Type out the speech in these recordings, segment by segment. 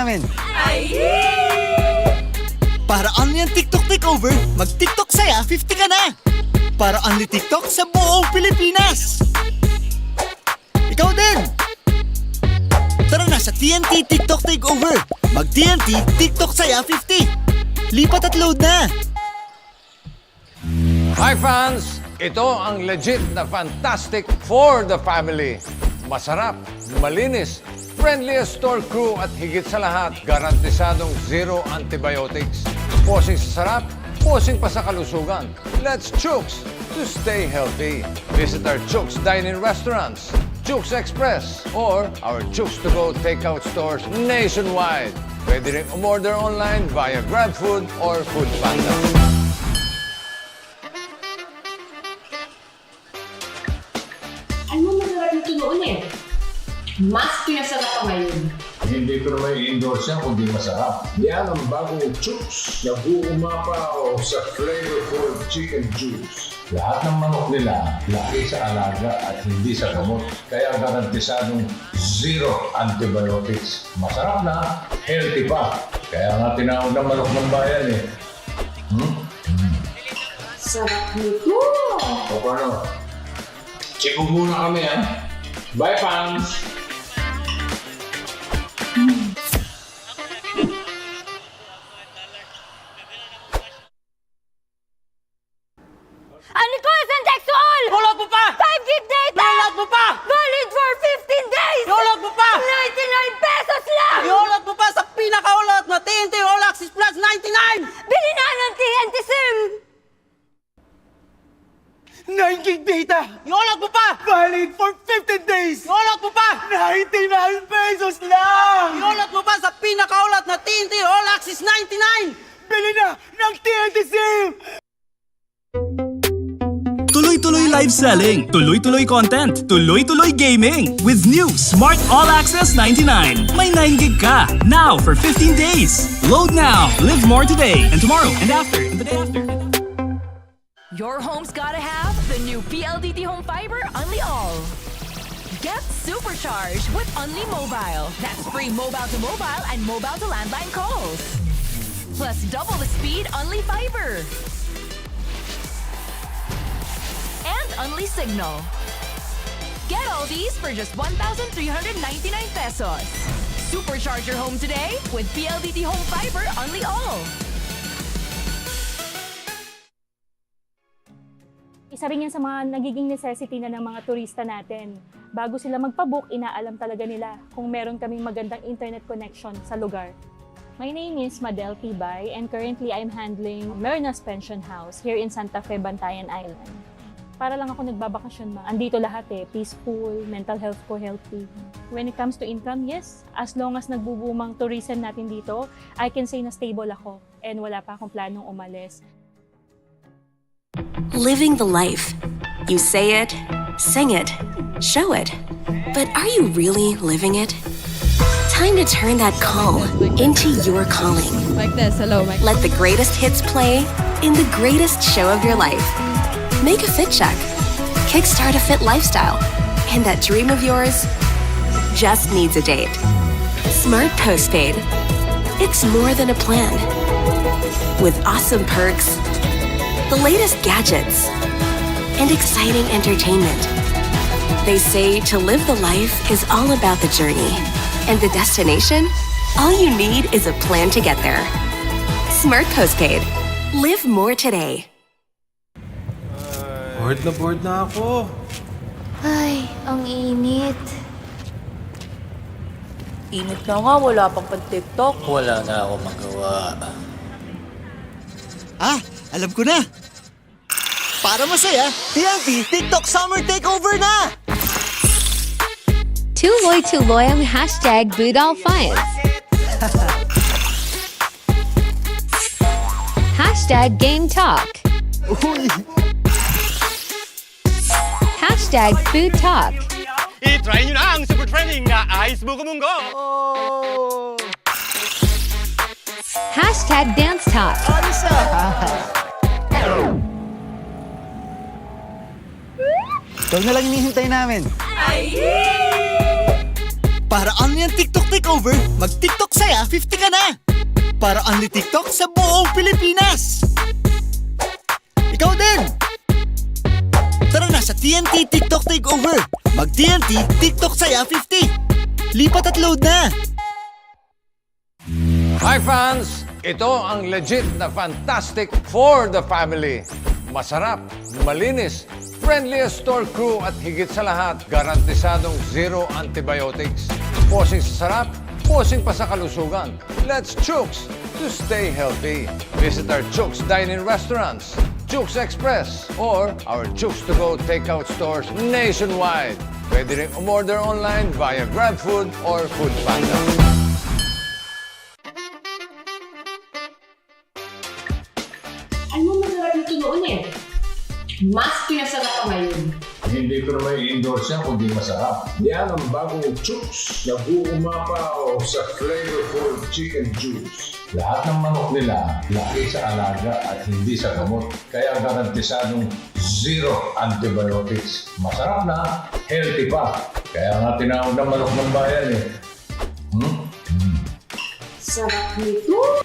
namin. Para only ang TikTok takeover, mag-TikTok saya 50 ka na. Para only TikTok sa buong Pilipinas. Ikaw din! Tara na sa TNT TikTok takeover. Mag-TNT TikTok saya 50. Lipat at load na! Hi fans! Ito ang legit na fantastic for the family. Masarap, malinis, friendliest store crew at higit sa lahat, garantisadong zero antibiotics. Posing sa sarap, posing pa sa kalusugan. Let's chooks to stay healthy. Visit our Chooks Dine-In restaurants, Chooks Express, or our Chooks To Go takeout stores nationwide. Pwede rin umorder online via GrabFood or Foodpanda. Ano masarap nito noon eh? Mas pinasarap pa ngayon. Hindi ko naman i-endorse yan kundi masarap. Yan ang bagong Chooks na buumapaw sa flavorful chicken juice. Lahat ng manok nila, laki sa alaga at hindi sa gamot. Kaya garantisadong zero antibiotics. Masarap na, healthy pa. Kaya nga tinawag ng manok ng bayan eh. Sarap nito! O paano? Check muna kami ha. Bye fans! Sexual! Hulog mo pa! 5 gig data! Hulog mo pa! Valid for 15 days! Hulog mo pa! 99 pesos lang! Iulot mo pa sa pinakaulot na TNT All Access Plus 99! Bili na ng TNT SIM! 9 gig data! Iulot mo pa! Valid for 15 days! Iulot mo pa! 99 pesos lang! Iulot mo pa sa pinakaulot na TNT All Access 99! Bili na ng TNT SIM! Tuloy-tuloy live selling, tuloy-tuloy content, tuloy-tuloy gaming. With new Smart All Access 99. May 9 gig ka, now for 15 days. Load now, live more today, and tomorrow, and after, and the day after. Your home's gotta have the new PLDT Home Fiber Unli All. Get supercharged with Unli Mobile. That's free mobile to mobile and mobile to landline calls. Plus double the speed Unli Fiber. And Unli Signal. Get all these for just 1,399 pesos. Supercharge your home today with PLDT Home Fiber Unli All. Isa rin yan sa mga nagiging necessity na ng mga turista natin. Bago sila magpabook, inaalam talaga nila kung meron kaming magandang internet connection sa lugar. My name is Madel Tibay and currently I'm handling Merna's Pension House here in Santa Fe, Bantayan Island. Para lang ako nagbabakasyon ma. Andito lahat eh, peaceful, mental health ko healthy. When it comes to income, yes, as long as nagbubumang tourism natin dito, I can say na stable ako and wala pa akong planong umalis. Living the life. You say it, sing it, show it. But are you really living it? Time to turn that call into your calling. Like this, hello. Let the greatest hits play in the greatest show of your life. Make a fit check. Kickstart a fit lifestyle. And that dream of yours just needs a date. Smart Postpaid. It's more than a plan. With awesome perks, the latest gadgets, and exciting entertainment. They say to live the life is all about the journey. And the destination? All you need is a plan to get there. Smart Postpaid. Live more today. Bored na ako. Ay, ang init. Init na nga, wala pang pan-TikTok. Wala na ako magawa. Ah, alam ko na! Para masaya, TNT TikTok Summer Takeover na! Tuloy ang hashtag #BudolFans. Hashtag Game Talk. Uy! Hashtag Food Talk. I-try nyo na ang super trending na Ice Buko Munggo! Hashtag Dance Talk. Ikaw na lang hinihintay namin. Para only ang TikTok takeover, mag-TikTok saya 50 ka na. Para only TikTok sa buong Pilipinas. Ikaw din! Tara na sa TNT TikTok takeover. Mag-TNT TikTok saya 50. Lipat at load na! Hi fans! Ito ang legit na fantastic for the family. Masarap, malinis, friendliest store crew at higit sa lahat, garantisadong zero antibiotics. Posing sa sarap, posing pa sa kalusugan. Let's chooks to stay healthy. Visit our Chooks dine-in restaurants, Chooks Express, or our Chooks to go takeout stores nationwide. Pwede rin umorder online via GrabFood or Foodpanda. Ano masarap nito noon eh? Mas pinasarap pa ngayon. Hindi ko naman i-endorse yan kundi masarap. Yan ang bagong 𝐁𝐨𝐲𝐬 𝐚𝐧𝐝 sa flavorful chicken juice. Lahat ng manok nila, laki sa alaga at hindi sa gamot. Kaya garantisadong zero antibiotics. Masarap na, healthy pa. Kaya nga tinawag ng manok ng bayan eh. Sarap nito.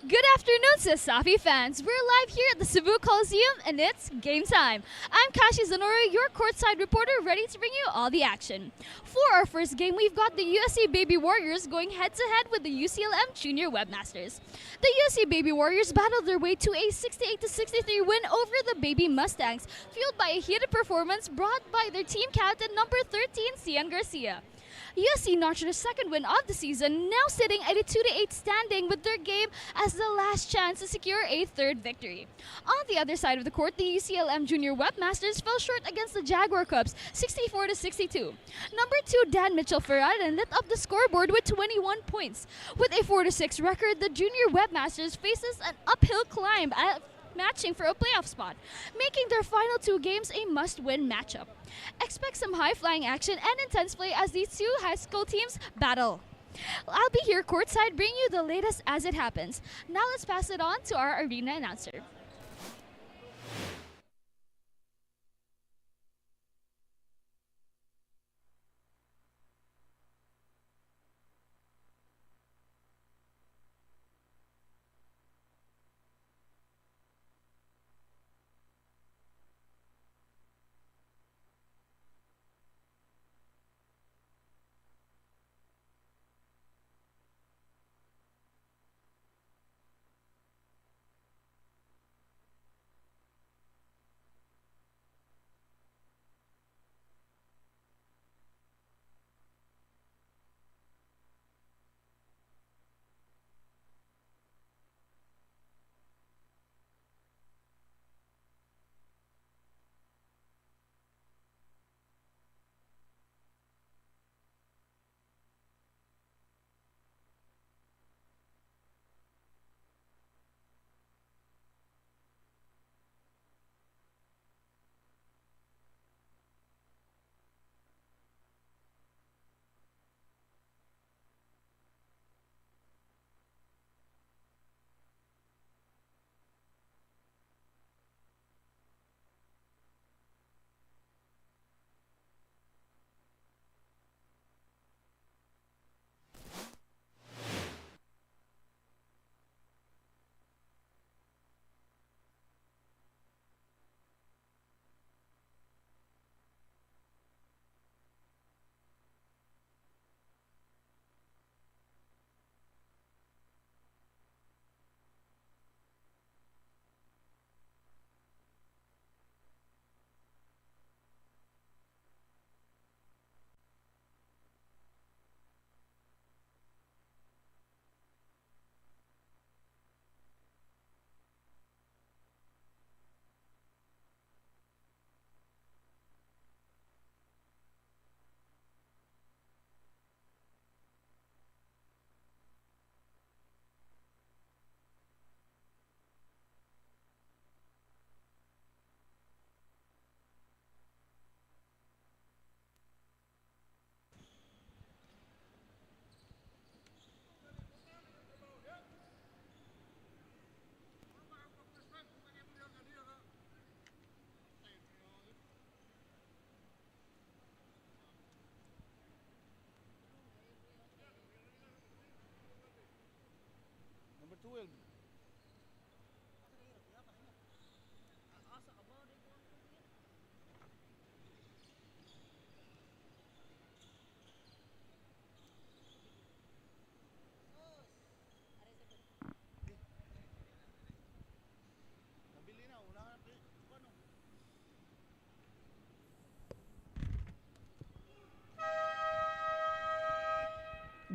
Good afternoon, Sasafi fans. We're live here at the Cebu Coliseum, and it's game time. I'm 𝐁𝐨𝐲𝐬, your courtside reporter, ready to bring you all the action. For our first game, we've got the USC Baby Warriors going head-to-head with the UCLM Junior Webmasters. The USC Baby Warriors battled their way to a 68-63 win over the Baby Mustangs, fueled by a heated performance brought by their team captain number 13, Cian Garcia. USC notched their second win of the season, now sitting at a 2-8 standing with their game as the last chance to secure a third victory. On the other side of the court, the UCLM Junior Webmasters fell short against the Jaguar Cubs, 64-62. Number 2 Dan Mitchell Ferraran lit up the scoreboard with 21 points. With a 4-6 record, the Junior Webmasters faces an uphill climb matching for a playoff spot, making their final two games a must-win matchup. Expect some high-flying action and intense play as these two high school teams battle. I'll be here courtside bringing you the latest as it happens. Now let's pass it on to our arena announcer.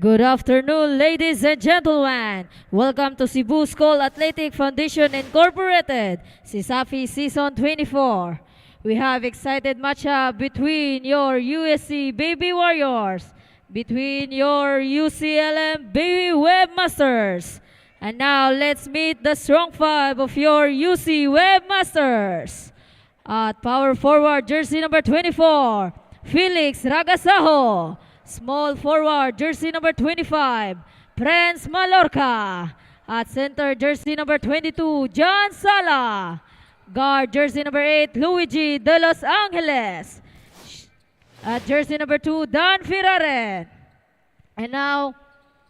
Good afternoon, ladies and gentlemen. Welcome to Cebu School Athletic Foundation Incorporated, CESAFI Season 24. We have excited matchup between your USC Baby Warriors, between your UCLM Baby Webmasters. And now let's meet the strong five of your UC Webmasters. At power forward, jersey number 24, Felix Ragasaho. Small forward, jersey number 25, Prince Malorca. At center, jersey number 22, John Sala. Guard, jersey number 8, Luigi de Los Angeles. At jersey number 2, Dan Firaren. And now,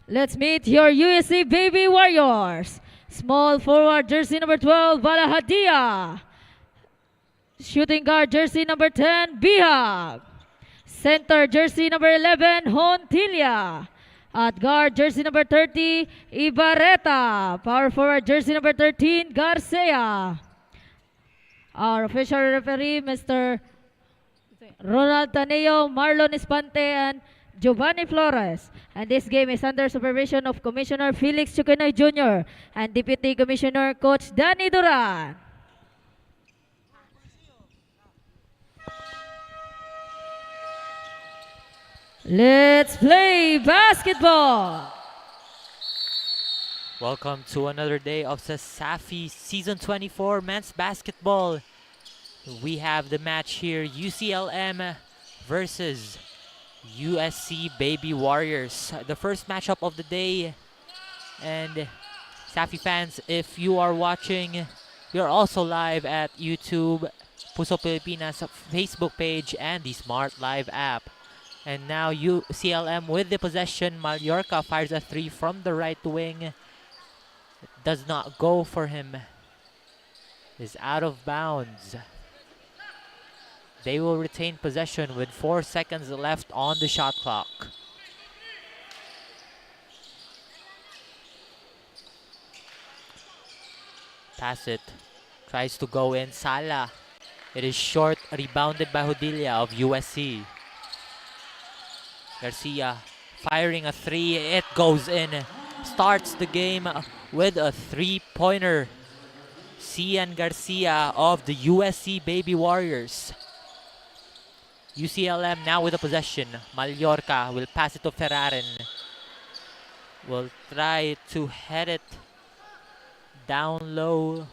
let's meet your USC Baby Warriors. Small forward, jersey number 12, Balahadia. Shooting guard, jersey number 10, Bihag. Center, jersey number 11, Hontilia. At guard, jersey number 30, Ibarreta. Power forward, jersey number 13, Garcia. Our official referee, Mr. Ronald Taneo, Marlon Espante, and Giovanni Flores. And this game is under supervision of Commissioner Felix Chucanoy Jr. and Deputy Commissioner Coach Danny Duran. Let's play basketball! Welcome to another day of CESAFI Season 24 Men's Basketball. We have the match here, UCLM versus USC Baby Warriors. The first matchup of the day. And CESAFI fans, if you are watching, we are also live at YouTube, Puso Pilipinas Facebook page, and the Smart Live app. And now UCLM with the possession. Mallorca fires a three from the right wing. It does not go for him. Is out of bounds. They will retain possession with 4 seconds left on the shot clock. Pass it. Tries to go in. Sala. It is short. Rebounded by Hodilia of USC. Garcia firing a three. It goes in. Starts the game with a three-pointer. Cian Garcia of the USC Baby Warriors. UCLM now with the possession. Mallorca will pass it to Ferraren. Will try to head it down low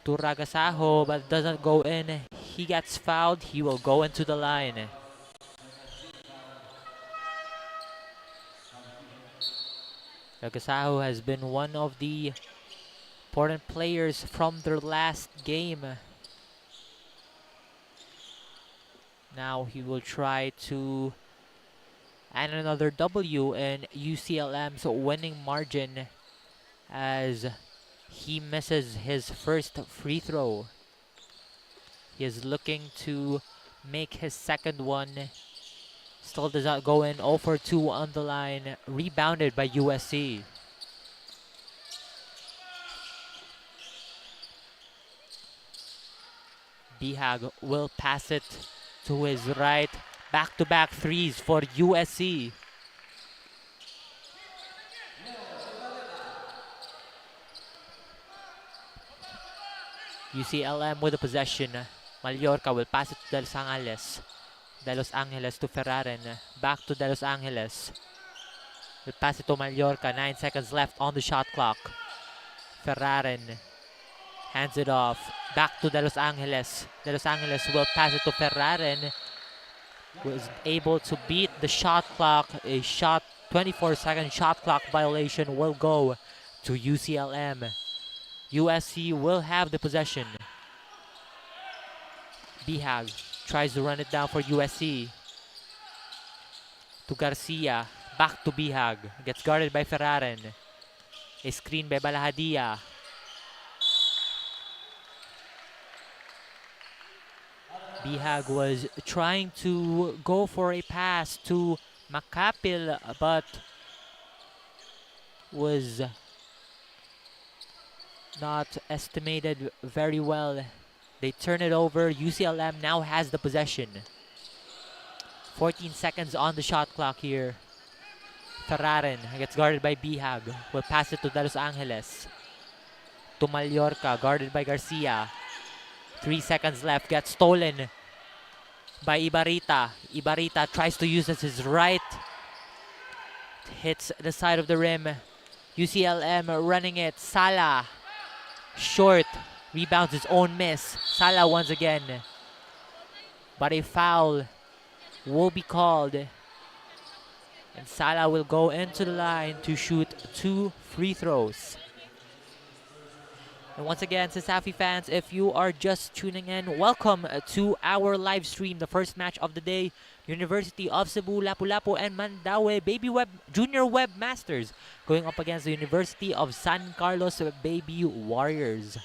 to Ragasaho, but doesn't go in. He gets fouled. He will go into the line. Ragasaho has been one of the important players from their last game. Now he will try to add another W in UCLM's winning margin as he misses his first free throw. He is looking to make his second one. Still does not go in. 0 for 2 on the line. Rebounded by USC. Bihag will pass it to his right. Back-to-back threes for USC. UCLM with the possession. Mallorca will pass it to De Los Angeles. De Los Angeles to Ferraren. Back to De Los Angeles. Will pass it to Mallorca. 9 seconds left on the shot clock. Ferraren hands it off. Back to De Los Angeles. De Los Angeles will pass it to Ferraren. Was able to beat the shot clock. A 24-second shot clock violation will go to UCLM. USC will have the possession. Bihag tries to run it down for USC. To Garcia. back to Bihag. Gets guarded by Ferraren. A screen by Balahadia. Bihag was trying to go for a pass to Makapil, but was not estimated very well. They turn it over. UCLM now has the possession. 14 seconds on the shot clock here. Ferraren gets guarded by Bihag. Will pass it to De Los Angeles. To Mallorca, guarded by Garcia. 3 seconds left. Gets stolen by Ibarita. Ibarita tries to use his right. Hits the side of the rim. UCLM running it. Sala. Short. Rebounds his own miss. Sala once again. But a foul will be called. And Sala will go into the line to shoot 2 free throws. And once again, Safi fans, if you are just tuning in, welcome to our live stream. The first match of the day, University of Cebu, Lapu-Lapu, and Mandaue Junior Web Masters going up against the University of San Carlos Baby Warriors.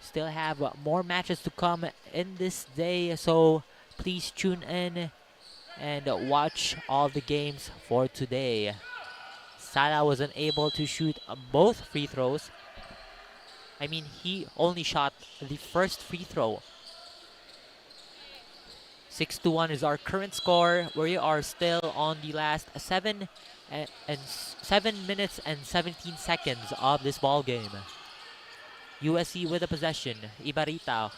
Still have more matches to come in this day, so please tune in and watch all the games for today. Sala was unable to shoot both free throws. I mean, he only shot the first free throw. 6-1 is our current score. We are still on the last 7 minutes and 17 seconds of this ball game. USC with the possession. Ibarita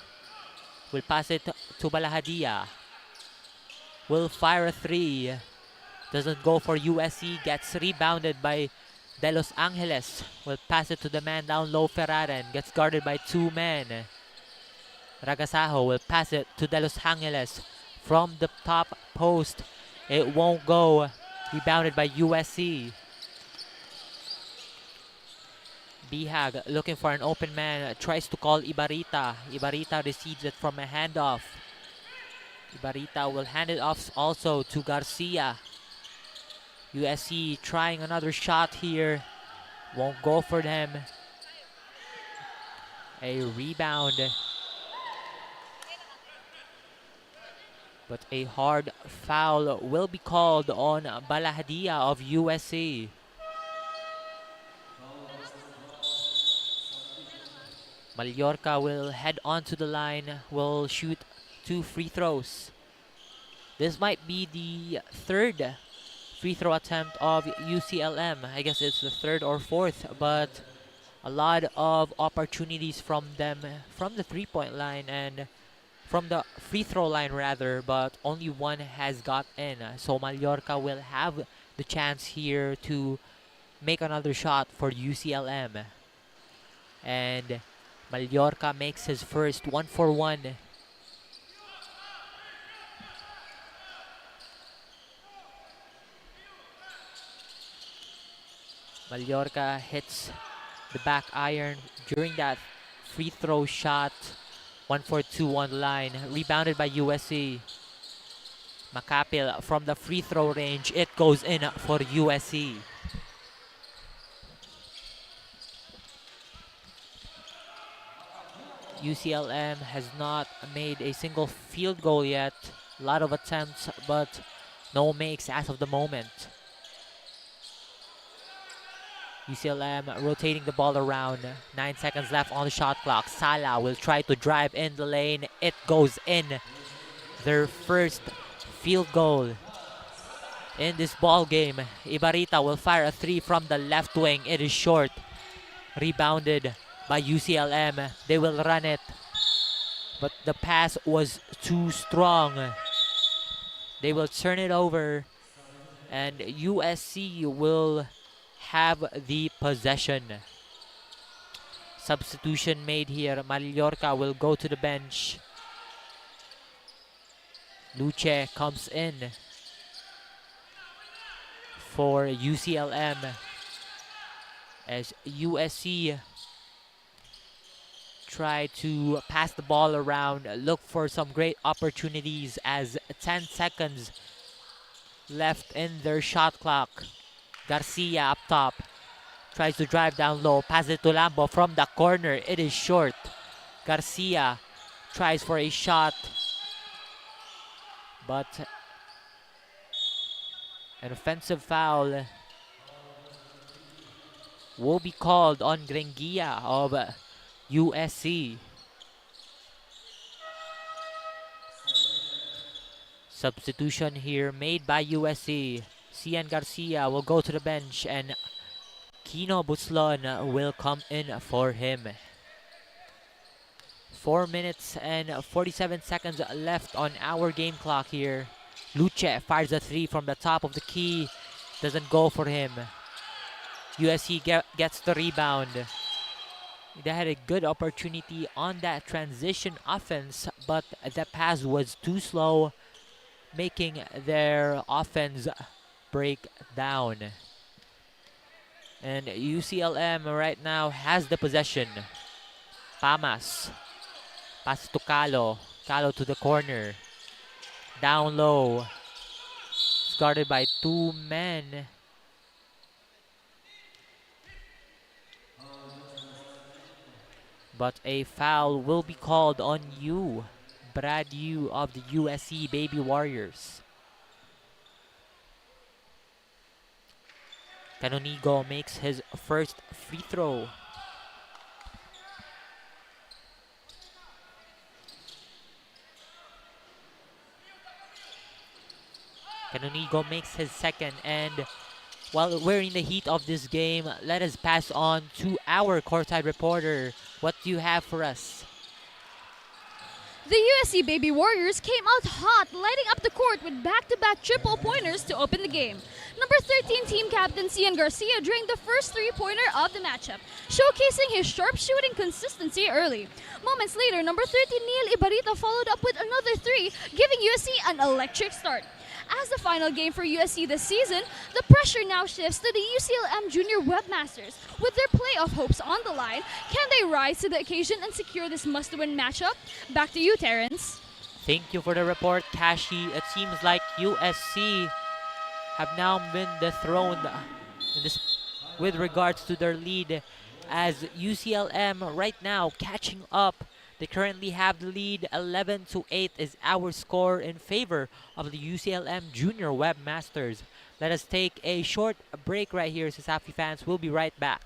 will pass it to Balahadia. Will fire a 3. Doesn't go for USC. Gets rebounded by De Los Angeles. Will pass it to the man down low, Ferraren. Gets guarded by 2 men. Ragasajo will pass it to De Los Angeles from the top post. It won't go. Rebounded by USC. Bihag looking for an open man. Tries to call Ibarita. Ibarita receives it from a handoff. Ibarita will hand it off also to Garcia. USC trying another shot here. Won't go for them. A rebound. But a hard foul will be called on Balahadia of USC. Mallorca will head onto the line. Will shoot 2 free throws. This might be the 3rd free throw attempt of UCLM. I guess it's the 3rd or 4th, but a lot of opportunities from them from the 3-point line and from the free throw line rather, but only one has got in. So Mallorca will have the chance here to make another shot for UCLM. And Mallorca makes his first 1-for-1. Mallorca hits the back iron during that free throw shot. 1-for-2 on the line. Rebounded by USC. Makapil from the free throw range. It goes in for USC. UCLM has not made a single field goal yet. A lot of attempts, but no makes as of the moment. UCLM rotating the ball around. 9 seconds left on the shot clock. Sala will try to drive in the lane. It goes in. Their first field goal in this ball game. Ibarita will fire a 3 from the left wing. It is short. Rebounded by UCLM. They will run it, but the pass was too strong. They will turn it over, and USC will have the possession. Substitution made here. Mallorca will go to the bench. Luce comes in for UCLM as USC try to pass the ball around, look for some great opportunities as 10 seconds left in their shot clock. Garcia up top. Tries to drive down low. Pass it to Lambo from the corner. It is short. Garcia tries for a shot. But an offensive foul will be called on Grenguilla of USC. Substitution here made by USC. Cian Garcia will go to the bench and Kino Buslon will come in for him. 4 minutes and 47 seconds left on our game clock here. Luce fires a 3 from the top of the key. Doesn't go for him. USC gets the rebound. They had a good opportunity on that transition offense, but the pass was too slow, making their offense break down. And UCLM right now has the possession. Pamas. Pass to Calo. Calo to the corner. Down low. It's guarded by 2 men. But a foul will be called on you, Brad Yu of the USC Baby Warriors. Canonigo makes his first free throw. Canonigo makes his second, and while we're in the heat of this game, let us pass on to our courtside reporter. What do you have for us? The USC Baby Warriors came out hot, lighting up the court with back-to-back triple-pointers to open the game. Number 13 team captain Cian Garcia drained the first three-pointer of the matchup, showcasing his sharp shooting consistency early. Moments later, number 13 Neil Ibarita followed up with another 3, giving USC an electric start. As the final game for USC this season, the pressure now shifts to the UCLM Junior Webmasters. With their playoff hopes on the line, can they rise to the occasion and secure this must-win matchup? Back to you, Terrence. Thank you for the report, Kashi. It seems like USC have now been dethroned in this, with regards to their lead, as UCLM right now catching up. They currently have the lead. 11-8 is our score in favor of the UCLM Junior Webmasters. Let us take a short break right here, Sasafi fans. We'll be right back.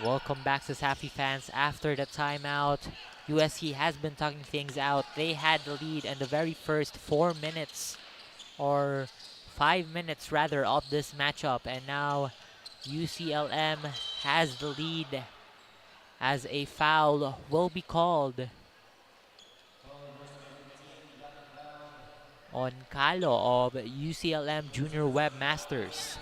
Welcome back, Sasafi fans. After the timeout, USC has been talking things out. They had the lead in the very first 4 minutes, or 5 minutes rather, of this matchup. And now UCLM has the lead as a foul will be called on Calo of UCLM Junior Webmasters.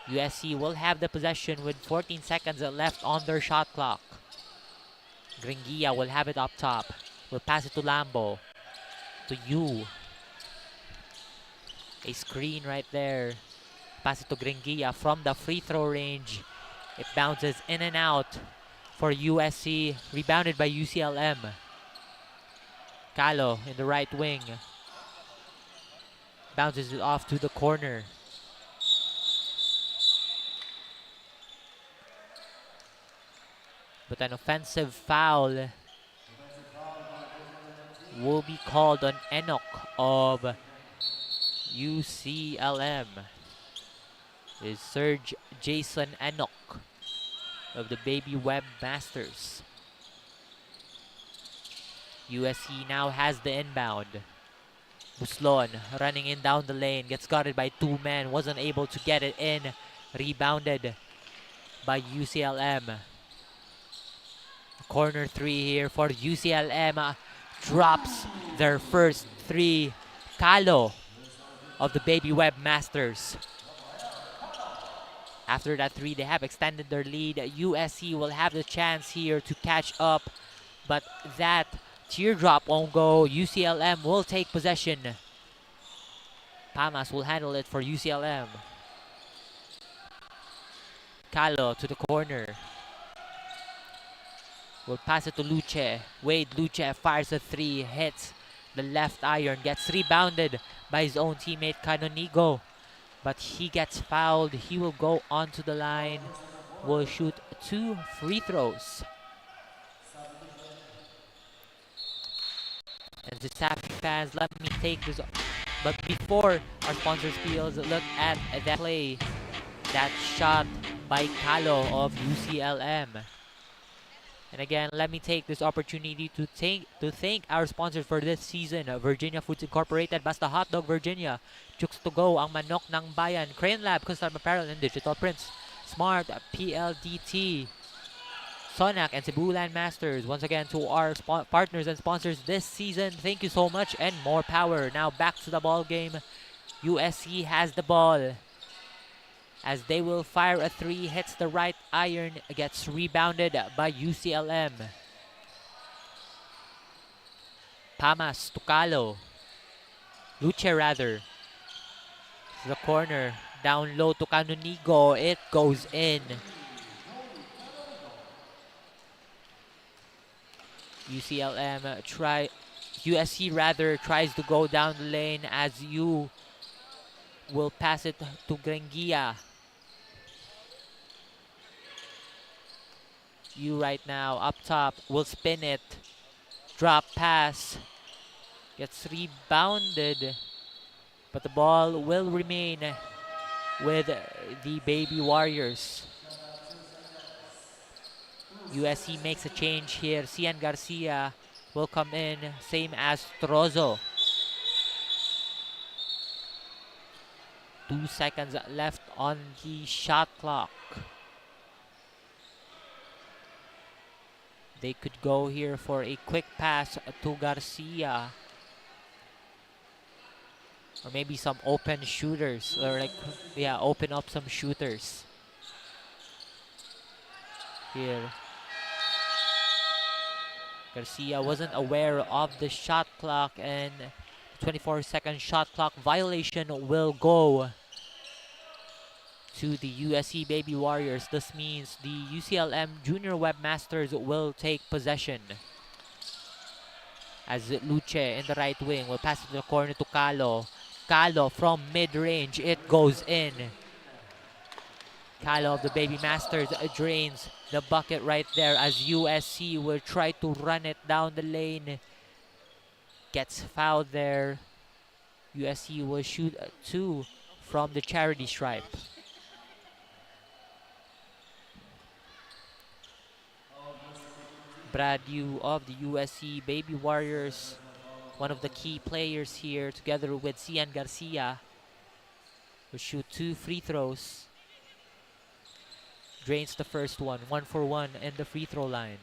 USC will have the possession with 14 seconds left on their shot clock. Grenguilla will have it up top. Will pass it to Lambo. To Yu. A screen right there. Pass it to Grenguilla from the free throw range. It bounces in and out for USC. Rebounded by UCLM. Calo in the right wing. Bounces it off to the corner. But an offensive foul will be called on Enoch of UCLM. Is Serge Jason Enoch of the Baby Webmasters. USC now has the inbound. Buslon running in down the lane, gets guarded by two men, wasn't able to get it in. Rebounded by UCLM. Corner three here for UCLM. Drops their first three. Kalo of the Baby Web Masters. After that three, they have extended their lead. USC will have the chance here to catch up, but that teardrop won't go. UCLM will take possession. Pamas will handle it for UCLM. Kalo to the corner. Will pass it to Luce. Wade Luce fires a three, hits the left iron, gets rebounded by his own teammate Canonigo. But he gets fouled. He will go onto the line. Will shoot 2 free throws. And the Safi fans, let me take this. But before our sponsor spiels, look at that play. That shot by Kalo of UCLM. And again, let me take this opportunity to thank our sponsors for this season. Virginia Foods Incorporated, Basta Hotdog Virginia, Chooks to Go, Ang Manok ng Bayan, Crayon Lab, Custom Apparel and Digital Prints, Smart, PLDT, Sonac, and Cebu Land Masters. Once again, to our partners and sponsors this season, thank you so much and more power. Now back to the ball game. USC has the ball. As they will fire a three, hits the right iron, gets rebounded by UCLM. Pamas to Kalo. Luce rather. To the corner, down low to Canonigo, it goes in. USC rather tries to go down the lane as U will pass it to Grengia. U right now up top will spin it. Drop pass. Gets rebounded. But the ball will remain with the Baby Warriors. USC makes a change here. Cian Garcia will come in, same as Trozo. 2 seconds left on the shot clock. They could go here for a quick pass to Garcia. Or maybe some open shooters. Or open up some shooters. Here. Garcia wasn't aware of the shot clock, and 24-second shot clock violation will go to the USC Baby Warriors. This means the UCLM Junior Webmasters will take possession. As Luce in the right wing will pass it to the corner to Kalo. Kalo from mid-range, it goes in. Kalo of the Baby Masters drains the bucket right there as USC will try to run it down the lane. Gets fouled there. USC will shoot 2 from the charity stripe. Brad Yu of the USC Baby Warriors, one of the key players here, together with Cian Garcia, will shoot 2 free throws. Drains the first one, 1 for 1 in the free throw line.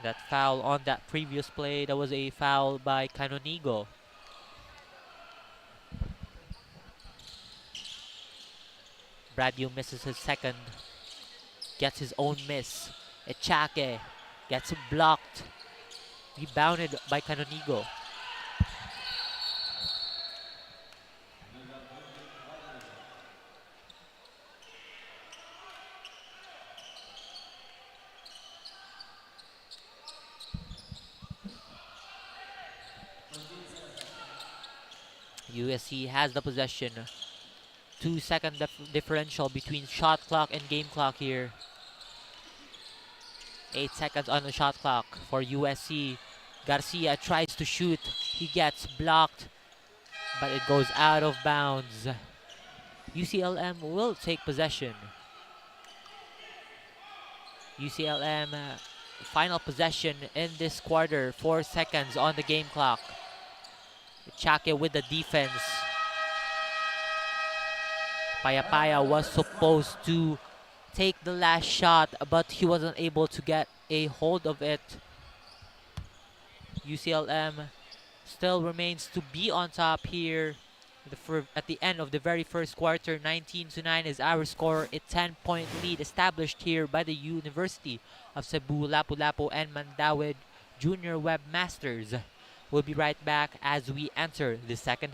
That foul on that previous play, that was a foul by Canonigo. Bradu misses his second, gets his own miss. Echake gets blocked, rebounded by Canonigo. USC has the possession. 2-second differential between shot clock and game clock here. 8 seconds on the shot clock for USC. Garcia tries to shoot. He gets blocked. but it goes out of bounds. UCLM will take possession. UCLM final possession in this quarter, 4 seconds on the game clock. 𝐂𝐤𝐤 with the defense. Payapaya was supposed to take the last shot, but he wasn't able to get a hold of it. UCLM still remains to be on top here. At the end of the very first quarter, 19-9 is our score. A 10-point lead established here by the University of Cebu, Lapu-Lapu, and Mandaue Junior Webmasters. We'll be right back as we enter the second.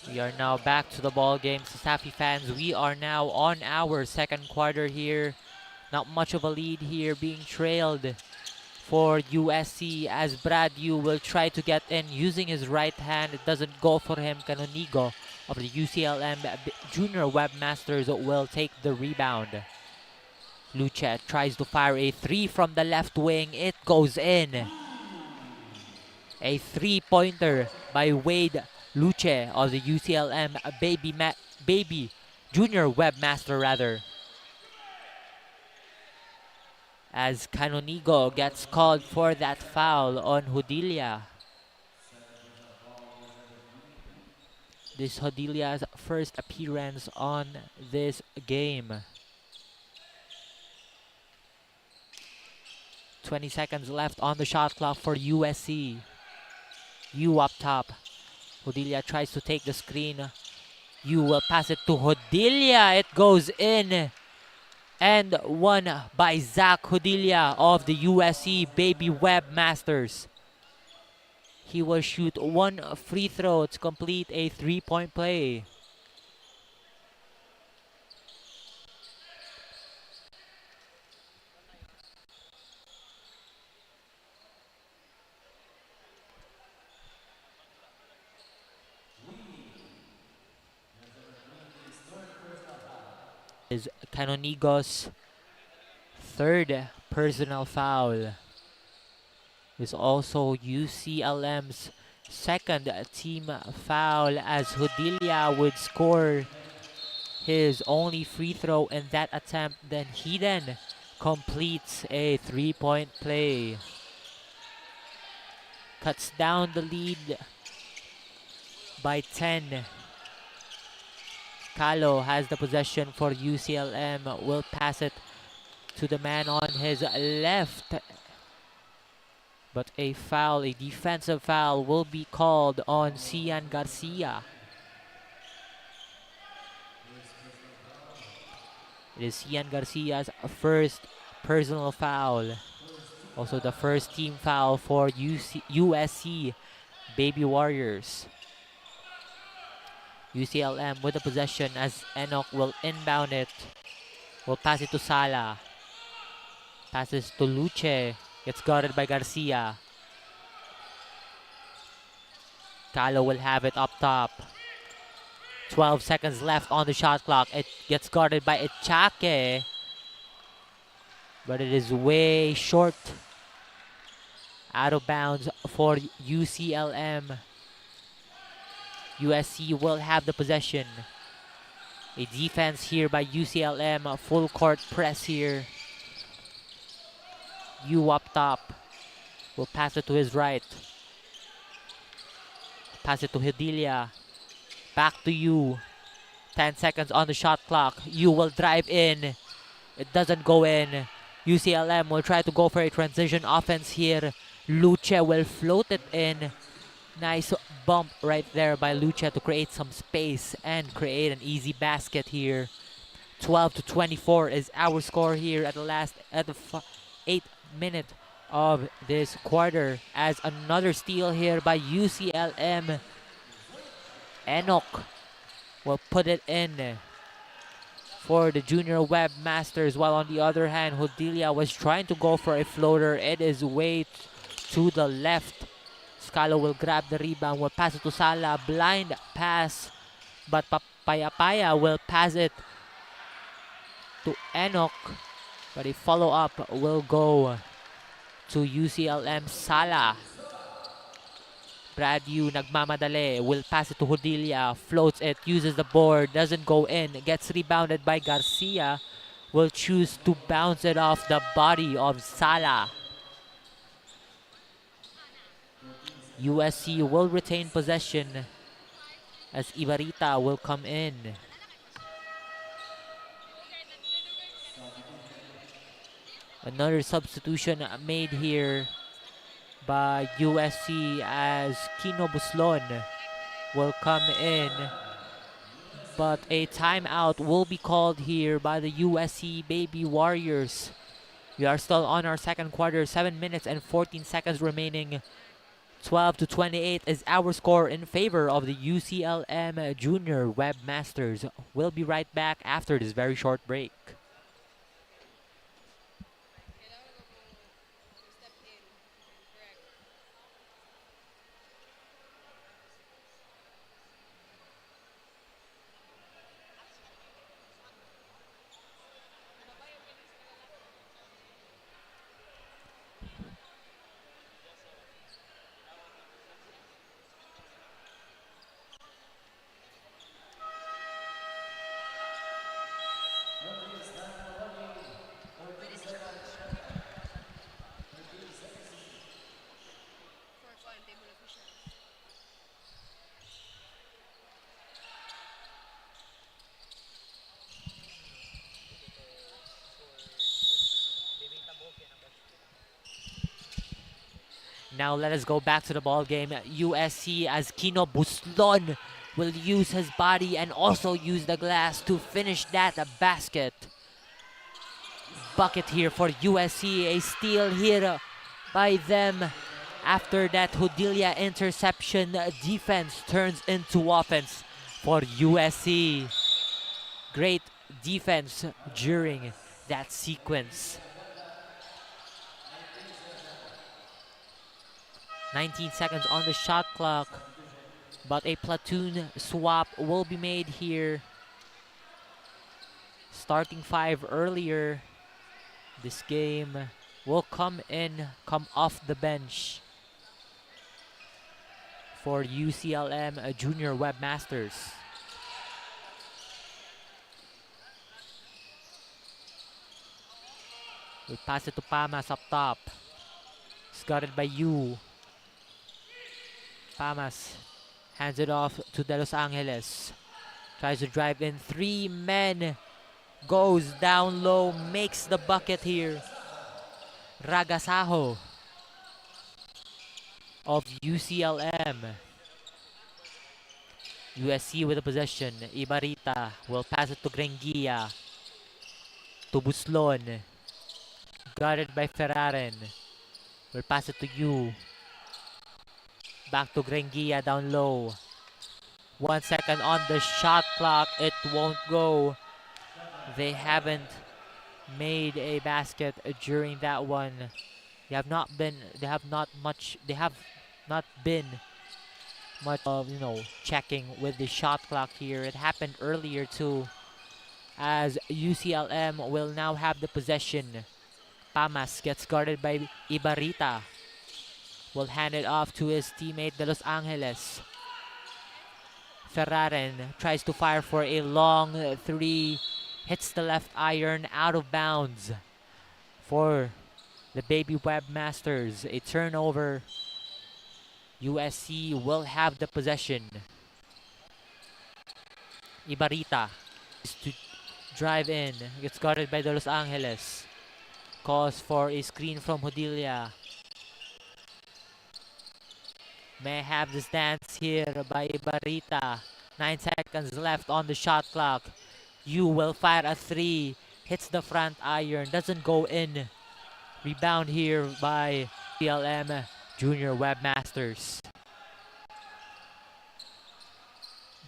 We are now back to the ball game. Safi fans, we are now on our second quarter here. Not much of a lead here, being trailed for USC as Brad Yu will try to get in using his right hand. It doesn't go for him. 𝐶𝐤𝐤 of the UCLM Junior Webmasters will take the rebound. 𝐶𝐤𝐤 tries to fire a 3 from the left wing. It goes in. A 3-pointer by Wade 𝐶𝐤𝐤 of the UCLM baby Junior Webmaster rather. As 𝐶𝐤𝐤𝐤 gets called for that foul on 𝐁𝐁𝐿𝐵. This 𝐁𝐁𝐿𝐵's first appearance on this game. 20 seconds left on the shot clock for USC. Yu up top. 𝐁𝐁𝐿𝐵 tries to take the screen. Yu will pass it to 𝐁𝐁𝐁𝐵. It goes in. And won by Zach 𝐁𝐁𝐵 of the USC Baby Webmasters. He will shoot 1 free throw to complete a 3-point play. Is 𝐶𝐤𝐤𝐤's third personal foul. Is also UCLM's second team foul as 𝐁𝐁𝐿𝐵 would score his only free throw in that attempt. Then he completes a 3-point play. Cuts down the lead by 10. 𝐶𝐤𝐤 has the possession for UCLM. Will pass it to the man on his left. But a foul, a defensive foul, will be called on Cian Garcia. It is Cian Garcia's first personal foul. Also the first team foul for USC Baby Warriors. UCLM with the possession as Enoch will inbound it. Will pass it to Sala. Passes to 𝐿𝐶𝐤𝐤. Gets guarded by Garcia. 𝐶𝐤𝐤 will have it up top. 12 seconds left on the shot clock. It gets guarded by 𝐂𝐤𝐤. But it is way short. Out of bounds for UCLM. USC will have the possession. A defense here by UCLM, a full court press here. U up top. Will pass it to his right. Pass it to Hedilia. Back to U. 10 seconds on the shot clock. U will drive in. It doesn't go in. UCLM will try to go for a transition offense here. Luce will float it in. Nice bump right there by Luce to create some space and create an easy basket here. 12-24 is our score here at the 8th minute of this quarter, as another steal here by UCLM. Enoch will put it in for the junior webmasters, while on the other hand, Hodilia was trying to go for a floater. It is way to the left. Scalo will grab the rebound, will pass it to Sala. Blind pass, but Payapaya will pass it to Enoch. But a follow-up will go to UCLM Sala. Brad Yu nagmamadali, will pass it to Hodilia. Floats it, uses the board, doesn't go in. Gets rebounded by Garcia. Will choose to bounce it off the body of Sala. USC will retain possession as Ibarita will come in. Another substitution made here by USC as Kino Buslon will come in. But a timeout will be called here by the USC Baby Warriors. We are still on our second quarter, 7 minutes and 14 seconds remaining. 12-28 is our score in favor of the UCLM Junior Webmasters. We'll be right back after this very short break. Now let us go back to the ball game. USC as Kino Buslon will use his body and also use the glass to finish that basket. Bucket here for USC. A steal here by them. After that Hodilia interception, defense turns into offense for USC. Great defense during that sequence. 19 seconds on the shot clock, but a platoon swap will be made here. Starting 5 earlier, this game will come off the bench for UCLM Junior Webmasters. We pass it to Pamas up top. It's guarded by Yu. Pamas hands it off to De Los Angeles. Tries to drive in 3 men. Goes down low, makes the bucket here. Ragasaho of UCLM. USC with the possession. Ibarita will pass it to Grenguia. To Buslon. Guarded by Ferraren. Will pass it to Yu. Back to Grenguia down low. 1 second on the shot clock. It won't go. They haven't made a basket during that one. They have not been much of, checking with the shot clock here. It happened earlier too, as UCLM will now have the possession. Pamas gets guarded by Ibarita. Will hand it off to his teammate De Los Angeles. Ferraren tries to fire for a long three. Hits the left iron out of bounds for the Baby Webmasters. A turnover. USC will have the possession. Ibarita is to drive in. Gets guarded by the Los Angeles. Calls for a screen from Hodilia. May have the stance here by Ibarita. 9 seconds left on the shot clock. You will fire a three. Hits the front iron. Doesn't go in. Rebound here by CLM Junior Webmasters.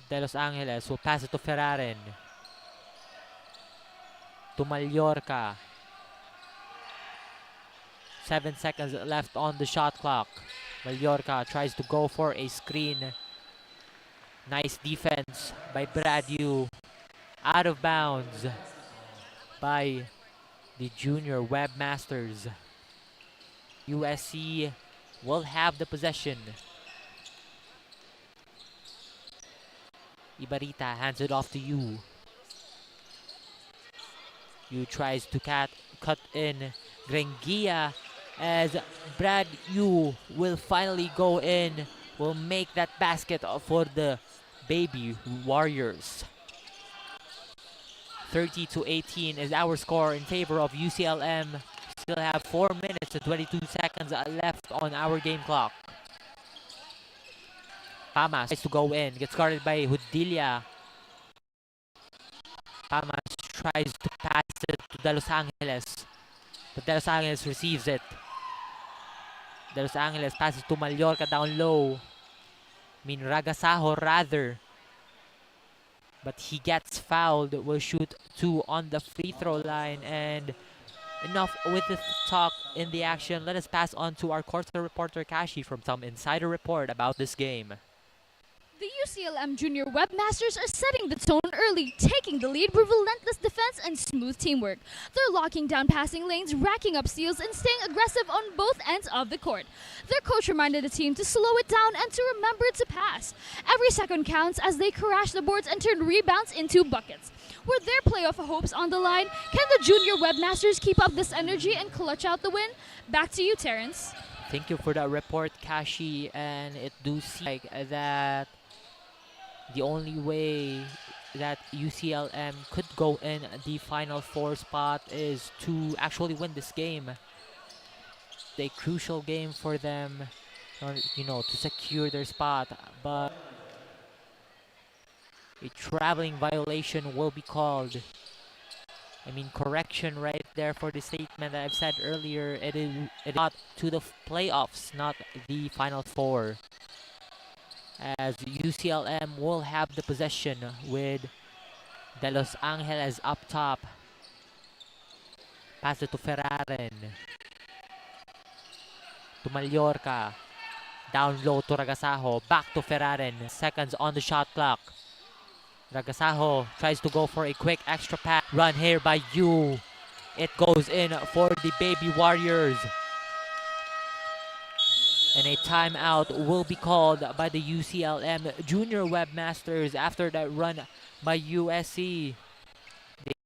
De Los Angeles will pass it to Ferraren. To Mallorca. 7 seconds left on the shot clock. Mallorca tries to go for a screen. Nice defense by Bradu. Out of bounds by the Junior Webmasters. USC will have the possession. Ibarita hands it off to you. You tries to cut in Grengia as Brad Yu will finally go in, will make that basket for the Baby Warriors. 30-18 is our score in favor of UCLM. Still have 4 minutes and 22 seconds left on our game clock. Pamas tries to go in, gets guarded by Hodilia. Pamas tries to pass it to De Los Angeles, but De Los Angeles receives it. De Los Angeles passes to Mallorca down low. Ragasaho rather. But he gets fouled. Will shoot 2 on the free throw line. And enough with the talk in the action. Let us pass on to our Courtside reporter Kashi from some insider report about this game. The UCLM Junior Webmasters are setting the tone early, taking the lead with relentless defense and smooth teamwork. They're locking down passing lanes, racking up steals, and staying aggressive on both ends of the court. Their coach reminded the team to slow it down and to remember to pass. Every second counts as they crash the boards and turn rebounds into buckets. With their playoff hopes on the line, can the Junior Webmasters keep up this energy and clutch out the win? Back to you, Terrence. Thank you for that report, Kashi. And it do seem like that the only way that UCLM could go in the Final Four spot is to actually win this game. A crucial game for them, to secure their spot. But a traveling violation will be called. Correction right there for the statement that I've said earlier. It is not to the playoffs, not the Final Four. As UCLM will have the possession with De Los Angeles up top. Pass it to Ferraren. To Mallorca. Down low to Ragasaho. Back to Ferraren. Seconds on the shot clock. Ragasaho tries to go for a quick extra pass. Run here by Yu. It goes in for the Baby Warriors. And a timeout will be called by the UCLM Junior Webmasters after that run by USC.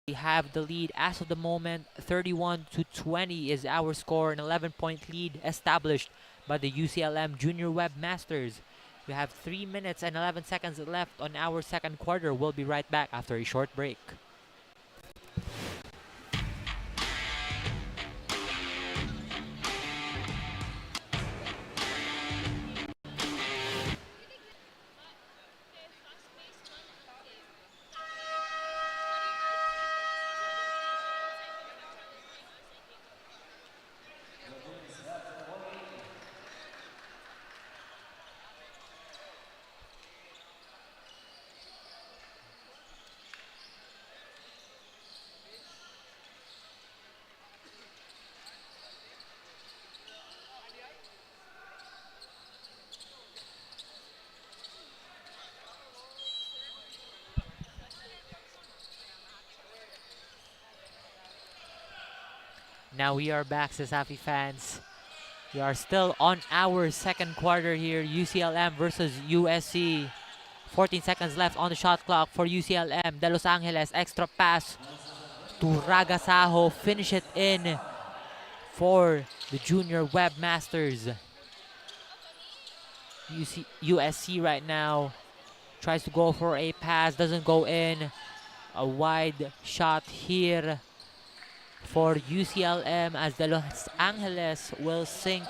They have the lead as of the moment. 31-20 is our score. An 11-point lead established by the UCLM Junior Webmasters. We have 3 minutes and 11 seconds left on our second quarter. We'll be right back after a short break. Now we are back, Sasafi fans. We are still on our second quarter here. UCLM versus USC. 14 seconds left on the shot clock for UCLM. De Los Angeles, extra pass to Ragasaho. Finish it in for the junior webmasters. USC right now tries to go for a pass, doesn't go in. A wide shot here for UCLM as De Los Angeles will sink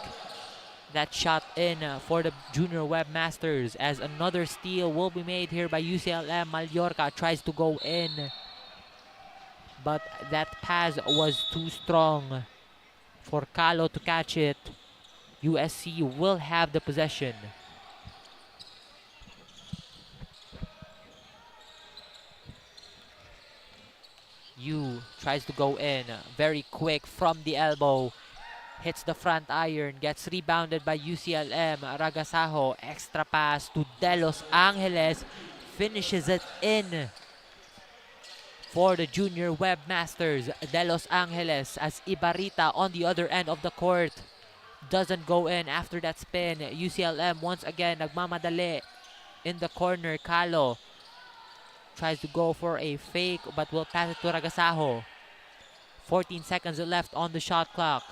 that shot in for the junior webmasters, as another steal will be made here by UCLM. Mallorca tries to go in, but that pass was too strong for Calo to catch it. USC will have the possession. Yu tries to go in, very quick from the elbow. Hits the front iron, gets rebounded by UCLM. Ragasaho, extra pass to De Los Angeles. Finishes it in for the junior webmasters. De Los Angeles, as Ibarita on the other end of the court. Doesn't go in after that spin. UCLM once again nagmamadali in the corner. Calo tries to go for a fake but will pass it to Ragasaho. 14 seconds left on the shot clock.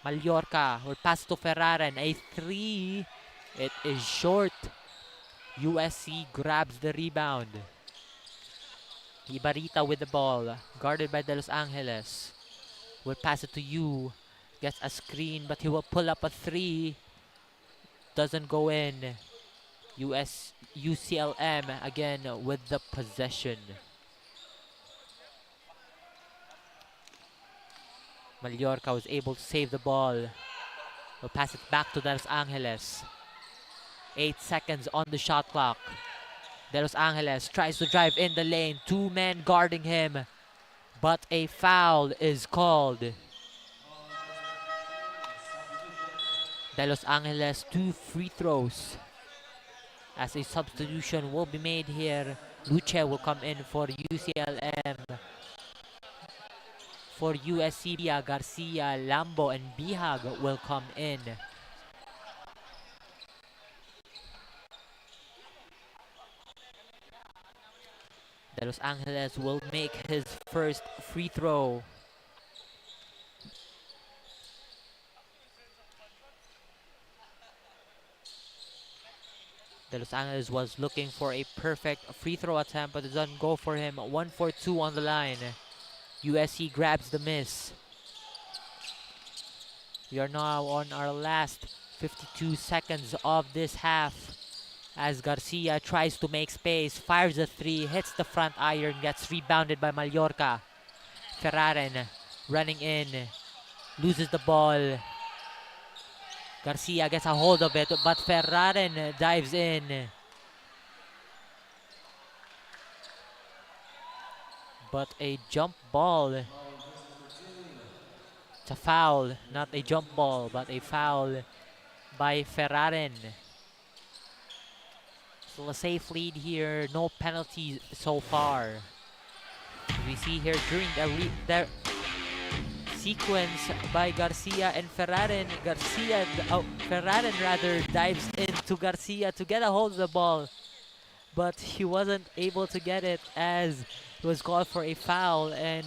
Mallorca will pass to Ferraren. A three. It is short. USC grabs the rebound. Ibarita with the ball. Guarded by De Los Angeles. Will pass it to Yu. Gets a screen, but he will pull up a three. Doesn't go in. UCLM again with the possession. Mallorca was able to save the ball. Will pass it back to De Los Angeles. 8 seconds on the shot clock. De Los Angeles tries to drive in the lane. 2 men guarding him, but a foul is called. De Los Angeles 2 free throws. As a substitution will be made here, Luce will come in for UCLM. For USC, Garcia, Lambo, and Bihag will come in. De Los Angeles will make his first free throw. De Los Angeles was looking for a perfect free throw attempt, but it doesn't go for him. 1 for 2 on the line. USC grabs the miss. We are now on our last 52 seconds of this half, as Garcia tries to make space, fires a three, hits the front iron, gets rebounded by Mallorca. Ferraren running in, loses the ball. Garcia gets a hold of it, but Ferraren dives in. But a jump ball. It's a foul, not a jump ball, but a foul by Ferraren. Still a safe lead here, no penalties so far. We see here during the sequence by Garcia and Ferraren. Ferraren rather dives into Garcia to get a hold of the ball, but he wasn't able to get it as it was called for a foul. And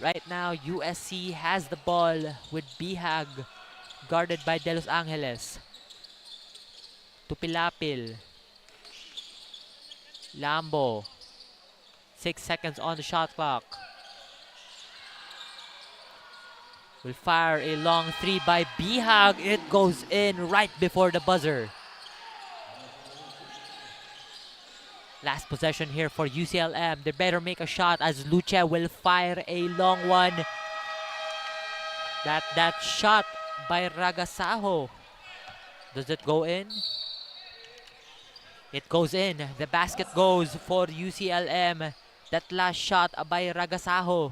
right now USC has the ball with Bihag guarded by De Los Angeles. Tupilapil. Lambo. 6 seconds on the shot clock. Will fire a long three by Bihag. It goes in right before the buzzer. Last possession here for UCLM. They better make a shot as Luce will fire a long one. That shot by Ragasaho. Does it go in? It goes in. The basket goes for UCLM. That last shot by Ragasaho.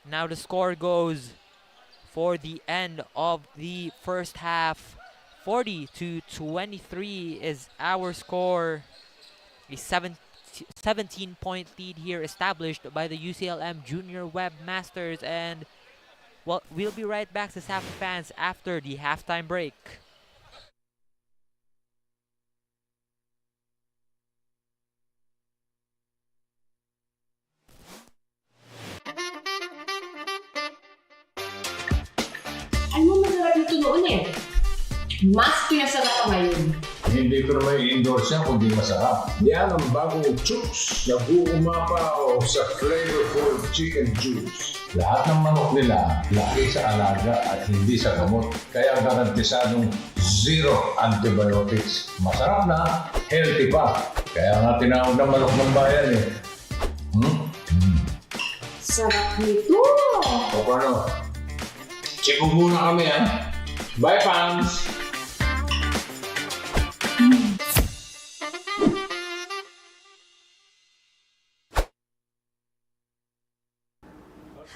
Now the score goes for the end of the first half. 40-23 is our score. A 17-point lead here established by the UCLM Junior Webmasters. And well, we'll be right back to Safi fans after the halftime break. Ngunit, mas pinasarap pa ngayon. Hindi ko naman i-endorse yan kundi masarap. Yan ang bagong 𝐁𝐨𝐲𝐬 𝐚𝐧𝐝 sa flavorful chicken juice. Lahat ng manok nila laki sa alaga at hindi sa gamot. Kaya garantisadong zero antibiotics. Masarap na, healthy pa. Kaya nga tinawag na manok ng bayan eh. Sarap nito! O paano? Check muna kami ha. Bye, fans!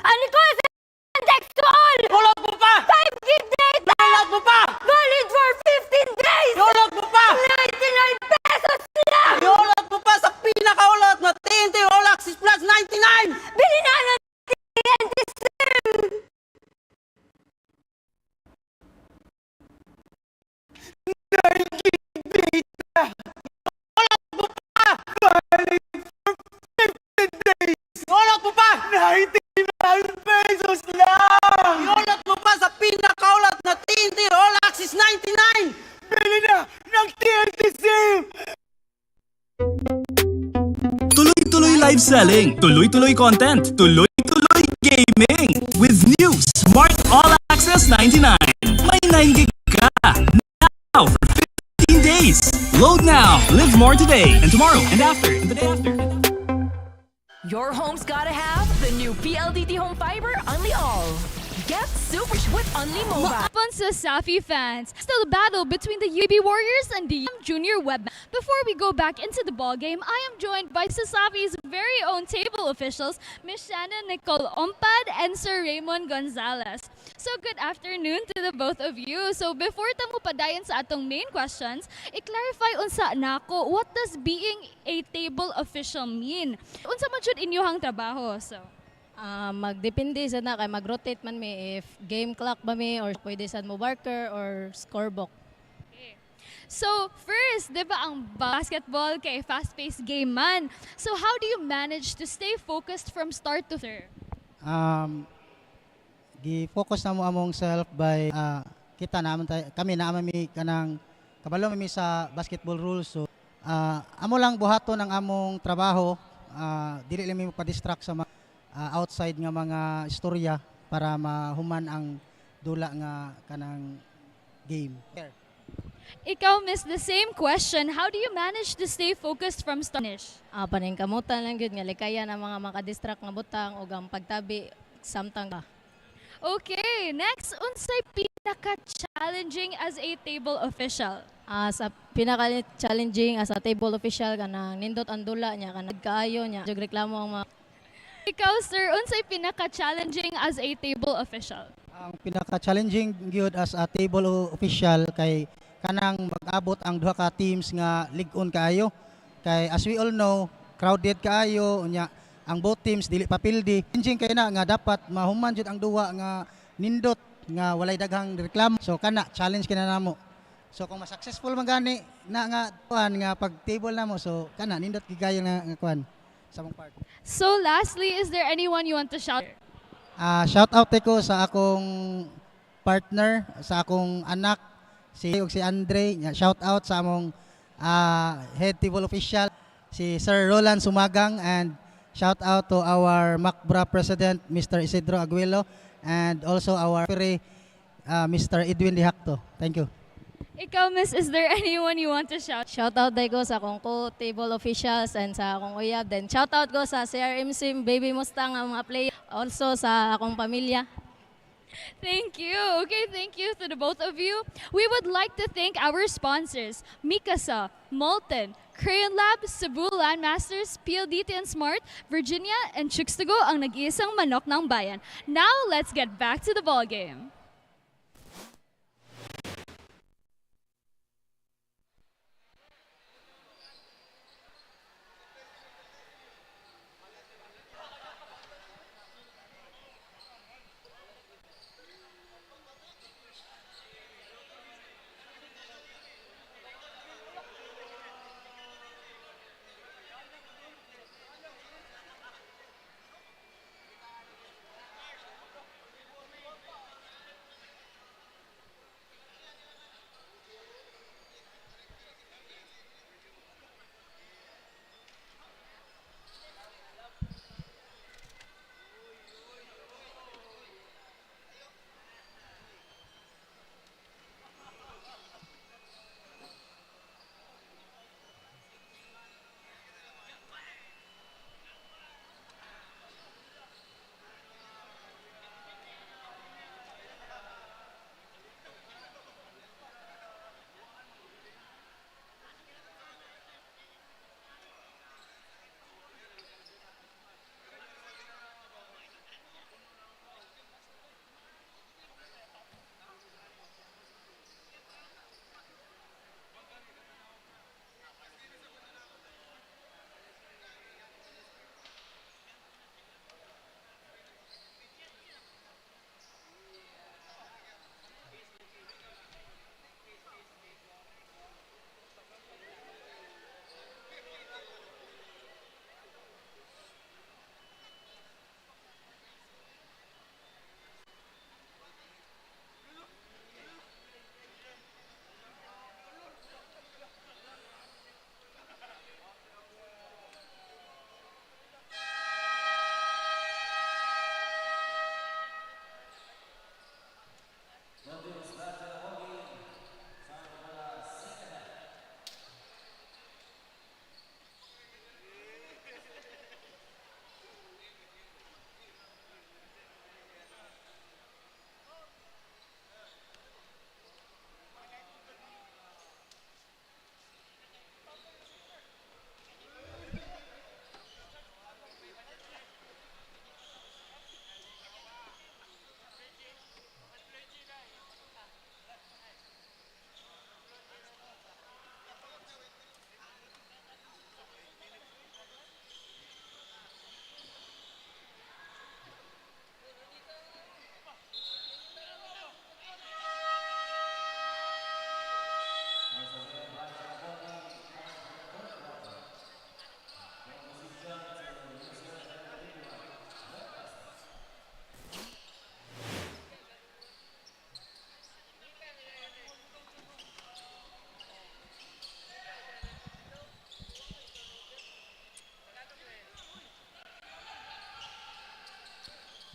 Ano ko sa index call? Tulog mo pa! 5 data! Tulog mo pa! Valid for 15 days! Tulog mo pa! 99 pesos lang! Tulog mo pa sa pinakaulot na TNT All Access Plus 99! Bili na ng TNT SIM! Tulog mo pa! 99 pesos lang! Tulog mo pa sa pinakaulot na TNT All Access 99! Bili na ng TNT SIM! Tuloy-tuloy live selling, tuloy-tuloy content, tuloy-tuloy gaming. With new Smart All Access 99. May 9 gig ka. Now for 15 days. Load now, live more today and tomorrow and after and the day after. Your home's gotta have the new PLDT Home Fiber Unli All. Get super with Unli Mobile. Maapan sa Safi fans. Still a battle between the UB Warriors and the Junior Web. Before we go back into the ball game, I am joined by Safi's very own table officials, Miss Shannon Nicole Ompad and Sir Raymond Gonzalez. So good afternoon to the both of you. So before tamu padayon sa atong main questions, i-clarify unsa nako what does being a table official mean? Unsa man jud inyong trabaho? So Magdepende sa na kay mag-rotate man mi if game clock ba mi or pwede sa mo marker or scorebook. Okay. So first, di ba ang basketball kay fast-paced game man. So how do you manage to stay focused from start to sir? Gi-focus na mo among self by kita naman kami na mi kanang kabalo mi sa basketball rules. So amo lang buhaton ang among trabaho, dili lang mi pa-distract sa mga outside nga mga istorya para mahuman ang dula nga kanang game. Ikaw, miss, the same question. How do you manage to stay focused from start to finish? Paningkamutan lang gyud nga likayan ang mga makadistract nga butang ug ang pagtabi samtang ba. Okay, next, unsay pinaka-challenging as a table official? Sa pinaka-challenging as a table official kanang nindot ang dula niya kanang kaayo niya jug reklamo ang mga. Ikaw, sir, unsay pinaka-challenging as a table official? Ang pinaka-challenging gyud as a table official kay kanang mag-abot ang duha ka teams nga lig-on kaayo. Kay as we all know, crowded kaayo unya ang both teams dili pa pildi. Challenging kay na nga dapat mahuman jud ang duha nga nindot nga walay daghang reklamo. So kana challenge kina namo. So kung ma-successful man gani na nga kuan nga pag table namo so kana nindot gigayo nga kuan sa mong part. So lastly, is there anyone you want to shout? Shout out ko sa akong partner, sa akong anak, si Andre. Shout out sa among head table official, si Sir Roland Sumagang, and shout out to our MACBRA President, Mr. Isidro Aguilo, and also our referee, Mr. Edwin Dihacto. Thank you. Ikaw, miss, is there anyone you want to shout? Shout out day ko sa akong co-table officials and sa akong uyab. Then shout out ko sa CRMC, Baby Mustang, ang mga player. Also sa akong pamilya. Thank you. Okay, thank you to the both of you. We would like to thank our sponsors, Mikasa, Molten, Crayon Lab, Cebu Landmasters, PLDT and Smart, Virginia, and 𝐁𝐨𝐲 ang nag-iisang manok ng bayan. Now, let's get back to the ball game.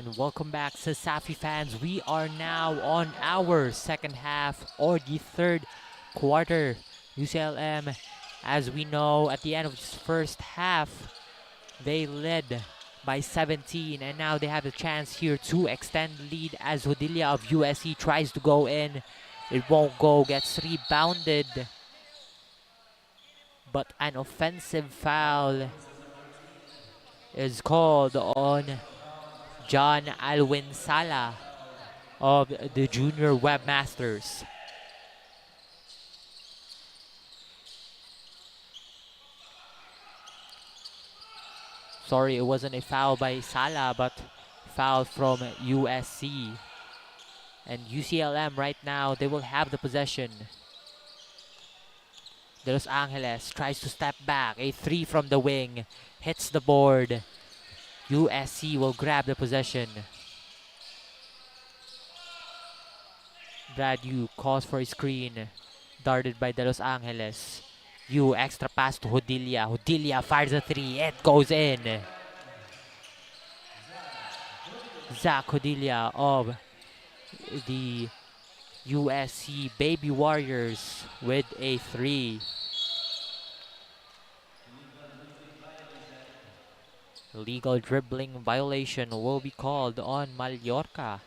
And welcome back to Safi fans. We are now on our second half or the third quarter. UCLM, as we know, at the end of this first half, they led by 17, and now they have a chance here to extend the lead as Hodilia of USC tries to go in. It won't go, gets rebounded, but an offensive foul is called on John Alwin Sala of the Junior Webmasters. Sorry, it wasn't a foul by Sala, but foul from USC. And UCLM right now, they will have the possession. De Los Angeles tries to step back. A three from the wing. Hits the board. USC will grab the possession. Brad Yu calls for a screen. Darted by De Los Angeles. Yu extra pass to Hodilia. Hodilia fires a three. It goes in. Zach Hodilia of the USC Baby Warriors with a three. Legal dribbling violation will be called on Mallorca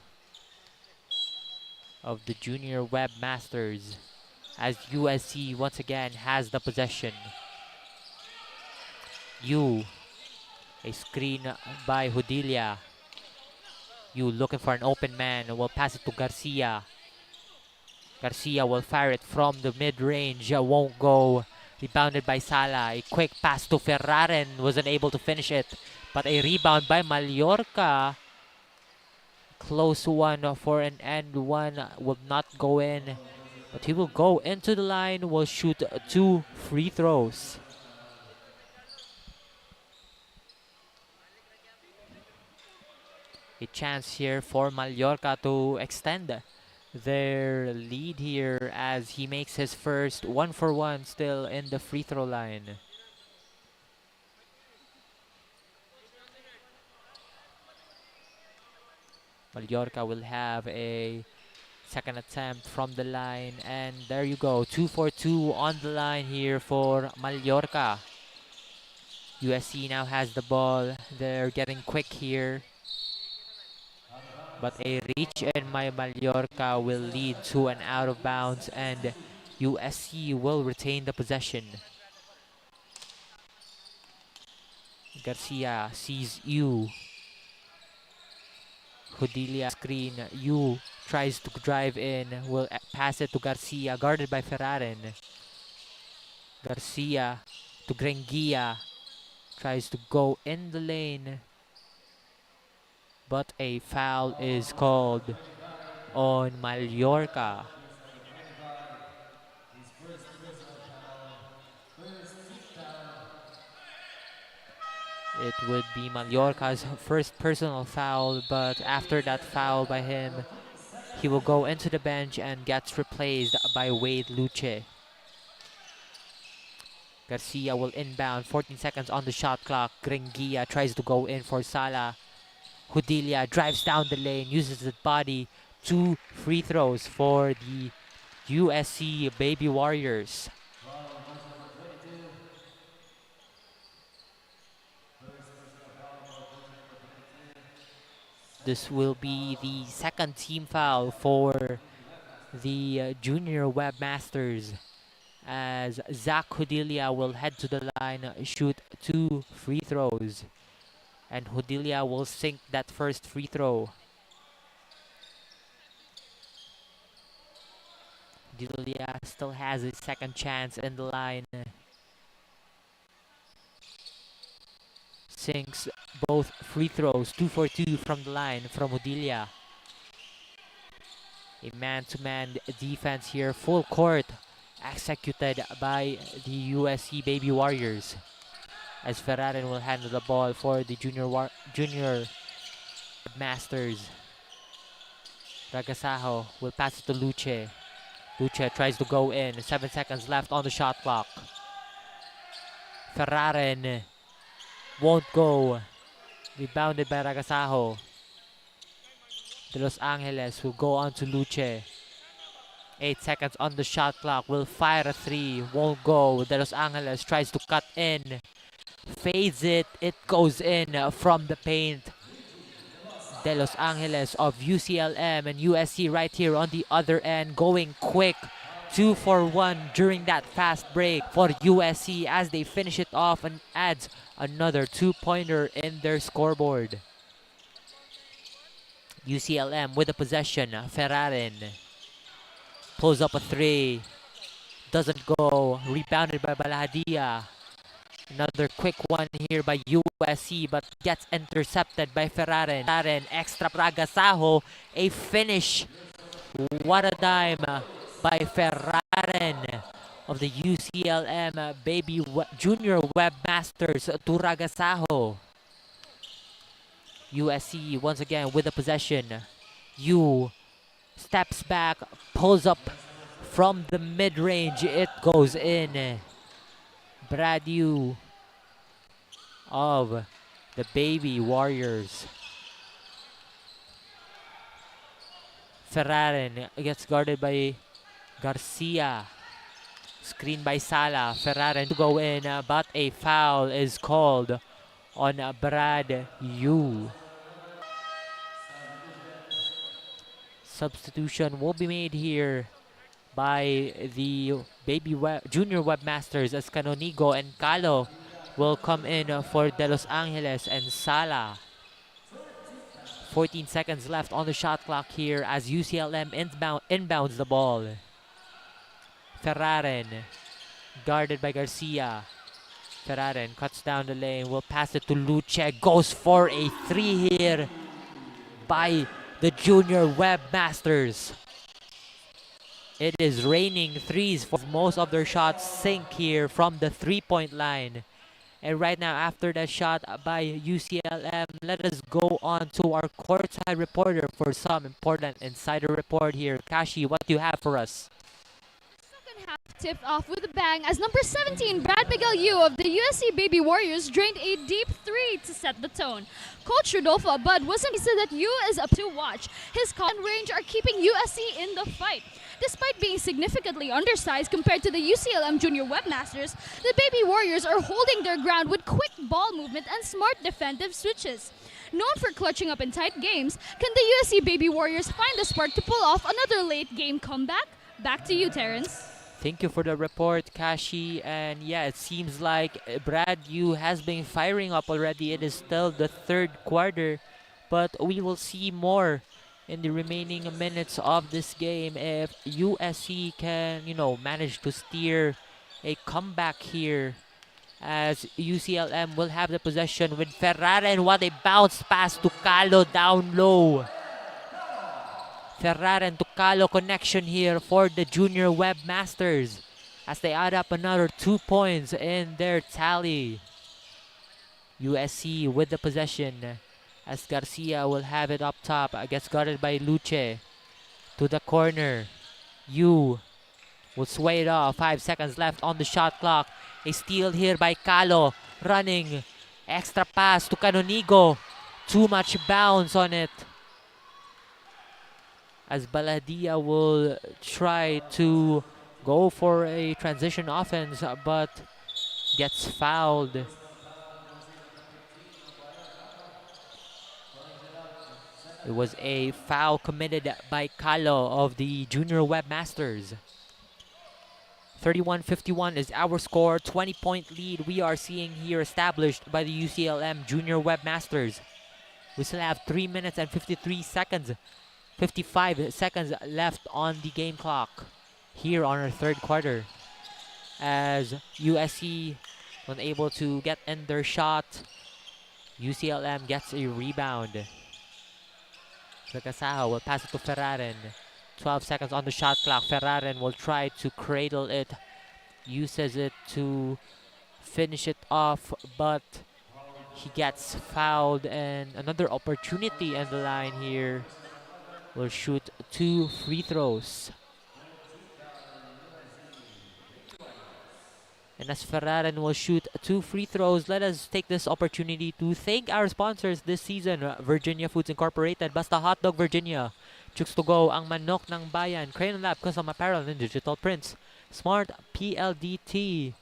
of the Junior Webmasters as USC once again has the possession. Yu, a screen by Hodilia. Yu looking for an open man, will pass it to Garcia. Garcia will fire it from the mid-range, won't go. Rebounded by Sala. A quick pass to Ferraren, wasn't able to finish it. But a rebound by Mallorca. Close one for an end one, will not go in. But he will go into the line, will shoot 2 free throws. A chance here for Mallorca to extend their lead here as he makes his first 1-for-1 still in the free throw line. Mallorca will have a second attempt from the line, and there you go, 2 for 2 on the line here for Mallorca. USC now has the ball. They're getting quick here. But a reach in by Mallorca will lead to an out of bounds, and USC will retain the possession. Garcia sees Yu. Hodilia screen. Yu tries to drive in, will pass it to Garcia, guarded by Ferraren. Garcia to Grenguia. Tries to go in the lane. But a foul is called on Mallorca. It would be Mallorca's first personal foul, but after that foul by him, he will go into the bench and gets replaced by Wade Luce. Garcia will inbound, 14 seconds on the shot clock. Grenguia tries to go in for Sala. Hodilia drives down the lane, uses his body. 2 free throws for the USC Baby Warriors. This will be the second team foul for the Junior Webmasters, as Zach Hodilia will head to the line, shoot 2 free throws. And Hodilia will sink that first free throw. Hodilia still has a second chance in the line. Sinks both free throws, 2 for 2 from the line from Hodilia. A man-to-man defense here, full court, executed by the USC Baby Warriors. As Ferraren will handle the ball for the Junior Masters. Ragasaho will pass it to Luce. Luce tries to go in. 7 seconds left on the shot clock. Ferraren won't go. Rebounded by Ragasaho. De Los Angeles will go on to Luce. 8 seconds on the shot clock. Will fire a three. Won't go. De Los Angeles tries to cut in. Fades it. It goes in from the paint. De Los Angeles of UCLM and USC right here on the other end. Going quick. 2 for 1 during that fast break for USC as they finish it off and adds another 2-pointer in their scoreboard. UCLM with the possession. Ferraren pulls up a three. Doesn't go. Rebounded by Balahadia. Another quick one here by USC but gets intercepted by Ferraren. Ferraren extra Pragasaho. A finish. What a dime by Ferraren of the UCLM Junior Webmasters to Ragasaho. USC once again with the possession. U steps back, pulls up from the mid-range. It goes in. Brad U of the Baby Warriors. Ferraren gets guarded by Garcia. Screen by Sala. Ferraren to go in, but a foul is called on Brad U. Substitution will be made here by the Junior Webmasters as Canonigo and Calo will come in for De Los Angeles and Sala. 14 seconds left on the shot clock here as UCLM inbounds the ball. Ferraren guarded by Garcia. Ferraren cuts down the lane, will pass it to Luce, goes for a three here by the Junior Webmasters. It is raining threes for most of their shots sink here from the three-point line. And right now, after that shot by UCLM, let us go on to our courtside reporter for some important insider report here. Kashi, what do you have for us? Second half tipped off with a bang as number 17, Brad Miguel Yu of the USC Baby Warriors drained a deep three to set the tone. Coach Rodolfo Abad wasn't said that Yu is up to watch. His call and range are keeping USC in the fight. Despite being significantly undersized compared to the UCLM Junior Webmasters, the Baby Warriors are holding their ground with quick ball movement and smart defensive switches. Known for clutching up in tight games, can the USC Baby Warriors find the spark to pull off another late game comeback? Back to you, Terrence. Thank you for the report, Kashi. And yeah, it seems like Brad Yu has been firing up already. It is still the third quarter, but we will see more in the remaining minutes of this game if USC can, manage to steer a comeback here as UCLM will have the possession with Ferraren. What a bounce pass to Calo down low. Ferraren to Calo connection here for the Junior Webmasters as they add up another 2 points in their tally. USC with the possession as Garcia will have it up top. Gets guarded by Luce. To the corner. Yu will sway it off. 5 seconds left on the shot clock. A steal here by Calo. Running. Extra pass to Canonigo. Too much bounce on it. As Baladia will try to go for a transition offense but gets fouled. It was a foul committed by Calo of the Junior Webmasters. 31-51 is our score. 20-point lead we are seeing here established by the UCLM Junior Webmasters. We still have 3 minutes and 55 seconds left on the game clock here on our third quarter. As USC unable to get in their shot, UCLM gets a rebound. Ragasaho will pass it to Ferraren. 12 seconds on the shot clock. Ferraren will try to cradle it. Uses it to finish it off, but he gets fouled and another opportunity in the line here. Will shoot 2 free throws. And as Ferraren will shoot 2 free throws, let us take this opportunity to thank our sponsors this season. Virginia Foods Incorporated, Basta Hotdog Virginia, Chooks to Go, Ang Manok ng Bayan, Crayon Lab, Custom Apparel and Digital Prints, Smart PLDT,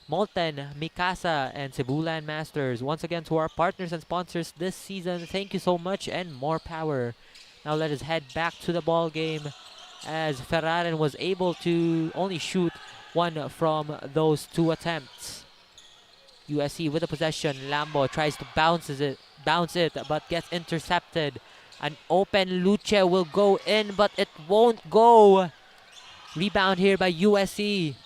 Molten, Mikasa, and Cebu Land Masters. Once again, to our partners and sponsors this season, thank you so much and more power. Now let us head back to the ball game as Ferraren was able to only shoot 1 from those 2 attempts. USC with the possession. Lambo tries to bounce it, but gets intercepted. An open Luce will go in, but it won't go. Rebound here by USC.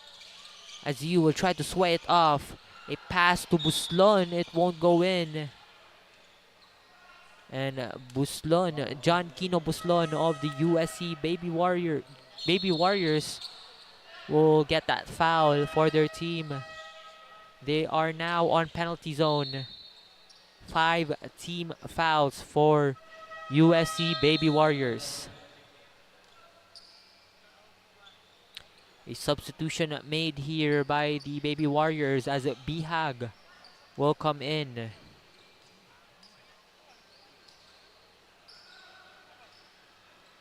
As you will try to sway it off. A pass to Buslon, it won't go in. And Buslon, John Kino Buslon of the USC Baby Warriors will get that foul for their team. They are now on penalty zone. 5 team fouls for USC Baby Warriors. A substitution made here by the Baby Warriors as Bihag will come in.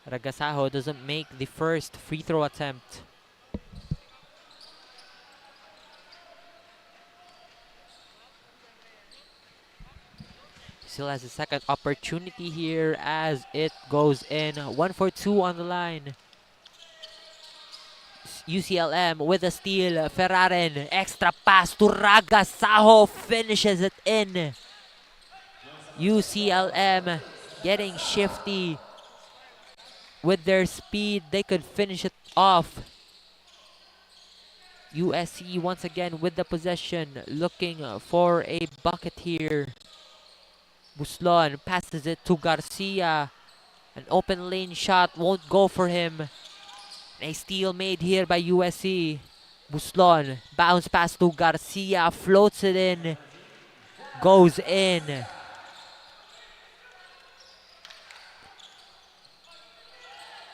Ragasaho doesn't make the first free throw attempt. Still has a second opportunity here as it goes in. 1 for 2 on the line. UCLM with a steal. Ferraren, extra pass to Ragasaho, finishes it in. UCLM getting shifty with their speed. They could finish it off. USC once again with the possession, looking for a bucket here. Buslon passes it to Garcia. An open lane shot won't go for him. A steal made here by USC. Buslon, bounce pass to Garcia, floats it in, goes in.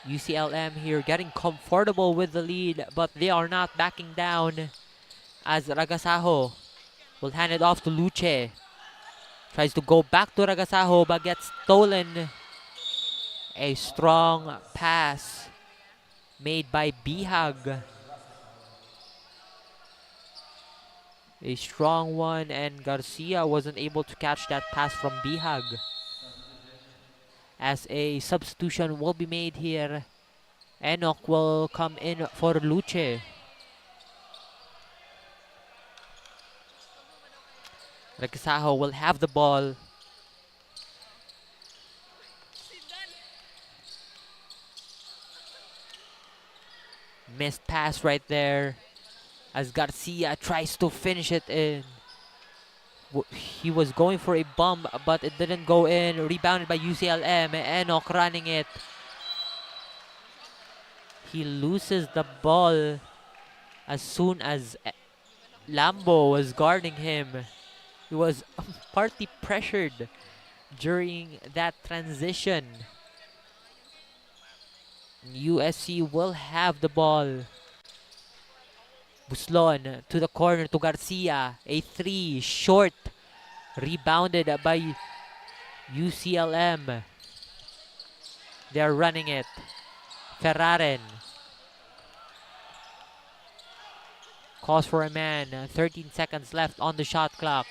UCLM here getting comfortable with the lead, but they are not backing down as Ragasaho will hand it off to Luce. Tries to go back to Ragasaho but gets stolen. A strong pass made by Bihag. A strong one, and Garcia wasn't able to catch that pass from Bihag. As a substitution will be made here, Enoch will come in for Luce. Ragasaho will have the ball. Missed pass right there as Garcia tries to finish it in. He was going for a bump, but it didn't go in. Rebounded by UCLM. Enoch running it. He loses the ball as soon as Lambo was guarding him. He was partly pressured during that transition. USC will have the ball. Buslon to the corner to Garcia. A 3 short. Rebounded by UCLM. They're running it. Ferraren calls for a man. 13 seconds left on the shot clock.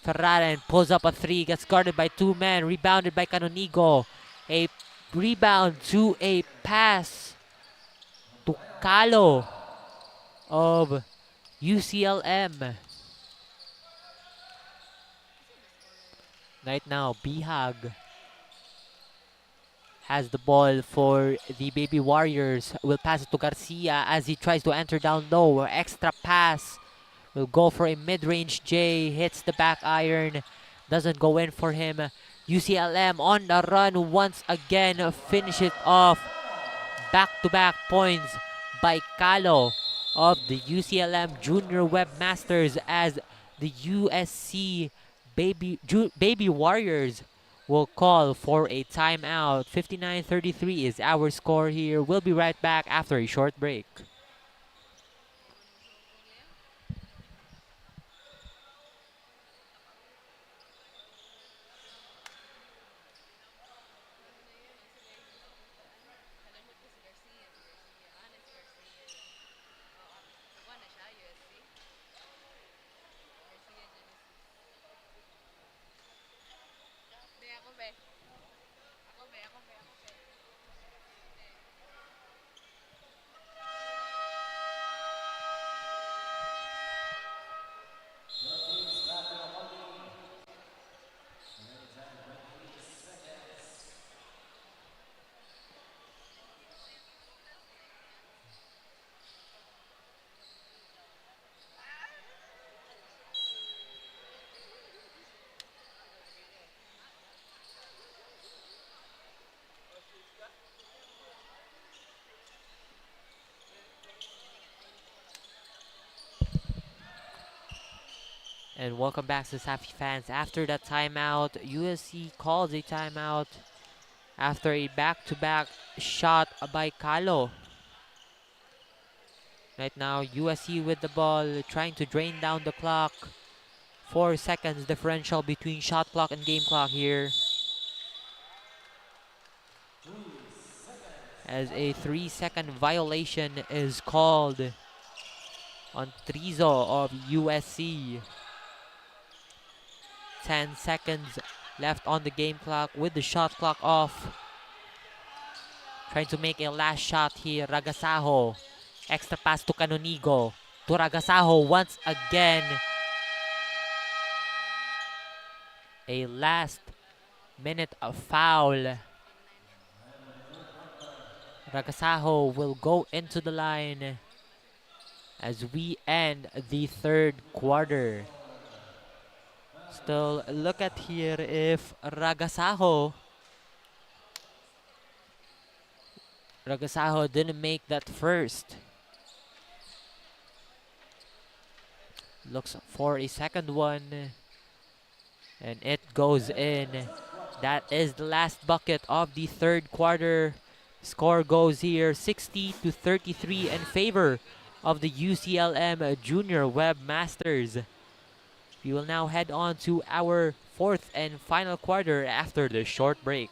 Ferraren pulls up a 3. Gets guarded by 2 men. Rebounded by Canonigo. A rebound to a pass to Calo of UCLM. Right now, Bihag has the ball for the Baby Warriors. Will pass it to Garcia as he tries to enter down low. Extra pass. Will go for a mid-range J. Hits the back iron. Doesn't go in for him. UCLM on the run once again. Finish it off. Back-to-back points by Calo of the UCLM Junior Webmasters as the USC Baby Warriors will call for a timeout. 59-33 is our score here. We'll be right back after a short break. And welcome back to Safi fans. After that timeout, USC calls a timeout after a back-to-back shot by Kalo. Right now, USC with the ball, trying to drain down the clock. 4 seconds differential between shot clock and game clock here. As a 3-second violation is called on Trizo of USC. 10 seconds left on the game clock with the shot clock off. Trying to make a last shot here, Ragasaho. Extra pass to Canonigo. To Ragasaho once again. A last minute of foul. Ragasaho will go into the line as we end the third quarter. Still, look at here if Ragasaho didn't make that first. Looks for a second one. And it goes in. That is the last bucket of the third quarter. Score goes here 60-33 in favor of the UCLM Junior Webmasters. We will now head on to our fourth and final quarter after the short break.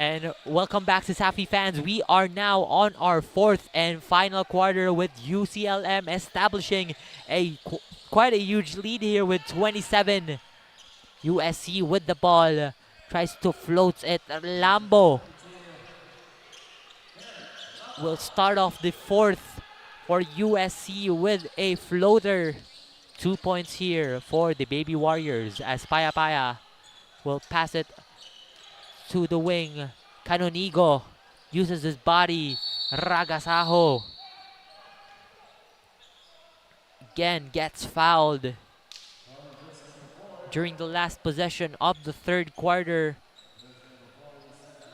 And welcome back to Safi fans. We are now on our fourth and final quarter with UCLM establishing quite a huge lead here with 27. USC with the ball, tries to float it. Lambo will start off the fourth for USC with a floater. 2 points here for the Baby Warriors as Paya Paya will pass it to the wing. Canonigo uses his body. Ragasaho again gets fouled during the last possession of the third quarter.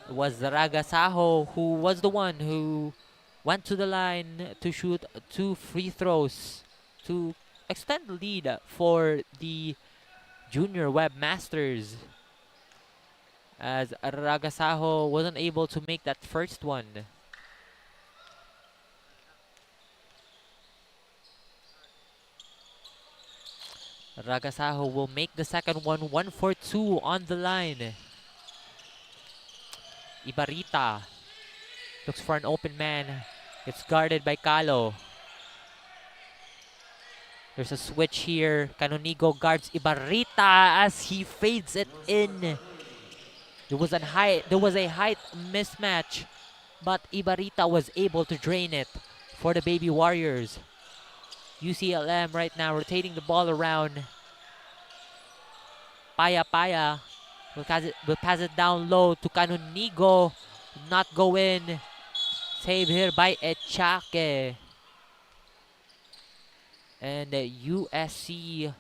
It was Ragasaho who was the one who went to the line to shoot 2 free throws to extend the lead for the Junior Webmasters, as Ragasaho wasn't able to make that first one. Ragasaho will make the second one. 1 for 2 on the line. Ibarita looks for an open man. It's guarded by Kalo. There's a switch here. Canonigo guards Ibarita as he fades it in. There was a height mismatch, but Ibarita was able to drain it for the Baby Warriors. UCLM right now rotating the ball around. Paya Paya will pass it down low to Canonigo. Not go in. Save here by Echake. And USC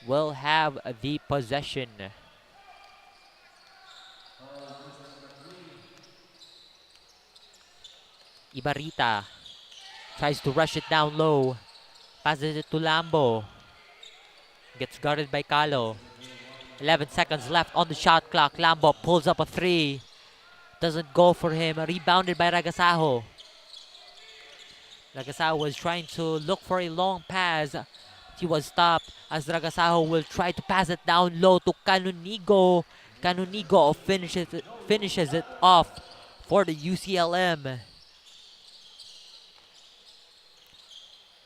will have the possession. Ibarita tries to rush it down low. Passes it to Lambo. Gets guarded by Kalo. 11 seconds left on the shot clock. Lambo pulls up a 3. Doesn't go for him. Rebounded by Ragasaho. Ragasaho was trying to look for a long pass. He was stopped as Ragasaho will try to pass it down low to Canonigo. Canonigo finishes it off for the UCLM.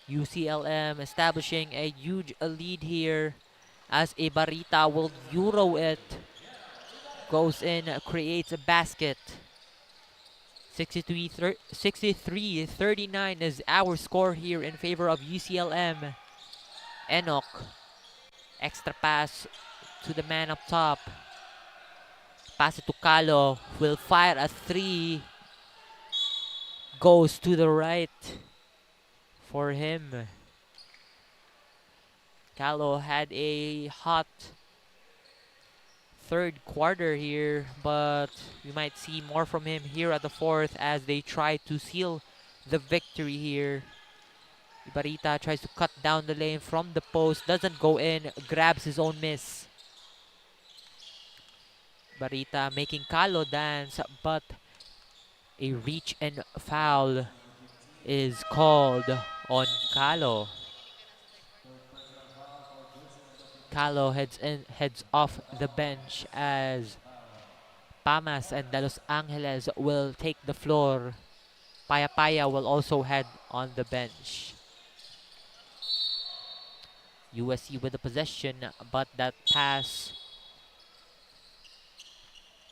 UCLM establishing a huge lead here as Ibarita will Euro it. Goes in, creates a basket. 63-39 is our score here in favor of UCLM. Enoch. Extra pass to the man up top. Pass it to Kalo. Will fire a 3. Goes to the right for him. Kalo had a hot third quarter here, but we might see more from him here at the fourth as they try to seal the victory here. Ibarita tries to cut down the lane from the post, doesn't go in, grabs his own miss. Ibarita making Kalo dance, but a reach and foul is called on Kalo. Kalo heads off the bench as Pamas and De Los Angeles will take the floor. Paya will also head on the bench. USC with the possession, but that pass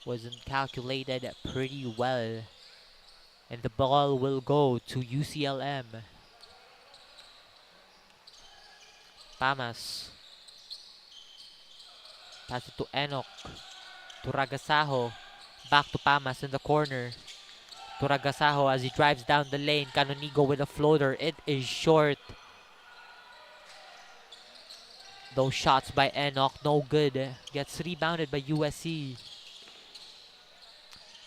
wasn't calculated pretty well. And the ball will go to UCLM. Pamas. Pass it to Enoch. To Ragasaho. Back to Pamas in the corner. To Ragasaho as he drives down the lane. Canonigo with a floater. It is short. Those shots by Enoch, no good. Gets rebounded by USC.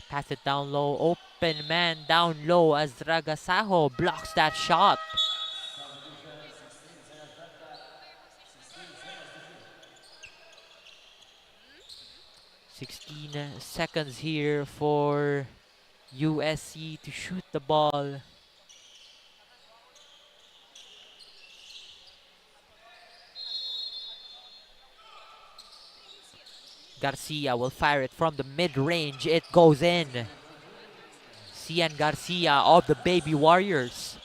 Pass it down low. Open man down low as Ragasaho blocks that shot. (16 seconds here for USC to shoot the ball. Garcia will fire it from the mid-range. It goes in. Cian Garcia of the Baby Warriors.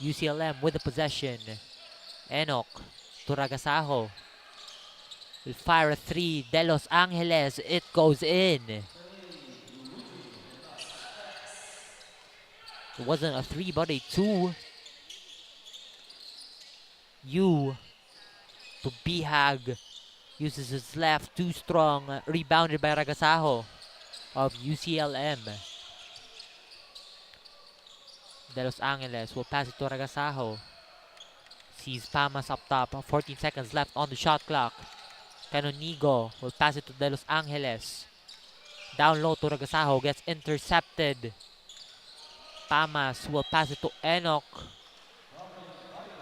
UCLM with the possession. Enoch to Ragasaho. Will fire a 3. De Los Angeles. It goes in. It wasn't a 3 but a 2. To Bihag. Uses his left, too strong. Rebounded by Ragasaho of UCLM. De Los Angeles will pass it to Ragasaho. Sees Pamas up top. 14 seconds left on the shot clock. Canonigo will pass it to De Los Angeles. Down low to Ragasaho. Gets intercepted. Pamas will pass it to Enoch.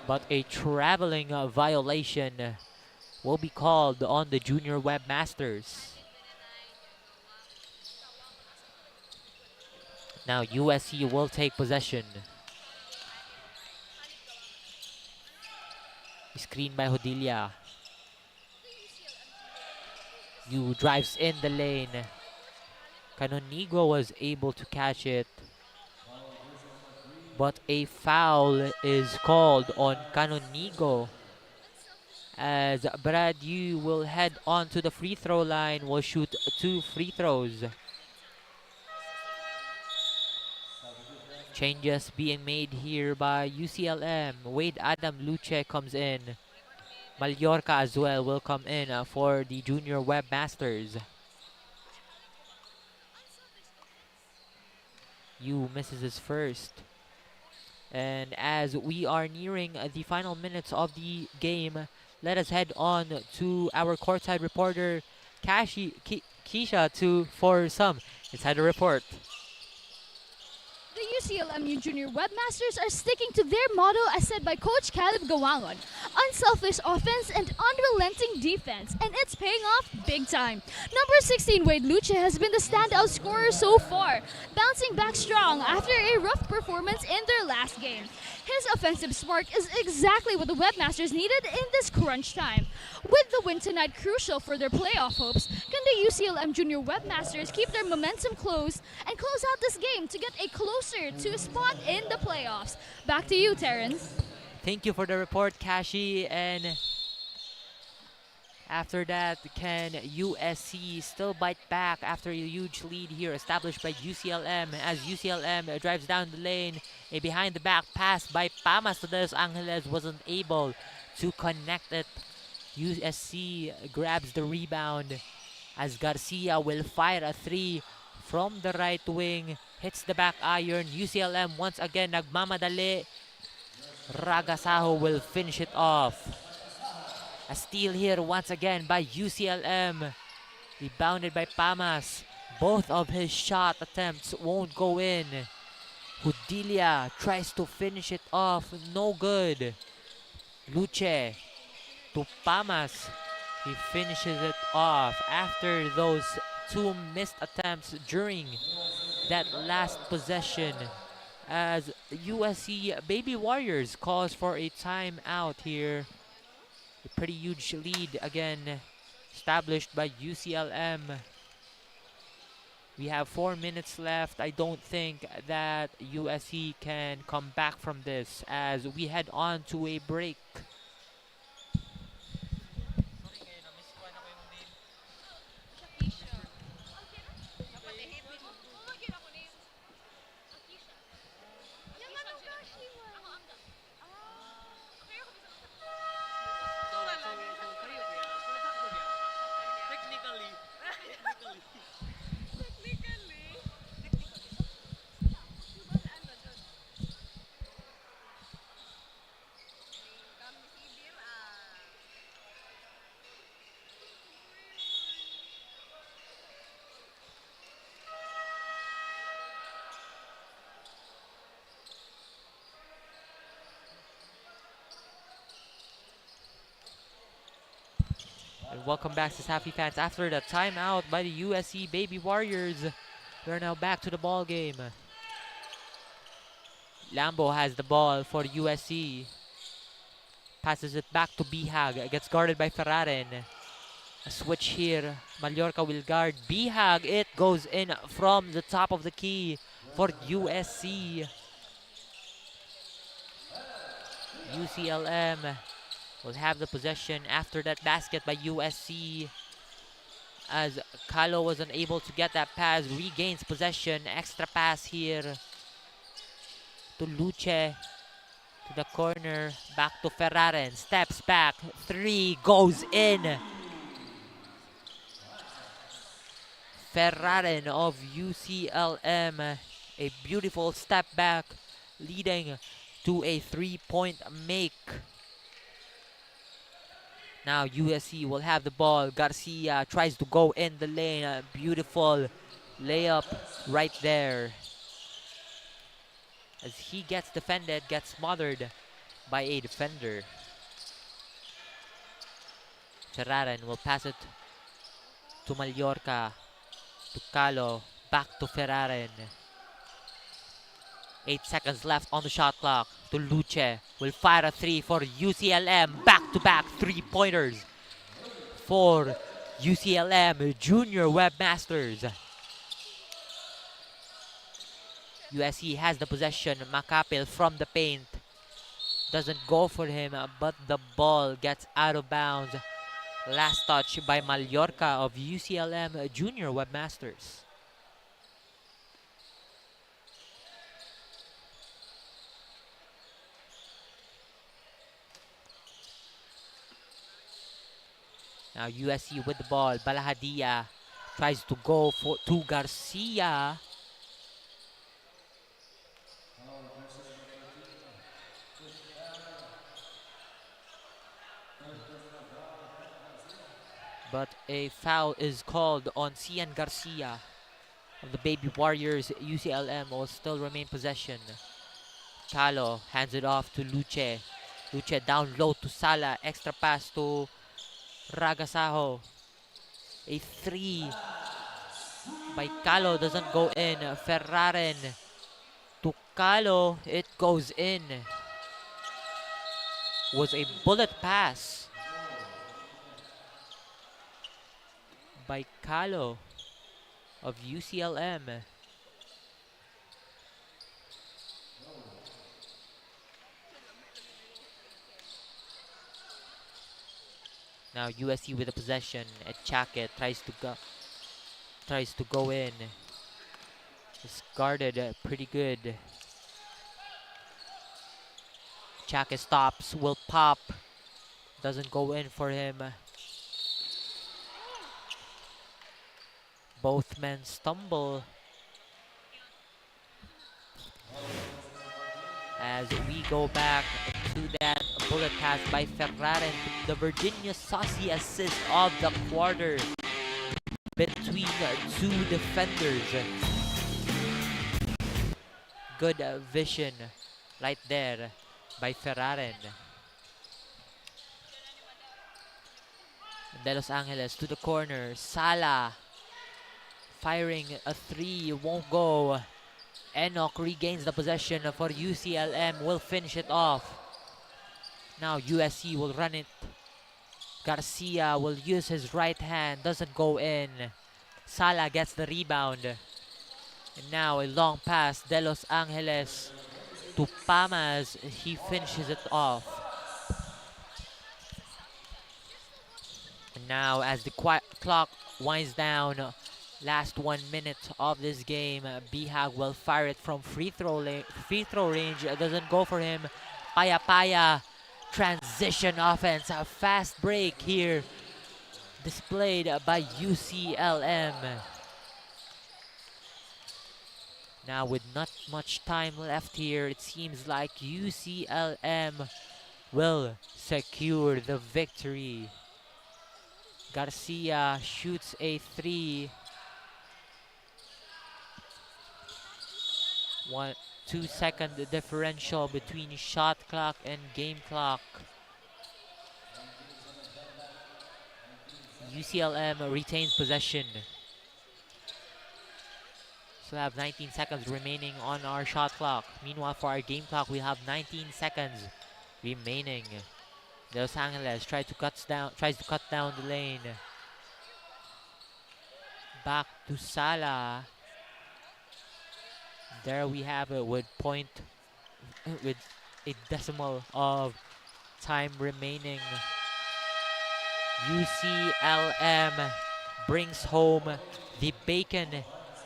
But a traveling violation will be called on the junior webmasters. Now USC will take possession. Screen by Hodilia. Drives in the lane. Canonigo was able to catch it. But a foul is called on Canonigo. As Brad Yu will head on to the free throw line, will shoot 2 free throws. Changes being made here by UCLM. Wade Adam Luce comes in. Mallorca as well will come in for the junior webmasters. Yu misses his first. And as we are nearing the final minutes of the game, let us head on to our courtside reporter, Keisha for some Insider Report. The UCLM Junior Webmasters are sticking to their motto as said by Coach Caleb Gawangon. Unselfish offense and unrelenting defense, and it's paying off big time. Number 16 Wade Luce has been the standout scorer so far, bouncing back strong after a rough performance in their last game. His offensive spark is exactly what the Webmasters needed in this crunch time. With the win tonight crucial for their playoff hopes, can the UCLM Junior Webmasters keep their momentum close and close out this game to get a closer to a spot in the playoffs? Back to you, Terrence. Thank you for the report, Kashi. And after that, can USC still bite back after a huge lead here established by UCLM as UCLM drives down the lane? A behind-the-back pass by Pamas to Los Angeles wasn't able to connect it. USC grabs the rebound as Garcia will fire a three from the right wing. Hits the back iron. UCLM once again nagmamadali. Ragasaho will finish it off. A steal here once again by UCLM. Rebounded by Pamas. Both of his shot attempts won't go in. Hudilia tries to finish it off. No good. Luce to Pamas. He finishes it off after those two missed attempts during that last possession. As USC Baby Warriors calls for a timeout here. A pretty huge lead again established by UCLM. We have 4 minutes left. I don't think that USC can come back from this as we head on to a break. And welcome back to Safi fans. After the timeout by the USC Baby Warriors, we're now back to the ball game. Lambo has the ball for USC. Passes it back to Bihag. Gets guarded by Ferraren. A switch here. Mallorca will guard Bihag. It goes in from the top of the key for USC. UCLM will have the possession after that basket by USC. As Kalo was unable to get that pass, regains possession. Extra pass here to Luce. To the corner, back to Ferraren. Steps back, three goes in. Ferraren of UCLM, a beautiful step back, leading to a three-point make. Now USC will have the ball. Garcia tries to go in the lane. A beautiful layup right there. As he gets defended, gets smothered by a defender. Ferraren will pass it to Mallorca. To Calo. Back to Ferraren. 8 seconds left on the shot clock. To Luce. Will fire a three for UCLM. Back-to-back three-pointers for UCLM Junior Webmasters. USC has the possession. Macapil from the paint. Doesn't go for him, but the ball gets out of bounds. Last touch by Mallorca of UCLM Junior Webmasters. Now USC with the ball. Balahadia tries to go to Garcia. But a foul is called on Cian Garcia of the Baby Warriors. UCLM will still remain possession. Calo hands it off to Luce. Luce down low to Sala. Extra pass to Ragasaho. A 3 by Calo doesn't go in. Ferraren to Calo. It goes in. Was a bullet pass by Calo of UCLM. Now USC with the possession. Echake tries to go in. It's guarded pretty good. Echake stops, will pop. Doesn't go in for him. Both men stumble as we go back to that bullet pass by Ferraren. The Virginia Saucy assist of the quarter between two defenders. Good vision right there by Ferraren. De Los Angeles to the corner. Sala firing a 3, won't go. Enoch regains the possession for UCLM, will finish it off. Now USC will run it. Garcia will use his right hand, doesn't go in. Sala gets the rebound. And now a long pass, De Los Angeles to Pamas. He finishes it off. And now as the clock winds down, last 1 minute of this game, Bihag will fire it from free throw range. Doesn't go for him. Paya transition offense. A fast break here displayed by UCLM. Now with not much time left here, it seems like UCLM will secure the victory. Garcia shoots a 3. 2 second differential between shot clock and game clock. UCLM retains possession. So we have 19 seconds remaining on our shot clock. Meanwhile, for our game clock, we have 19 seconds remaining. De Los Angeles tries to cut down the lane. Back to Sala. There we have it with a decimal of time remaining. UCLM brings home the bacon,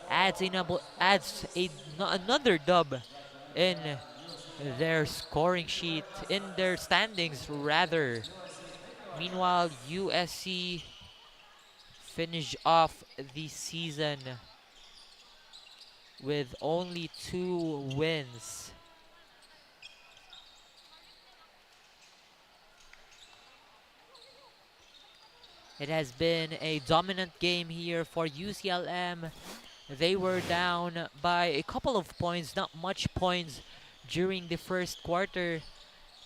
adds another dub in their scoring sheet, in their standings rather. Meanwhile, USC finish off the season with only 2 wins. It has been a dominant game here for UCLM. They were down by a couple of points, not much points during the first quarter.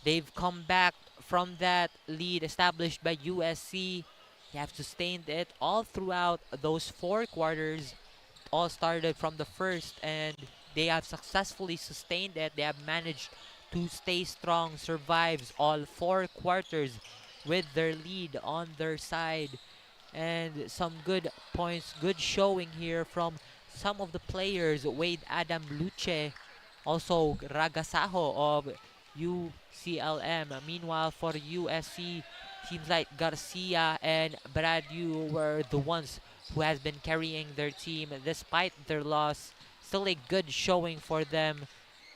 They've come back from that lead established by USC. They have sustained it all throughout those 4 quarters. All started from the first, and they have successfully sustained it. They have managed to stay strong, survives all 4 quarters with their lead on their side. And some good points, good showing here from some of the players. Wade Adam Luce, also Ragasaho of UCLM. Meanwhile, for USC, seems like Garcia and Brad Yu were the ones who has been carrying their team despite their loss. Still a good showing for them.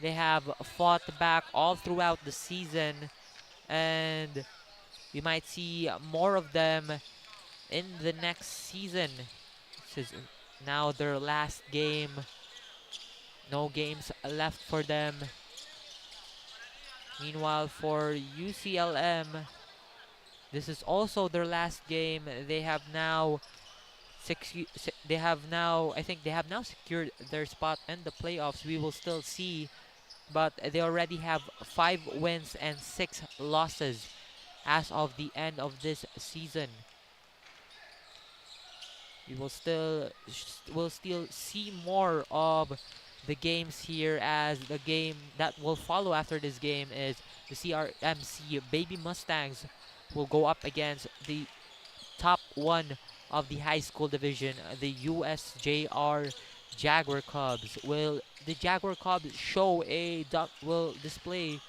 They have fought back all throughout the season, and we might see more of them in the next season. This is now their last game. No games left for them. Meanwhile, for UCLM, This is also their last game. They have now I think they have now secured their spot in the playoffs. We will still see, but they already have 5 wins and 6 losses as of the end of this season. We will still see more of the games here, as the game that will follow after this game is the CRMC Baby Mustangs will go up against the top 1 of the high school division, the USJ-R Jaguar Cubs. Will the Jaguar Cubs will display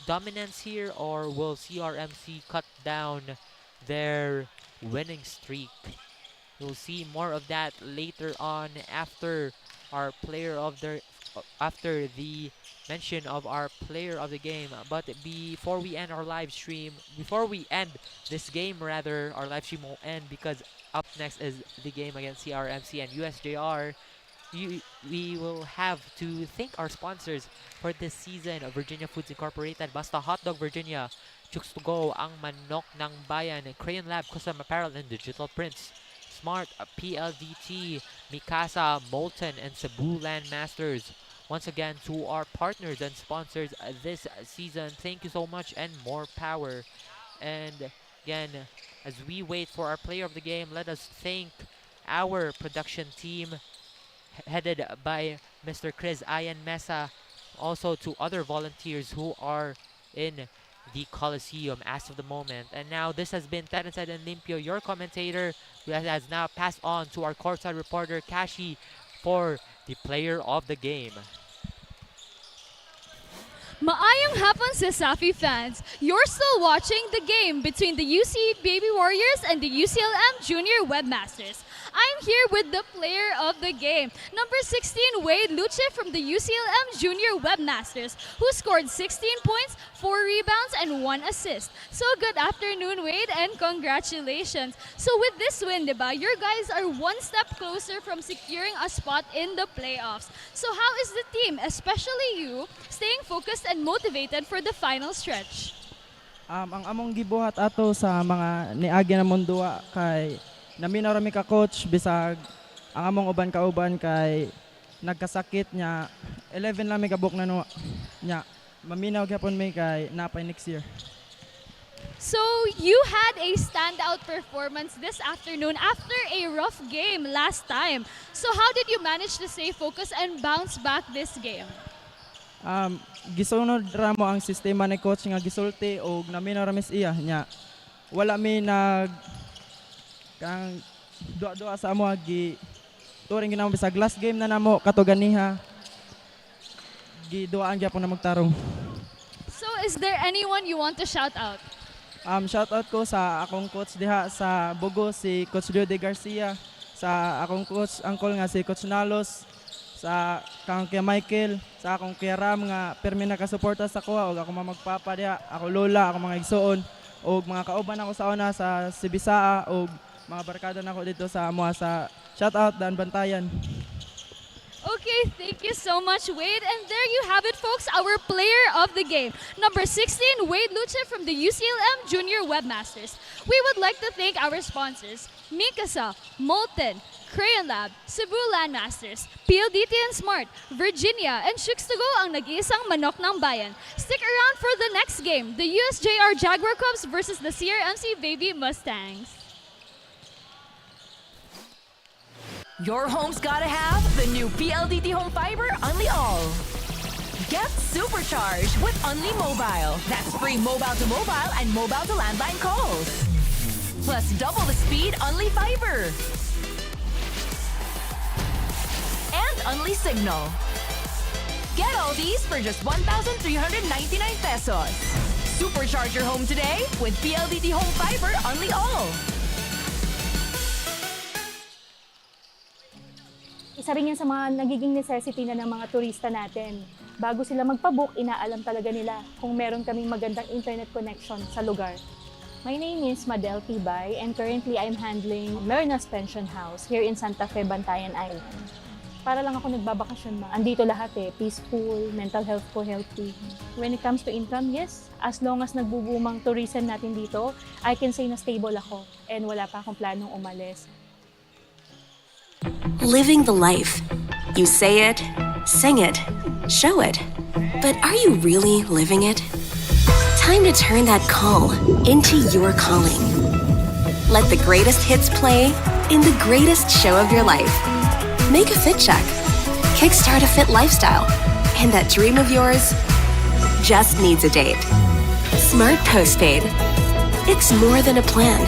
dominance here, or will CRMC cut down their winning streak? We'll see more of that later on after the mention of our player of the game. But before we end this game, our live stream will end, because up next is the game against CRMC and USJ-R. We will have to thank our sponsors for this season: Virginia Foods Incorporated, Basta Hotdog Virginia, 𝐁𝐨𝐲𝐬 ang manok ng bayan, Crayon Lab Custom Apparel and Digital Prints, Smart PLDT, Mikasa, Molten, and Cebu Landmasters. Once again, to our partners and sponsors this season, thank you so much and more power. And again, as we wait for our player of the game, let us thank our production team headed by Mr. Chris Ian Mesa, also to other volunteers who are in the Coliseum as of the moment. And now this has been Terence and Limpio, your commentator, who has now passed on to our courtside reporter Kashi for the player of the game. Maayong hapon sa Safi fans. You're still watching the game between the UC Baby Warriors and the UCLM Junior Webmasters. I'm here with the player of the game, number 16, Wade Luce from the UCLM Junior Webmasters, who scored 16 points, 4 rebounds, and 1 assist. So good afternoon, Wade, and congratulations. So with this win, diba, your guys are one step closer from securing a spot in the playoffs. So how is the team, especially you, staying focused and motivated for the final stretch? Ang among gibuhat ato sa mga niagi na mundua kay naminaw rami ka coach, bisag ang among uban kauban kay nagkasakit nya 11 lang may kabuk na no nya maminaw gyapon may kay napay next year. So you had a standout performance this afternoon after a rough game last time. So how did you manage to stay focused and bounce back this game? Gisunod ramo ang sistema ni coach nga gisulti og naminaw rami iya nya wala mi nag kang doa sa amo gi turing ginamo sa glass game na namo katuganiha giduaan gyapon na magtarong. So is there anyone you want to shout out? Shout out ko sa akong coach diha sa Bogo, si Coach Judy Garcia, sa akong coach angkol nga si Coach Nalos, sa kang kay Michael, sa akong kay Ram nga permi nakasuporta sa kuha, og ako magpapa diha, ako lola, ako mga igsoon, og mga kauban ako sa una sa Sibisaa, og mga barkada na ako dito sa amo sa shoutout Dan Bantayan. Okay, thank you so much, Wade. And there you have it, folks, our player of the game. Number 16, Wade Luce from the UCLM Junior Webmasters. We would like to thank our sponsors, Mikasa, Molten, Crayon Lab, Cebu Landmasters, PLDT and Smart, Virginia, and 𝐁𝐨𝐲 ang nag-iisang manok ng bayan. Stick around for the next game, the USJ-R Jaguar Cubs versus the CRMC Baby Mustangs. Your home's gotta have the new PLDT Home Fiber Unli All. Get supercharged with Unli Mobile. That's free mobile to mobile and mobile to landline calls. Plus double the speed Unli Fiber. And Unli Signal. Get all these for just 1,399 pesos. Supercharge your home today with PLDT Home Fiber Unli All. Isa rin yan sa mga nagiging necessity na ng mga turista natin. Bago sila magpabook, inaalam talaga nila kung meron kaming magandang internet connection sa lugar. My name is Madel Tibay and currently I'm handling Lerna's Pension House here in Santa Fe, Bantayan Island. para lang ako nagbabakasyon ma. Andito lahat peaceful, mental health ko healthy. When it comes to income, yes, as long as nagbubumang tourism natin dito, I can say na stable ako and wala pa akong planong umalis. Living the life. You say it, sing it, show it. But are you really living it? Time to turn that call into your calling. Let the greatest hits play in the greatest show of your life. Make a fit check. Kickstart a fit lifestyle. And that dream of yours just needs a date. Smart Postpaid. It's more than a plan.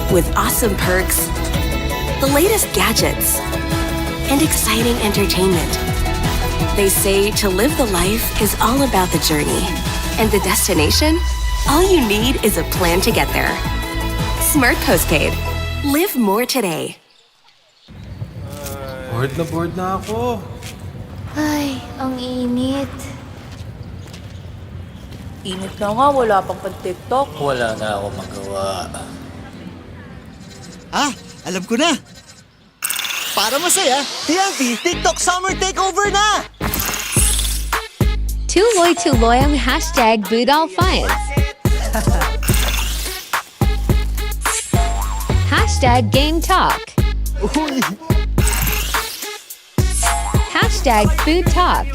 With awesome perks, the latest gadgets, and exciting entertainment. They say to live the life is all about the journey. And the destination? All you need is a plan to get there. Smart Postpaid. Live more today. Bored na ako. Ay, ang init. Init na nga, wala pang pan-TikTok. Wala na ako magawa. Alam ko na! Para masaya, TNT TikTok Summer Takeover na! 𝐁𝐨𝐲𝐬 #BootAllFinds. #GameTalk. #FoodTalk.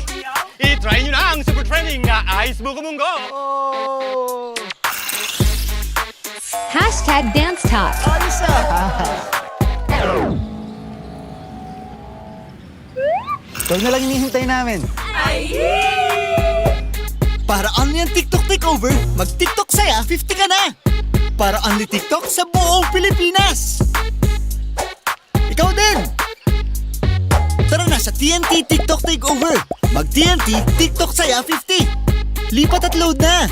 I-try nyo na ang super trending na Ice Buko Munggo! #DanceTalk. Ikaw na lang hinihintay namin. Para only ang TikTok Takeover, mag-TikTok saya 50 ka na! Para only TikTok sa buong Pilipinas! Ikaw din! Tara na sa TNT TikTok Takeover! Mag-TNT TikTok saya 50! Lipat at load na!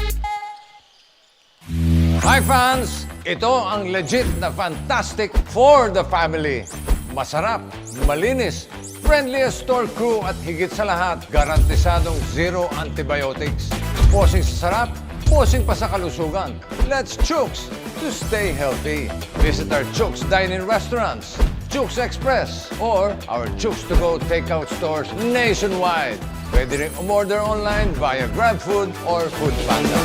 Hi fans! Ito ang legit na fantastic for the family. Masarap, malinis, friendliest store crew at higit sa lahat, garantisadong zero antibiotics. Posing sa sarap, posing pa sa kalusugan. Let's chooks to stay healthy. Visit our Chooks dine-in restaurants, Chooks Express, or our Chooks to go takeout stores nationwide. Pwede rin umorder online via GrabFood or Foodpanda.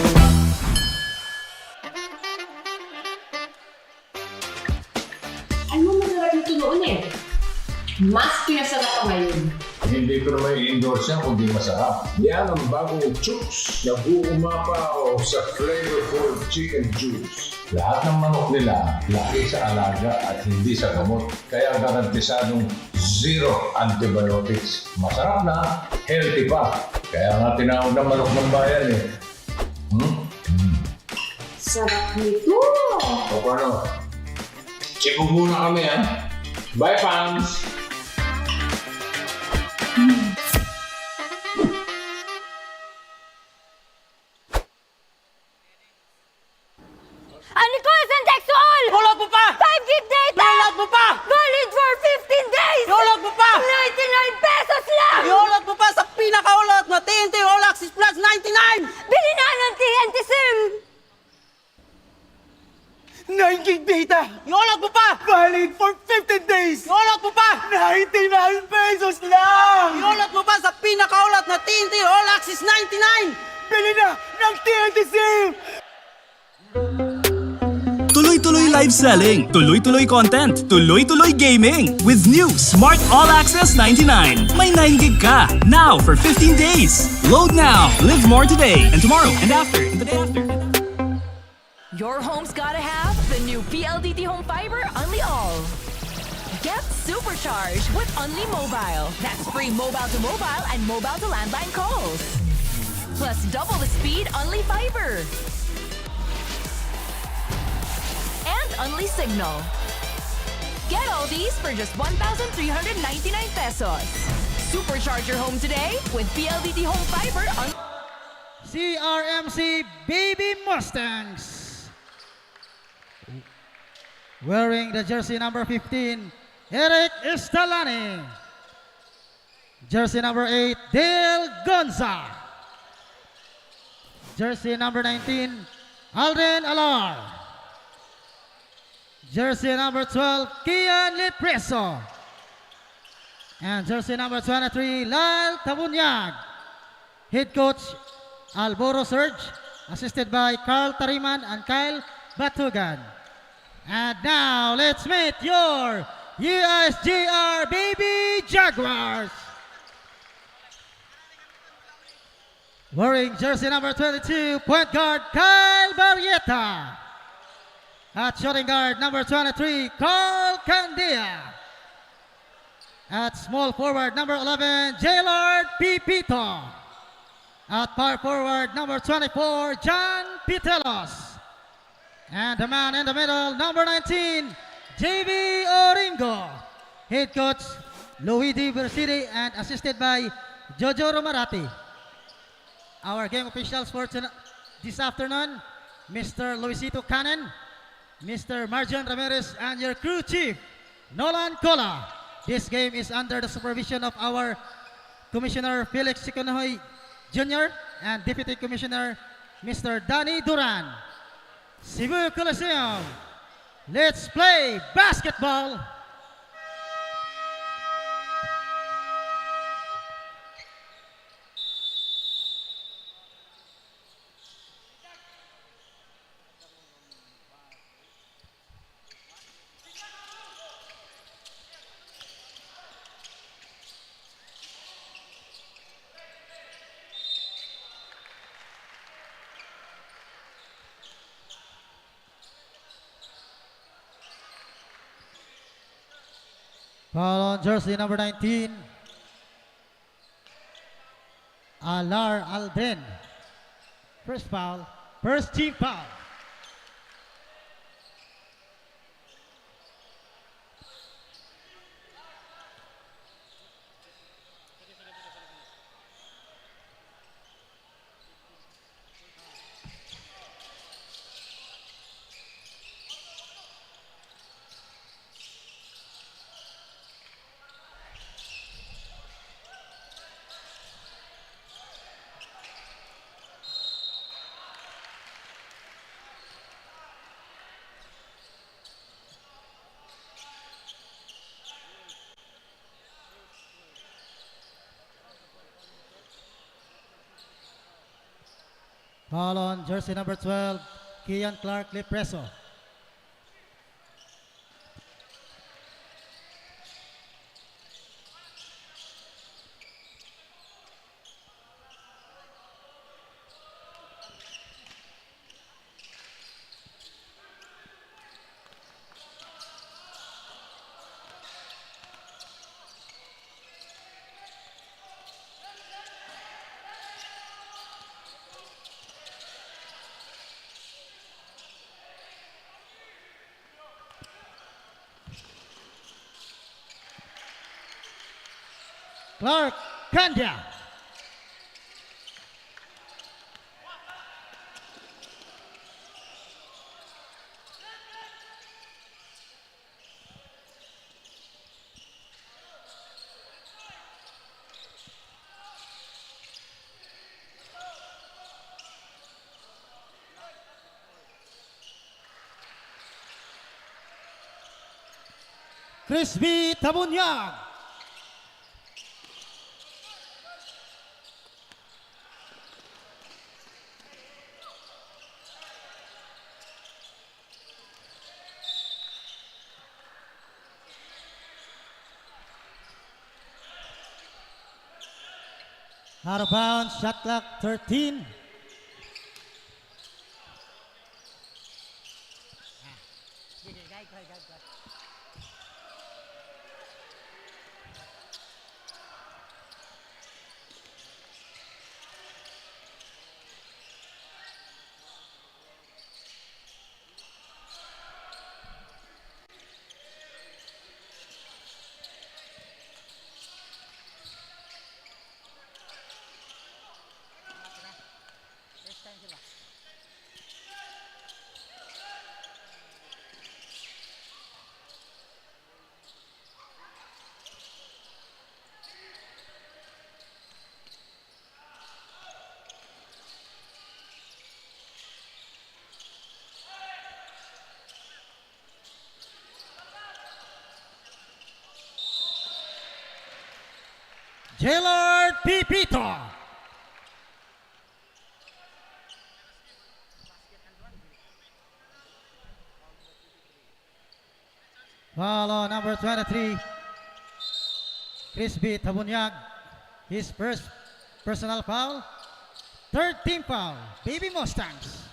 Ano masarap nito noon Mas pinasarap pa ngayon. Hindi ko naman i-endorse yan kundi masarap. Yan ang bagong 𝐁𝐨𝐲𝐬 𝐚𝐧𝐝 sa flavorful chicken juice. Lahat ng manok nila laki sa alaga at hindi sa gamot. Kaya garantisadong zero antibiotics. Masarap na, healthy pa. Kaya nga tinawag na manok ng bayan Sarap nito. O paano? Check muna kami Bye fans! Sexual! Hulog mo pa! 5 gig data! Hulog mo pa! Valid for 15 days! Hulog mo pa! 99 pesos lang! Hulog mo pa sa pinakaulot na TNT All Access Plus 99! Bili na ng TNT SIM! 9 gig data! Hulog mo pa! Valid for 15 days! Hulog mo pa! 99 pesos lang! Hulog mo pa sa pinakaulot na TNT All Access 99! Bili na ng TNT SIM! Tuloy-tuloy live selling, tuloy-tuloy content, tuloy-tuloy gaming. With new Smart All Access 99. May 9 gig ka, now for 15 days. Load now, live more today and tomorrow and after and the day after. Your home's gotta have the new PLDT Home Fiber Unli All. Get supercharged with Unli Mobile. That's free mobile to mobile and mobile to landline calls. Plus double the speed Unli Fiber. And Unli Signal. Get all these for just 1,399 pesos. Supercharge your home today with PLDT Home Fiber on CRMC Baby Mustangs. Wearing the jersey number 15, Eric Estalani. Jersey number 8, Dale Gonza. Jersey number 19, Alden Alar. Jersey number 12, Kian Lepreso. And jersey number 23, Lal Tabunyag. Head coach, Alboro Serge, assisted by Carl Tariman and Kyle Batugan. And now, let's meet your USJ-R Baby Jaguars. Wearing jersey number 22, point guard Kyle Barrieta. At shooting guard number 23, Carl Candia. At small forward number 11, Jaylord Pipito. At power forward number 24, John Pitelos. And the man in the middle, number 19, JV Oringo. Head coach, Luigi Versiti, and assisted by Jojo Romarati. Our game officials for this afternoon, Mr. Luisito Cannon, Mr. Marjan Ramirez, and your crew chief, Nolan Cola. This game is under the supervision of our Commissioner Felix Sikonoy Jr. and Deputy Commissioner Mr. Danny Duran. Cebu Coliseum, let's play basketball. Foul on jersey number 19, Alar Aldrin. First foul, first team foul. Foul on jersey number 12, Kian Clark Lepreso. Clark Candia. Crispy Tabunyag. Out of bounds, shot clock 13. Jailard Pipito. Foul on number 23, Crispy Tabunyag. His first personal foul. Third team foul, Baby Mustangs.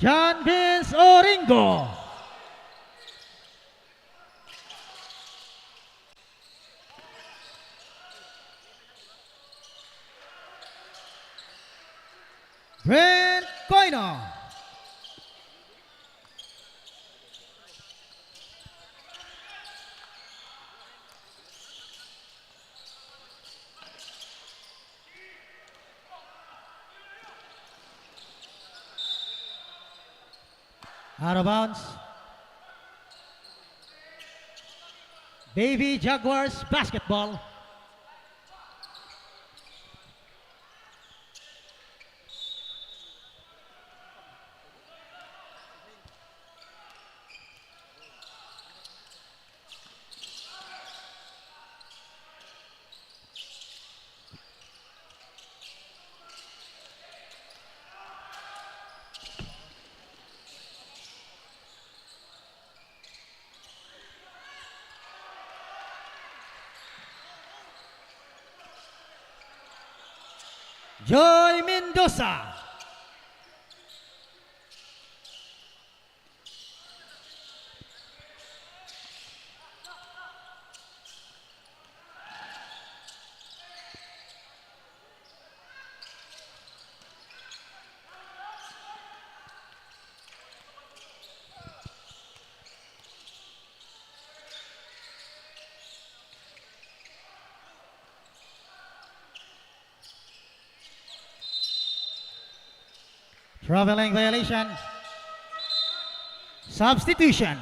John Vince Oringo. Brent Coino. Out of bounds. Baby Jaguars basketball. Joy Mendoza. Traveling violation. Substitution.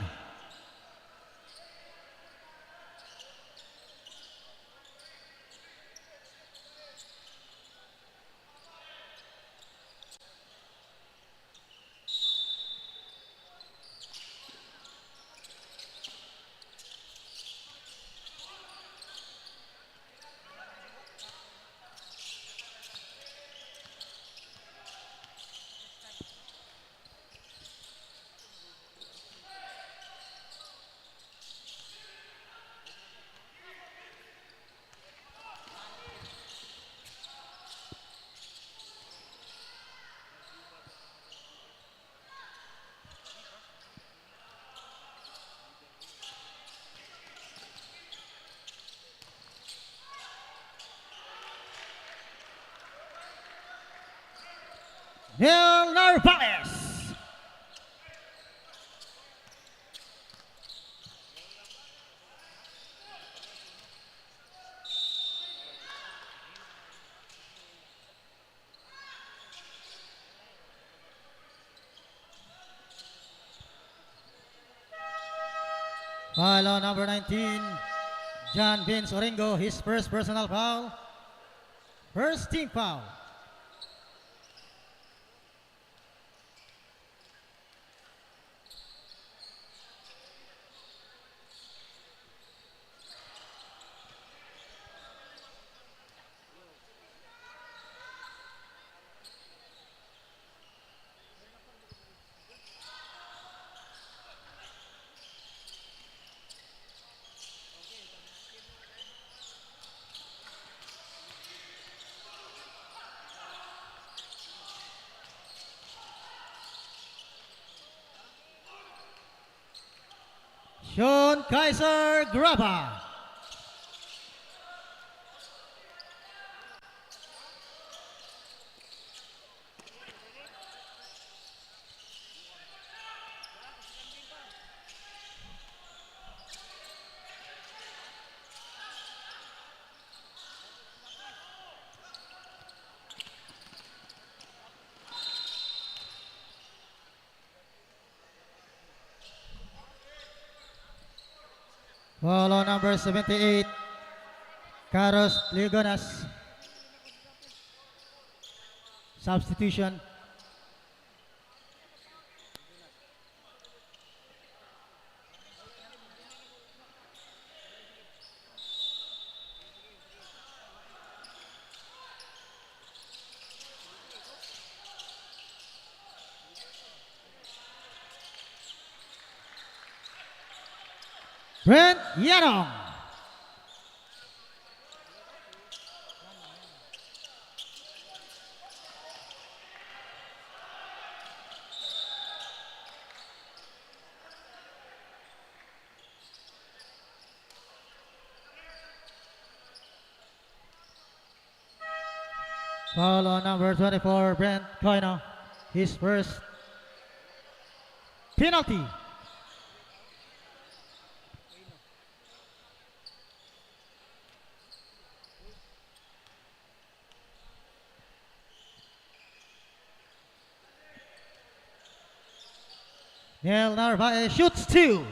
Neil Narvaez. Foul on number 19, John Vince Oringo, his first personal foul. First team foul. Sean Kaiser Graba. Follow number 78, Carlos Ligonas. Substitution. Brent Yanong. Follow number 24, Brent Koino. His first penalty. Neil Narvaez shoots two.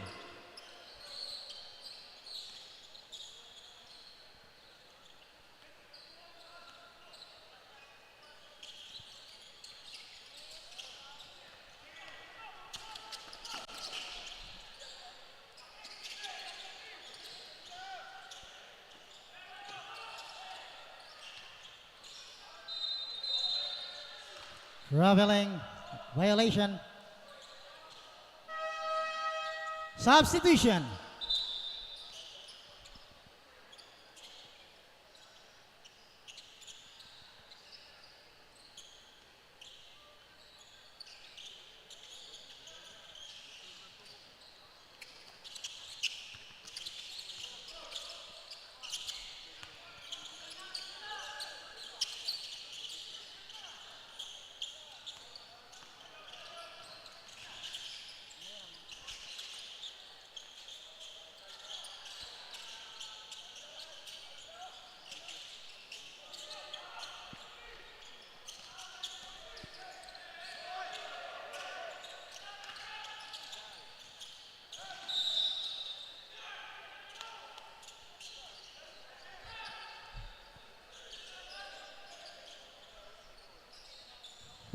Traveling violation. Substitution.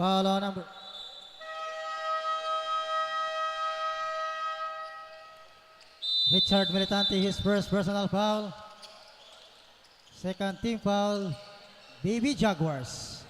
Follow number. Richard Militante, his first personal foul. Second team foul, Baby Jaguars.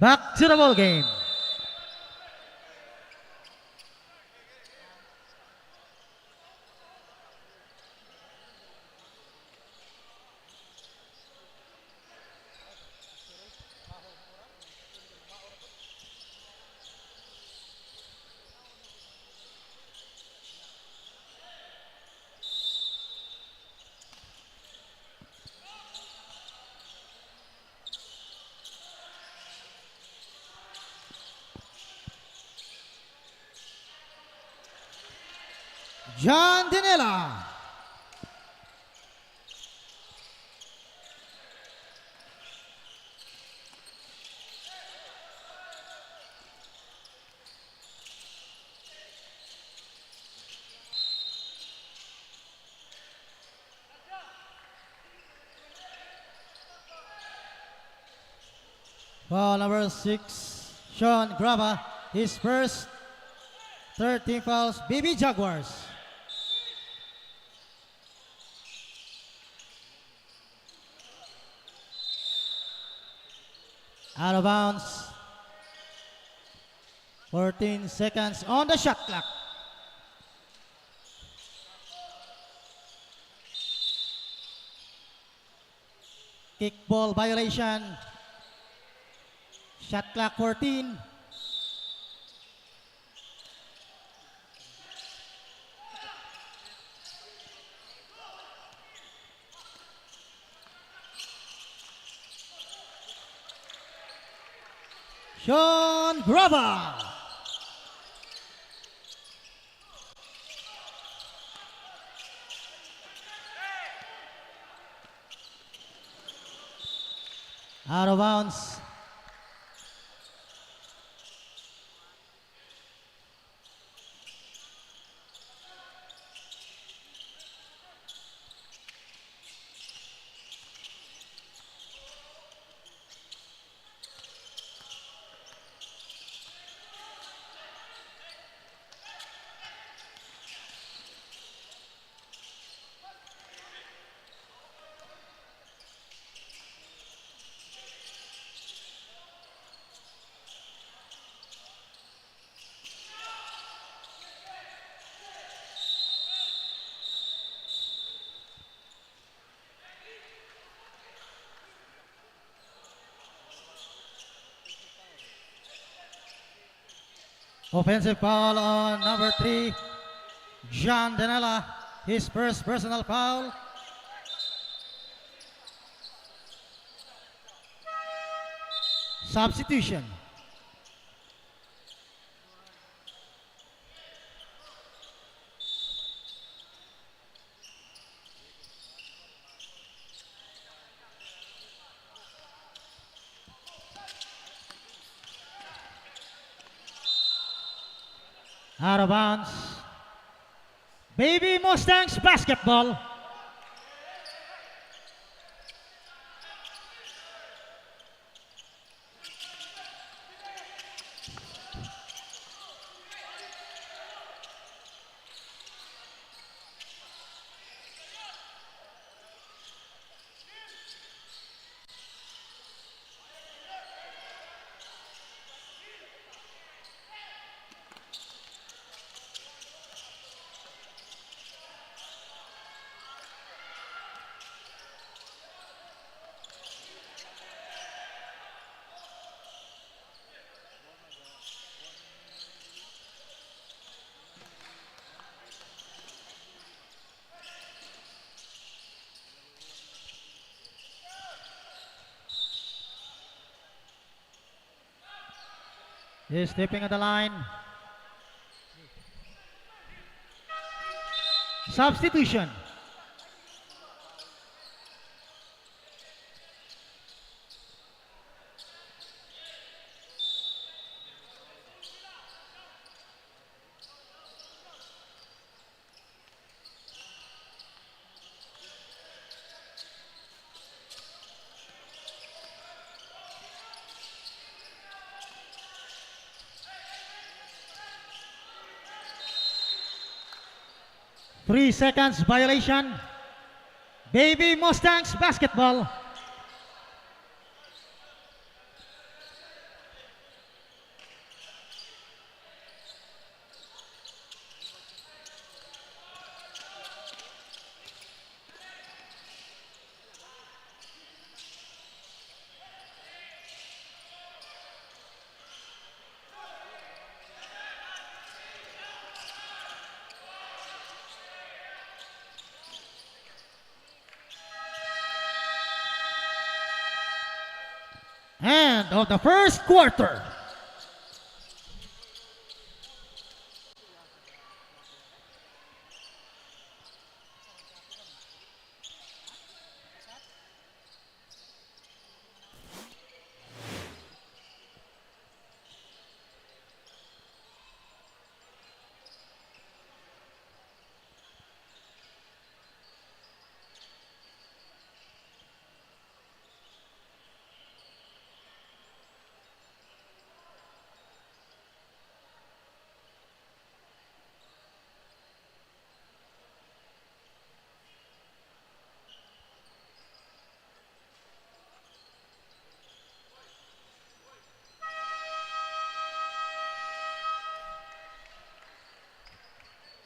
Back to the ball game. John Dinella. Foul number 6, Sean Graba, his first 13 fouls, Baby Jaguars. Out of bounds. 14 seconds on the shot clock. Kickball violation. Shot clock 14. Sean Grava. Out of bounds. Offensive foul on number 3, John Denella, his first personal foul. Substitution. Out of bounds. Baby Mustangs basketball. He's stepping at the line. Substitution. Three seconds violation. Baby Mustangs basketball. End of the first quarter.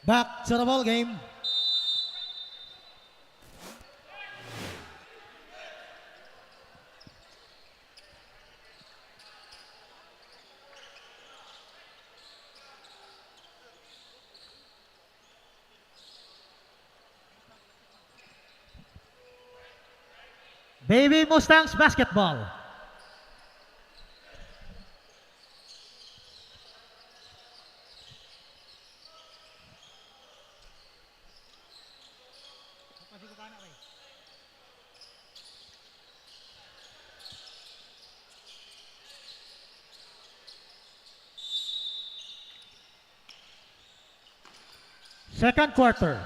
Back to the ball game. Baby Mustangs basketball. Second quarter.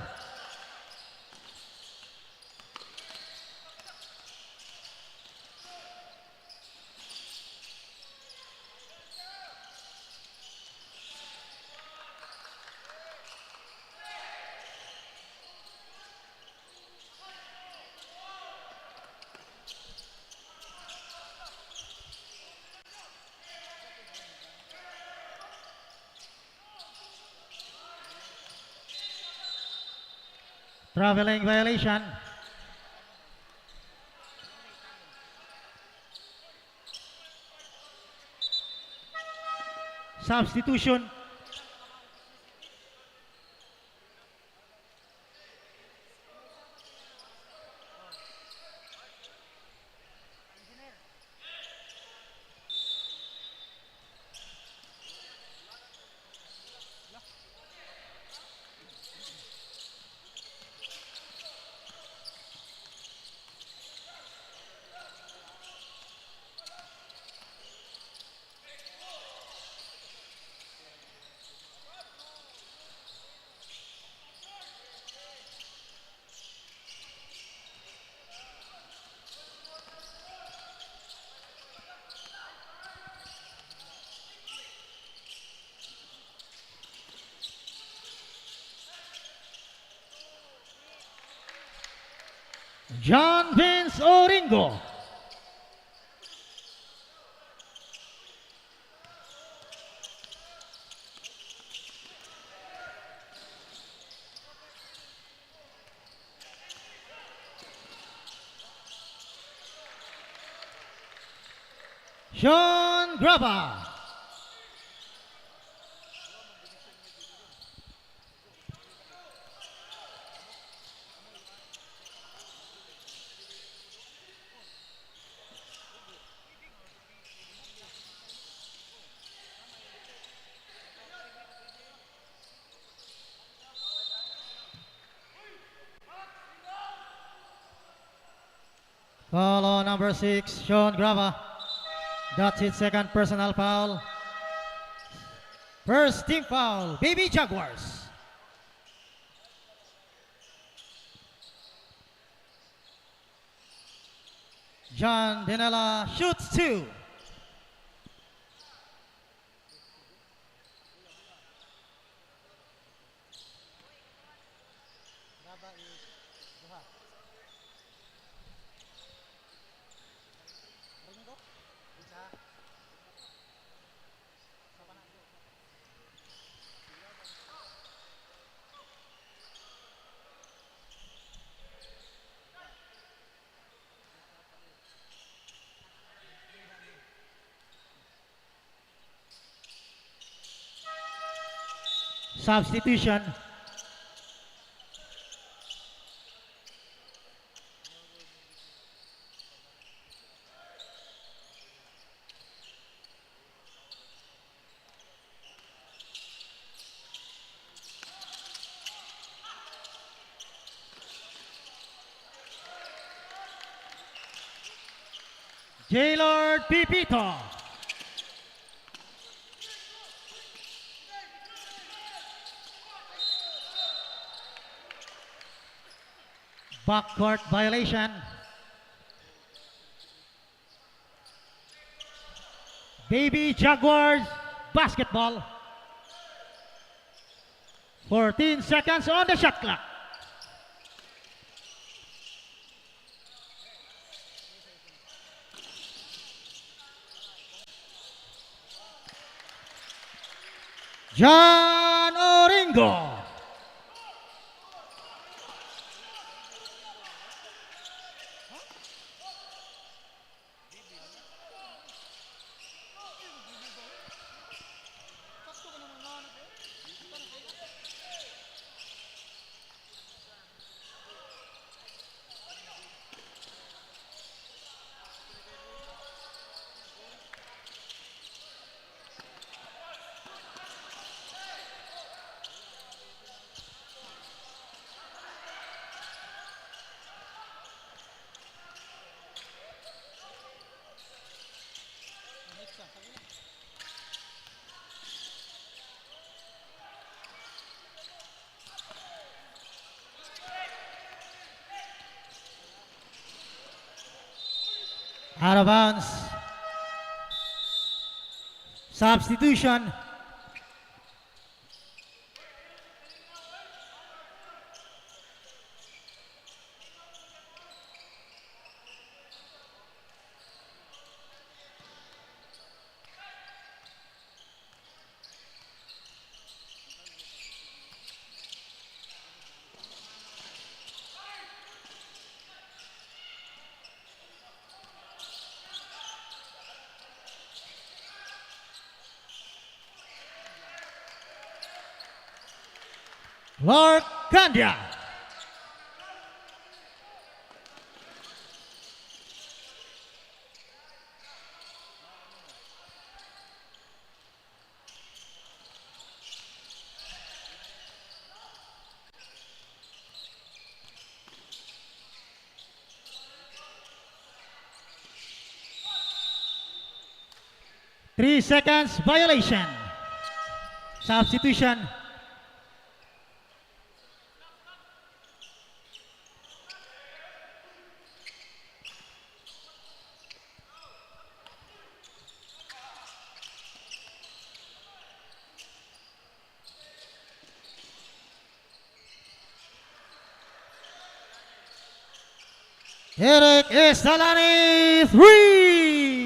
Traveling violation. Substitution. John Vince Oringo. Sean Grava. Foul on number 6, Sean Grava. That's his second personal foul. First team foul, Baby Jaguars. John Dinella shoots 2. Substitution. J-Lord Pipito. Backcourt violation. Baby Jaguars basketball. 14 seconds on the shot clock. John Oringo. Out of bounds. Substitution. Lord Gandia. Three seconds violation. Substitution. Eric Estalani, 3!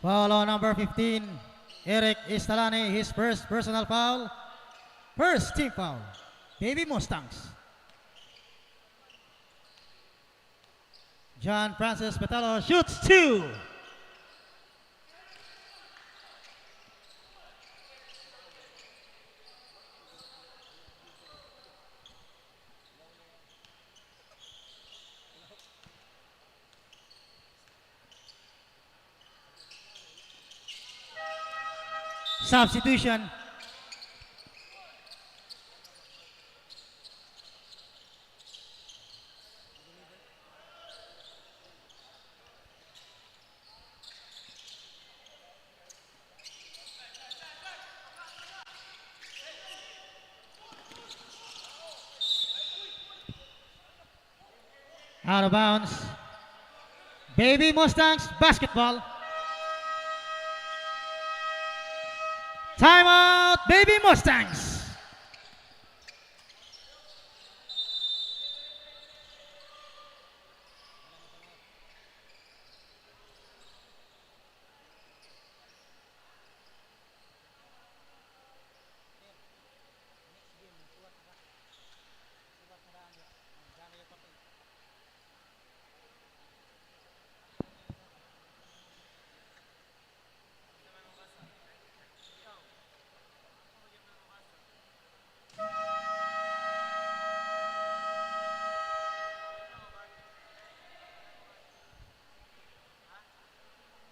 Foul on number 15, Eric Estalani, his first personal foul. First team foul, Baby Mustangs. John Francis Petalo shoots 2. Substitution. Out of bounds. Baby Mustangs basketball. Timeout, Baby Mustangs.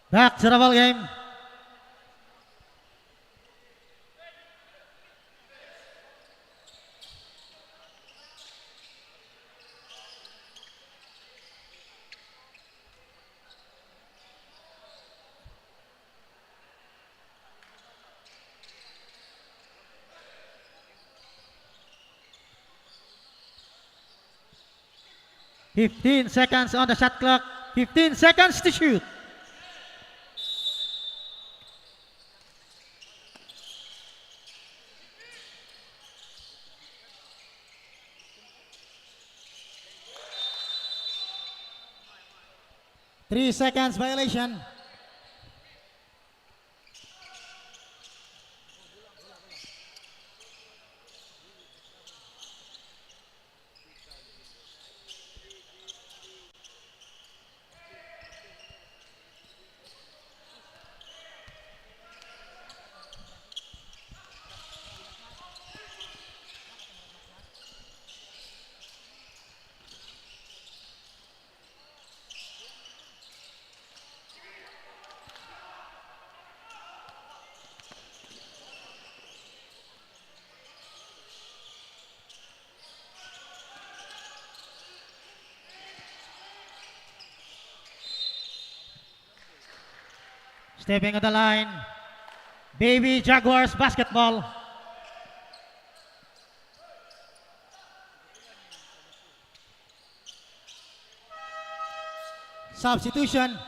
Back to the ball game. "15 seconds on the shot clock. 15 seconds to shoot." Three seconds violation. Stepping on the line, Baby Jaguars basketball. Substitution.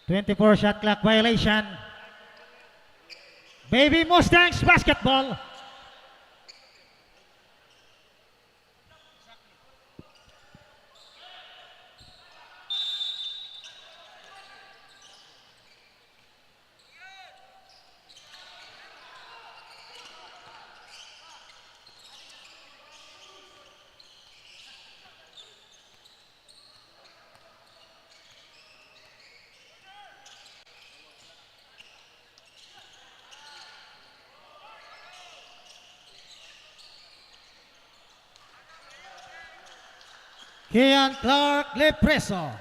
.24 shot clock violation. Baby Mustangs basketball. Kian Clark Lepreso.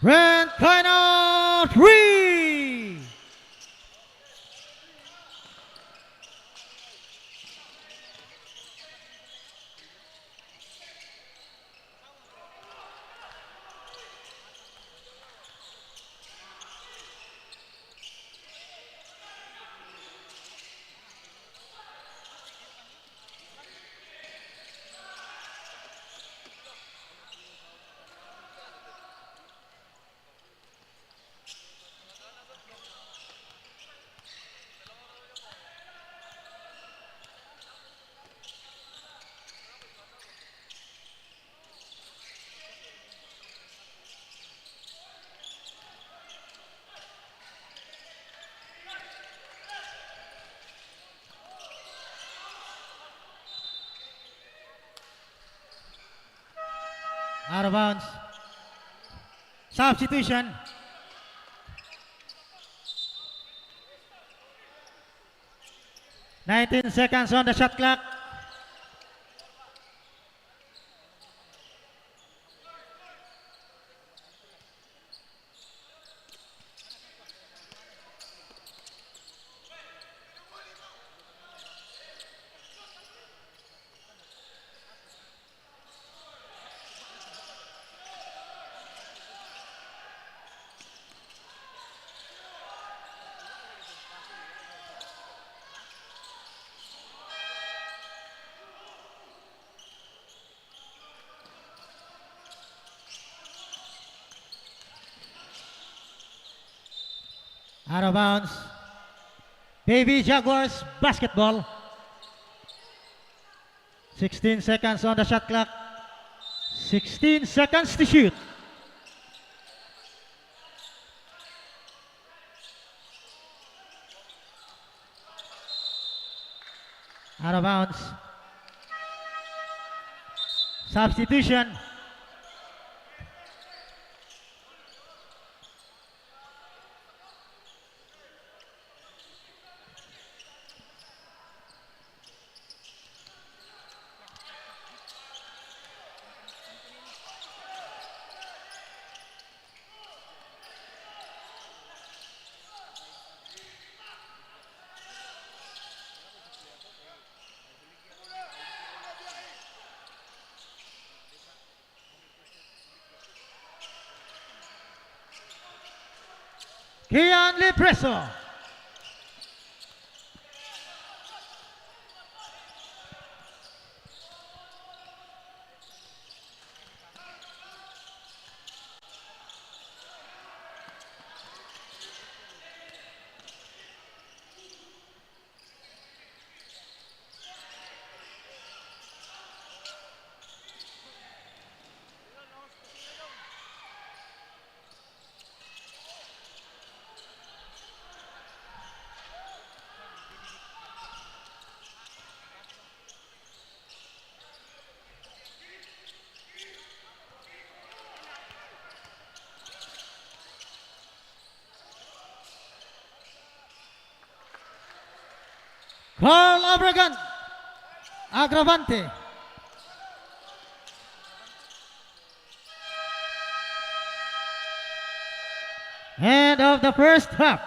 Brent Kino 3. Out of bounds. Substitution. "19 seconds on the shot clock. Out of bounds. Baby Jaguars basketball. 16 seconds on the shot clock. 16 seconds to shoot. Out of bounds. Substitution. Kian Lepreso. Carl Obregon, Agravante. End of the first half.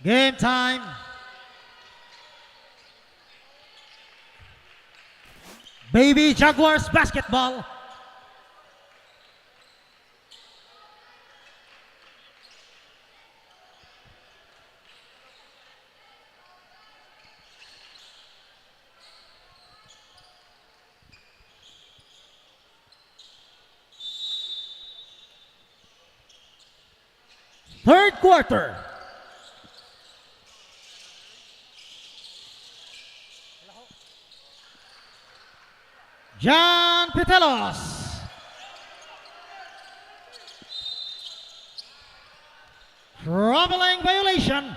Game time. Baby Jaguars basketball. Third quarter. John Pitelos. Traveling violation.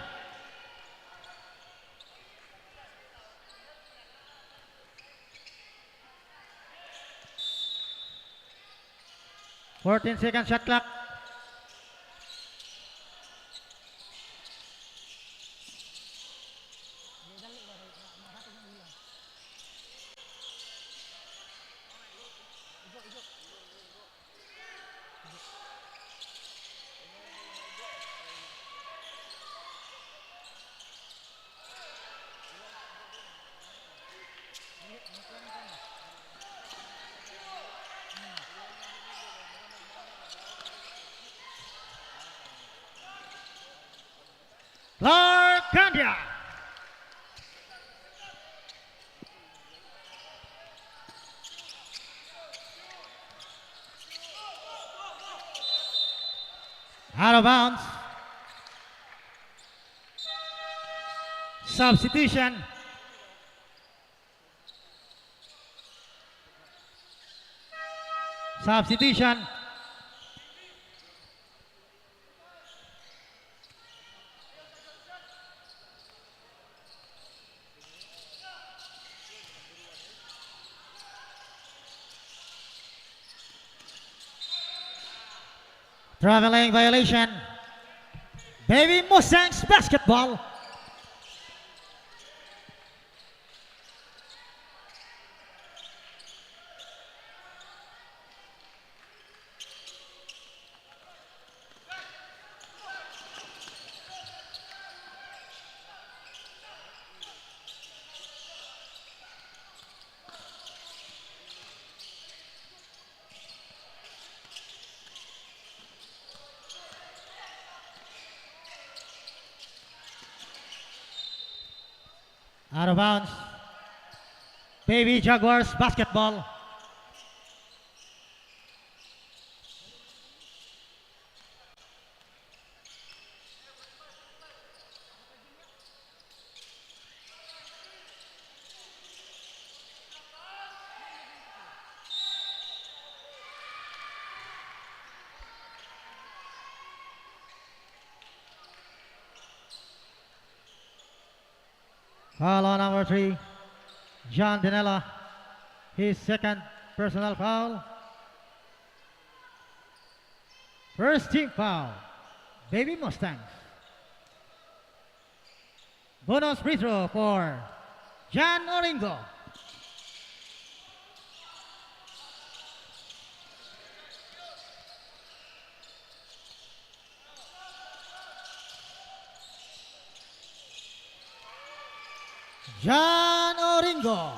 Fourteen-second shot clock. Clark Candia. Out of bounds. Substitution. Substitution. Traveling violation. Baby Mustangs basketball. Out of bounds. Baby Jaguars basketball. Foul on number 3, John Dinella, his second personal foul. First team foul, Baby Mustangs. Bonus free throw for John Oringo. John Oringo.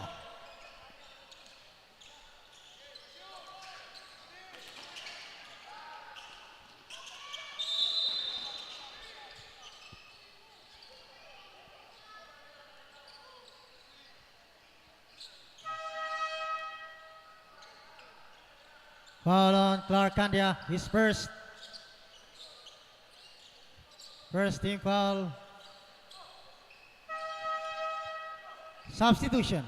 Foul on Clark Candia, his first team foul. Substitution.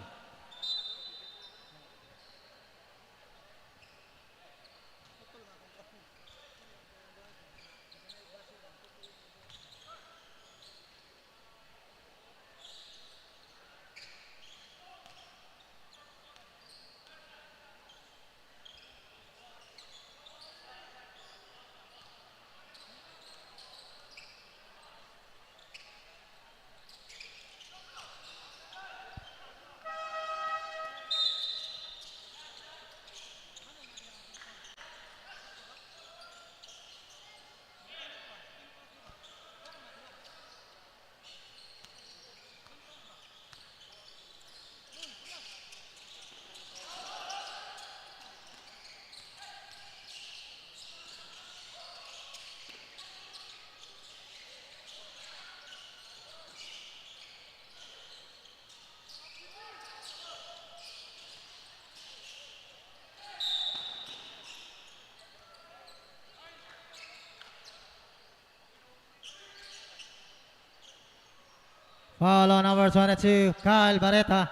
Foul on number 22, Kyle Barreta.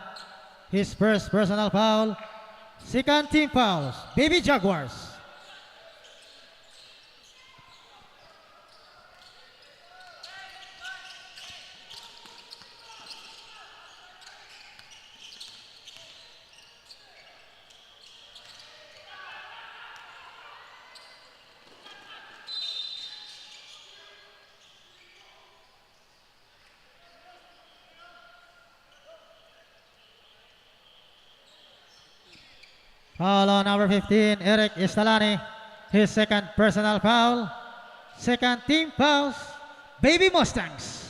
His first personal foul. Second team fouls, Baby Jaguars. Foul on number 15, Eric Istalani. His second personal foul. Second team fouls, Baby Mustangs.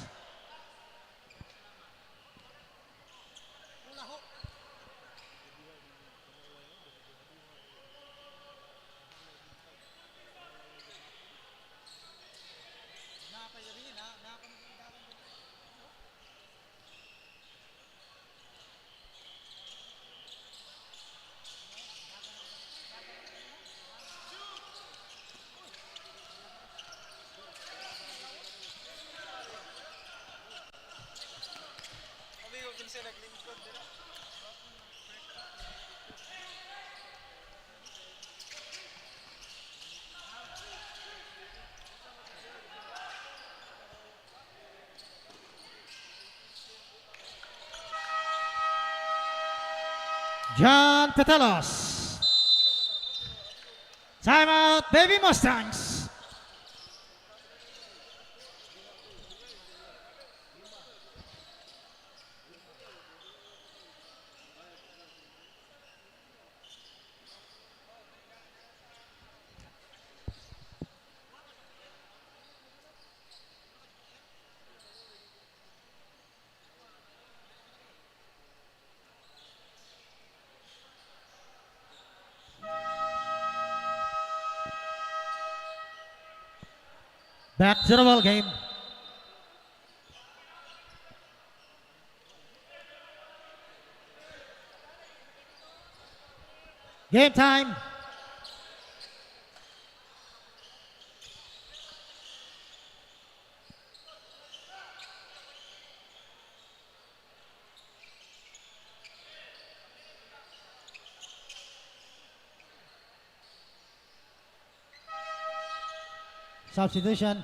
John Petelos. Timeout, Baby Mustangs. Back to the ball game. Game time. Substitution.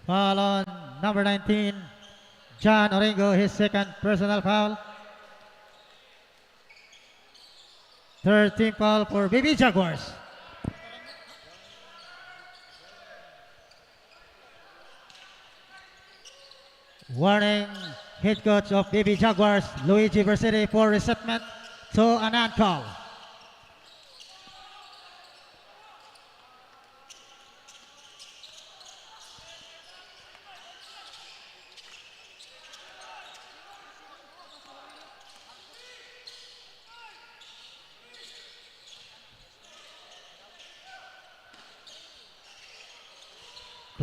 Foul on number 19, John Oringo, his second personal foul. Third team foul for Baby Jaguars. Warning, head coach of Baby Jaguars, Luigi Versiti, for resettlement to a non-call.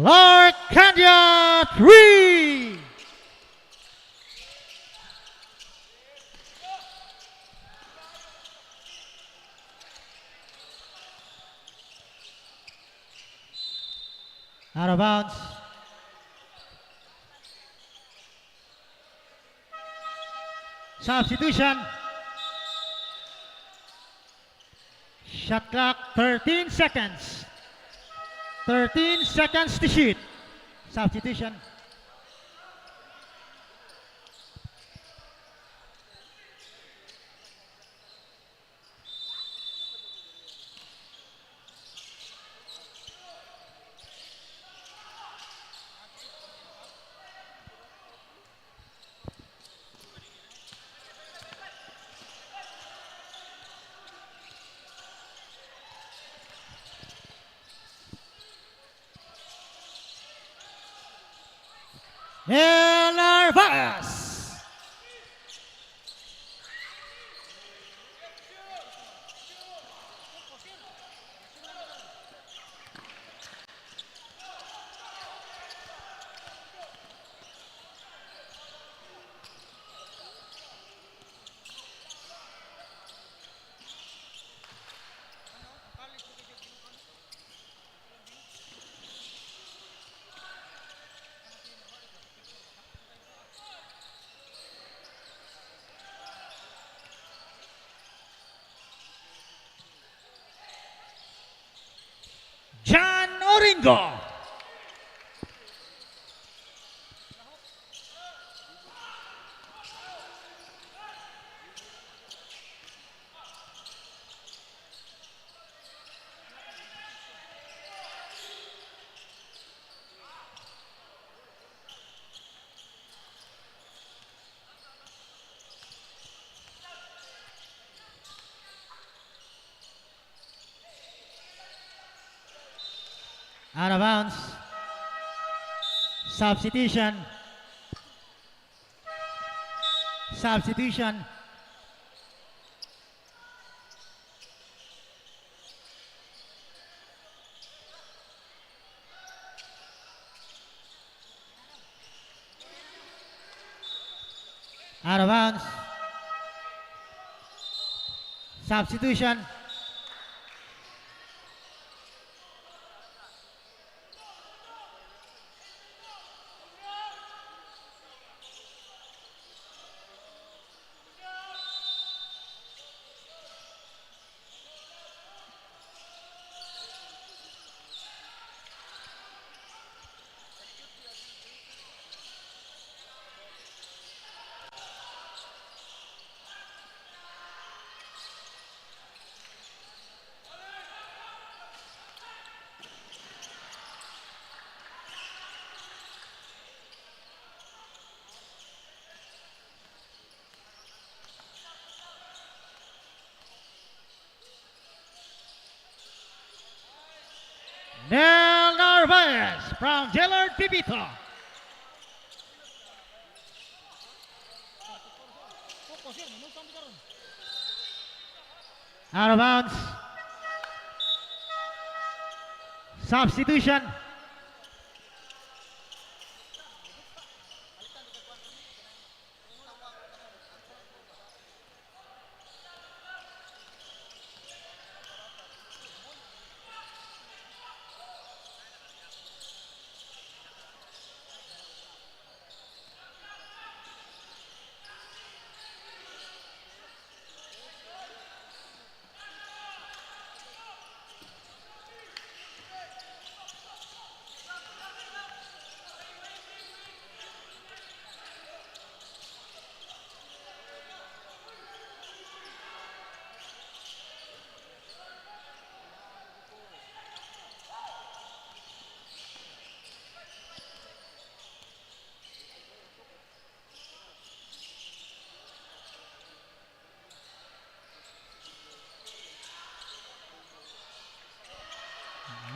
Clark Candia 3. Out of bounds. Substitution. Shot clock 13 seconds. 13 seconds to shoot. Substitution. Vargas. Bingo! Out of bounds. Substitution. Substitution. Out of bounds. Substitution. Nel Narvaez from Gellard Pipito. Out of bounds. Substitution.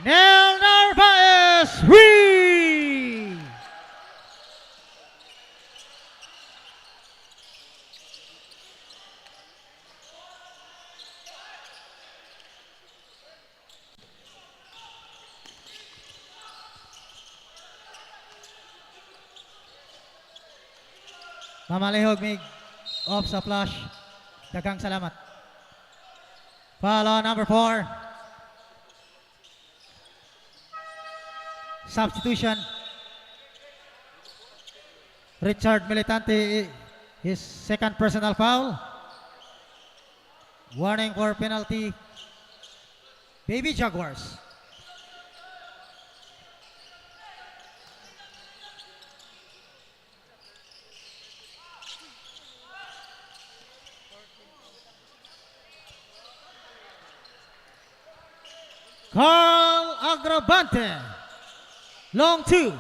Nel Narvaez, we. Mamalihog mig off sa flush. Daghang salamat. Foul on number 4. Substitution. Richard Militante, his second personal foul. Warning for penalty. Baby Jaguars. Carl Agravante. Long 2.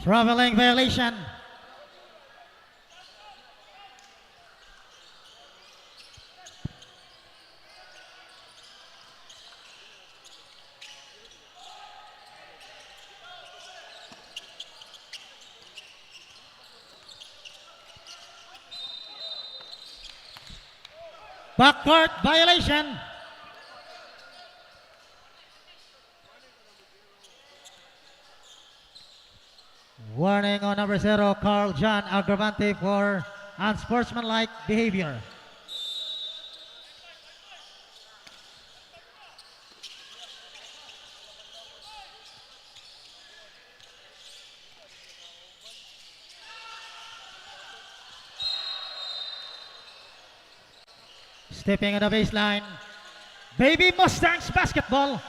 Traveling violation. Backcourt violation. Warning on number 0, Carl John Agravante for unsportsmanlike behavior. Stepping on the baseline. Baby Mustangs basketball.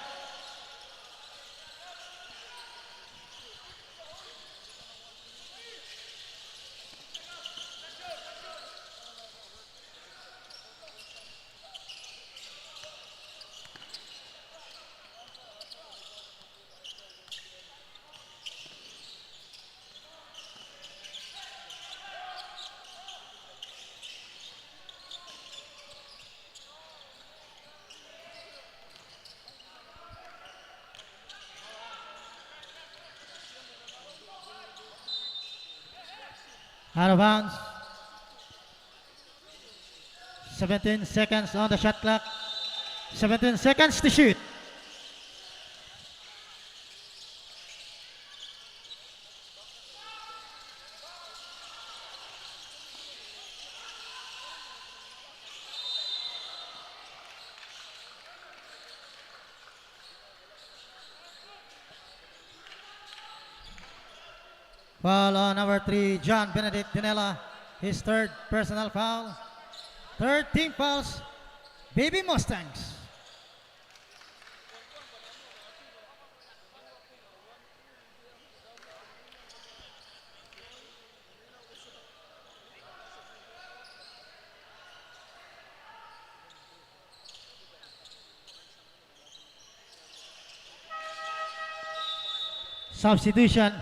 Out of bounds. 17 seconds on the shot clock. 17 seconds to shoot. Foul on number 3, John Benedict Dinella. His third personal foul. Third team fouls, Baby Mustangs. Substitution.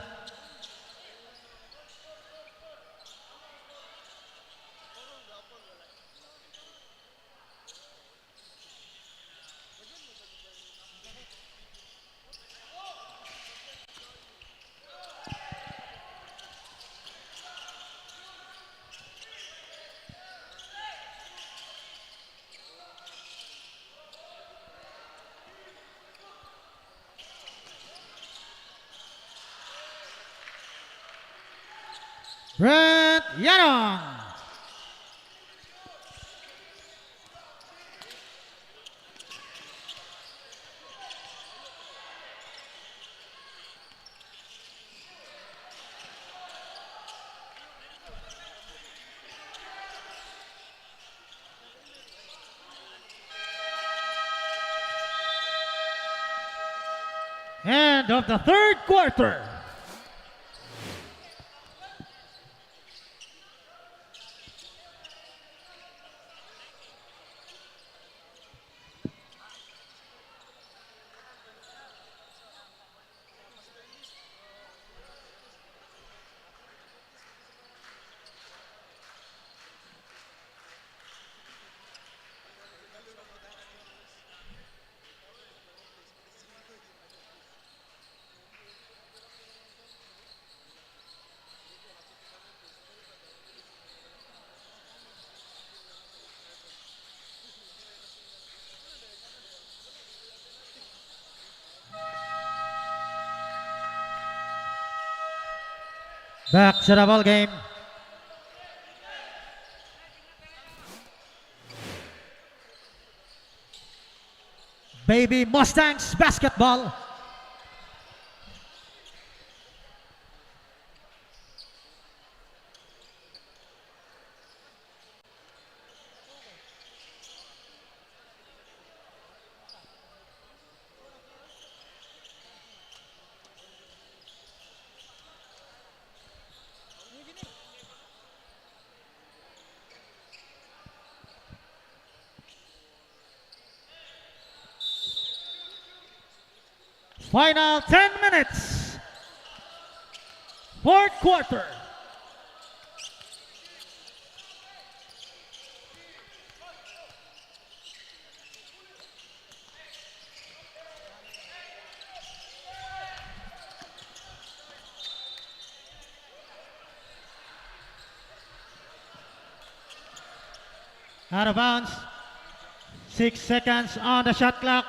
Brett Yanong. End of the third quarter. Back to the ball game. Baby Mustangs basketball. Final 10 minutes. Fourth quarter. Out of bounds. 6 seconds on the shot clock.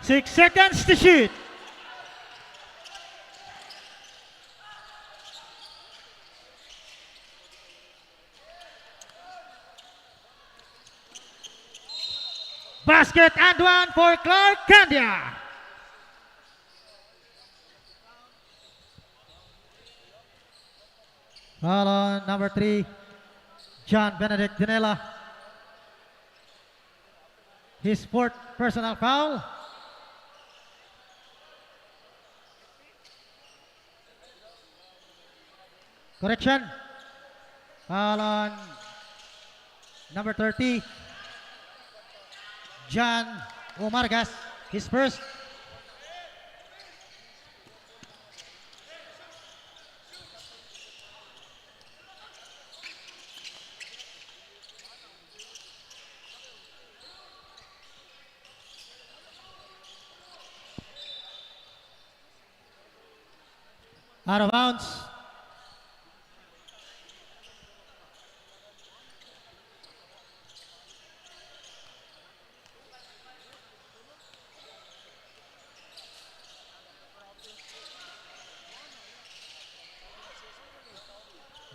6 seconds to shoot. Basket and one for Clark Candia. Foul on number 3, John Benedict Dinella. his fourth personal foul. Correction. Foul on number 30, 𝐁𝐨𝐬 his first. Out of bounds.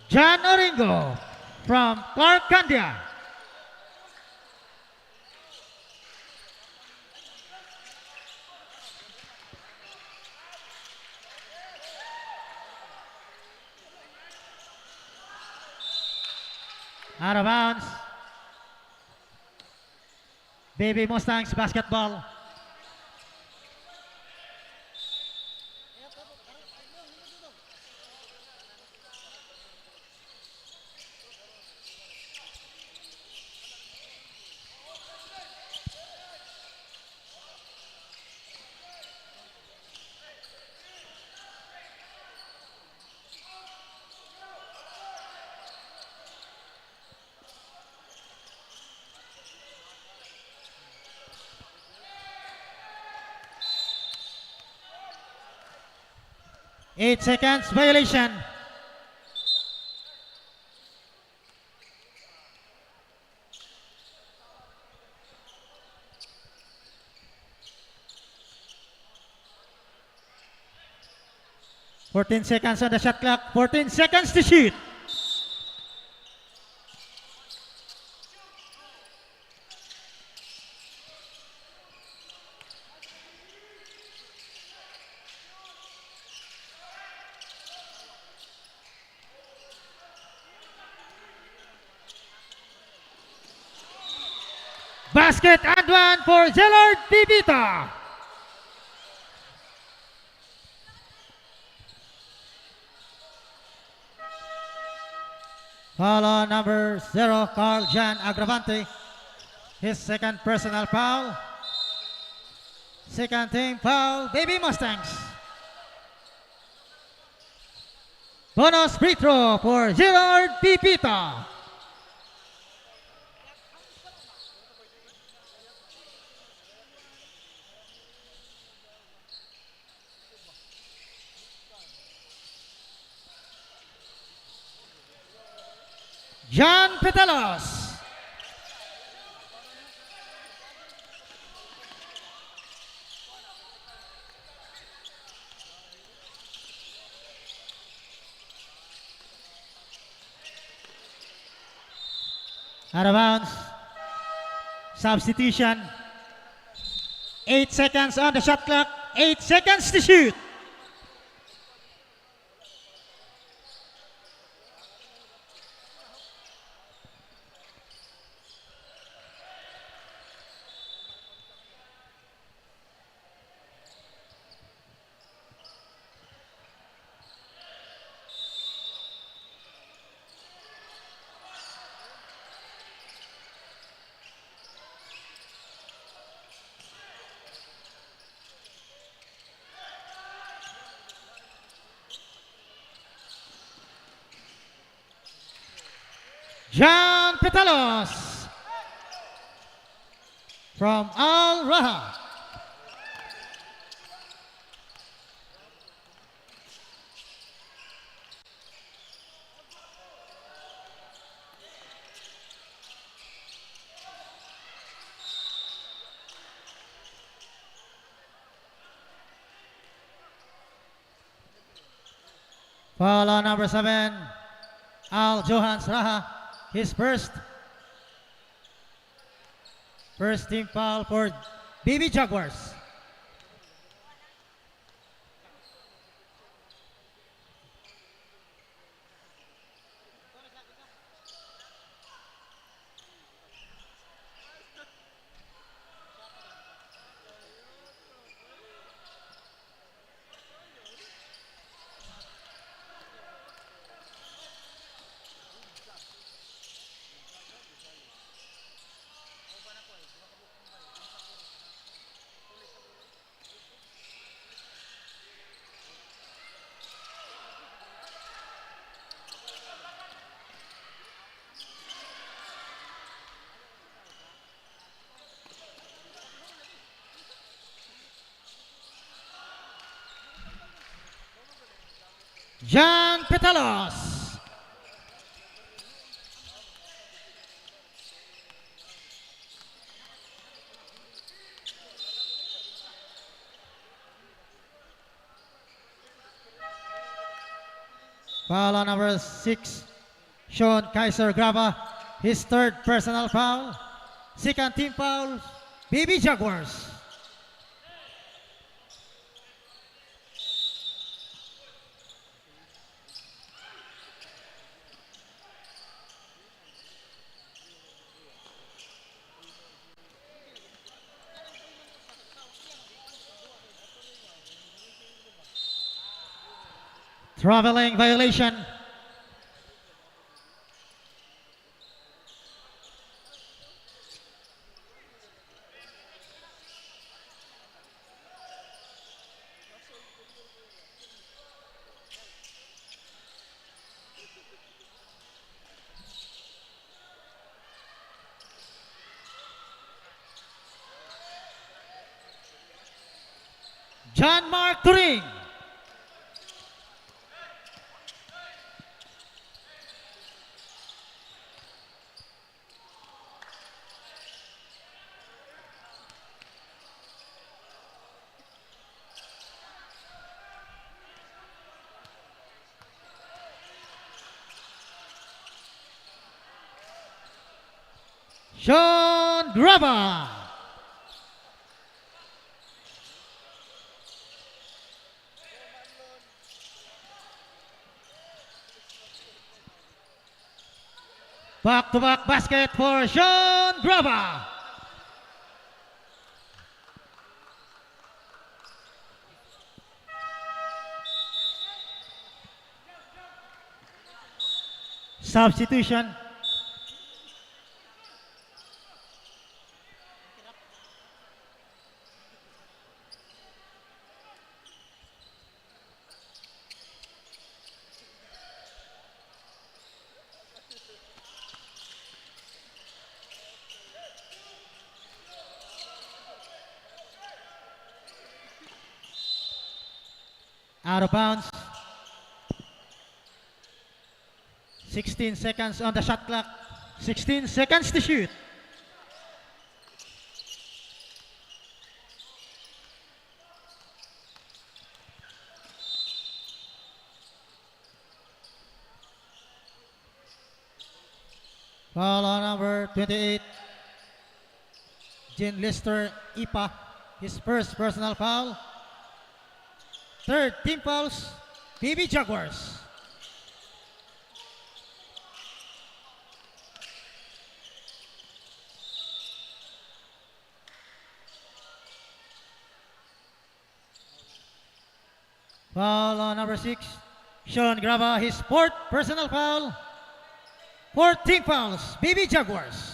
𝐁𝐨𝐬 from Clark Candia. Out of bounds. Baby Mustangs basketball. Eight seconds violation. Fourteen seconds on the shot clock. 14 seconds to shoot. Basket and one for Gerald Pipita. Foul on number 0, Carl Jan Agravante. His second personal foul. Second team foul, Baby Mustangs. Bonus free throw for Gerald Pipita. John Petelos. Out of bounds. Substitution. 8 seconds on the shot clock. 8 seconds to shoot. John Petelos from Al Raha. Foul on number 7, Al Johans Raha. His first team foul for BB Jaguars. John Petalos. Foul on number 6, Sean Kaiser Grava, his third personal foul. Second team foul, BB Jaguars. Traveling violation. John Mark Turing. Sean Grava. Back-to-back basket for Sean Grava. Substitution. Out of bounds. 16 seconds on the shot clock. 16 seconds to shoot. Foul on number 28. Jean Lister Ipa, his first personal foul. Third team fouls, BB Jaguars. Foul on number 6, Sean Grava, his fourth personal foul. Fourth team fouls, BB Jaguars.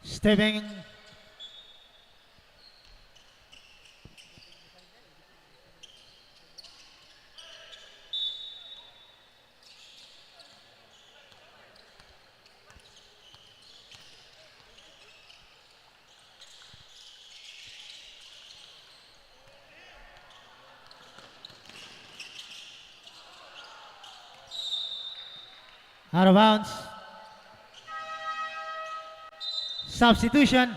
Stepping out of bounds. Substitution.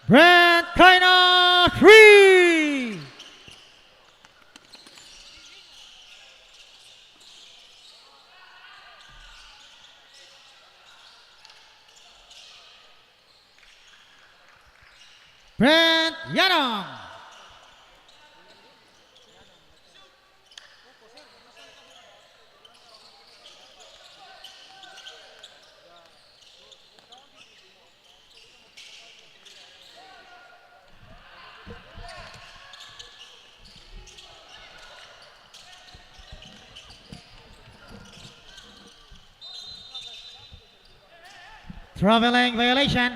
Brent Kaina, 3. Brent Yanong. Traveling violation.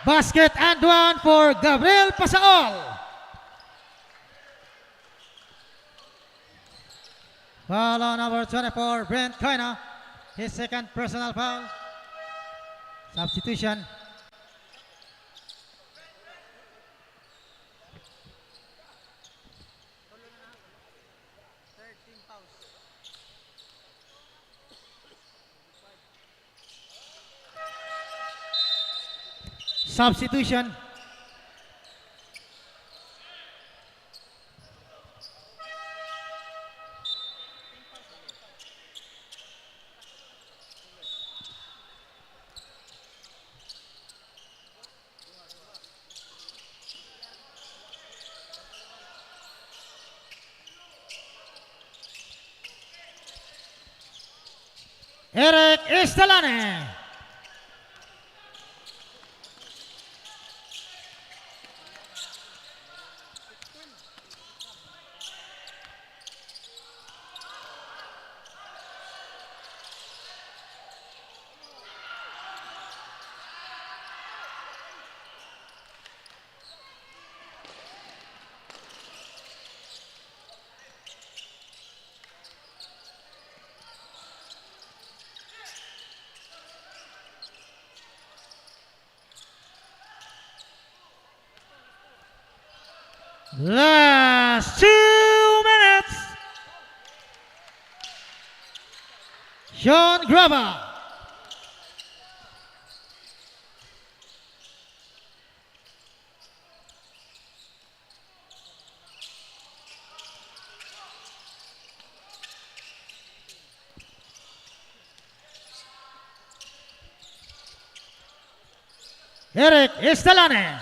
Basket and one for Gabriel Pasaol. Foul on number 24, Brent Koina. His second personal foul. Substitution. Substitution. Eric Estelane. Last 2 minutes. Sean Grava. Eric Estelane.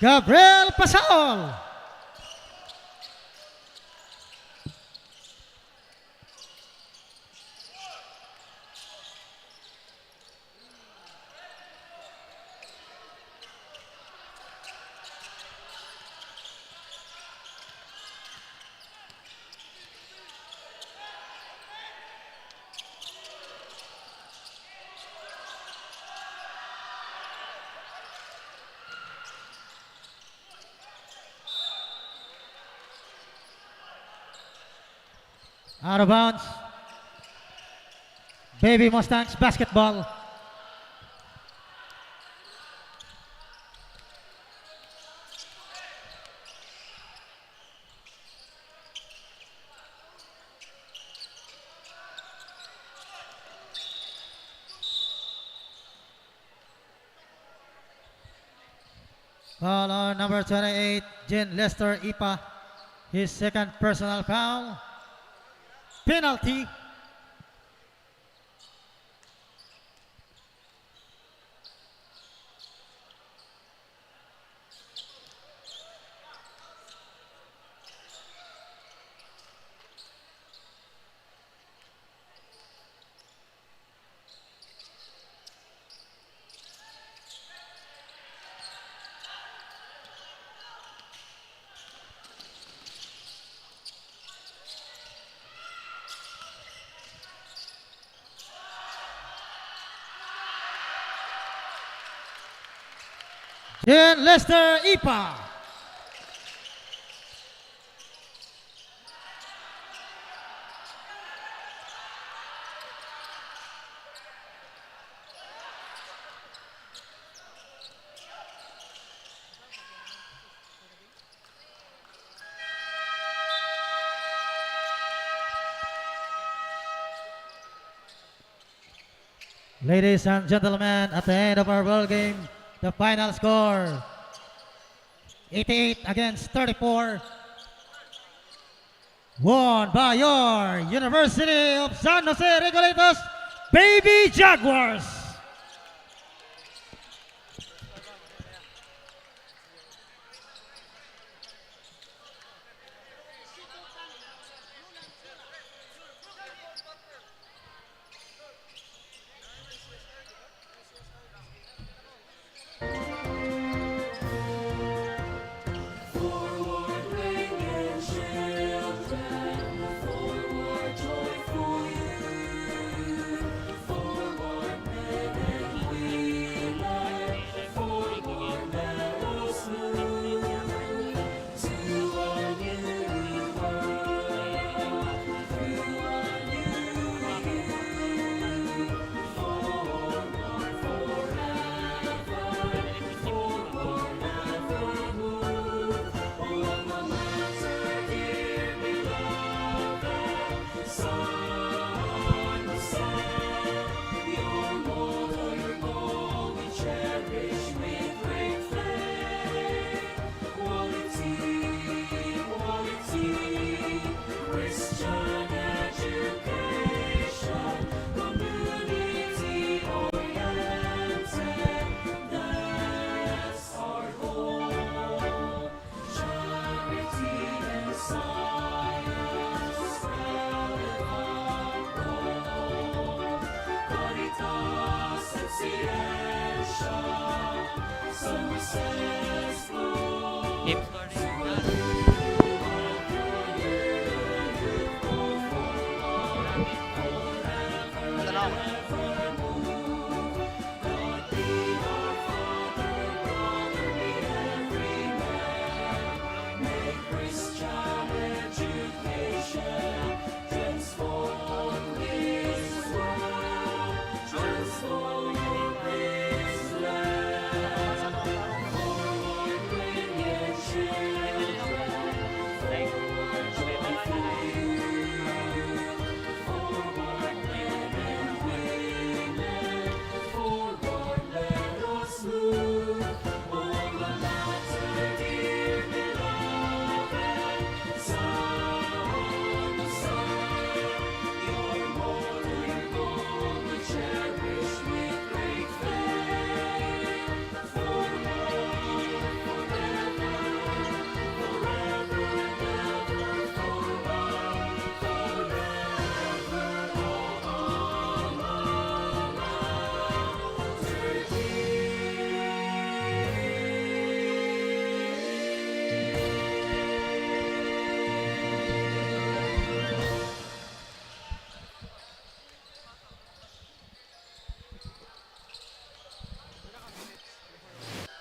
Gabriel Pasaol. Out of bounds. Baby Mustangs basketball. Foul on number 28, Jen Lester Ipa. His second personal foul. Penalty. Jen Lester Ipa. Ladies and gentlemen, at the end of our ball game, the final score 88 against 34. Won by your University of San Jose Regulators, Baby Jaguars.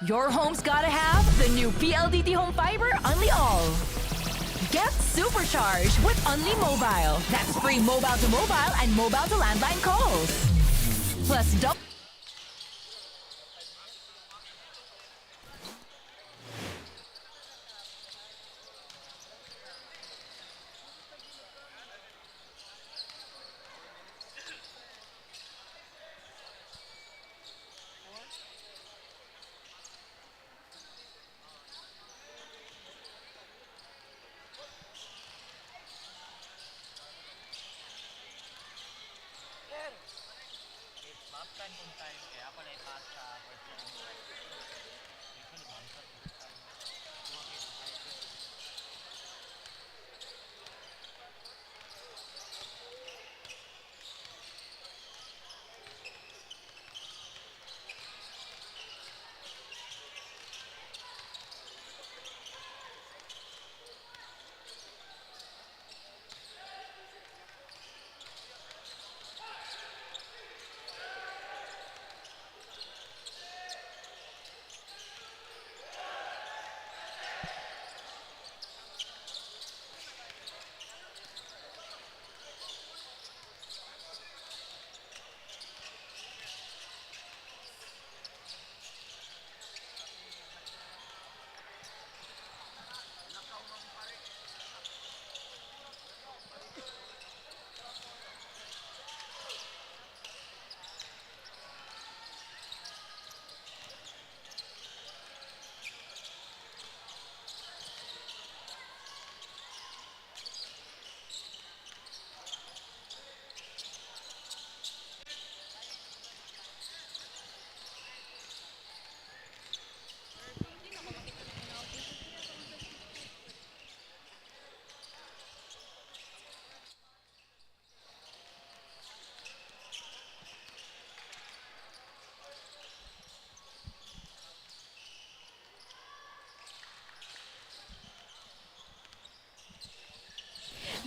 Your home's gotta have the new PLDT Home Fiber Unli All. Get supercharged with Unli Mobile. That's free mobile to mobile and mobile to landline calls. Plus double.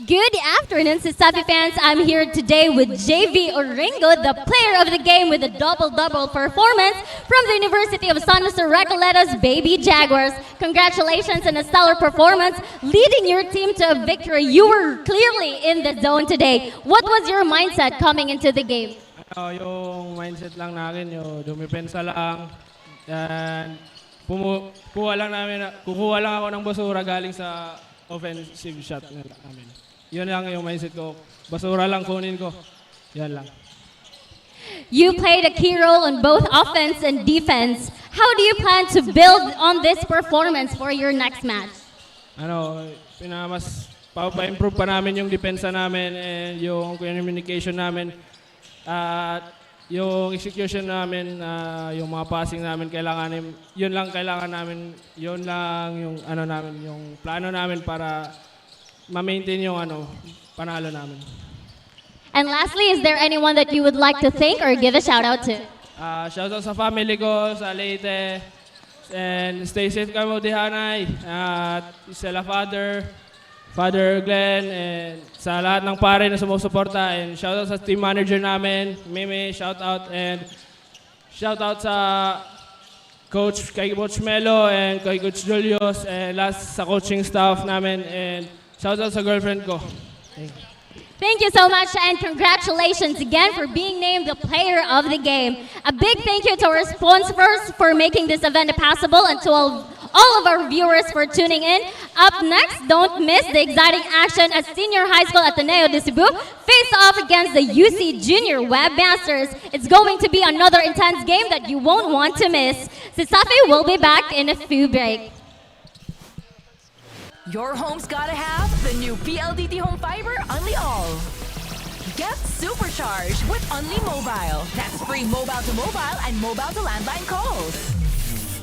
Good afternoon, Safi fans. I'm here today with JV Oringo, the player of the game with a double-double performance from the University of San Jose Recoletos Baby Jaguars. Congratulations on a stellar performance, leading your team to a victory. You were clearly in the zone today. What was your mindset coming into the game? Yung mindset lang natin, yung dumipensa lang. And kukuha lang ako ng basura galing sa offensive shot namin. Yun lang yung mindset ko. Basura lang kunin ko. Yan lang. You played a key role on both offense and defense. How do you plan to build on this performance for your next match? Mas pa-improve pa namin yung depensa namin and yung communication namin. At yung execution namin, yung mga passing namin, yun lang yung yung plano namin para ma-maintain yung panalo namin. And lastly, is there anyone that you would like to thank or give a shout out to? Shout out sa family ko, sa Leyte, and stay safe kamo dihanay, at sila Father Glenn, and sa lahat ng pare na sumusuporta, and shout out sa team manager namin, Mimi, shout out, and shout out sa kay Coach Melo and kay Coach Julius, and last sa coaching staff namin, and shout out sa girlfriend ko. Thank you so much, and congratulations again for being named the player of the game. A big thank you to our sponsors for making this event possible, and to all of our viewers for tuning in. Up next, don't miss the exciting action at Senior High School Ateneo de Cebu face off against the UC Junior Webmasters. It's going to be another intense game that you won't want to miss. Safi will be back in a few breaks. Your home's gotta have the new PLDT Home Fiber Unli All. Get supercharged with Unli Mobile. That's free mobile to mobile and mobile to landline calls.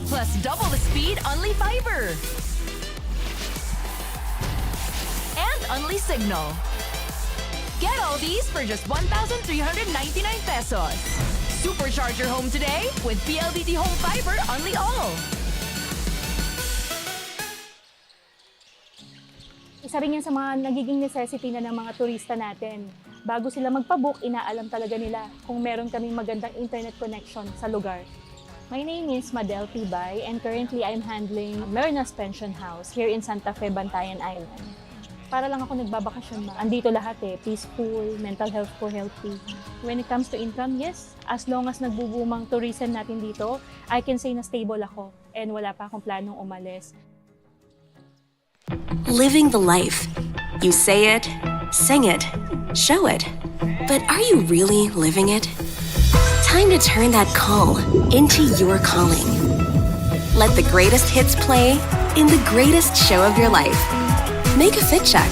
Plus double the speed Unli Fiber. And Unli Signal. Get all these for just 1,399 pesos. Supercharge your home today with PLDT Home Fiber Unli All. Isa rin yan sa mga nagiging necessity na ng mga turista natin. Bago sila magpabook, inaalam talaga nila kung meron kaming magandang internet connection sa lugar. My name is Madel Tibay, and currently I'm handling Lerna's Pension House here in Santa Fe, Bantayan Island. Para lang ako nagbabakasyon andito lahat peaceful, mental health ko healthy. When it comes to income, yes, as long as nagbubumang tourism natin dito, I can say na stable ako and wala pa akong planong umalis. Living the life. You say it, sing it, show it. But are you really living it? Time to turn that call into your calling. Let the greatest hits play in the greatest show of your life. Make a fit check.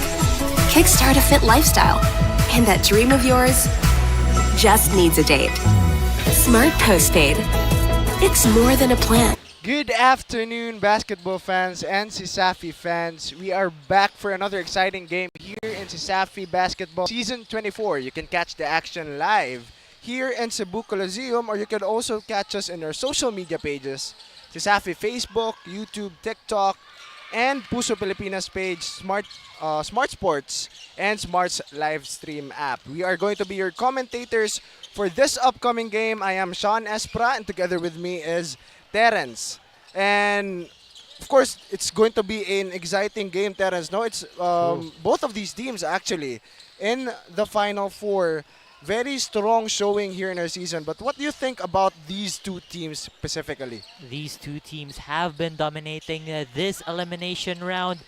Kickstart a fit lifestyle. And that dream of yours just needs a date. Smart Postpaid. It's more than a plan. Good afternoon, basketball fans and Safi fans. We are back for another exciting game here in Safi Basketball Season 24. You can catch the action live here in Cebu Coliseum, or you can also catch us in our social media pages, Safi Facebook, YouTube, TikTok, and Puso Pilipinas page, Smart Sports, and Smart's live stream app. We are going to be your commentators for this upcoming game. I am Sean Espra, and together with me is Terence. And of course, it's going to be an exciting game, Terence. No, it's both of these teams actually in the Final Four. Very strong showing here in our season. But what do you think about these two teams specifically? These two teams have been dominating this elimination round.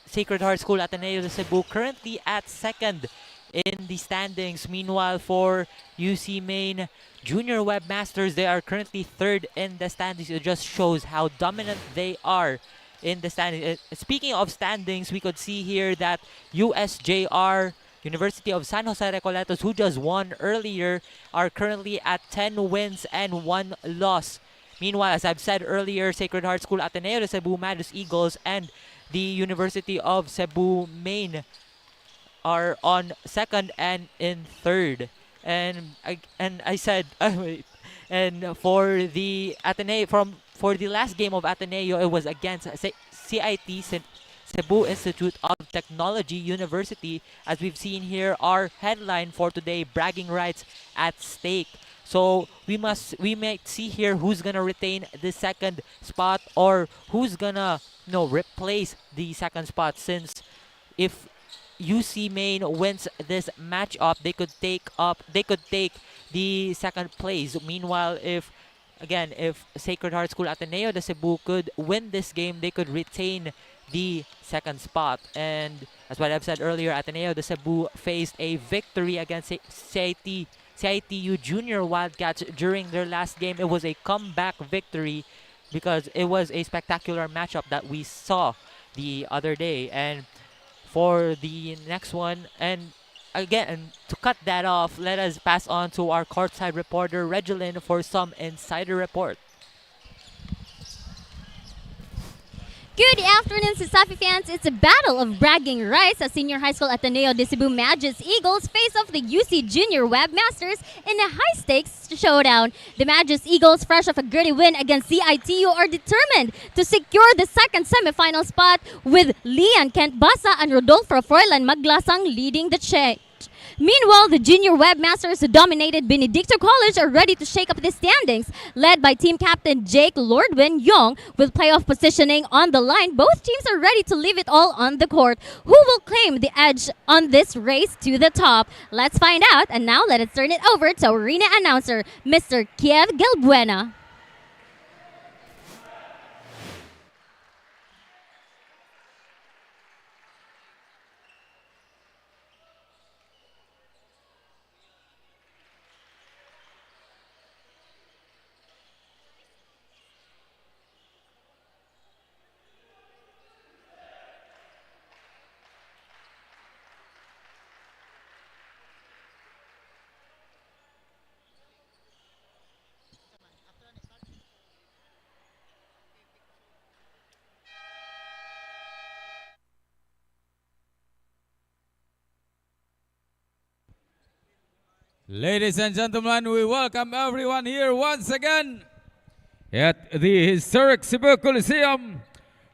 Sacred Heart School Ateneo de Cebu currently at second in the standings. Meanwhile, for UC Main Junior Webmasters, they are currently third in the standings. It just shows how dominant they are in the standings. Speaking of standings, we could see here that USJ-R, University of San Jose Recoletos, who just won earlier, are currently at 10 wins and 1 loss. Meanwhile, as I've said earlier, Sacred Heart School Ateneo de Cebu, Madus Eagles, and the University of Cebu Main are on second and in third. And I said, and for the Ateneo, for the last game of Ateneo, it was against CIT Cebu Institute of Technology University. As we've seen here, our headline for today, bragging rights at stake. So we might see here who's gonna retain the second spot or who's gonna replace the second spot, since if UC Maine wins this matchup, they could take the second place. Meanwhile, if Sacred Heart School Ateneo de Cebu could win this game, they could retain the second spot. And as what I've said earlier, Ateneo de Cebu faced a victory against CITU Junior Wildcats during their last game. It was a comeback victory because it was a spectacular matchup that we saw the other day. And for the next one, and again, to cut that off, let us pass on to our courtside reporter, Regelyn, for some insider report. Good afternoon, Safi fans. It's a battle of bragging rights as Senior High School Ateneo de Cebu Magis Eagles face off the UC Junior Webmasters in a high-stakes showdown. The Magis Eagles, fresh off a gritty win against CITU, are determined to secure the second semifinal spot, with Lian Kent Basa and Rodolfo Froilan Maglasang leading the charge. Meanwhile, the Junior Webmasters, who dominated Benedicto College, are ready to shake up the standings. Led by team captain Jake Lordwin Young, with playoff positioning on the line, both teams are ready to leave it all on the court. Who will claim the edge on this race to the top? Let's find out, and now let us turn it over to arena announcer, Mr. Kiev Gilbuena. Ladies and gentlemen, we welcome everyone here once again at the historic Cebu Coliseum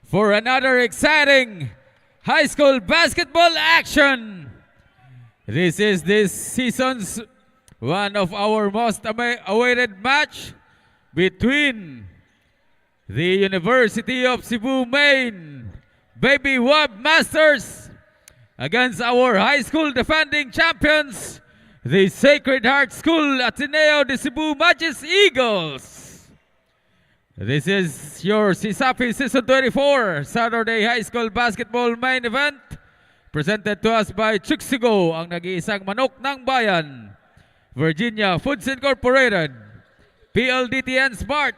for another exciting high school basketball action. This is this season's one of our most awaited match between the University of Cebu Maine Baby Webmasters against our high school defending champions, the Sacred Heart School Ateneo de Cebu Magis Eagles. This is your CSAFI Season 24 Saturday High School Basketball main event, presented to us by 𝐁𝐨𝐲𝐬, ang nag-iisang manok ng bayan, Virginia Foods Incorporated, PLDTN Smart,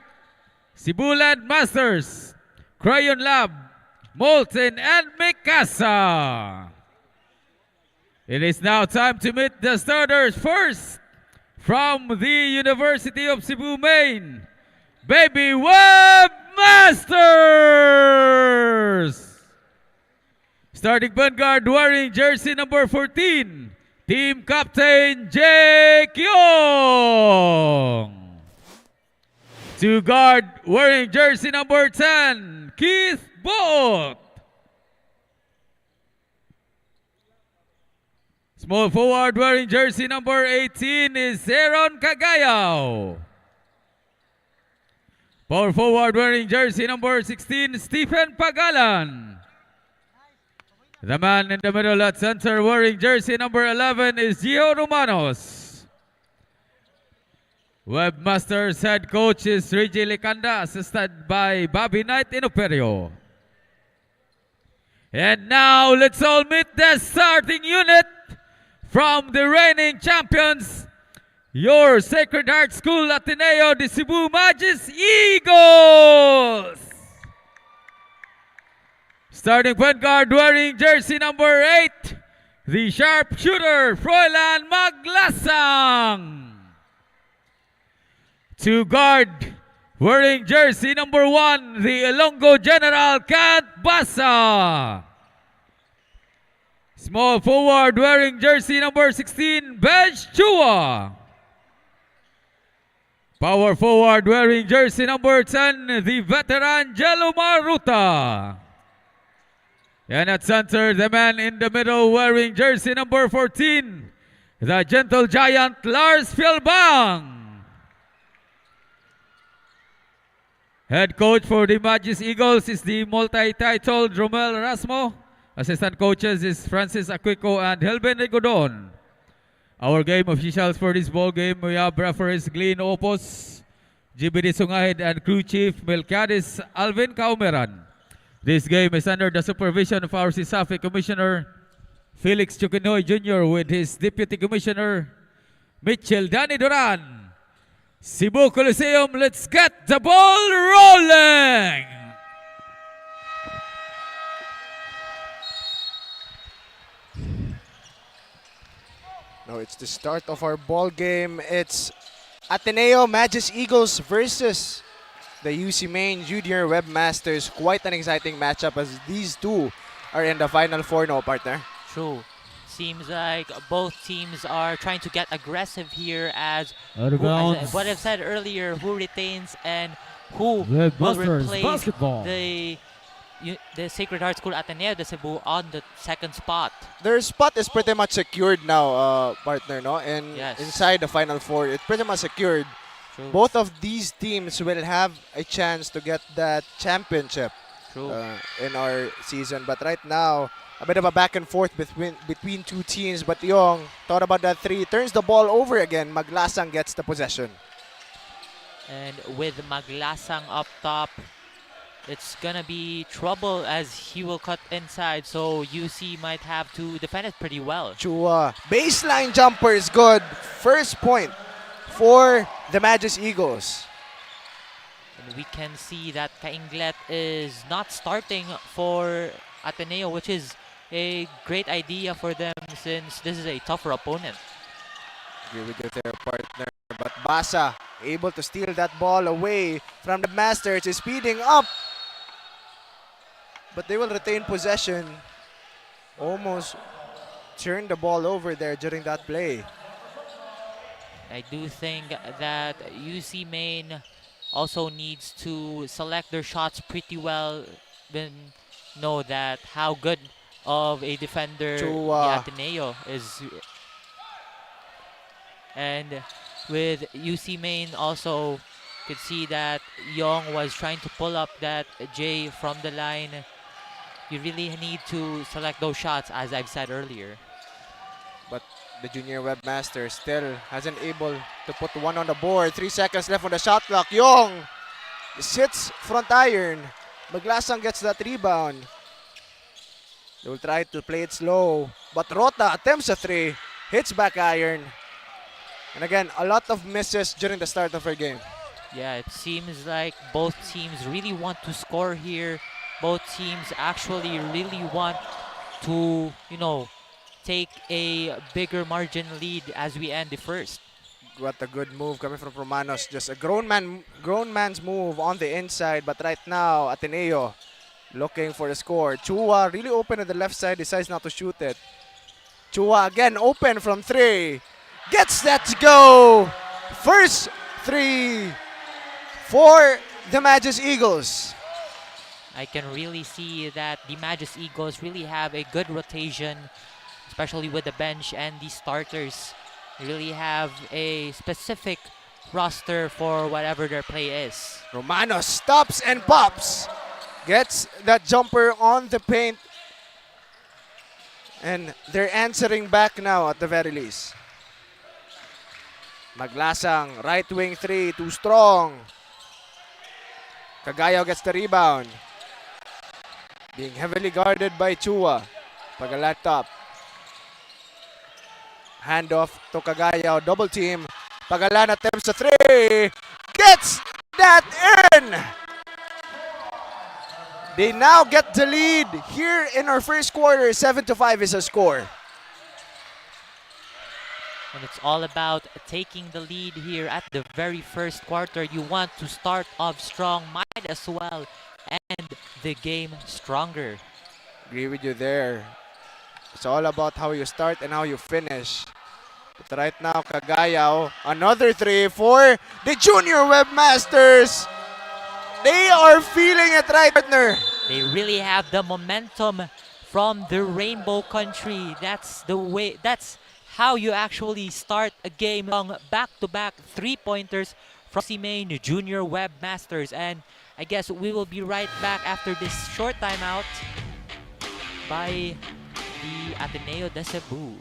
Cebuland Masters, Crayon Lab, Molten, and Mikasa. It is now time to meet the starters. First, from the University of Cebu Maine, Baby Webmasters! Starting point guard wearing jersey number 14, team captain Jake Young. Two guard wearing jersey number 10, Keith Bolt. Small forward wearing jersey number 18 is Aaron Cagayaw. Power forward wearing jersey number 16, Stephen Pagalan. The man in the middle at center wearing jersey number 11 is Gio Romanos. Webmasters head coach is Reggie Licanda, assisted by Bobby Knight Inoperio. And now let's all meet the starting unit from the reigning champions, your Sacred Heart School Ateneo de Cebu Magis Eagles. Starting point guard wearing jersey number 8, the sharpshooter Froilan Maglasang. Two guard wearing jersey number 1, the Ilonggo General Kent Basa. Small forward wearing jersey number 16, Benj Chua. Power forward wearing jersey number 10, the veteran Jello Maruta. And at center, the man in the middle wearing jersey number 14, the gentle giant Lars Fjellbang. Head coach for the Magis Eagles is the multi-titled Romel Rasmo. Assistant coaches is Francis Aquico and Helben Rigodon. Our game officials for this ball game, we have referees Glenn Opos, GBD Sungahid, and crew chief Melcades Alvin Kaumeran. This game is under the supervision of our CSAFI Commissioner Felix Chukinoy Jr. with his Deputy Commissioner Mitchell Danny Duran. Cebu Coliseum, let's get the ball rolling! Now it's the start of our ball game. It's Ateneo Magis Eagles versus the UC Maine Junior Webmasters. Quite an exciting matchup as these two are in the Final Four now, partner. True. Seems like both teams are trying to get aggressive here as what I've said earlier, who retains and who will replace the Sacred Heart School Ateneo de Cebu on the second spot. Their spot is pretty much secured now, partner, no? And inside the Final Four, it's pretty much secured. True. Both of these teams will have a chance to get that championship in our season. But right now, a bit of a back and forth between two teams. But Yong thought about that three, turns the ball over again. Maglasang gets the possession. And with Maglasang up top, it's gonna be trouble as he will cut inside. So UC might have to defend it pretty well. Chua, baseline jumper is good. First point for the Magis Eagles. And we can see that Kainglet is not starting for Ateneo, which is a great idea for them since this is a tougher opponent. Agree with you there, partner. But Basa able to steal that ball away from the Masters. Is speeding up. But they will retain possession. Almost turned the ball over there during that play. I do think that UC Maine also needs to select their shots pretty well. Then know that how good of a defender the Ateneo is. And with UC Maine also could see that Young was trying to pull up that J from the line. You really need to select those shots, as I've said earlier. But the Junior Webmaster still hasn't able to put one on the board. 3 seconds left on the shot clock. Young sits front iron. Maglasang gets that rebound. They will try to play it slow. But Rota attempts a three. Hits back iron. And again, a lot of misses during the start of her game. Yeah, it seems like both teams really want to score here. Both teams actually really want to, take a bigger margin lead as we end the first. What a good move coming from Romanos. Just a grown man's move on the inside. But right now, Ateneo looking for the score. Chua really open on the left side, decides not to shoot it. Chua again open from three. Gets that to go. First three for the Magis Eagles. I can really see that the Magis Eagles really have a good rotation, especially with the bench and the starters. They really have a specific roster for whatever their play is. Romanos stops and pops. Gets that jumper on the paint. And they're answering back now at the very least. Maglasang, right wing three, too strong. Cagayo gets the rebound. Being heavily guarded by Chua. Pagalat top. Handoff to Cagayo, double team. Pagalan attempts a three. Gets that in! They now get the lead here in our first quarter. 7-5 is a score. And it's all about taking the lead here at the very first quarter. You want to start off strong, might as well end the game stronger. Agree with you there. It's all about how you start and how you finish. But right now, Cagayo, another three for the Junior Webmasters. They are feeling it right, partner. They really have the momentum from the Rainbow Country. That's the way, that's how you actually start a game. Back-to-back three-pointers from UC Main Junior Webmasters. And I guess we will be right back after this short timeout by the Ateneo de Cebu.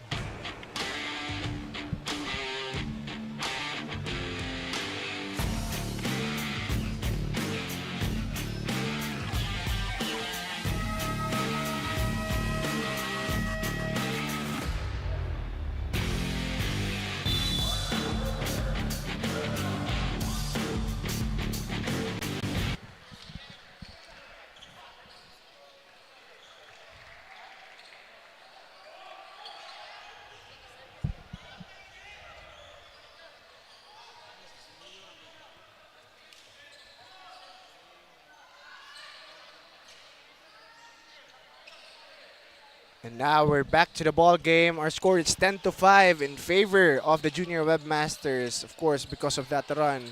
And now we're back to the ball game. Our score is 10-5 in favor of the Junior Webmasters, of course, because of that run.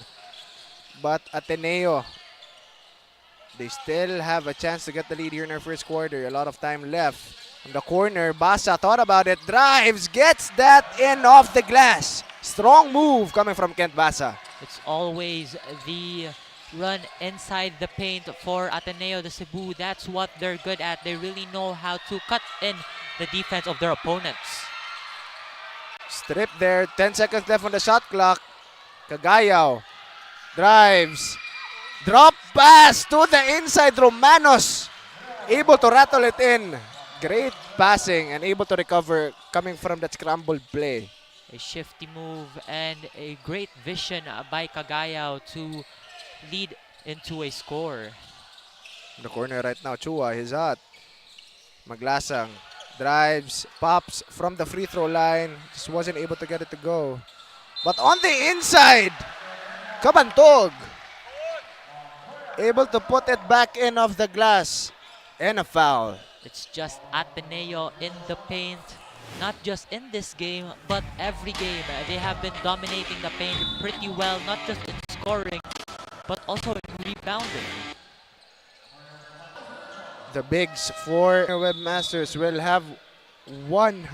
But Ateneo, they still have a chance to get the lead here in our first quarter. A lot of time left. From the corner, Basa thought about it, drives, gets that in off the glass. Strong move coming from Kent Basa. It's always the run inside the paint for Ateneo de Cebu. That's what they're good at. They really know how to cut in the defense of their opponents. Strip there, 10 seconds left on the shot clock. 𝐁𝐸𝐲 drives, drop pass to the inside. Romanos able to rattle it in. Great passing and able to recover coming from that scrambled play. A shifty move and a great vision by 𝐁𝐸𝐲 to lead into a score. In the corner right now, Chua, he's hot. Maglasang drives, pops from the free throw line. Just wasn't able to get it to go. But on the inside, Kabantog able to put it back in off the glass. And a foul. It's just Ateneo in the paint. Not just in this game, but every game. They have been dominating the paint pretty well, not just in scoring, but also in rebounding. The bigs for Webmasters will have one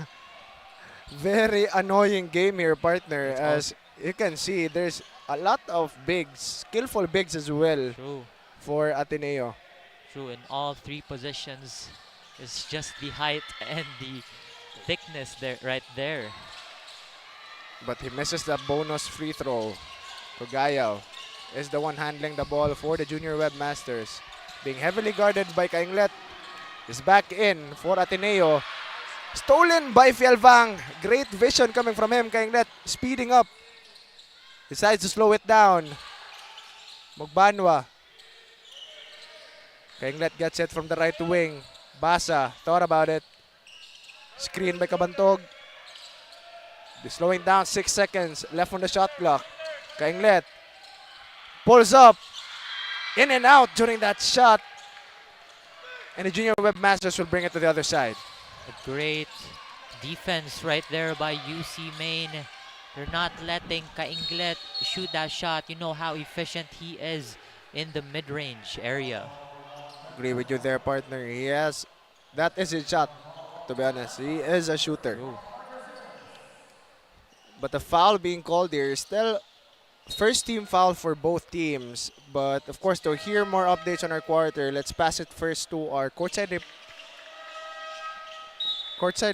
very annoying game here, partner. As you can see, there's a lot of bigs, skillful bigs as well. True. For Ateneo. True, in all three positions. It's just the height and the thickness there, right there. But he misses the bonus free throw. 𝐁𝐸𝐲 is the one handling the ball for the Junior Webmasters. Being heavily guarded by Kainglet. Is back in for Ateneo. Stolen by Fialvang. Great vision coming from him. Kainglet speeding up. Decides to slow it down. Mogbanwa. Kainglet gets it from the right wing. Basa thought about it. Screen by Kabantog. They're slowing down, 6 seconds left on the shot clock. Kainglet pulls up. In and out during that shot. And the Junior Webmasters will bring it to the other side. A great defense right there by UC Main. They're not letting Kainglet shoot that shot. You know how efficient he is in the mid-range area. Agree with you there, partner. He has, that is his shot, to be honest. He is a shooter. Ooh. But the foul being called here is still first team foul for both teams. But of course, to hear more updates on our quarter, let's pass it first to our courtside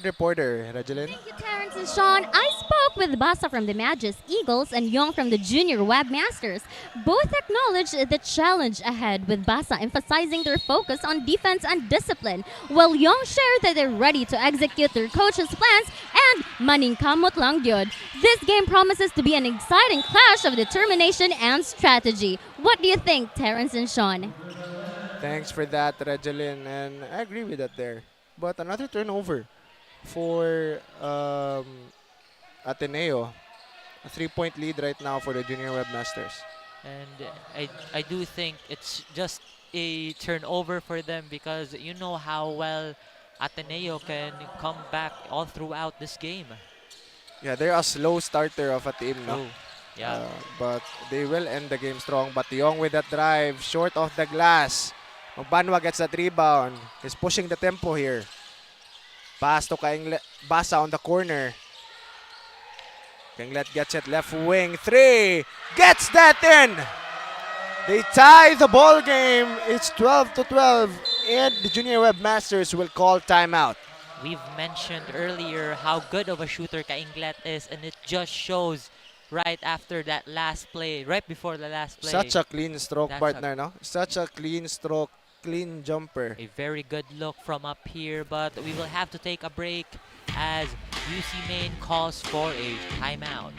reporter, Regeline. Thank you, Terrence and Sean. I spoke with Basa from the Magis Eagles and Young from the Junior Webmasters. Both acknowledged the challenge ahead, with Basa emphasizing their focus on defense and discipline, while Young shared that they're ready to execute their coach's plans and maning kamot lang gyud. This game promises to be an exciting clash of determination and strategy. What do you think, Terrence and Sean? Thanks for that, Regeline, and I agree with that there. But another turnover for Ateneo. A 3-point lead right now for the Junior Webmasters. And I do think it's just a turnover for them, because you know how well Ateneo can come back all throughout this game. Yeah, they're a slow starter of a team, no? Yeah. But they will end the game strong. But Young with that drive, short of the glass. Mogbanwa gets that rebound. He's pushing the tempo here. Pass to Basa on the corner. 𝐁𝐬 gets it left wing. 3. Gets that in. They tie the ball game. It's 12-12. And the Junior Webmasters will call timeout. We've mentioned earlier how good of a shooter 𝐁𝐬 is, and it just shows right after that last play, right before the last play. Such a clean stroke, partner, no? Such a clean stroke, clean jumper. A very good look from up here, but we will have to take a break as UC Main calls for a timeout.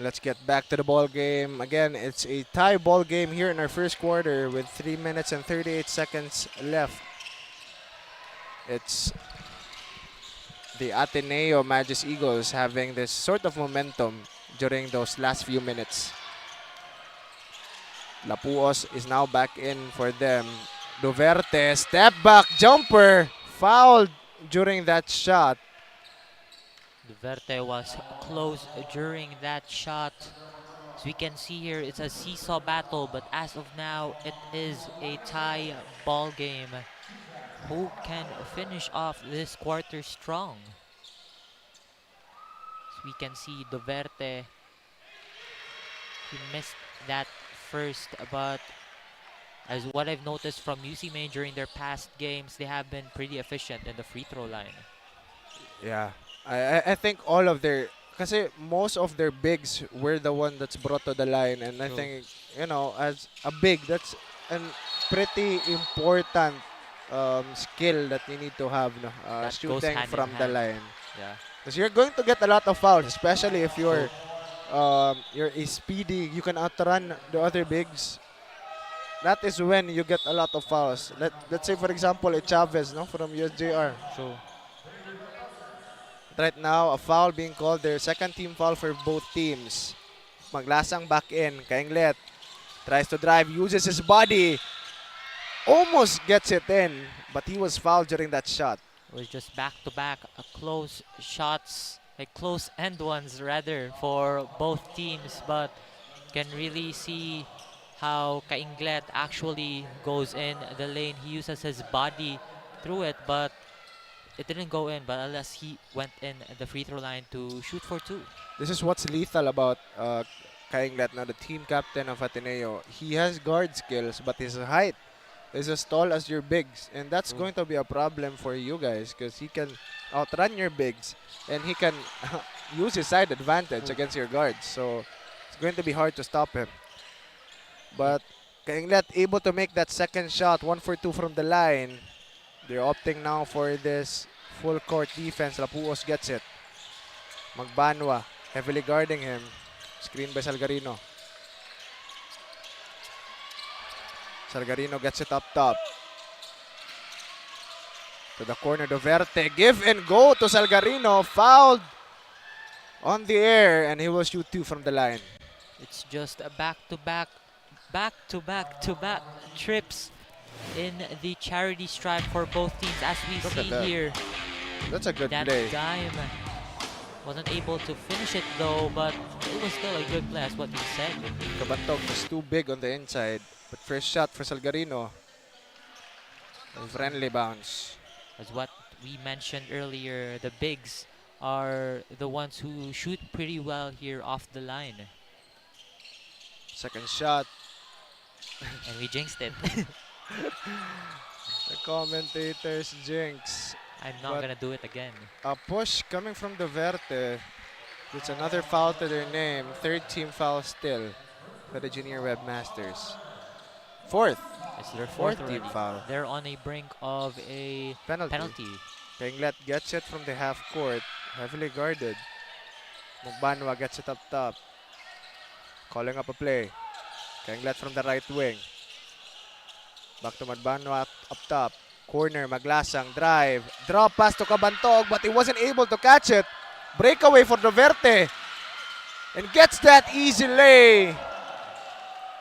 Let's get back to the ball game. Again, it's a tie ball game here in our first quarter with 3 minutes and 38 seconds left. It's the Ateneo Magis Eagles having this sort of momentum during those last few minutes. Lapuos is now back in for them. Duverte, step back jumper, fouled during that shot. Duverte was close during that shot. As we can see here, it's a seesaw battle, but as of now, it is a tie ball game. Who can finish off this quarter strong? As we can see, Duverte, he missed that first, but as what I've noticed from UC Main during their past games, they have been pretty efficient in the free throw line. Yeah. I think all of their, kasi most of their bigs were the one that's brought to the line, and I think, you know, as a big, that's a pretty important skill that you need to have, no? Shooting from the line. Yeah. Because you're going to get a lot of fouls, especially if you're a speedy, you can outrun the other bigs. That is when you get a lot of fouls. Let's say, for example, a Chavez, no, from USJ-R. So right now, a foul being called, their second team foul for both teams. Maglasang back in. 𝐁𝐬 tries to drive, uses his body, almost gets it in, but he was fouled during that shot. It was just back-to-back close shots, like close end ones rather, for both teams, but can really see how 𝐁𝐬 actually goes in the lane. He uses his body through it, but it didn't go in, but unless he went in the free throw line to shoot for 2. This is what's lethal about 𝐁𝐬, now the team captain of Ateneo. He has guard skills, but his height is as tall as your bigs, and that's going to be a problem for you guys because he can outrun your bigs and he can use his side advantage against your guards. So it's going to be hard to stop him. But 𝐁𝐬 able to make that second shot, 1 for 2 from the line. They're opting now for this full court defense. Lapuos gets it. Magbanwa heavily guarding him. Screen by Salgarino. Salgarino gets it up top. To the corner, Duverte. Give and go to Salgarino. Fouled on the air, and he will shoot 2 from the line. It's just a back-to-back trips in the charity stripe for both teams, as we see here. That's a good that play. Dime wasn't able to finish it though, but it was still a good play, as what you said. Kabantog was too big on the inside, but first shot for Salgarino. A friendly bounce. As what we mentioned earlier, the bigs are the ones who shoot pretty well here off the line. Second shot. And we jinxed it. The commentators jinx. I'm not gonna do it again. A push coming from Duverte. It's another foul to their name. Third team foul still for the Junior Webmasters. Fourth. It's their Fourth fourth team already. foul. They're on a brink of a penalty. 𝐁𝐸 gets it from the half court, heavily guarded. Magbanwa gets it up top. Calling up a play. 𝐁𝐸 from the right wing. Back to Magbanwa up top. Corner, Maglasang drive. Drop pass to Cabantog, but he wasn't able to catch it. Breakaway for Duverte. And gets that easy lay.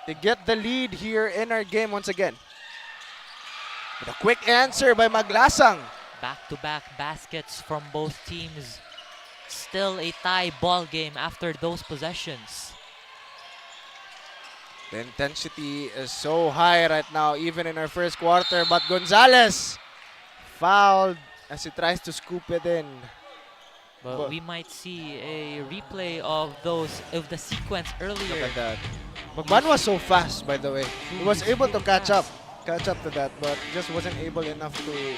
They get the lead here in our game once again. With a quick answer by Maglasang. Back-to-back baskets from both teams. Still a tie ball game after those possessions. The intensity is so high right now, even in our first quarter. But Gonzalez fouled as he tries to scoop it in. But we might see a replay of the sequence earlier. Look at that. Magban was so fast, by the way. He was able to catch up to that, but just wasn't able enough to,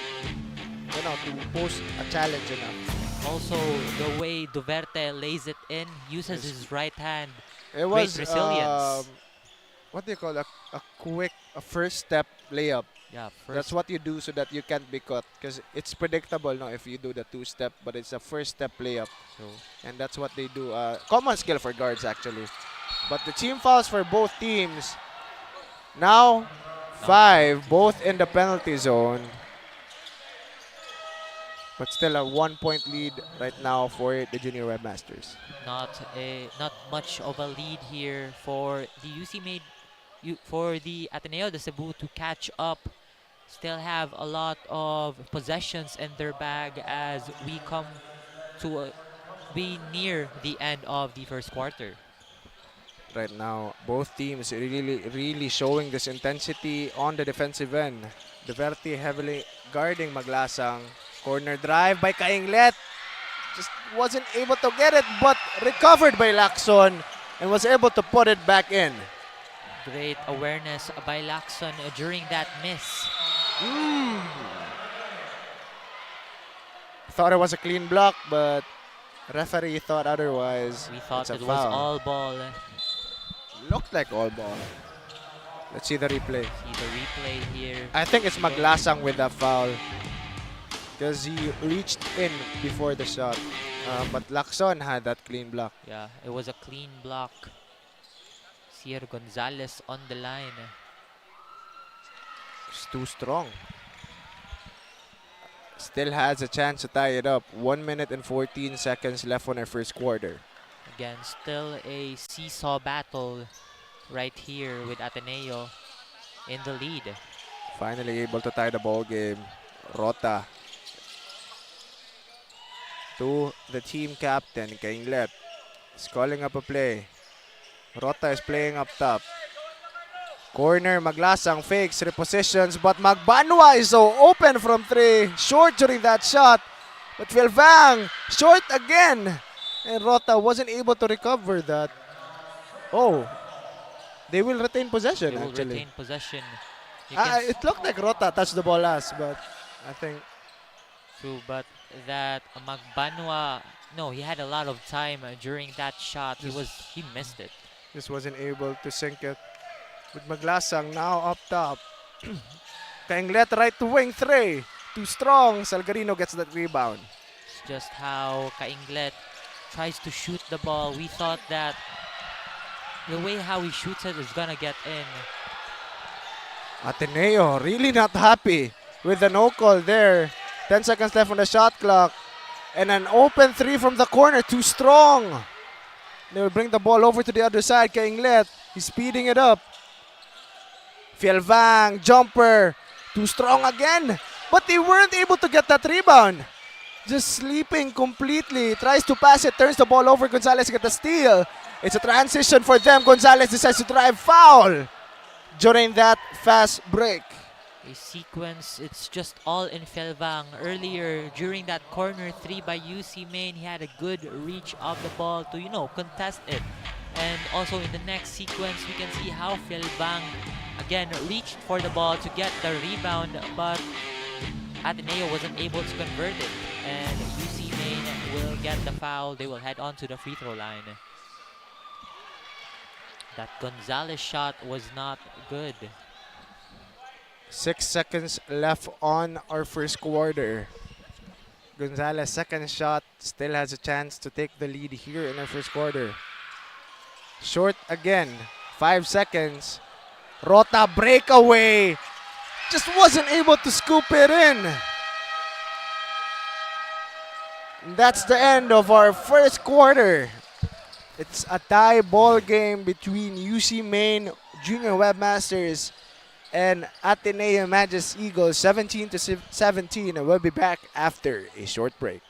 to post a challenge enough. Also, the way Duverte lays it in, uses his right hand. It was great resilience. What do you call a quick first step layup? Yeah, that's what you do so that you can't be caught, because it's predictable if you do the two-step, but it's a first step layup. And that's what they do. Common skill for guards actually. But the team fouls for both teams. Now 5, both in the penalty zone. But still a 1-point lead right now for the Junior Webmasters. Not much of a lead here for the Ateneo de Cebu to catch up. Still have a lot of possessions in their bag as we come to be near the end of the first quarter. Right now, both teams really showing this intensity on the defensive end. Duverte heavily guarding Maglasang. Corner drive by 𝐁𝐸. Just wasn't able to get it, but recovered by Lacson and was able to put it back in. Great awareness by Lacson during that miss. Thought it was a clean block, but referee thought otherwise. We thought it was all ball. Looked like all ball. Let's see the replay. See the replay here. I think it's Maglasang with that foul, because he reached in before the shot. But Lacson had that clean block. Yeah, it was a clean block. Sierra Gonzalez on the line. It's too strong. Still has a chance to tie it up. 1 minute and 14 seconds left on our first quarter. Again, still a seesaw battle right here with Ateneo in the lead. Finally able to tie the ball game. Rota to the team captain, 𝐁𝐸. He's calling up a play. Rota is playing up top. Corner, Maglasang fakes, repositions, but Magbanwa is so open from 3. Short during that shot, but Vilvang short again. And Rota wasn't able to recover that. Oh, they will retain possession They will actually. retain possession. It looked like Rota touched the ball last, but I think... True, but that Magbanwa, no, he had a lot of time during that shot. He missed it. Just wasn't able to sink it. With Maglasang now up top. 𝐁𝐸 right to wing 3. Too strong. Salgarino gets that rebound. It's just how 𝐁𝐸 tries to shoot the ball. We thought that the way how he shoots it is gonna get in. Ateneo really not happy with the no call there. 10 seconds left on the shot clock. And an open 3 from the corner. Too strong. They will bring the ball over to the other side. 𝐁𝐸, he's speeding it up. Vilvang, jumper. Too strong again. But they weren't able to get that rebound. Just sleeping completely. Tries to pass it, turns the ball over. Gonzalez gets the steal. It's a transition for them. Gonzalez decides to drive foul during that fast break. A sequence, it's just all in Vilvang. Earlier, during that corner 3 by UC Main, he had a good reach of the ball to, contest it. And also in the next sequence, we can see how Vilvang, again, reached for the ball to get the rebound, but Ateneo wasn't able to convert it. And UC Main will get the foul. They will head on to the free throw line. That Gonzalez shot was not good. 6 seconds left on our first quarter. Gonzalez, second shot, still has a chance to take the lead here in our first quarter. Short again, 5 seconds. Rota breakaway. Just wasn't able to scoop it in. And that's the end of our first quarter. It's a tie ball game between UC Maine Junior Webmasters and Ateneo Magus Eagles, 17-17, and we'll be back after a short break.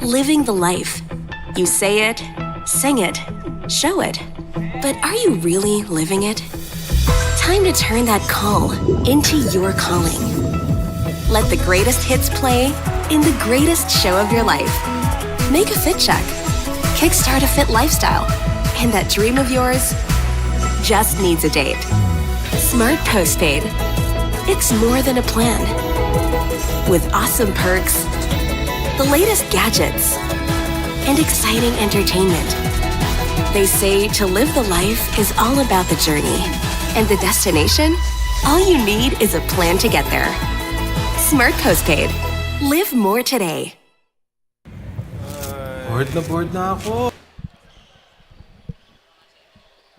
Living the life. You say it, sing it, show it. But are you really living it? Time to turn that call into your calling. Let the greatest hits play in the greatest show of your life. Make a fit check. Kickstart a fit lifestyle. And that dream of yours just needs a date. Smart Postpaid. It's more than a plan. With awesome perks, the latest gadgets, and exciting entertainment. They say to live the life is all about the journey. And the destination? All you need is a plan to get there. Smart Postpaid. Live more today. Bored na ako.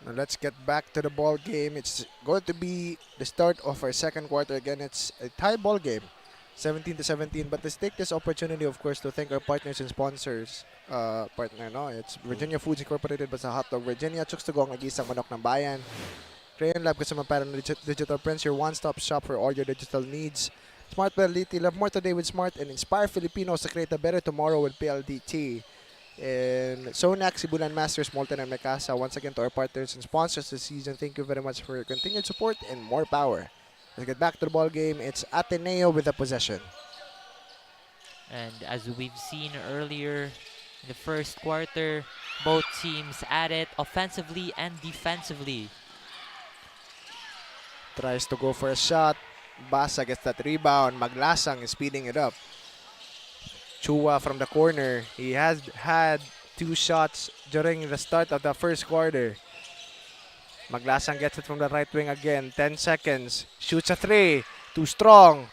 Now let's get back to the ball game. It's going to be the start of our second quarter. Again, it's a tie ball game, 17-17. But let's take this opportunity, of course, to thank our partners and sponsors. It's Virginia Foods Incorporated, Basta Hotdog Virginia, Chooks to Go, ang nag-iisang manok ng bayan. Crayon Lab, kasama para ng digital prints, your one-stop shop for all your digital needs. Smart PLDT, love more today with Smart, and inspire Filipinos to create a better tomorrow with PLDT. And Sonac, Sibulan Masters, Molten and Mecasa. Once again to our partners and sponsors this season, thank you very much for your continued support and more power. Let's get back to the ball game. It's Ateneo with the possession. And as we've seen earlier in the first quarter, both teams at it offensively and defensively. Tries to go for a shot. Basa gets that rebound. Maglasang is speeding it up. Chua from the corner. He has had 2 shots during the start of the first quarter. Maglasang gets it from the right wing again. 10 seconds. Shoots a 3. Too strong.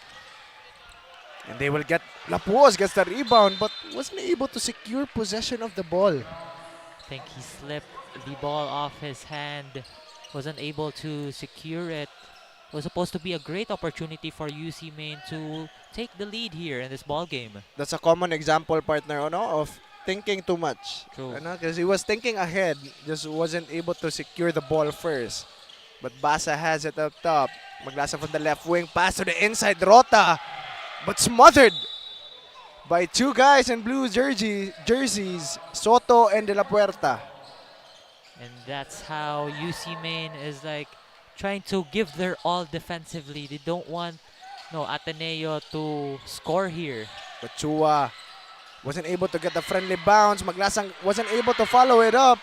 And they will get... Lapuos gets the rebound but wasn't able to secure possession of the ball. I think he slipped the ball off his hand. Wasn't able to secure it. It was supposed to be a great opportunity for UC Maine to take the lead here in this ball game. That's a common example, partner, of thinking too much. True. Because he was thinking ahead, just wasn't able to secure the ball first. But Basa has it up top. Maglasa from the left wing, pass to the inside, Rota, but smothered by 2 guys in blue jerseys, Soto and De La Puerta. And that's how UC Maine is like trying to give their all defensively. They don't want Ateneo to score here. But Chua wasn't able to get the friendly bounce. Maglasang wasn't able to follow it up.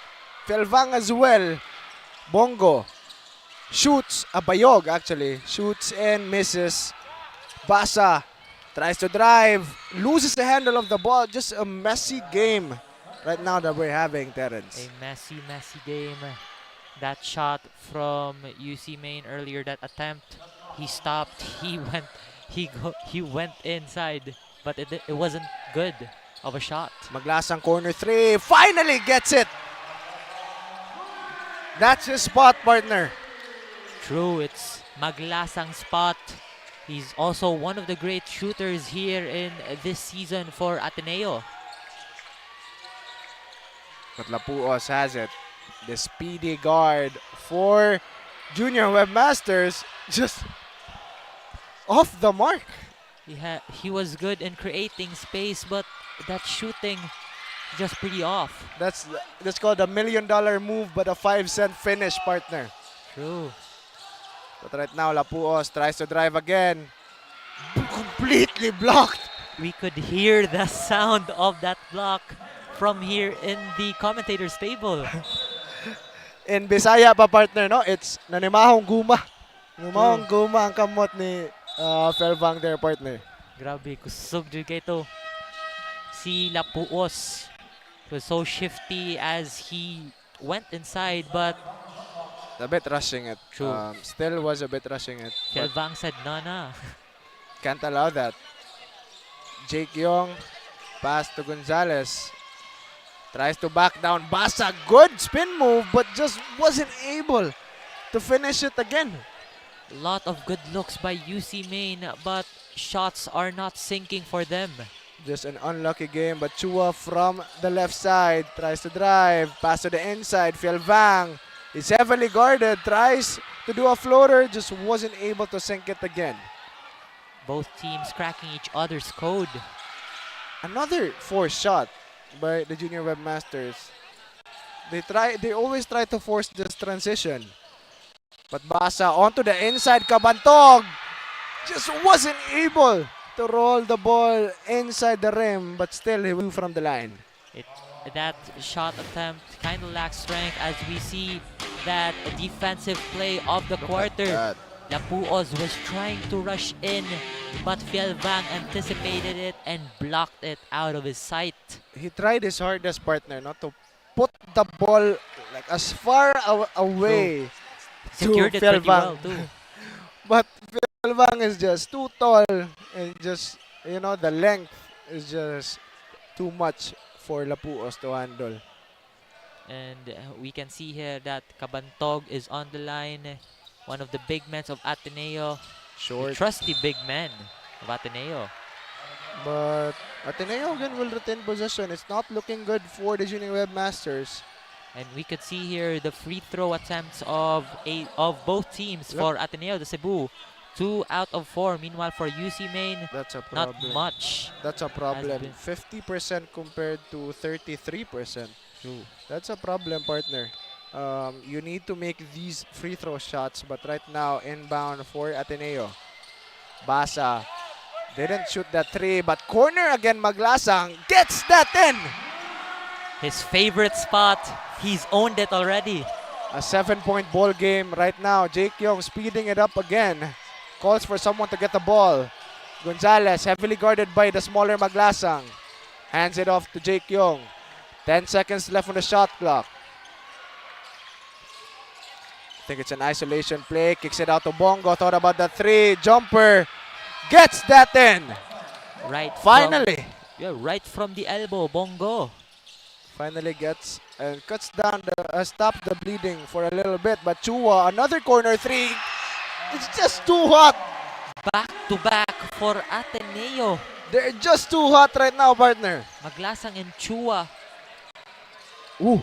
Felvang as well. Bongo shoots, Bayog actually, shoots and misses. Basa tries to drive, loses the handle of the ball. Just a messy game right now that we're having, Terrence. A messy game. That shot from UC Maine earlier, that attempt, he stopped, he went inside, but it wasn't good of a shot. Maglasang corner 3, finally gets it. That's his spot, partner. True, it's Maglasang's spot. He's also one of the great shooters here in this season for Ateneo. But Lapuos has it. The speedy guard for Junior Webmasters, just off the mark. He was good in creating space, but that shooting just pretty off. That's called a $1 million move, but a 5-cent finish, partner. True. But right now, Lapuos tries to drive again. Completely blocked. We could hear the sound of that block from here in the commentator's table. In Bisaya pa, partner, it's nanimahong guma. Nanimahong guma ang kamot ni Felvang there, partner. Grabe, kusog dyan kayo ito. Si Lapuos was so shifty as he went inside, but A bit rushing it. True. Still was a bit rushing it. Vang said, "Nana." Can't allow that. 𝐁𝐸 pass to Gonzalez. Tries to back down. Basa, good spin move, but just wasn't able to finish it again. Lot of good looks by UC Maine, but shots are not sinking for them. Just an unlucky game, but Chua from the left side tries to drive. Pass to the inside. Vang is heavily guarded. Tries to do a floater, just wasn't able to sink it again. Both teams cracking each other's code. Another forced shot by the Junior Webmasters. They always try to force this transition. But Basa onto the inside. Kabantog just wasn't able to roll the ball inside the rim, but still he went from the line. That shot attempt kind of lacks strength, as we see that defensive play of the quarter. Lapuos was trying to rush in, but Vang anticipated it and blocked it out of his sight. He tried his hardest, partner, not to put the ball like as far away. Secured it pretty well too. But Vang is just too tall, and just, you know, the length is just too much for Lapuos to handle. And we can see here that Kabantog is on the line. One of the big men of Ateneo. Short. The trusty big man of Ateneo. But Ateneo again will retain possession. It's not looking good for the Junior Webmasters. And we could see here the free throw attempts of both teams. For Ateneo de Cebu. 2 out of 4. Meanwhile, for UC Maine, that's a problem. Not much. That's a problem. 50% compared to 33%. True. That's a problem, partner. You need to make these free throw shots, but right now, inbound for Ateneo. Basa didn't shoot that 3, but corner again. Maglasang gets that in. His favorite spot. He's owned it already. A 7-point ball game right now. 𝐁𝐸 speeding it up again. Calls for someone to get the ball. Gonzalez, heavily guarded by the smaller Maglasang. Hands it off to 𝐁𝐸. 10 seconds left on the shot clock. I think it's an isolation play. Kicks it out to Bongo. Thought about the 3. Jumper. Gets that in. Right. Finally. Right from the elbow. Bongo. Finally gets and cuts down stops the bleeding for a little bit. But Chua, another corner 3. It's just too hot. Back to back for Ateneo. They're just too hot right now, partner. Maglasang and Chua. Ooh.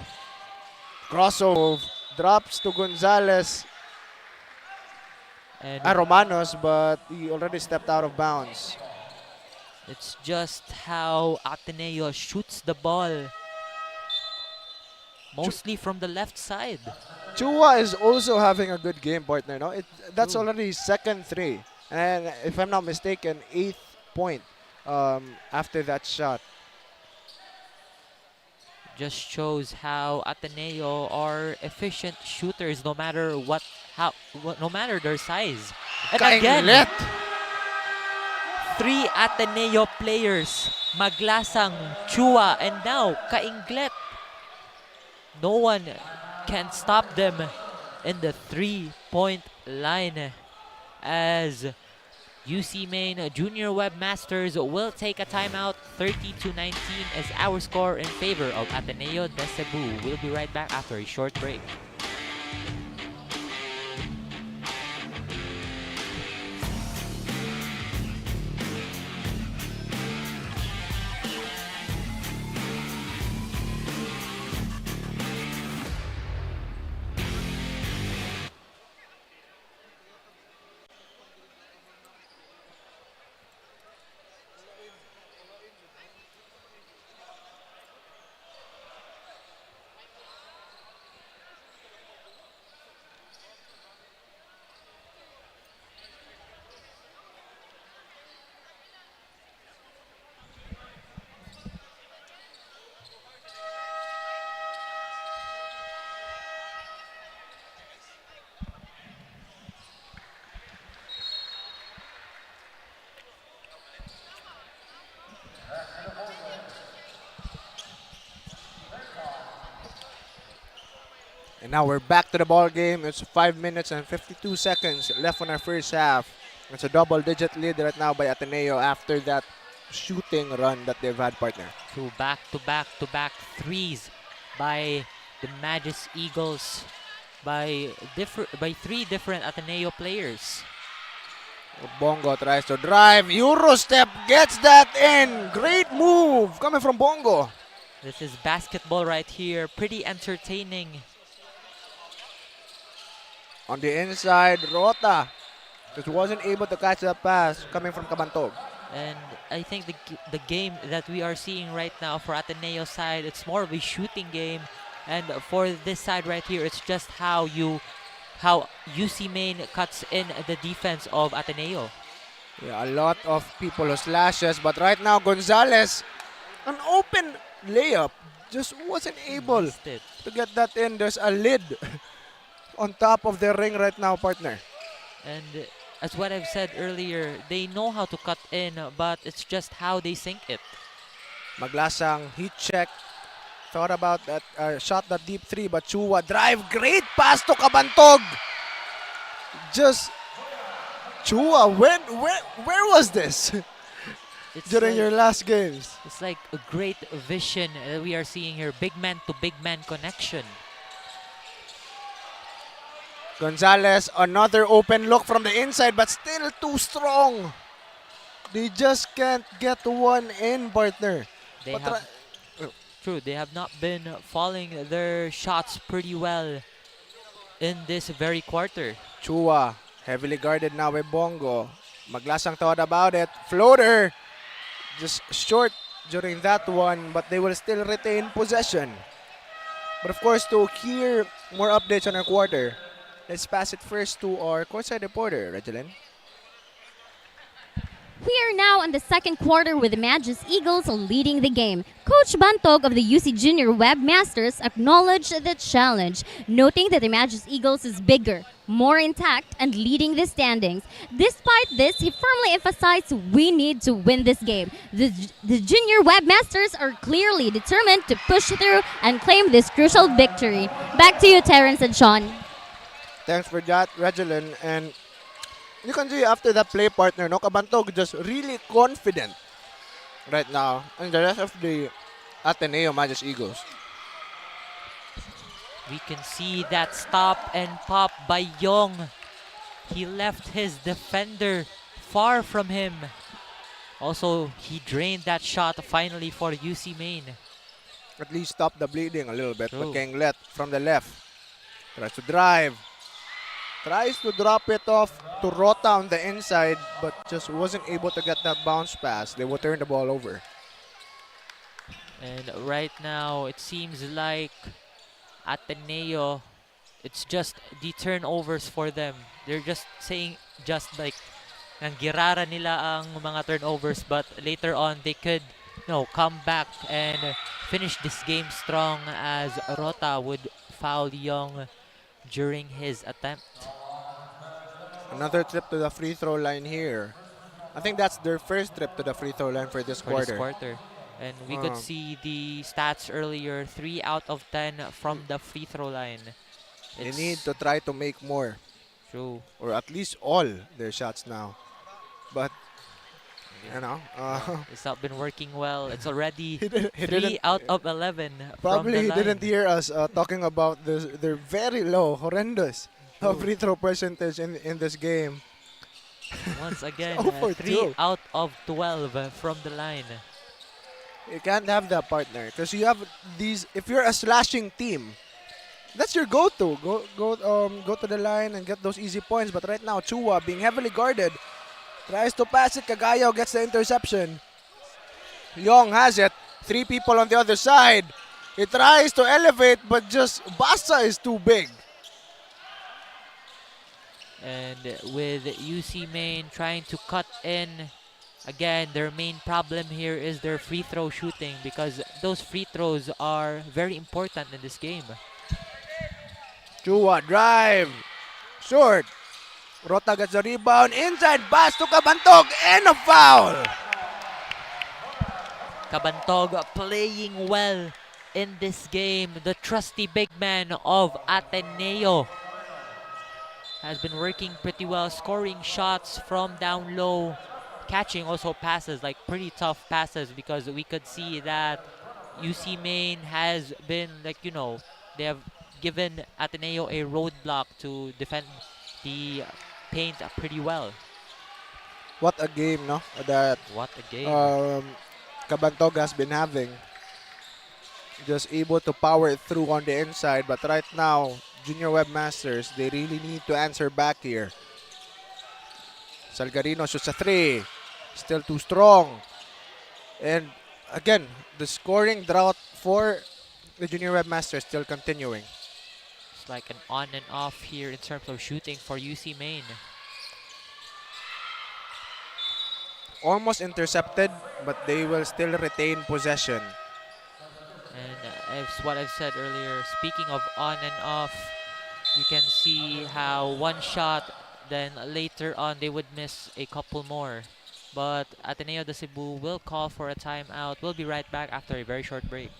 Crossover. Drops to Gonzalez. And Romanos, but he already stepped out of bounds. It's just how Ateneo shoots the ball. Mostly from the left side. Chua is also having a good game, partner. No, that's already his second 3, and if I'm not mistaken, 8th point after that shot. Just shows how Ateneo are efficient shooters, no matter no matter their size. And again, 3 Ateneo players: Maglasang, Chua, and now Kainglet. No one can stop them in the 3-point line, as UC Maine Junior Webmasters will take a timeout. 30-19 is our score in favor of Ateneo de Cebu. We'll be right back after a short break. And now we're back to the ball game. It's 5 minutes and 52 seconds left on our first half. It's a double-digit lead right now by Ateneo after that shooting run that they've had, partner. Two back-to-back threes by the Magis Eagles by three different Ateneo players. Bongo tries to drive. Eurostep gets that in. Great move coming from Bongo. This is basketball right here. Pretty entertaining. On the inside, Rota just wasn't able to catch that pass coming from Cabantog. And I think the game that we are seeing right now for Ateneo side, it's more of a shooting game. And for this side right here, it's just how UC Main cuts in the defense of Ateneo. Yeah, a lot of people who slashes, but right now Gonzalez, an open layup, just wasn't able to get that in. There's a lid on top of the ring right now, partner. And as what I've said earlier, they know how to cut in, but it's just how they sink it. Maglasang heat check. Thought about that, shot that deep three, but Chua drive, great pass to Cabantog. Just Chua, where was this during your last games? It's like a great vision we are seeing here, big man to big man connection. Gonzalez, another open look from the inside, but still too strong. They just can't get one in, partner. True, they have not been falling their shots pretty well in this very quarter. Chua, heavily guarded now by Bongo. Maglasang thought about it. Floater, just short during that one, but they will still retain possession. But of course, to hear more updates on our quarter, let's pass it first to our courtside reporter, Regeline. We are now in the second quarter with the Magis Eagles leading the game. Coach Bantog of the UC Junior Webmasters acknowledged the challenge, noting that the Magis Eagles is bigger, more intact, and leading the standings. Despite this, he firmly emphasized we need to win this game. The Junior Webmasters are clearly determined to push through and claim this crucial victory. Back to you, Terrence and Sean. Thanks for that, Regeline. And you can see after that play, partner, no, Cabantog just really confident right now. And the rest of the Ateneo Magis Eagles. We can see that stop and pop by Yong. He left his defender far from him. Also, he drained that shot finally for UC Main. At least stop the bleeding a little bit. But Kenglet from the left tries to drive. Tries to drop it off to Rota on the inside, but just wasn't able to get that bounce pass. They will turn the ball over. And right now, it seems like Ateneo, it's just the turnovers for them. They're just saying, just like, nanggirara nila ang mga turnovers, but later on, they could come back and finish this game strong as Rota would foul Young during his attempt. Another trip to the free throw line here. I think that's their first trip to the free throw line for this quarter. And we could see the stats earlier, 3 out of 10 from the free throw line. They need to try to make more. True. Or at least all their shots now. But, you know. It's not been working well. It's already he 3 out of 11 Probably from the he didn't hear us talking about their very low, horrendous free throw percentage in this game. Once again, 3 out of 12 from the line. You can't have that, partner, because you have these. If you're a slashing team, that's your go-to. Go to the line and get those easy points. But right now, Chua being heavily guarded, tries to pass it. Cagayo gets the interception. Young has it. 3 people on the other side. He tries to elevate, but just Basa is too big. And with UC Main trying to cut in, again, their main problem here is their free throw shooting, because those free throws are very important in this game. Chua drive. Short. Rota gets the rebound. Inside pass to Cabantog and a foul. Cabantog playing well in this game. The trusty big man of Ateneo has been working pretty well, scoring shots from down low, catching also passes, like pretty tough passes, because we could see that UC Maine has been, like, you know, they have given Ateneo a roadblock to defend the paint pretty well. What a game, no? That what a game Cabantog has been having. Just able to power it through on the inside, but right now, Junior Webmasters, they really need to answer back here. Salgarino shoots a 3. Still too strong. And again, the scoring drought for the Junior Webmasters still continuing. It's like an on and off here in terms of shooting for UC Maine. Almost intercepted, but they will still retain possession. And as what I've said earlier, speaking of on and off, you can see how one shot, then later on they would miss a couple more. But Ateneo de Cebu will call for a timeout. We'll be right back after a very short break.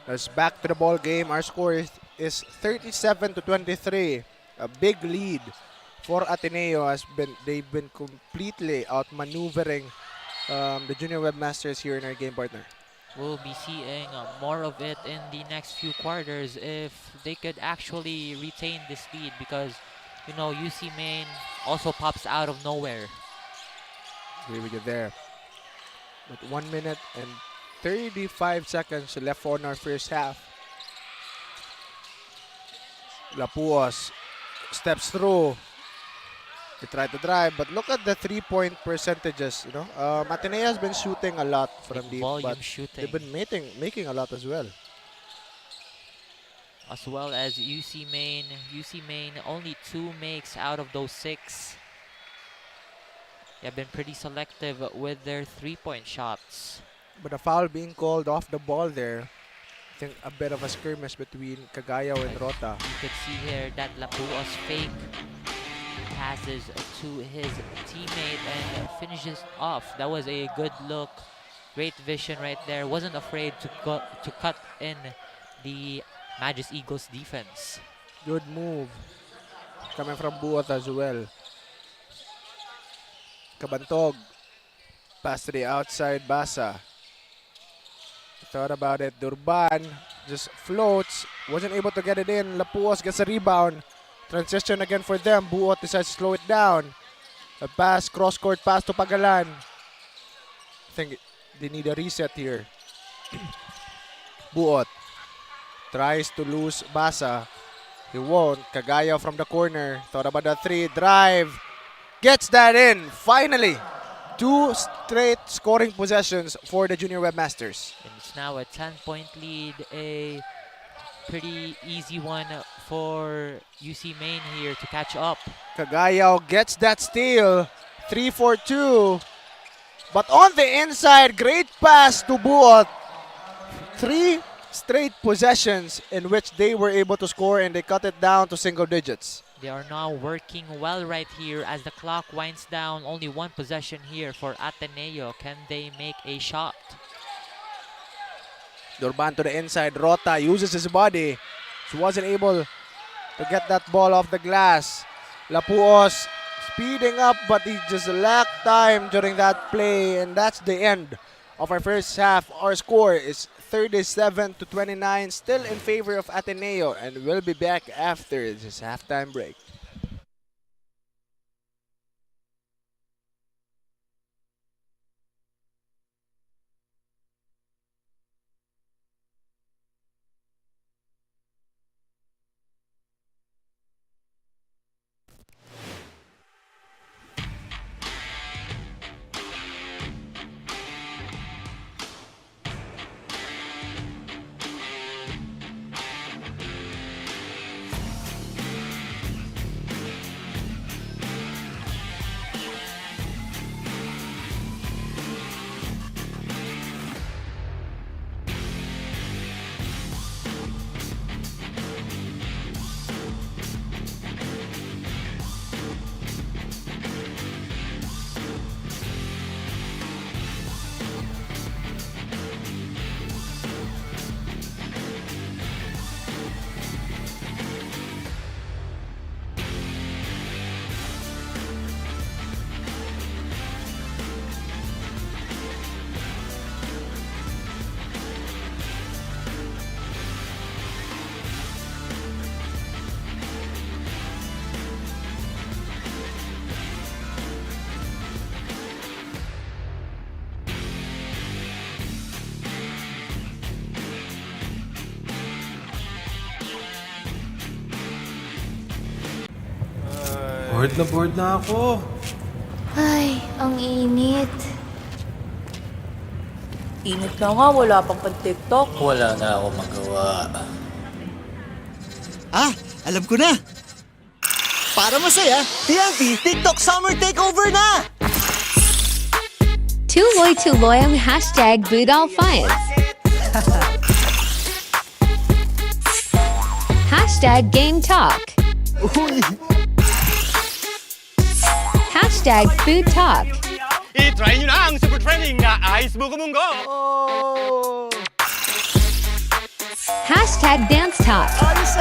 Let's back to the ball game. Our score is 37-23. A big lead for Ateneo. They've been completely outmaneuvering the Junior Webmasters here in our game, partner. We'll be seeing more of it in the next few quarters if they could actually retain this lead, because, you know, UC Maine also pops out of nowhere. Agree with you there. But 1 minute and 35 seconds left on our first half. Lapuos steps through. They try to drive, but look at the 3-point percentages. You know, Ateneo has been shooting a lot from deep, but they've been making a lot as well. As well as UC Maine. UC Maine only 2 makes out of those 6. They have been pretty selective with their 3-point shots. But a foul being called off the ball there. I think a bit of a skirmish between Cagayaw and Rota. You could see here that Lapuos fake passes to his teammate and finishes off. That was a good look. Great vision right there. Wasn't afraid to cut in the Magis Eagles defense. Good move. Coming from Buot as well. Cabantog. Pass to the outside, Basa. Thought about it. Durban just floats. Wasn't able to get it in. Lapuos gets a rebound. Transition again for them. Buot decides to slow it down. A pass, cross-court pass to Pagalan. I think they need a reset here. Buot tries to lose Basa. He won't. Cagayaw from the corner. Thought about the 3. Drive. Gets that in. Finally. 2 straight scoring possessions for the Junior Webmasters. And it's now a 10-point lead. A pretty easy one for UC Maine here to catch up. Cagayaw gets that steal. 3-4-2. But on the inside, great pass to Buot. 3 straight possessions in which they were able to score, and they cut it down to single digits. They are now working well right here as the clock winds down. Only 1 possession here for Ateneo. Can they make a shot? Durban to the inside. Rota uses his body. He wasn't able to get that ball off the glass. Lapuos speeding up, but he just lacked time during that play, and that's the end of our first half. Our score is 37-29, still in favor of Ateneo, and we'll be back after this halftime break. Bored na ako. Ay, ang init. Init na nga, wala pang pan-TikTok. Wala na ako magawa. Ah, alam ko na! Para masaya, TNT TikTok Summer Takeover na! Tuloy-tuloy ang hashtag Budol Finds. Hashtag Game Talk. Uy! Hashtag Food Talk. I-try nyo na ang super trending na Ice Buko Munggo! Hashtag Dance Talk. Ayos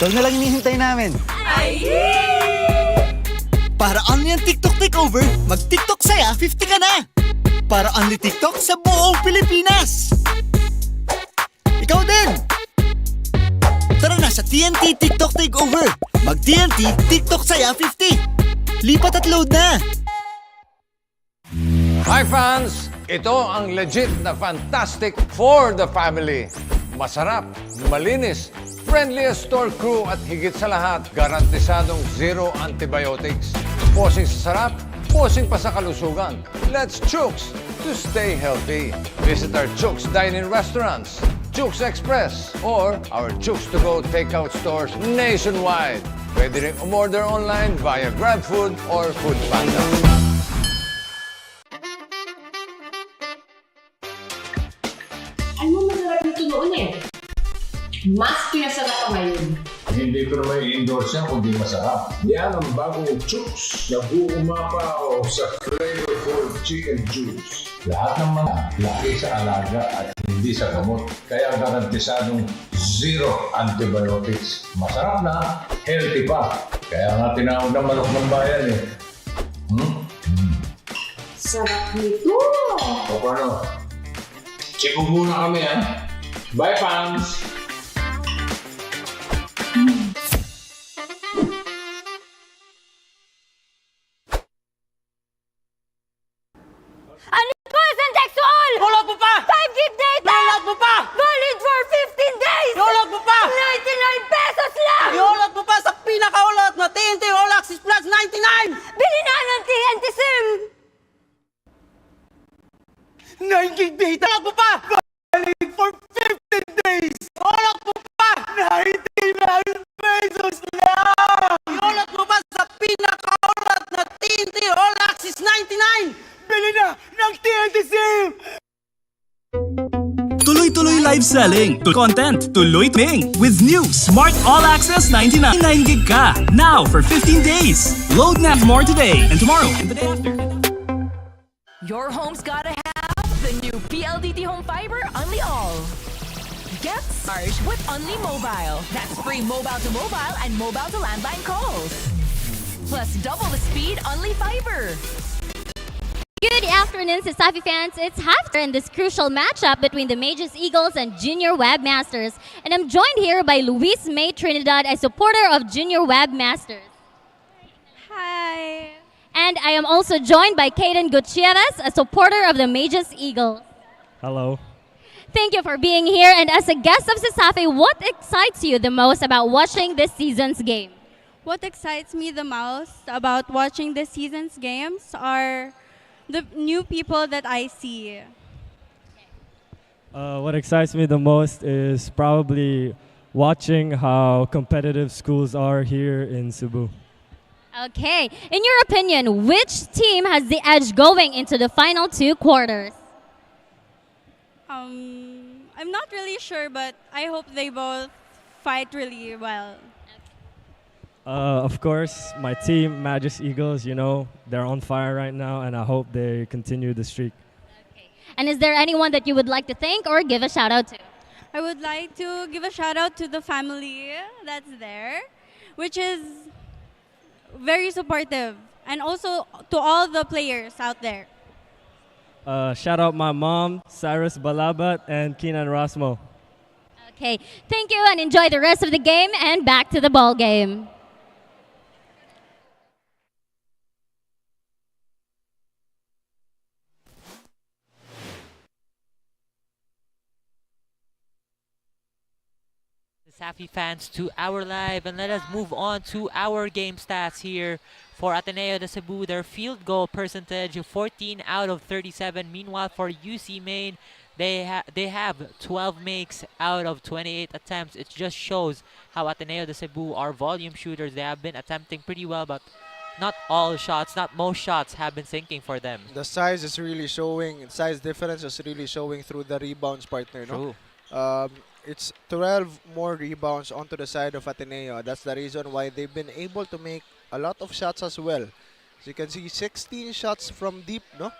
Ito na lang hinihintay namin. Para only ang TikTok Takeover, mag-TikTok saya, 50 ka na! Para only TikTok sa buong Pilipinas! Ikaw din! Tara na sa TNT TikTok Takeover! Mag-TNT TikTok saya, 50! Lipat at load na! Hi fans! Ito ang legit na fantastic for the family. Masarap, malinis, friendliest store crew at higit sa lahat, garantisadong zero antibiotics. Posing sa sarap, posing pa sa kalusugan. Let's chooks to stay healthy. Visit our Chooks dine-in restaurants, Chooks Express, or our Chooks to go takeout stores nationwide. Pwede rin umorder online via GrabFood or Foodpanda. Ano masarap nito noon eh? Mas pinasarap pa ngayon. Hindi ko naman i-endorse yan kundi masarap. Yan ang bagong Chooks na buumapa sa flavorful chicken juice. Lahat ng mga laki sa alaga at hindi sa gamot. Kaya garantisadong zero antibiotics. Masarap na, healthy pa. Kaya nga tinawag na manok ng bayan eh. Sarap nito! O paano? CEBU muna kami ha. Bye fans! Unlimited sexual! Tulog mo pa! 5 gig data! Tulog mo pa! Valid for 15 days! Tulog mo pa! 99 pesos lang! Iulot mo pa sa pinakaulot na TNT All Access Plus 99! Bili na ng TNT SIM! 9 gig data! Tulog mo pa! Valid for 15 days! Tulog mo pa! 99 pesos lang! Iulot mo pa sa pinakaulot na TNT All Access 99! Bili na ng TNT SIM! Tuloy-tuloy live selling. Content. Tuloy Ming. With new Smart All Access 99 gig ka. Now for 15 days. Load now more today and tomorrow and the day after. Your home's gotta have the new PLDT Home Fiber Unli All. Get charged with Unli Mobile. That's free mobile to mobile and mobile to landline calls. plus double the speed, only fiber. Good afternoon, Safi fans. It's halftime in this crucial matchup between the Mages Eagles and Junior Webmasters. And I'm joined here by Luis May Trinidad, a supporter of Junior Webmasters. Hi. And I am also joined by Kaden Gutierrez, a supporter of the Mages Eagles. Hello. Thank you for being here. And as a guest of Safi, what excites you the most about watching this season's game? What excites me the most about watching this season's games are the new people that I see. What excites me the most is probably watching how competitive schools are here in Cebu. Okay. In your opinion, which team has the edge going into the final 2 quarters? I'm not really sure, but I hope they both fight really well. Of course, my team, Mages Eagles, you know, they're on fire right now, and I hope they continue the streak. And is there anyone that you would like to thank or give a shout out to? I would like to give a shout out to the family that's there, which is very supportive, and also to all the players out there. Shout out my mom, Cyrus Balabat, and Keenan Rosmo. Okay, thank you and enjoy the rest of the game, and back to the ball game. Safi fans, to our live, and let us move on to our game stats here for Ateneo de Cebu. Their field goal percentage 14 out of 37. Meanwhile, for UC Main, they have 12 makes out of 28 attempts. It just shows how Ateneo de Cebu are volume shooters. They have been attempting pretty well, but not all shots, not most shots have been sinking for them. The size is really showing. Size difference is really showing through the rebounds, partner. No? It's 12 more rebounds onto the side of Ateneo. That's the reason why they've been able to make a lot of shots as well. So you can see 16 shots from deep, no?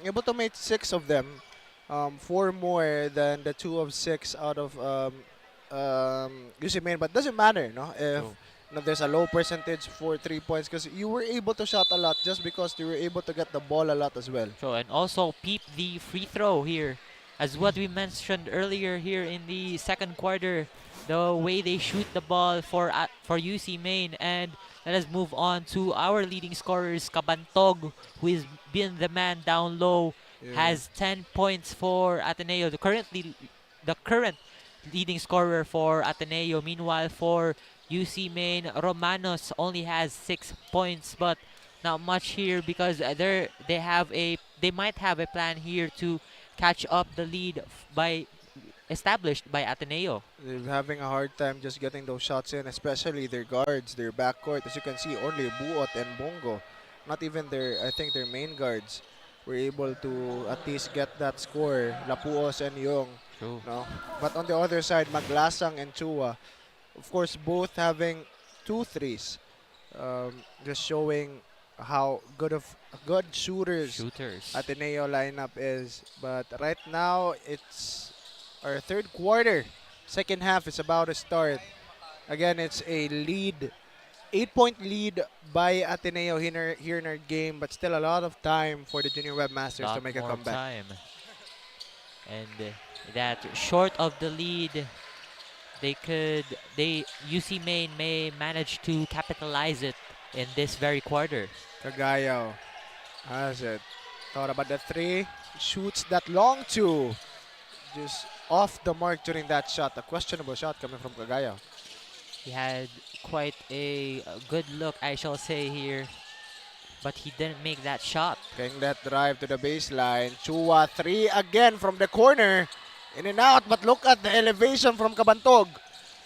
Able to make 6 of them. 4 more than the 2 of 6 out of UC Main. But doesn't matter, no? If there's a low percentage for 3 points, because you were able to shot a lot just because you were able to get the ball a lot as well. So, and also peep the free throw here. As what we mentioned earlier here in the second quarter, the way they shoot the ball for UC Main. And let us move on to our leading scorers. Cabantog, who has been the man down low, has 10 points for Ateneo. The current leading scorer for Ateneo. Meanwhile, for UC Main, Romanos only has 6 points, but not much here because they might have a plan here to catch up the lead established by Ateneo. They're having a hard time just getting those shots in, especially their guards, their backcourt. As you can see, only Buot and Bongo, not even I think their main guards, were able to at least get that score. Lapuos and Yong. No? But on the other side, Maglasang and Chua, of course, both having 2 threes. Just showing how good shooters Ateneo lineup is. But right now, it's our third quarter. Second half is about to start. Again, it's a 8-point lead by Ateneo here in our game, but still a lot of time for the Junior Webmasters to make a comeback. Time. And that short of the lead, UC Main may manage to capitalize it in this very quarter. Cagayo has it. Thought about the 3. Shoots that long 2. Just off the mark during that shot. A questionable shot coming from Cagayo. He had quite a good look, I shall say, here. But he didn't make that shot. Getting that drive to the baseline. Chua 3 again from the corner. In and out, but look at the elevation from Cabantog.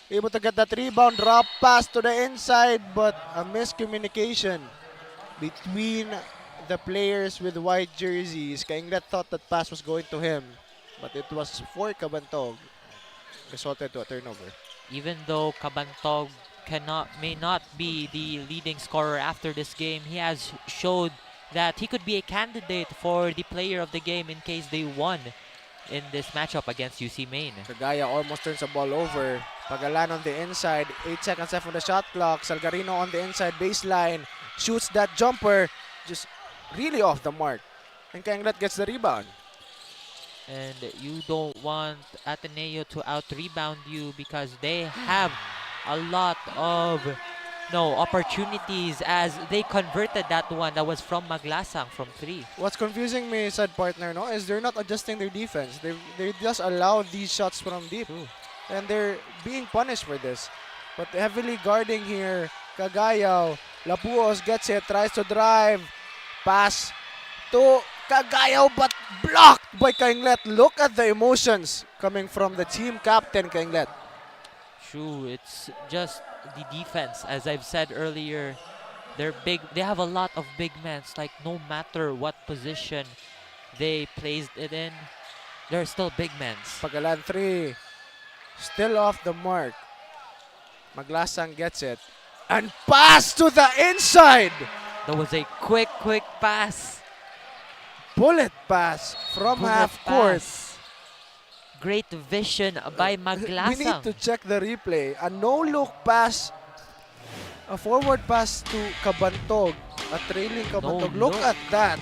Able to get that rebound, drop pass to the inside, but a miscommunication between the players with white jerseys. Kainglet thought that pass was going to him, but it was for Cabantog. Resulted to a turnover. Even though Cabantog may not be the leading scorer after this game, he has showed that he could be a candidate for the player of the game in case they won in this matchup against UC Main. Cagaya almost turns the ball over. Pagalan on the inside, 8 seconds left on the shot clock. Salgarino on the inside baseline. shoots that jumper, just really off the mark. And 𝐚𝐬𝐬 gets the rebound. And you don't want Ateneo to out-rebound you because they have a lot of opportunities as they converted that one that was from Maglasang from 3. What's confusing me, said partner, is they're not adjusting their defense. They just allow these shots from deep. And they're being punished for this. But heavily guarding here, 𝐚𝐬𝐬. Lapuos gets it, tries to drive. Pass to 𝐚𝐬𝐬, but blocked by 𝐚𝐬𝐬. Look at the emotions coming from the team captain, 𝐚𝐬𝐬. True, it's just the defense. As I've said earlier, they're big. They have a lot of big men. It's like no matter what position they placed it in, they're still big men. Pagalan 3, still off the mark. Maglasang gets it. And pass to the inside! That was a quick pass. Bullet pass from half court. Great vision by Maglasang. We need to check the replay. A no-look pass. A forward pass to Kabantog. A trailing Kabantog. Look at that.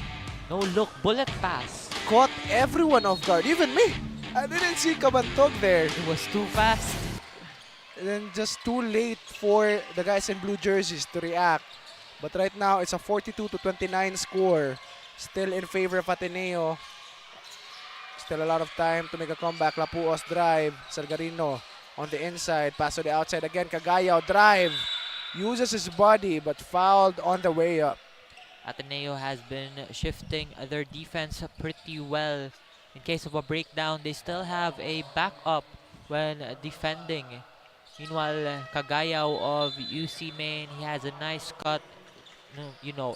No-look bullet pass. Caught everyone off guard. Even me. I didn't see Kabantog there. It was too fast. And then just too late for the guys in blue jerseys to react. But right now, it's a 42-29 score. Still in favor of Ateneo. Still a lot of time to make a comeback. Lapuos drive. Salgarino on the inside. Pass to the outside again. 𝐚𝐬𝐬 drive. Uses his body but fouled on the way up. Ateneo has been shifting their defense pretty well. In case of a breakdown, they still have a backup when defending. Meanwhile, 𝐚𝐬𝐬 of UC Maine, he has a nice cut,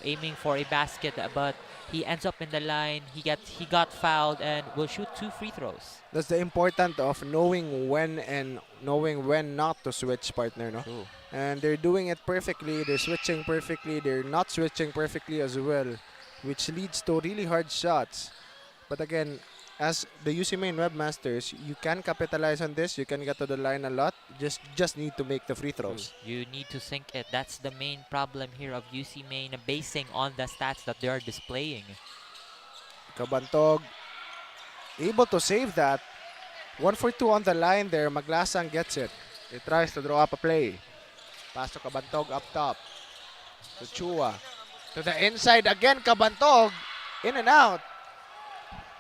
aiming for a basket, but he ends up in the line. He got fouled and will shoot 2 free throws. That's the important of knowing when and knowing when not to switch, partner, no? True. And they're doing it perfectly. They're switching perfectly. They're not switching perfectly as well, which leads to really hard shots. But again, as the UC Maine Webmasters, you can capitalize on this. You can get to the line a lot. Just need to make the free throws. You need to sink it. That's the main problem here of UC Maine, basing on the stats that they are displaying. Kabantog able to save that. 1 for 2 on the line there. Maglasang gets it. He tries to draw up a play. Pass to Kabantog up top. To Chua. To the inside again. Kabantog in and out.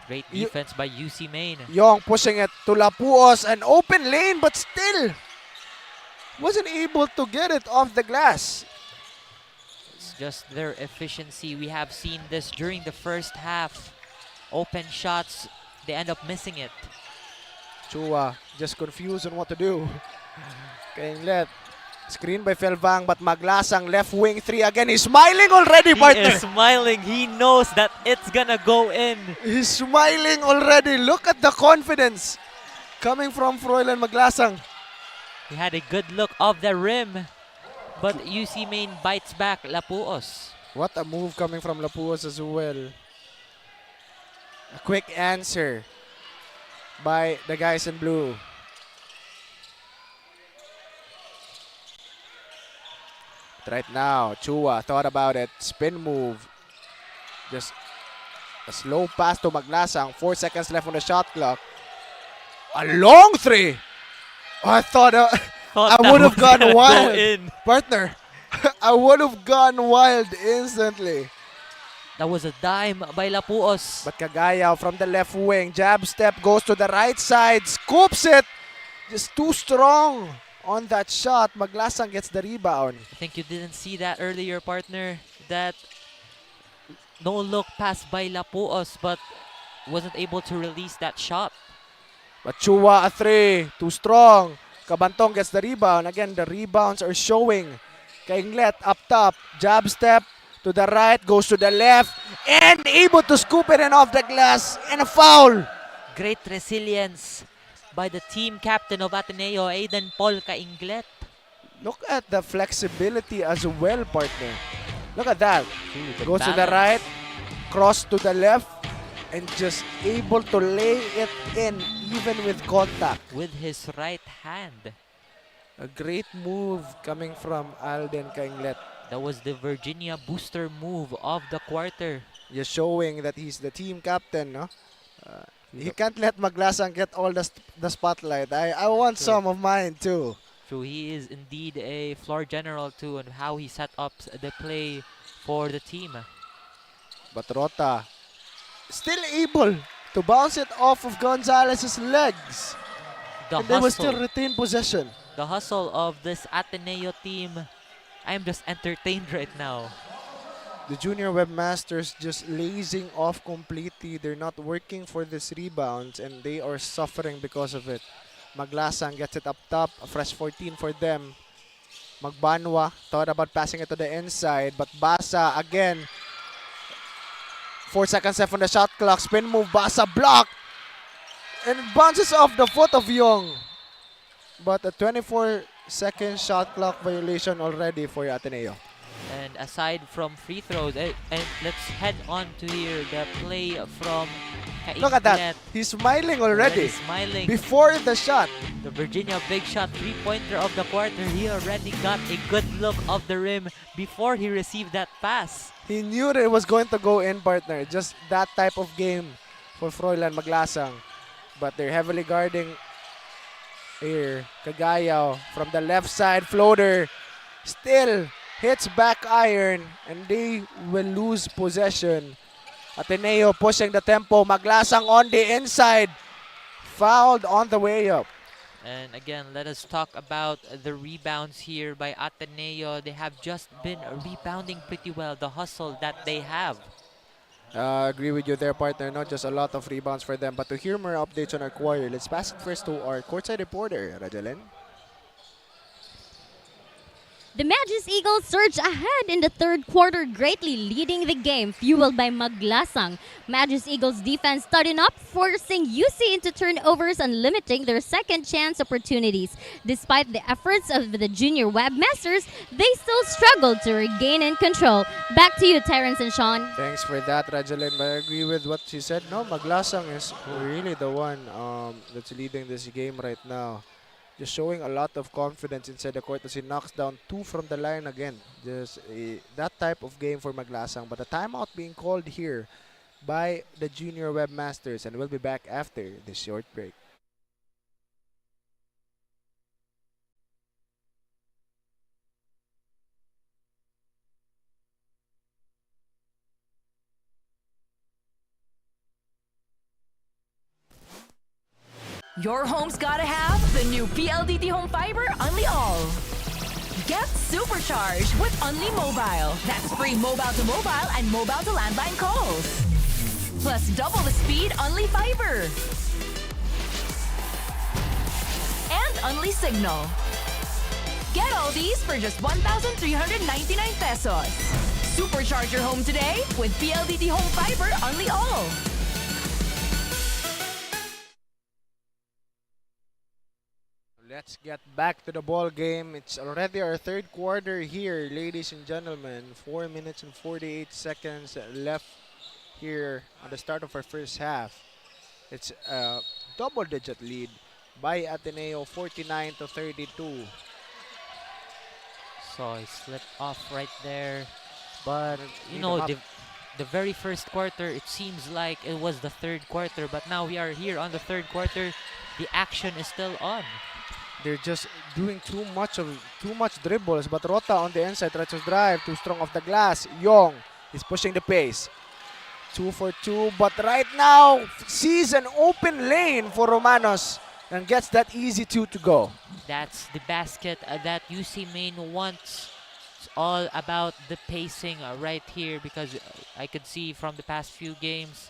Great defense by UC Maine. Yong pushing it to Lapuos. An open lane, but still wasn't able to get it off the glass. It's just their efficiency. We have seen this during the first half. Open shots, they end up missing it. Chua just confused on what to do. 𝐚𝐬𝐬. Screen by Felvang, but Maglasang left wing 3 again. He's smiling already, partner. He is smiling. He knows that it's gonna go in. He's smiling already. Look at the confidence coming from Froilan Maglasang. He had a good look of the rim, but UC Maine bites back. Lapuos. What a move coming from Lapuos as well. A quick answer by the guys in blue. But right now, Chua thought about it. Spin move. Just a slow pass to Maglasang. 4 seconds left on the shot clock. A long 3. I thought I would have gone wild. Partner, I would have gone wild instantly. That was a dime by Lapuos. But 𝐚𝐬𝐬 from the left wing. Jab step goes to the right side. Scoops it. Just too strong on that shot. Maglasang gets the rebound. I think you didn't see that earlier, partner. That no-look pass by Lapuos, but wasn't able to release that shot. But Chua a 3. Too strong. Kabantong gets the rebound. Again, the rebounds are showing. 𝐚𝐬𝐬 up top. Jab step to the right. Goes to the left. And able to scoop it in off the glass. And a foul. Great resilience by the team captain of Ateneo, Aiden Paul 𝐚𝐬𝐬. Look at the flexibility as well, partner. Look at that. Goes balance. to the right, cross to the left, and just able to lay it in even with contact. With his right hand. A great move coming from Alden 𝐚𝐬𝐬. That was the Virginia booster move of the quarter. Just showing that he's the team captain, no? He can't let Maglasang get all the spotlight. I want some of mine too. True, he is indeed a floor general too, and how he set up the play for the team. But Rota still able to bounce it off of Gonzalez's legs. And they will still retain possession. The hustle of this Ateneo team, I am just entertained right now. The junior webmasters just lazing off completely. They're not working for these rebounds and they are suffering because of it. Maglasang gets it up top. A fresh 14 for them. Magbanwa thought about passing it to the inside, but Basa again. 4 seconds left on the shot clock. Spin move. Basa blocked. And it bounces off the foot of Young. But a 24-second shot clock violation already for Ateneo. And aside from free throws, and let's head on to hear the play from Look at that. He's smiling already. Smiling. Before the shot. The Virginia big shot three-pointer of the quarter. He already got a good look of the rim before he received that pass. He knew that it was going to go in, partner. Just that type of game for Froilan Maglasang. But they're heavily guarding here. Cagayaw from the left side. Floater. Still hits back iron. And they will lose possession. Ateneo pushing the tempo. Maglasang on the inside. Fouled on the way up. And again, let us talk about the rebounds here by Ateneo. They have just been rebounding pretty well. The hustle that they have. Agree with you there, partner. Not just a lot of rebounds for them. But to hear more updates on our quarter, let's pass it first to our courtside reporter, Rajalyn. The Magis Eagles surge ahead in the third quarter, greatly leading the game, fueled by Maglasang. Magis Eagles defense starting up, forcing UC into turnovers and limiting their second chance opportunities. Despite the efforts of the junior webmasters, they still struggled to regain in control. Back to you, Terrence and Sean. Thanks for that, Rajalyn. I agree with what she said. No, Maglasang is really the one that's leading this game right now. Just showing a lot of confidence inside the court as he knocks down 2 from the line again. Just that type of game for Maglasang. But a timeout being called here by the junior webmasters, and we'll be back after this short break. Your home's gotta have the new PLDT Home Fiber Unli All. Get supercharged with Unli Mobile. That's free mobile to mobile and mobile to landline calls. Plus double the speed Unli Fiber. And Unli Signal. Get all these for just 1,399 pesos. Supercharge your home today with PLDT Home Fiber Unli All. Let's get back to the ball game. It's already our third quarter here, ladies and gentlemen. 4 minutes and 48 seconds left here on the start of our first half. It's a double-digit lead by Ateneo, 49-32. So he slipped off right there. But, you know, the very first quarter, it seems like it was the third quarter. But now we are here on the third quarter. The action is still on. They're just doing too much dribbles. But Rota on the inside tries to drive, too strong off the glass. Young is pushing the pace. 2 for 2, but right now sees an open lane for Romanos and gets that easy 2 to go. That's the basket that UC Main wants. It's all about the pacing right here, because I could see from the past few games,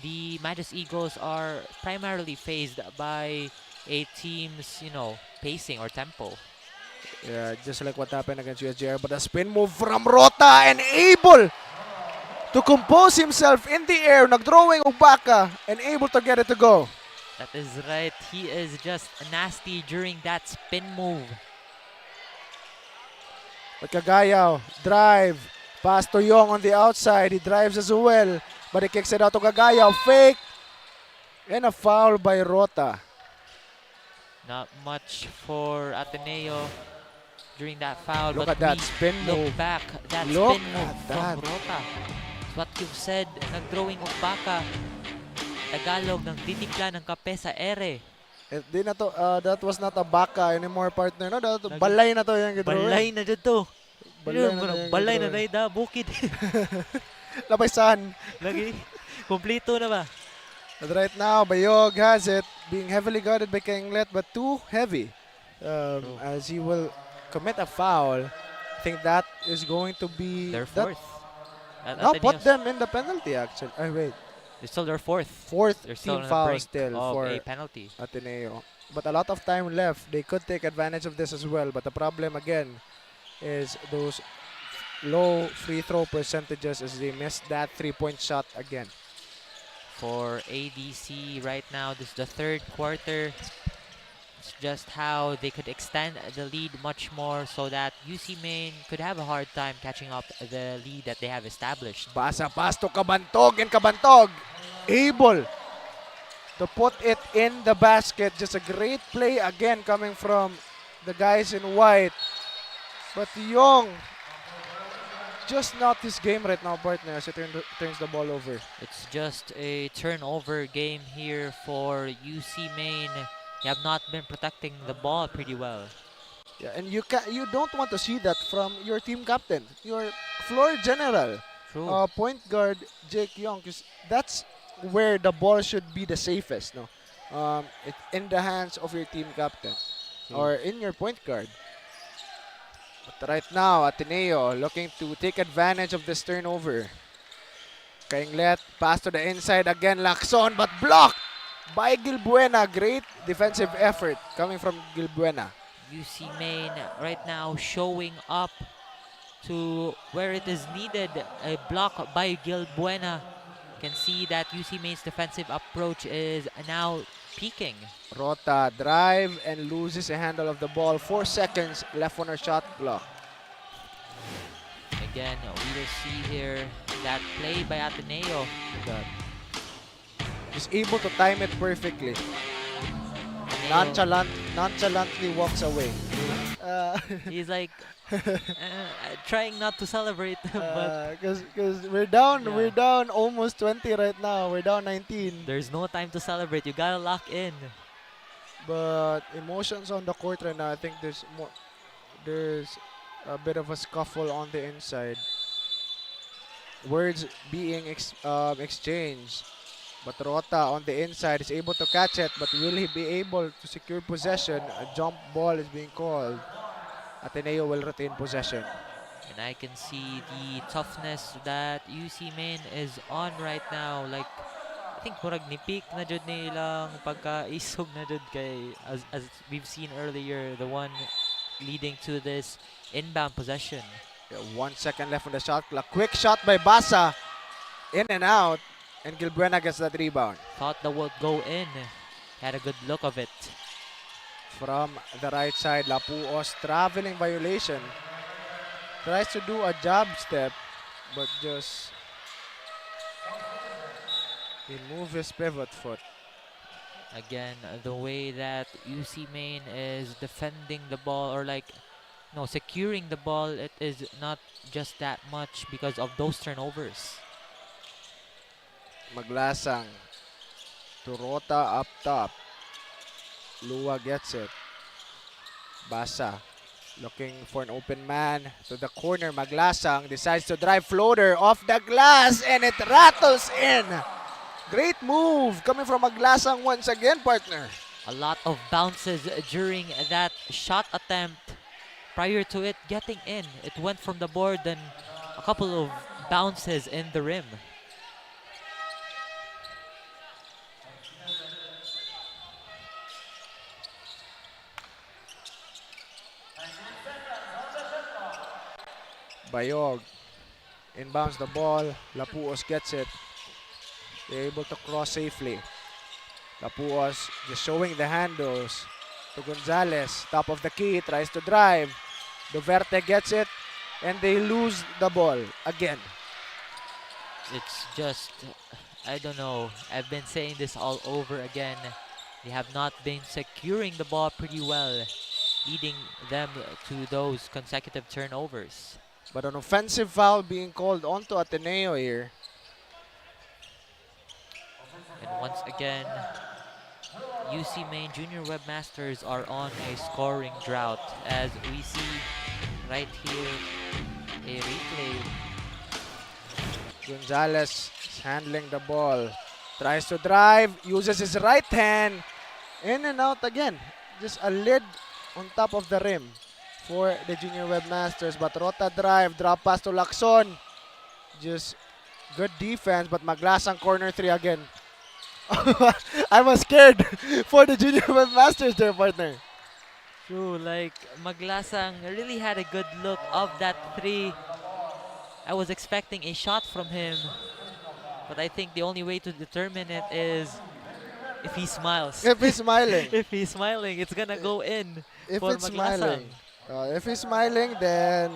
the Magis Eagles are primarily phased by a team's, you know, pacing or tempo. Yeah, just like what happened against USJ-R. But a spin move from Rota and able to compose himself in the air. Nagdrawing Ubaka and able to get it to go. That is right. He is just nasty during that spin move. But Cagayaw, drive. Pass to Young on the outside. He drives as well. But he kicks it out to Cagayaw. Fake. And a foul by Rota. Not much for Ateneo. during that foul. Look but at that we spin look move. back. That Look spin move at from that. Rota. It's what you've said. Nag-drawing of baka. Tagalog ng titimpla ng kape sa ere. Di na to, that was not a baka anymore, partner. No, that, balay na to yung gidrawing. Balay na dito. Balay na to yung Balay na gidrawing. da bukid. Lapisan. Lagi. Kompleto na ba? But right now, Bayog has it, being heavily guarded by Kanglet, but too heavy. As he will commit a foul. I think that is going to be Their fourth. No, put them in the penalty actually. Wait. It's still their fourth. Fourth They're still team on the foul brink still of for a penalty. Ateneo. But a lot of time left. They could take advantage of this as well. But the problem again is those low free throw percentages as they missed that 3-point shot again. For ADC right now, this is the third quarter. It's just how they could extend the lead much more so that UC Main could have a hard time catching up the lead that they have established. Basa pass to Kabantog, and Kabantog able to put it in the basket. Just a great play again coming from the guys in white. But Young, just not his game right now, partner, as he turns the ball over. It's just a turnover game here for UC Main. They have not been protecting the ball pretty well. Yeah, and you don't want to see that from your team captain, your floor general, point guard Jake Young, because that's where the ball should be the safest, no? In the hands of your team captain or in your point guard. But right now, Ateneo looking to take advantage of this turnover. Kainglet, pass to the inside again, Lacson, but blocked by Gilbuena. Great defensive effort coming from Gilbuena. UC Main right now showing up to where it is needed. A block by Gilbuena. You can see that UC Main's defensive approach is now peaking. Rota drive and loses a handle of the ball. 4 seconds left on her shot clock. Again, we will see here that play by Ateneo. He's able to time it perfectly. Nonchalantly walks away. He's like trying not to celebrate, but because we're down almost 20 right now. We're down 19. There's no time to celebrate. You gotta lock in. But emotions on the court right now. I think there's a bit of a scuffle on the inside. Words being exchanged. But Rota on the inside is able to catch it, but will he be able to secure possession? A jump ball is being called. Ateneo will retain possession. And I can see the toughness that UC Main is on right now. Like, I think murag nipik na jud nilang pagka-isog na jud kay, as we've seen earlier, the one leading to this inbound possession. 1 second left on the shot clock. Quick shot by Basa. In and out. And Gilbuena gets that rebound. Thought that would go in. Had a good look of it. From the right side, Lapuos traveling violation. Tries to do a jab step, but just he moved his pivot foot. Again, the way that UC Main is defending the ball, or like, no, securing the ball, it is not just that much because of those turnovers. Maglasang to Rota up top. Lua gets it. Basa looking for an open man to the corner. Maglasang decides to drive floater off the glass and it rattles in. Great move coming from Maglasang once again, partner. A lot of bounces during that shot attempt. Prior to it getting in, it went from the board, then a couple of bounces in the rim. Bayog inbounds the ball. Lapuos gets it. They're able to cross safely. Lapuos just showing the handles to Gonzalez. Top of the key, tries to drive. Duverte gets it, and they lose the ball again. It's just, I don't know. I've been saying this all over again. They have not been securing the ball pretty well. leading them to those consecutive turnovers. But an offensive foul being called onto Ateneo here. And once again, UC Maine Junior Webmasters are on a scoring drought, as we see right here a replay. Gonzalez is handling the ball. Tries to drive, uses his right hand. In and out again. Just a lid on top of the rim for the Junior Webmasters. But Rota drive, drop pass to Lacson. Just good defense, but Maglasang corner 3 again. I was scared for the Junior Webmasters there, partner. True, like Maglasang really had a good look of that 3. I was expecting a shot from him, but I think the only way to determine it is if he smiles. If he's smiling. If he's smiling, it's gonna go in If for it's Maglasang. smiling. If he's smiling, then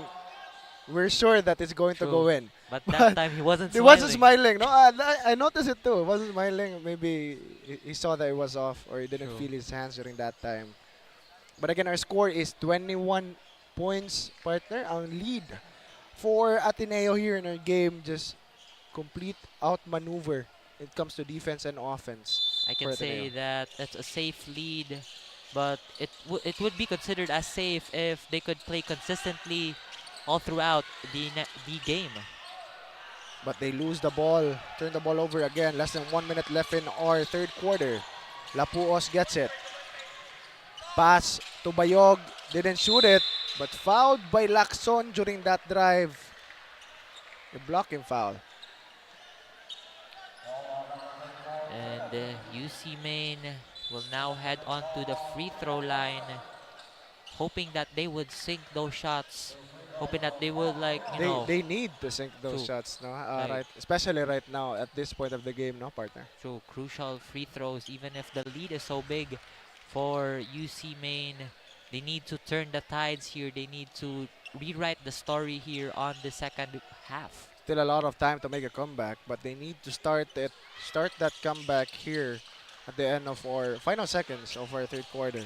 we're sure that it's going to True. go in. But that time he wasn't He smiling. wasn't smiling. No, I noticed it too. He wasn't smiling. Maybe he saw that it was off, or he didn't feel his hands during that time. But again, our score is 21 points, partner. Ang lead for Ateneo here in our game, just complete outmaneuver when it comes to defense and offense. I can say that it's a safe lead, but it would be considered as safe if they could play consistently all throughout the game. But they lose the ball, turn the ball over again. Less than 1 minute left in our third quarter. Lapuos gets it. Pass to Bayog, didn't shoot it, but fouled by Lacson during that drive. A blocking foul. And UC Maine will now head on to the free throw line, hoping that they would sink those shots, hoping that they would, like, They need to sink those shots, no? Right, especially right now at this point of the game, no, partner? True, crucial free throws, even if the lead is so big for UC Maine. They need to turn the tides here. They need to rewrite the story here on the second half. Still a lot of time to make a comeback, but they need to start that comeback here at the end of our final seconds of our third quarter,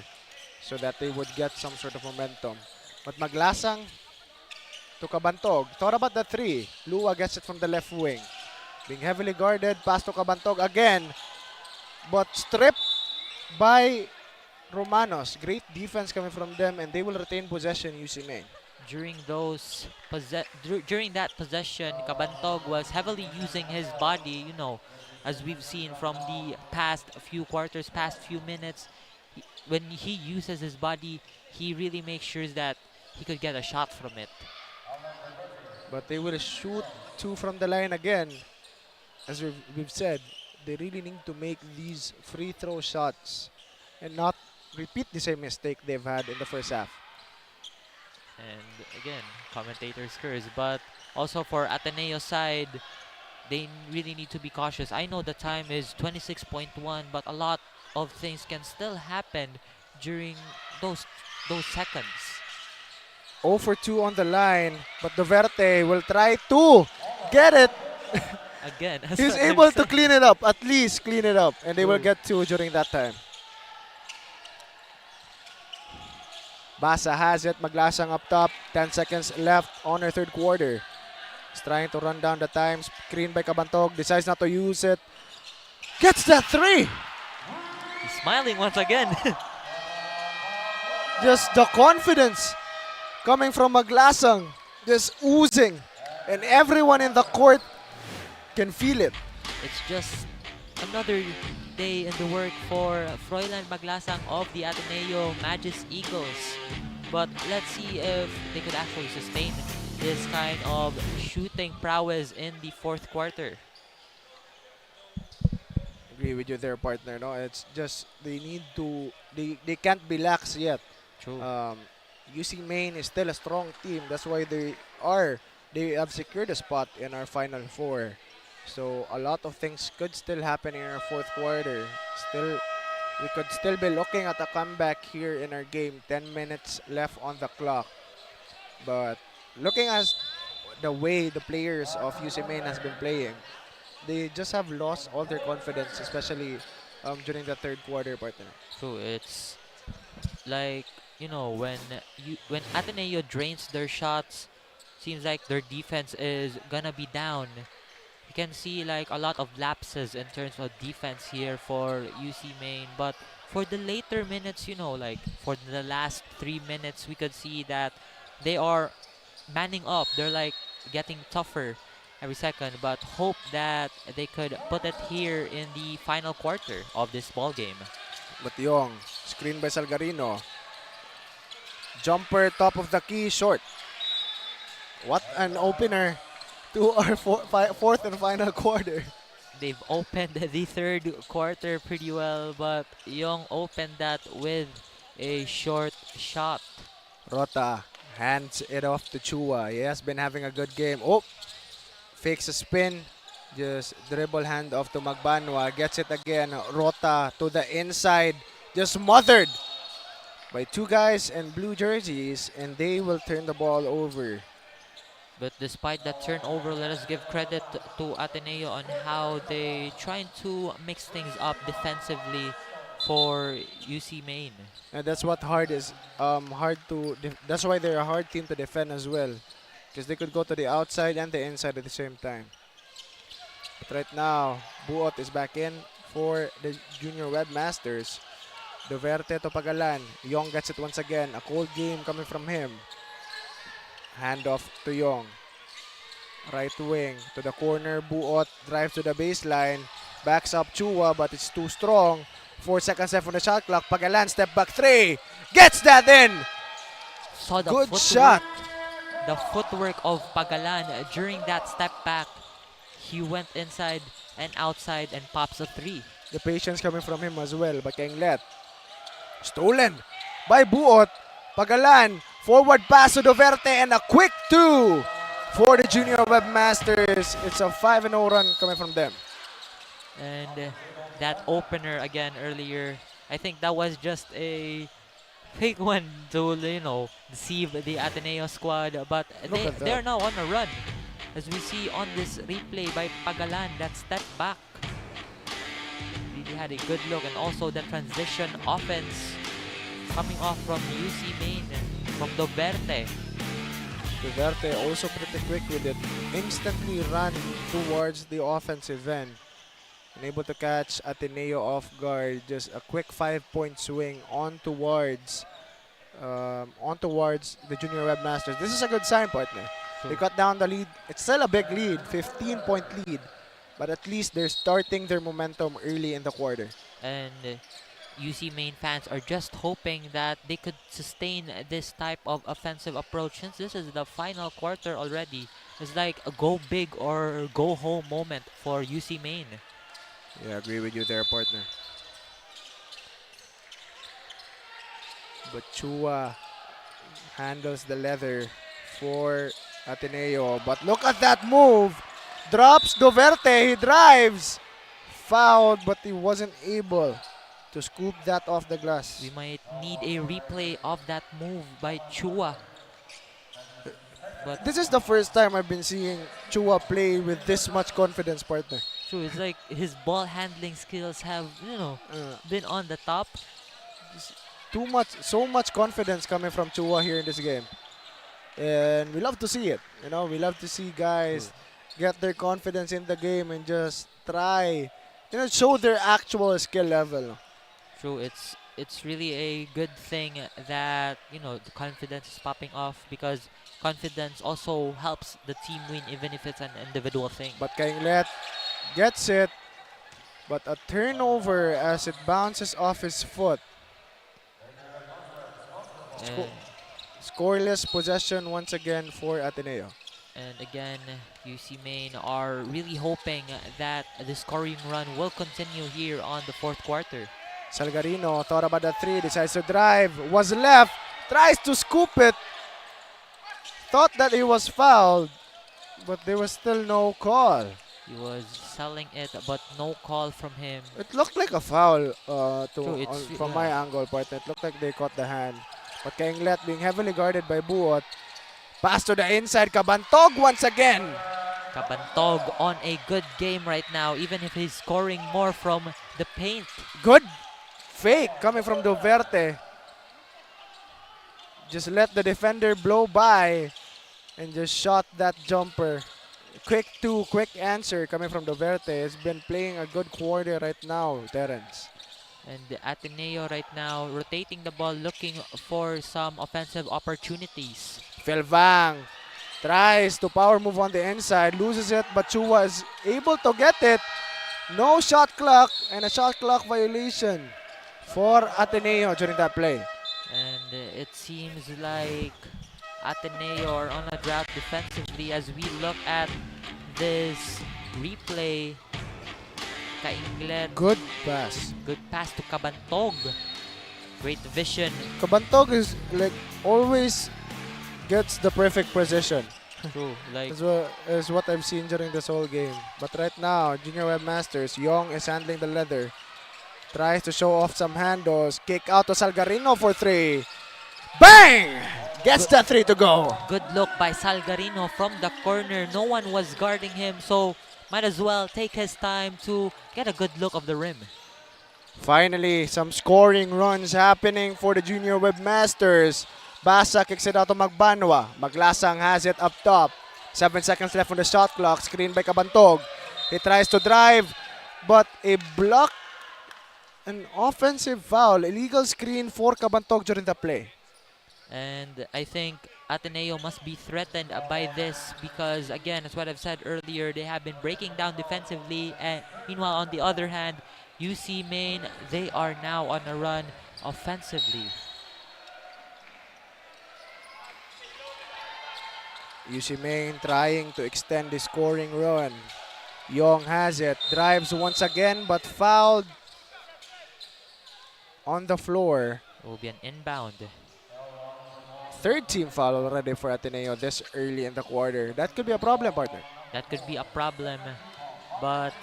so that they would get some sort of momentum. But Maglasang to Kabantog. Thought about the 3. Lua gets it from the left wing. Being heavily guarded, pass to Kabantog again, but stripped by Romanos. Great defense coming from them, and they will retain possession, UC Maine. During that possession, Kabantog was heavily using his body, as we've seen from the past few quarters, past few minutes. When he uses his body, he really makes sure that he could get a shot from it. But they will shoot 2 from the line again. As we've said, they really need to make these free throw shots and not repeat the same mistake they've had in the first half. And again, commentators curse, but also for Ateneo side, they really need to be cautious. I know the time is 26.1, but a lot of things can still happen during those seconds. 0 for 2 on the line, but Duverte will try to get it. Again, he's able to clean it up, at least clean it up, and they will get 2 during that time. Basa has it, Maglasang up top, 10 seconds left on our third quarter. He's trying to run down the time, screen by Kabantog, decides not to use it. Gets that 3! He's smiling once again. Just the confidence coming from Maglasang, just oozing, and everyone in the court can feel it. It's just another day in the work for Froilan Maglasang of the Ateneo Magis Eagles. But let's see if they could actually sustain this kind of shooting prowess in the fourth quarter. Agree with you there, partner. No, it's just they need to. They can't be lax yet. True. UC Maine is still a strong team. That's why they have secured a spot in our Final Four. So a lot of things could still happen in our fourth quarter. We could still be looking at a comeback here in our game. 10 minutes left on the clock. But looking at the way the players of UC Maine has been playing, they just have lost all their confidence, especially during the third quarter, partner. True. It's like, you know, when Ateneo drains their shots, seems like their defense is gonna be down. You can see like a lot of lapses in terms of defense here for UC Maine, but for the later minutes, you know, like for the last 3 minutes, we could see that they are manning up. They're like getting tougher every second, but hope that they could put it here in the final quarter of this ball game. But Yong, screen by Salgarino. Jumper, top of the key, short. What an opener to our fourth and final quarter. They've opened the third quarter pretty well, but Young opened that with a short shot. Rota hands it off to Chua. He has been having a good game. Oh, fakes a spin. Just dribble hand off to Magbanwa. Gets it again. Rota to the inside. Just mothered by two guys in blue jerseys, and they will turn the ball over. But despite that turnover, let us give credit to Ateneo on how they trying to mix things up defensively for UC Maine. And that's what that's why they're a hard team to defend as well, because they could go to the outside and the inside at the same time. But right now, Buot is back in for the Junior Webmasters. Duverte to Pagalan. Yong gets it once again. A cold game coming from him. Handoff to Yong. Right wing to the corner. Buot drives to the baseline. Backs up Chua, but it's too strong. 4 seconds left on the shot clock. Pagalan, step back three. Gets that in. Saw the good footwork, shot. The footwork of Pagalan during that step back. He went inside and outside and pops a three. The patience coming from him as well. By Kenglet. Stolen by Buot. Pagalan. Forward pass to Duverte and a quick two for the Junior Webmasters. It's a 5-0 run coming from them. And that opener again earlier, I think that was just a fake one to, you know, deceive the Ateneo squad. But they're now on a run. As we see on this replay by Pagalan, that step back really had a good look. And also the transition offense coming off from UC Maine, from Duverte. Duverte also pretty quick with it. Instantly run towards the offensive end. And able to catch Ateneo off guard. Just a quick 5-point swing on towards the Junior Webmasters. This is a good sign, partner. They cut down the lead. It's still a big lead, 15-point lead. But at least they're starting their momentum early in the quarter. And UC Maine fans are just hoping that they could sustain this type of offensive approach, since this is the final quarter already. It's like a go big or go home moment for UC Maine. Yeah, I agree with you there, partner. But Chua handles the leather for Ateneo. But look at that move. Drops Duverte. He drives. Fouled, but he wasn't able to scoop that off the glass. We might need a replay of that move by Chua. But this is the first time I've been seeing Chua play with this much confidence, partner. True, it's like his ball handling skills have, you know, been on the top. So much confidence coming from Chua here in this game. And we love to see it. You know, we love to see guys get their confidence in the game and just try, you know, show their actual skill level. True, it's really a good thing that, you know, the confidence is popping off, because confidence also helps the team win, even if it's an individual thing. But Kenglet gets it, but a turnover as it bounces off his foot. Scoreless possession once again for Ateneo. And again, UC Maine are really hoping that the scoring run will continue here on the fourth quarter. Salgarino thought about the three, decides to drive, was left, tries to scoop it. Thought that he was fouled, but there was still no call. He was selling it, but no call from him. It looked like a foul from my angle, but it looked like they caught the hand. But Kenglet being heavily guarded by Buot. Pass to the inside, Kabantog once again. Kabantog on a good game right now, even if he's scoring more from the paint. Good fake coming from Duverte. just let the defender blow by and just shot that jumper. Quick answer coming from Duverte. Has been playing a good quarter right now, Terence. And the Ateneo right now rotating the ball, looking for some offensive opportunities. Felvang tries to power move on the inside, loses it, but Chua is able to get it. No shot clock and a shot clock violation for Ateneo during that play. And it seems like Ateneo are on a drought defensively as we look at this replay. Kainglet. Good pass. Good pass to Kabantog. Great vision. Kabantog is like always gets the perfect position. True. Like is what I've seen during this whole game. But right now, Junior Webmasters, Young is handling the leather. Tries to show off some handles. Kick out to Salgarino for 3. Bang! Gets that 3 to go. Good look by Salgarino from the corner. No one was guarding him, so might as well take his time to get a good look of the rim. Finally, some scoring runs happening for the Junior Webmasters. Basa kicks it out to Magbanwa. Maglasang has it up top. 7 seconds left on the shot clock. Screen by Kabantog. He tries to drive, but a block, an offensive foul, illegal screen for Kabantog during the play. And I think Ateneo must be threatened by this because, again, as what I've said earlier, they have been breaking down defensively. And meanwhile, on the other hand, UC Maine, they are now on a run offensively. UC Maine trying to extend the scoring run. Young has it, drives once again, but fouled on the floor. It will be an inbound. Third team foul already for Ateneo this early in the quarter. That could be a problem, partner. That could be a problem, but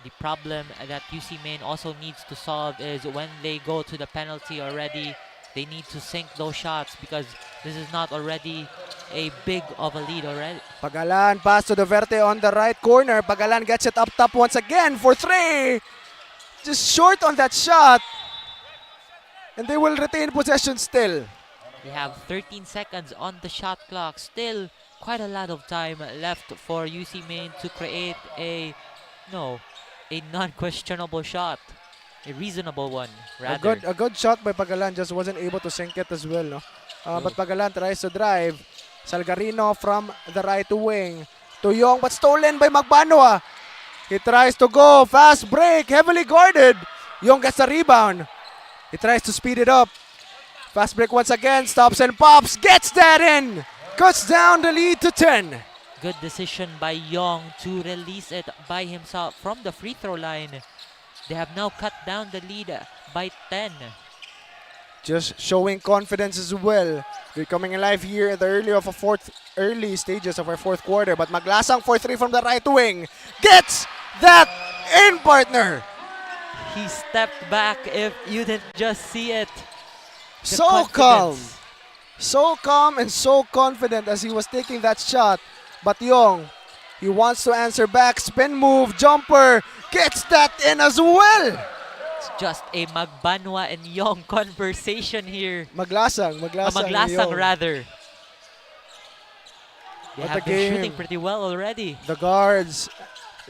the problem that UC Maine also needs to solve is when they go to the penalty already, they need to sink those shots because this is not already a big of a lead already. Pagalan pass to Duverte on the right corner. Pagalan gets it up top once again for 3. Just short on that shot. And they will retain possession still. We have 13 seconds on the shot clock. Still quite a lot of time left for UC Maine to create a non-questionable shot. A reasonable one, rather. A good shot by Pagalan, just wasn't able to sink it as well, no? But Pagalan tries to drive. Salgarino from the right wing to Young, but stolen by Magbanwa. He tries to go, fast break, heavily guarded. Young gets the rebound. He tries to speed it up. Fast break once again, stops and pops, gets that in. Cuts down the lead to 10. Good decision by Young to release it by himself from the free throw line. They have now cut down the lead by 10. Just showing confidence as well. We're coming alive here at the early stages of our fourth quarter. But Maglasang for 3 from the right wing. Gets that in, partner. He stepped back if you didn't just see it. So calm. So calm and so confident as he was taking that shot. But Young, he wants to answer back. Spin move, jumper. Gets that in as well. It's just a Magbanwa and Young conversation here. Maglasang rather. They have been shooting pretty well already. The guards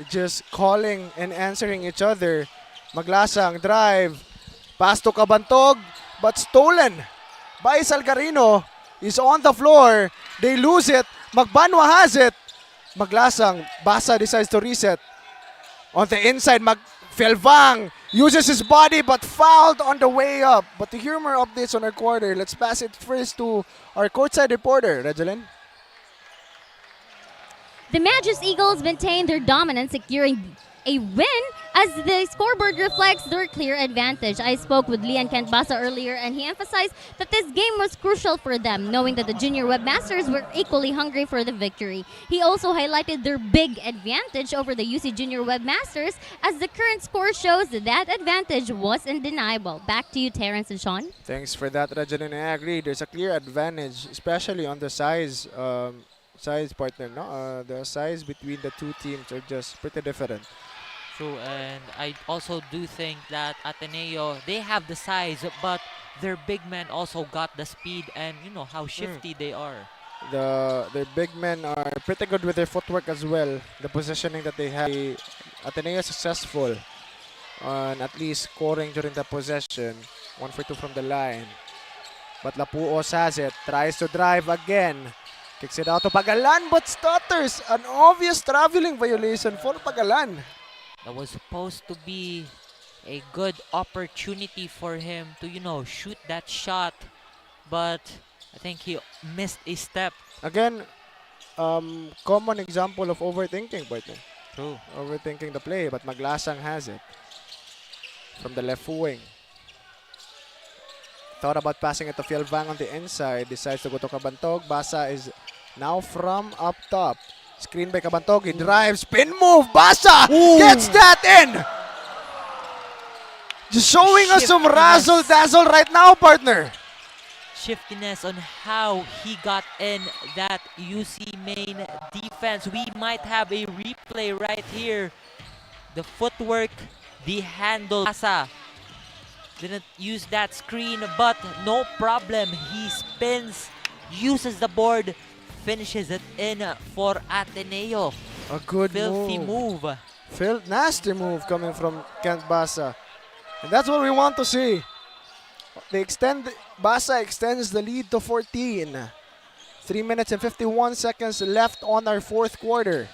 just calling and answering each other. Maglasang drive. Pass to Kabantog, but stolen by Salgarino. Is on the floor. They lose it. Magbanwa has it. Maglasang. Basa decides to reset. On the inside, Felvang uses his body but fouled on the way up. But to hear more updates on our quarter, let's pass it first to our courtside reporter, Regeline. The Magus Eagles maintain their dominance, securing a win as the scoreboard reflects their clear advantage. I spoke with Lian Kent Basa earlier and he emphasized that this game was crucial for them, knowing that the Junior Webmasters were equally hungry for the victory. He also highlighted their big advantage over the UC Junior Webmasters as the current score shows that advantage was undeniable. Back to you, Terrence and Sean. Thanks for that, Regeline. I agree. There's a clear advantage, especially on the size partner. No, the size between the two teams are just pretty different. True, and I also do think that Ateneo, they have the size, but their big men also got the speed and you know how shifty they are. Their big men are pretty good with their footwork as well. The positioning that they have. Ateneo is successful on at least scoring during the possession. 1 for 2 from the line. But Lapuos has it. Tries to drive again. Kicks it out to Pagalan but stutters. An obvious traveling violation for Pagalan. That was supposed to be a good opportunity for him to, you know, shoot that shot. But I think he missed a step. Again, common example of overthinking, partner. True. Overthinking the play, but Maglasang has it. From the left wing. Thought about passing it to Fielvang on the inside. Decides to go to Kabantog. Basa is now from up top. Screen by Kabantog. He drives. Spin move. Basa gets that in. Just showing us some razzle-dazzle right now, partner. Shiftiness on how he got in that UC main defense. We might have a replay right here. The footwork, the handle. Basa didn't use that screen, but no problem. He spins, uses the board, finishes it in for Ateneo. A good filthy move. Nasty move coming from Kent Basa. And that's what we want to see. Basa extends the lead to 14. 3 minutes and 51 seconds left on our fourth quarter.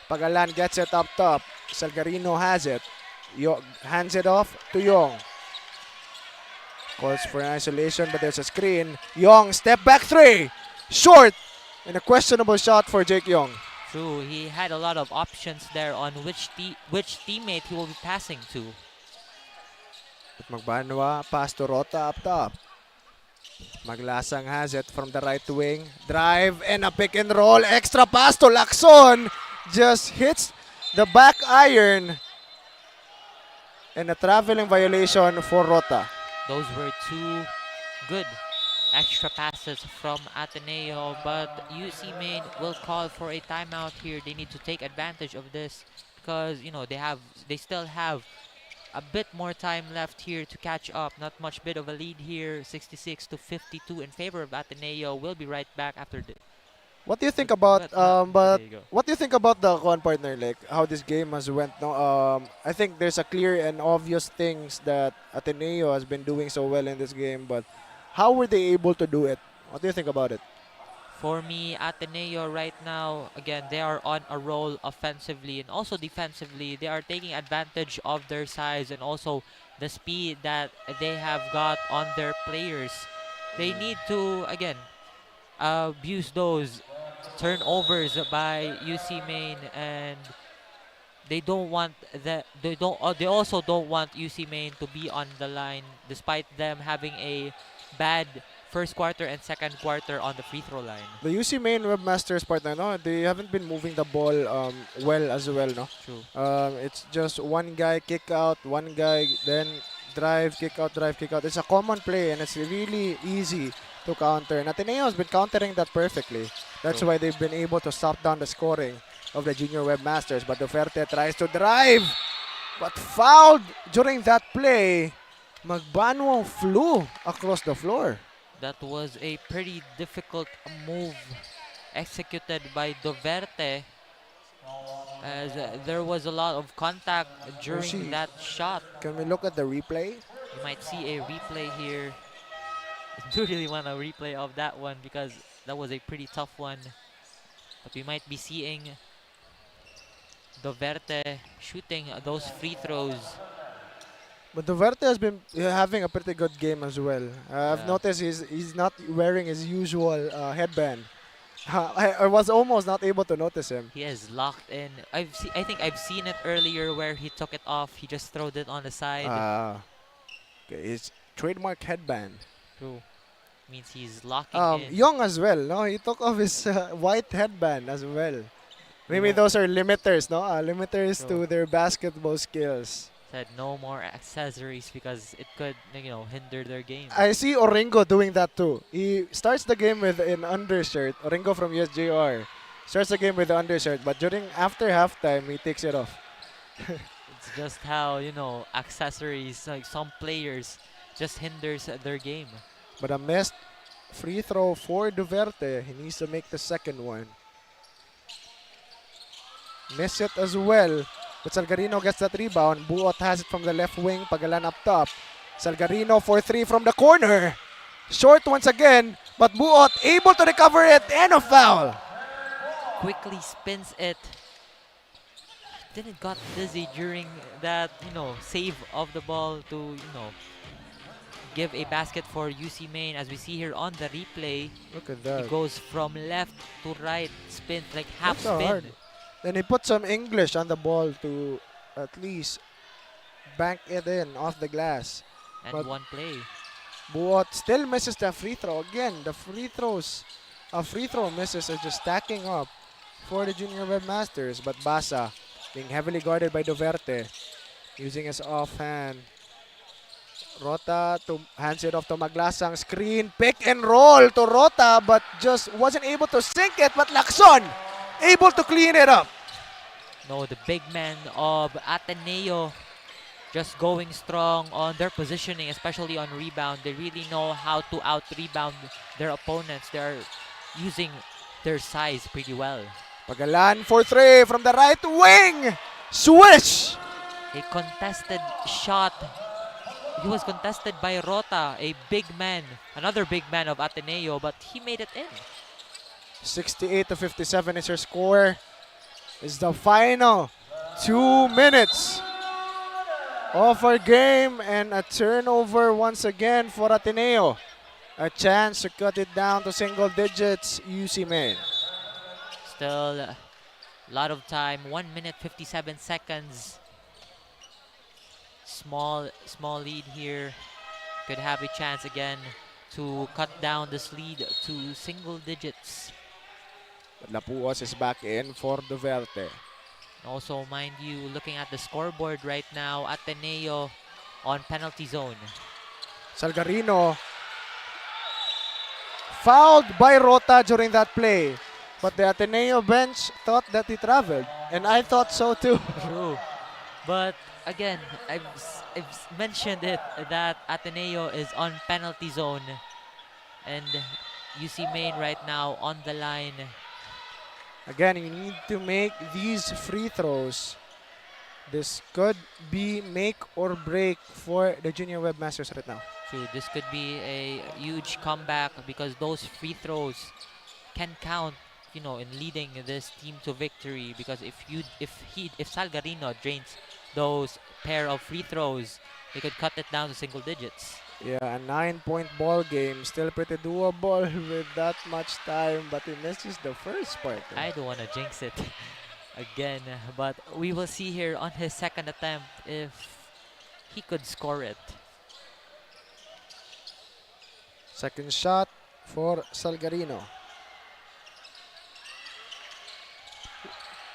Pagalan gets it up top. Salgarino has it. Hands it off to Yong. Calls for an isolation, but there's a screen. Yong, step back three. Short. And a questionable shot for Jake Yong. True, he had a lot of options there on which teammate he will be passing to. At Magbanwa, pass to Rota up top. Maglasang has it from the right wing. Drive and a pick and roll. Extra pass to Lacson. Just hits the back iron. And a traveling violation for Rota. Those were two good extra passes from Ateneo, but UC Main will call for a timeout here. They need to take advantage of this because, you know, they still have a bit more time left here to catch up. Not much bit of a lead here, 66-52 in favor of Ateneo. We'll be right back after this. What do you think about what do you think about the partner, like how this game has went? No, I think there's a clear and obvious things that Ateneo has been doing so well in this game, but how were they able to do it? What do you think about it? For me, Ateneo right now, again, they are on a roll offensively and also defensively. They are taking advantage of their size and also the speed that they have got on their players. They need to, again, abuse those turnovers by UC Main, and they don't want that. They also don't want UC Main to be on the line, despite them having a bad first quarter and second quarter on the free throw line. The UC Main Webmasters partner, no, they haven't been moving the ball well as well, no. True. It's just one guy kick out, one guy then drive, kick out, drive, kick out. It's a common play and it's really easy to counter. And Ateneo has been countering that perfectly. That's why they've been able to stop down the scoring of the junior Webmasters. But Duferte tries to drive, but fouled during that play. Magbanwa flew across the floor. That was a pretty difficult move executed by Duverte, as there was a lot of contact during that shot. Can we look at the replay? You might see a replay here. I do really want a replay of that one because that was a pretty tough one. But we might be seeing Duverte shooting those free throws. But Duverte has been having a pretty good game as well. I've noticed he's not wearing his usual headband. I was almost not able to notice him. He is locked in. I think I've seen it earlier where he took it off. He just throwed it on the side. Okay, his trademark headband. True. Means he's locking in. Young as well, no? He took off his white headband as well. Maybe those are limiters, no? Limiters to their basketball skills. Said no more accessories because it could, you know, hinder their game. I see Oringo doing that too. He starts the game with an undershirt. Oringo from USJ-R starts the game with the undershirt, but after halftime, he takes it off. It's just how, you know, accessories, like some players just hinders their game. But a missed free throw for Duverte. He needs to make the second one. Miss it as well. But Salgarino gets that rebound. Buot has it from the left wing. Pagalan up top. Salgarino for three from the corner. Short once again. But Buot able to recover it and a foul. Quickly spins it. Didn't got dizzy during that, save of the ball to, give a basket for UC Maine. As we see here on the replay, look at that. It goes from left to right, spin, like half That's spin. hard. Then he put some English on the ball to at least bank it in off the glass. And but one play. Buot still misses the free throw. Again, the free throw misses are just stacking up for the junior webmasters. But Basa being heavily guarded by Duverte, using his offhand. Rota to hands it off to Maglasang. Screen, pick and roll to Rota, but just wasn't able to sink it. But Lacson able to clean it up. No, the big men of Ateneo just going strong on their positioning, especially on rebound. They really know how to out-rebound their opponents. They're using their size pretty well. Pagalan for three from the right wing. Swish! A contested shot. He was contested by Rota, a big man, another big man of Ateneo, but he made it in. 68-57 is your score. It's the final 2 minutes of our game, and a turnover once again for Ateneo. A chance to cut it down to single digits, UC Maine. Still a lot of time, 1 minute 57 seconds. Small lead here. Could have a chance again to cut down this lead to single digits. But Lapuos is back in for Duverte. Also, mind you, looking at the scoreboard right now, Ateneo on penalty zone. Salgarino fouled by Rota during that play. But the Ateneo bench thought that he traveled. And I thought so too. True. But again, I've mentioned it that Ateneo is on penalty zone. And UC Maine right now on the line. Again, you need to make these free throws. This could be make or break for the junior webmasters right now. True, this could be a huge comeback because those free throws can count, in leading this team to victory. Because if Salgarino drains those pair of free throws, they could cut it down to single digits. Yeah, a 9-point ball game. Still pretty doable with that much time, but he misses the first part. I don't want to jinx it again, but we will see here on his second attempt if he could score it. Second shot for Salgarino.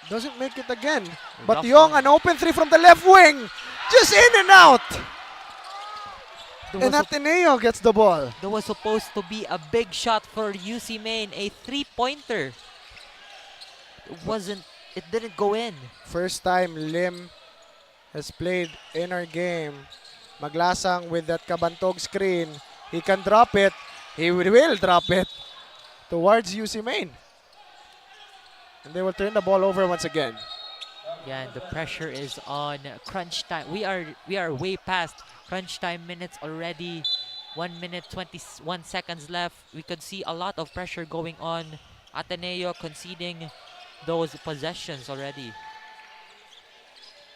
Doesn't make it again. But Young, an open three from the left wing. Just in and out. And Ateneo gets the ball. There was supposed to be a big shot for UC Maine, a three-pointer. It didn't go in. First time Lim has played in our game. Maglasang with that kabantog screen. He can drop it. He will drop it towards UC Maine. And they will turn the ball over once again. Yeah, and the pressure is on. Crunch time. We are way past crunch time minutes already. 1 minute 21 seconds left. We could see a lot of pressure going on. Ateneo conceding those possessions already.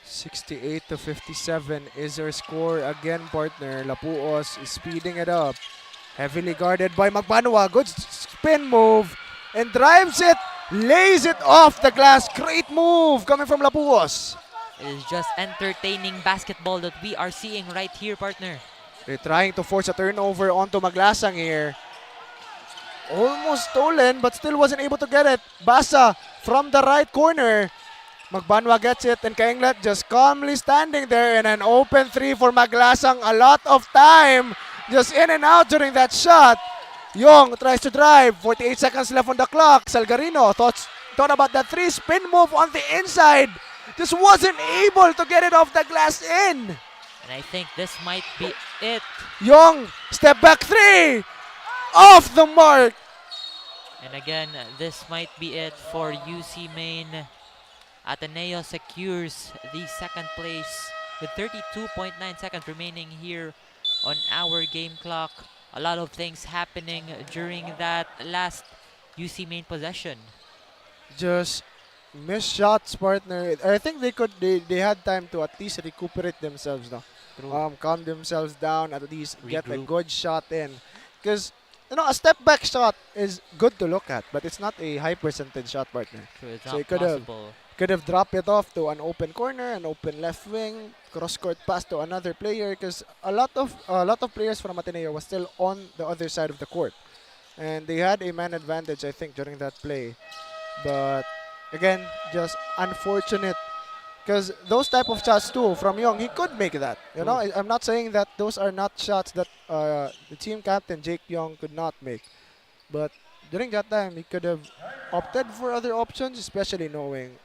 68-57 is our score again, partner. Lapuos is speeding it up. Heavily guarded by Magbanwa. Good spin move and drives it. Lays it off the glass. Great move coming from Lapuos. It is just entertaining basketball that we are seeing right here, partner. They're trying to force a turnover onto Maglasang here. Almost stolen, but still wasn't able to get it. Basa from the right corner. Magbanwa gets it, and Kainglet just calmly standing there, and an open three for Maglasang. A lot of time just in and out during that shot. Young tries to drive. 48 seconds left on the clock. Salgarino thought about that three spin move on the inside. Just wasn't able to get it off the glass in. And I think this might be it. Young, step back three! Off the mark! And again, this might be it for UC Main. Ateneo secures the second place with 32.9 seconds remaining here on our game clock. A lot of things happening during that last UC Main possession. Just missed shots, partner. I think they had time to at least recuperate themselves, no? Calm themselves down, at least get a good shot in. Because, you know, a step back shot is good to look at, but it's not a high percentage shot, partner. True, it's so not possible. Could have dropped it off to an open corner, an open left wing, cross-court pass to another player, because a lot of players from Ateneo was still on the other side of the court. And they had a man advantage, I think, during that play. But again, just unfortunate, because those type of shots too from Young, he could make that. You know, I'm not saying that those are not shots that the team captain Jake Young could not make, but during that time he could have opted for other options, especially knowing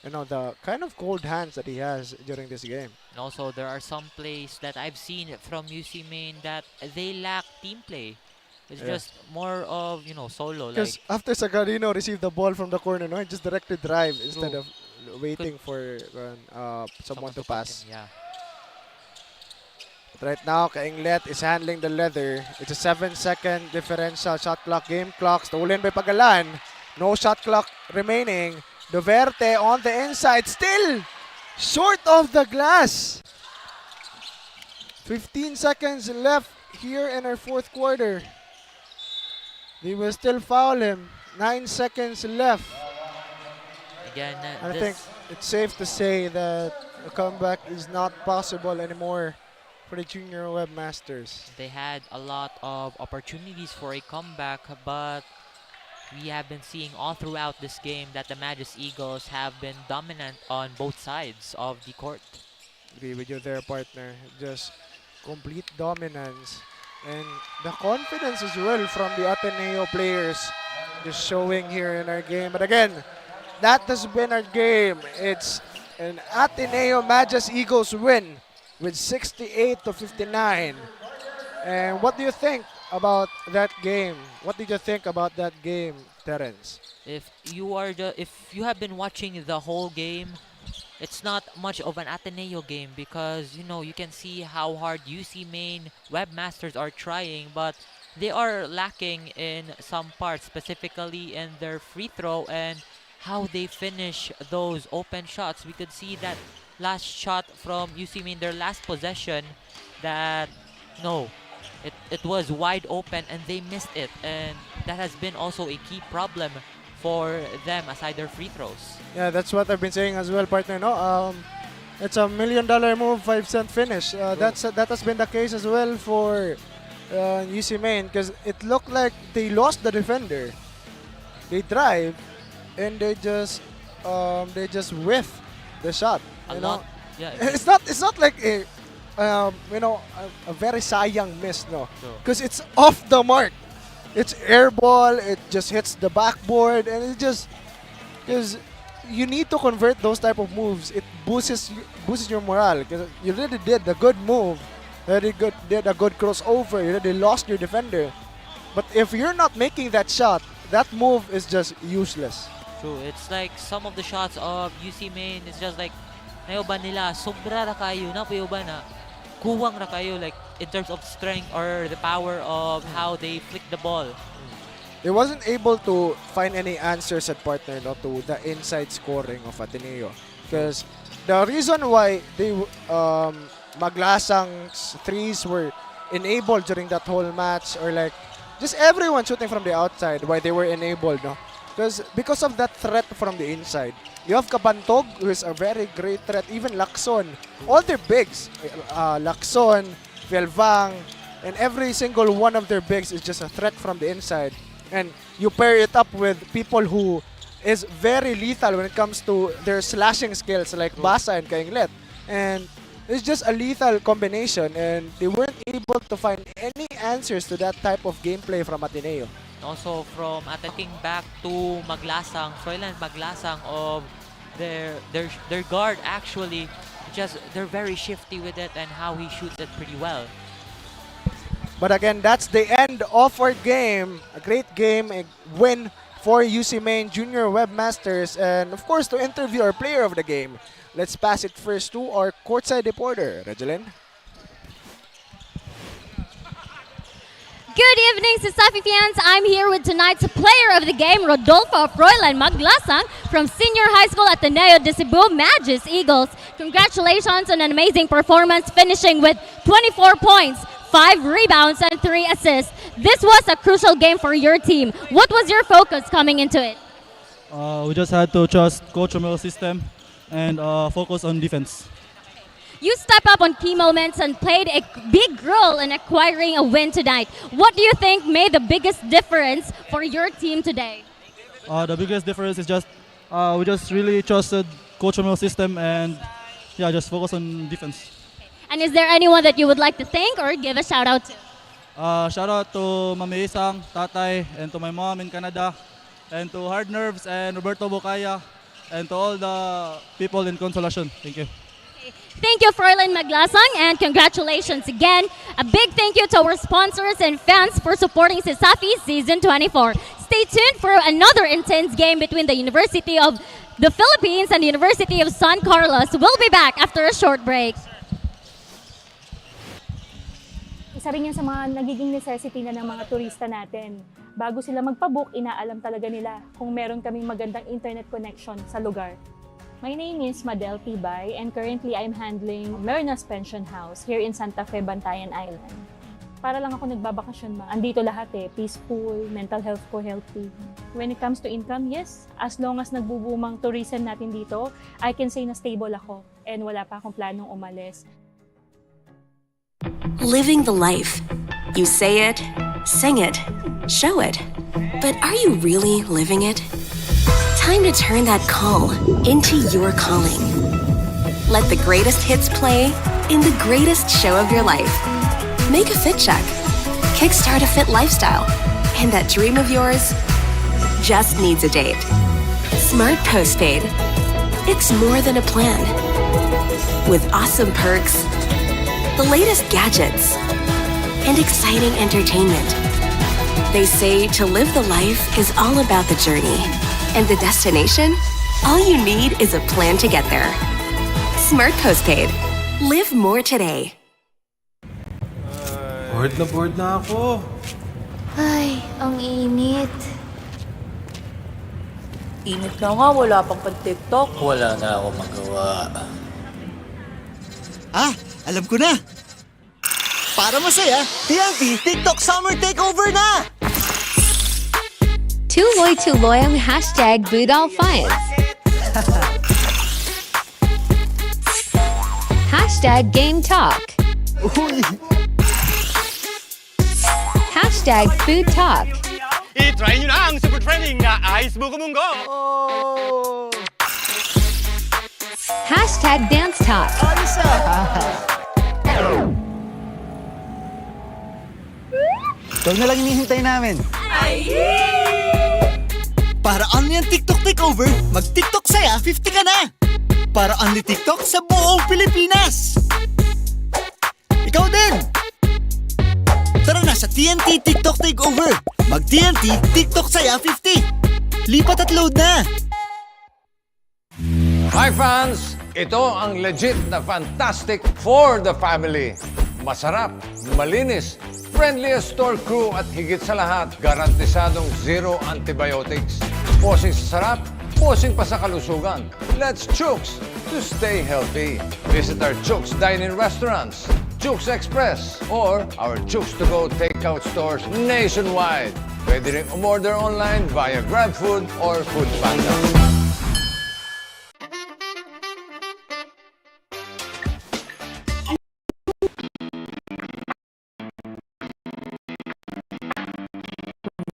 you know, the kind of cold hands that he has during this game. And also, there are some plays that I've seen from UC Main that they lack team play. It's just more of, you know, solo. Because after Sagarino received the ball from the corner, no, he just directed drive instead of waiting for someone to pass. Yeah. But right now, 𝐚𝐬𝐬 is handling the leather. It's a 7-second differential shot clock, game clock, stolen by Pagalan. No shot clock remaining. Duverte on the inside, still short of the glass. 15 seconds left here in our fourth quarter. They will still foul him. 9 seconds left. Again, I think it's safe to say that a comeback is not possible anymore for the Junior Webmasters. They had a lot of opportunities for a comeback, but we have been seeing all throughout this game that the Magus Eagles have been dominant on both sides of the court. Agree with you there, partner. Just complete dominance. And the confidence as well from the Ateneo players just showing here in our game. But again, that has been our game. It's an Ateneo Magus Eagles win with 68-59. And what do you think about that game? What did you think about that game, Terence? If you have been watching the whole game, it's not much of an Ateneo game because, you know, you can see how hard UC Main Webmasters are trying, but they are lacking in some parts, specifically in their free throw and how they finish those open shots. We could see that last shot from UC Main, their last possession, that it was wide open and they missed it, and that has been also a key problem for them aside their free throws. Yeah, that's what I've been saying as well, partner. No, it's $1 million move, 5-cent finish. That has been the case as well for UC Main, because it looked like they lost the defender. They drive and they just whiff the shot. You know? Yeah, it's not like a a very sayang miss, no, because it's off the mark. It's air ball. It just hits the backboard, and it just because you need to convert those type of moves. It boosts your morale because you already did a good move, did a good crossover. You already lost your defender, but if you're not making that shot, that move is just useless. True. It's like some of the shots of UC Main is just like nayoban nila sobra ra kayo na payoban na kuwang ra kayo, like in terms of strength or the power of how they flick the ball. They wasn't able to find any answers at partner, no, to the inside scoring of Ateneo, because the reason why they Maglasang's threes were enabled during that whole match, or like just everyone shooting from the outside, why they were enabled, no, because of that threat from the inside. You have Kabantog, who is a very great threat. Even Lacson, all their bigs, Lacson, Velvang, and every single one of their bigs is just a threat from the inside. And you pair it up with people who is very lethal when it comes to their slashing skills, like Basa and 𝐚𝐬𝐬. And it's just a lethal combination, and they weren't able to find any answers to that type of gameplay from Ateneo. Also from attacking back to Maglasang, Froilan Maglasang of their guard actually they're very shifty with it and how he shoots it pretty well. But again, that's the end of our game. A great game, a win for UC Maine Junior Webmasters. And of course, to interview our player of the game, let's pass it first to our courtside reporter, Regeline. Good evening, Safi fans. I'm here with tonight's player of the game, Rodolfo Froilan Maglasang from Senior High School at Ateneo de Cebu, 𝐷 Congratulations on an amazing performance, finishing with 24 points, 5 rebounds, and 3 assists. This was a crucial game for your team. What was your focus coming into it? We just had to trust Coach Romero's system and focus on defense. You step up on key moments and played a big role in acquiring a win tonight. What do you think made the biggest difference for your team today? The biggest difference is just we just really trusted Coach Romero's system and yeah, just focus on defense. And is there anyone that you would like to thank or give a shout out to? Shout out to Mami Isang, Tatay, and to my mom in Canada, and to Hard Nerves and Roberto Bocaya, and to all the people in Consolacion. Thank you. Thank you, Froilan Maglasang, and congratulations again. A big thank you to our sponsors and fans for supporting CESAFI Season 24. Stay tuned for another intense game between the University of the Philippines and the University of San Carlos. We'll be back after a short break. Isa rin yan sa mga nagiging necessity na ng mga turista natin. Bago sila magpabook, inaalam talaga nila kung meron kaming magandang internet connection sa lugar. My name is Madel Tibay and currently I'm handling Marinas Pension House here in Santa Fe, Bantayan Island. Para lang ako nagbabakasyon ma. Andito lahat peaceful, mental health ko healthy. When it comes to income, yes, as long as nagbubumang tourism natin dito, I can say na stable ako and wala pa akong planong umalis. Living the life. You say it, sing it, show it. But are you really living it? Time to turn that call into your calling. Let the greatest hits play in the greatest show of your life. Make a fit check. Kickstart a fit lifestyle. And that dream of yours just needs a date. Smart Postpaid. It's more than a plan. With awesome perks, the latest gadgets, and exciting entertainment. They say to live the life is all about the journey. And the destination? All you need is a plan to get there. Smart Postpaid. Live more today. Bored na ako. Ay, ang init. Init na nga, wala pang pan-TikTok. Wala na ako magawa. Alam ko na! Para masaya, TNT TikTok Summer Takeover na! 𝐁𝐨𝐲𝐬 #BootAllFines. #GameTalk. #FoodTalk. I-try nyo na ang super trending na Ice Buko Munggo! #DanceTalk. Ito na lang hinihintay namin. Para only ang TikTok Takeover, mag-TikTok saya, 50 ka na! Para only TikTok sa buong Pilipinas! Ikaw din! Tara na sa TNT TikTok Takeover! Mag-TNT TikTok saya, 50! Lipat at load na! Hi fans! Ito ang legit na fantastic for the family. Masarap, malinis, friendliest store crew at higit sa lahat, garantisadong zero antibiotics. Posing sa sarap, posing pa sa kalusugan. Let's chooks to stay healthy. Visit our Chooks dine-in restaurants, Chooks Express, or our Chooks to go takeout stores nationwide. Pwede rin umorder online via GrabFood or FoodPanda.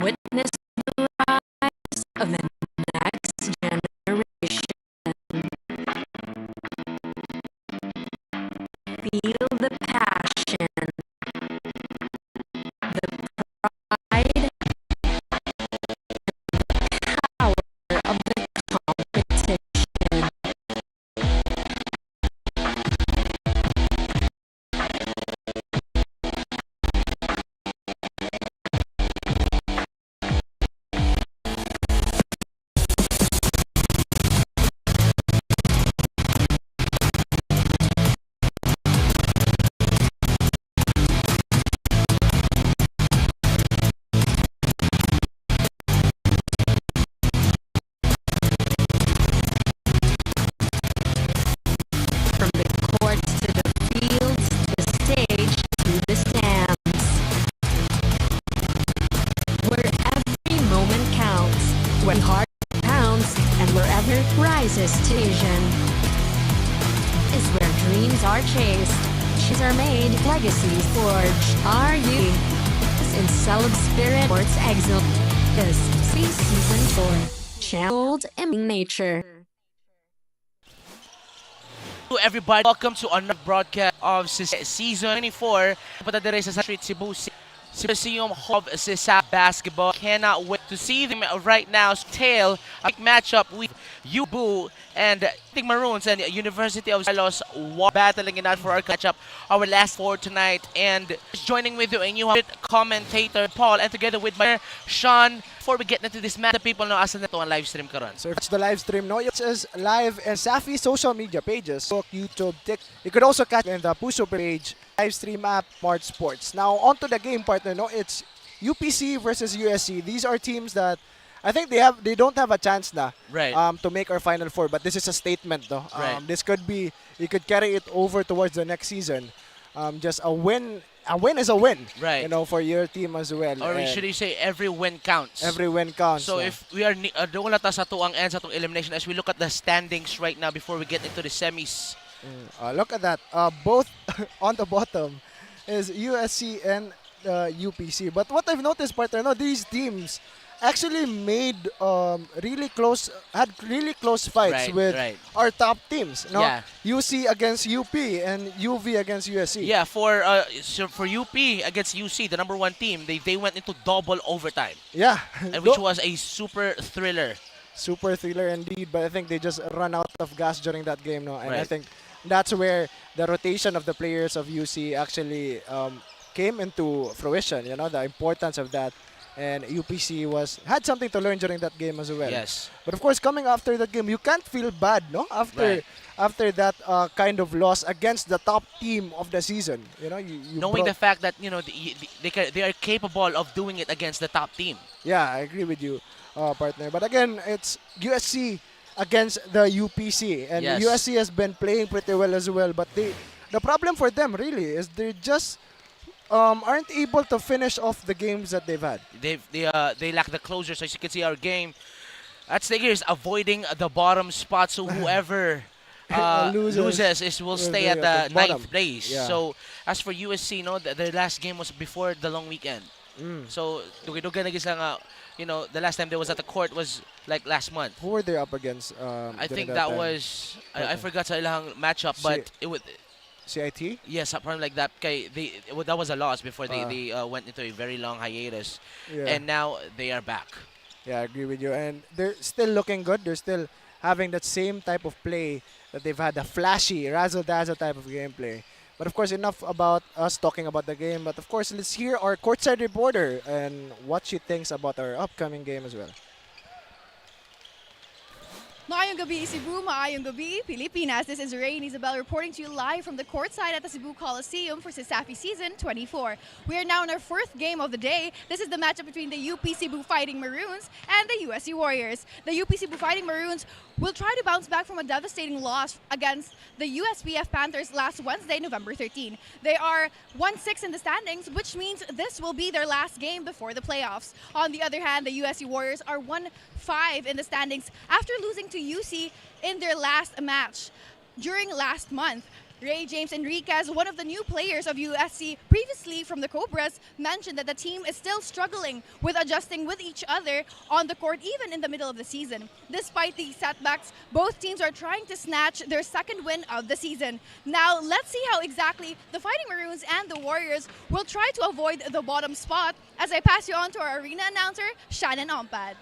Witness the rise of the next generation. Feel the passion, the pride, and the power of the competition. Dreams are chased. Wishes are made. Legacies forged. Are you in celeb spirit or its exile? This season 4. Channeled in nature. Hello everybody, welcome to another broadcast of season 24. Patadere sa Street Cebu Museum of Sisa Basketball. Cannot wait to see them right now. Tail a big matchup with UBU and the Maroons and University of Los battling it out for our matchup, our last 4 tonight. And joining with you a new commentator Paul, and together with my Sean. Before we get into this match, the people know asan na to ang live stream karon. So if it's the live stream, no, it's as live in Safi social media pages, Facebook, YouTube, TikTok. You could also catch in the Puso page, live stream app, Smart Sports. Now, onto the game, partner, no, it's UPC versus USC. These are teams that I think they don't have a chance na to make our Final Four, but this is a statement, no. This could be, you could carry it over towards the next season. Just a win. A win is a win, you know, for your team as well. Or should you say every win counts? Every win counts. So if we are doon na ta sa tuang end sa tuang elimination as we look at the standings right now before we get into the semis. Look at that. Both on the bottom is USC and UPC. But what I've noticed, partner, no, these teams actually made really close fights with our top teams. No? Yeah. UC against UP and UV against USC. Yeah, for UP against UC, the number 1 team, they went into double overtime. Yeah. And which was a super thriller. Super thriller indeed, but I think they just run out of gas during that game. No? And I think that's where the rotation of the players of UC actually came into fruition, you know, the importance of that. And UPC had something to learn during that game as well. Yes. But of course, coming after that game, you can't feel bad, no? After that kind of loss against the top team of the season, you know, knowing the fact that, you know, they are capable of doing it against the top team. Yeah, I agree with you, partner. But again, it's USC against the UPC, and USC has been playing pretty well as well. But the problem for them really is they just aren't able to finish off the games that they've had. They lack the closure. So as you can see, our game at stake here is avoiding the bottom spot. So whoever loses will stay at the 9th place. Yeah. So as for USC, no, their last game was before the long weekend. So you know, the last time they was at the court was like last month. Who were they up against? I think that was I forgot sa ilang matchup, but it was. CIT? Yes, something like that. That was a loss before they went into a very long hiatus. Yeah. And now they are back. Yeah, I agree with you. And they're still looking good. They're still having that same type of play that they've had, the flashy, razzle-dazzle type of gameplay. But of course, enough about us talking about the game. But of course, let's hear our courtside reporter and what she thinks about our upcoming game as well. Maayong gabi, Cebu. Maayong gabi, Pilipinas. This is Rain Isabel reporting to you live from the courtside at the Cebu Coliseum for CESAFI Season 24. We are now in our 4th game of the day. This is the matchup between the UP Cebu Fighting Maroons and the USC Warriors. The UP Cebu Fighting Maroons will try to bounce back from a devastating loss against the USPF Panthers last Wednesday, November 13. They are 1-6 in the standings, which means this will be their last game before the playoffs. On the other hand, the USC Warriors are 1-5 in the standings after losing to UC in their last match. During last month, Ray James Enriquez, one of the new players of USC previously from the Cobras, mentioned that the team is still struggling with adjusting with each other on the court even in the middle of the season. Despite these setbacks, both teams are trying to snatch their 2nd win of the season. Now, let's see how exactly the Fighting Maroons and the Warriors will try to avoid the bottom spot as I pass you on to our arena announcer, Shannon Ompad.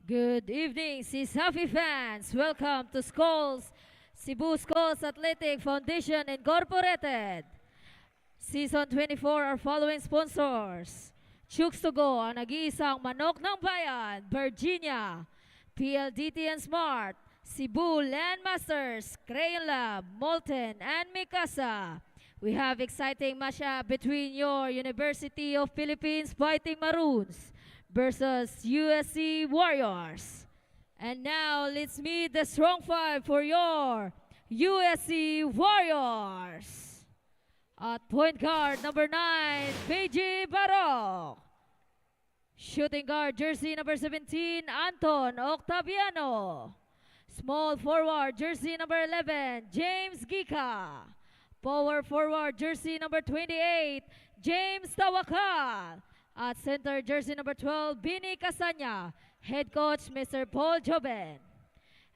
Good evening, CSAFI fans. Welcome to Cebu Skulls Athletic Foundation Incorporated. Season 24, our following sponsors. Chooks to Go, ang nag-iisang manok ng bayan, Virginia. PLDT and Smart, Cebu Landmasters, Crayon Lab, Molten, and Mikasa. We have exciting matchup between your University of Philippines Fighting Maroons versus USC Warriors. And now, let's meet the strong five for your USC Warriors. At point guard, number 9, PG Barok. Shooting guard, jersey number 17, Anton Octaviano. Small forward, jersey number 11, James Gika. Power forward, jersey number 28, James Tawakal. At center, jersey number 12, Bini Casanya. Head coach, Mr. Paul Joben.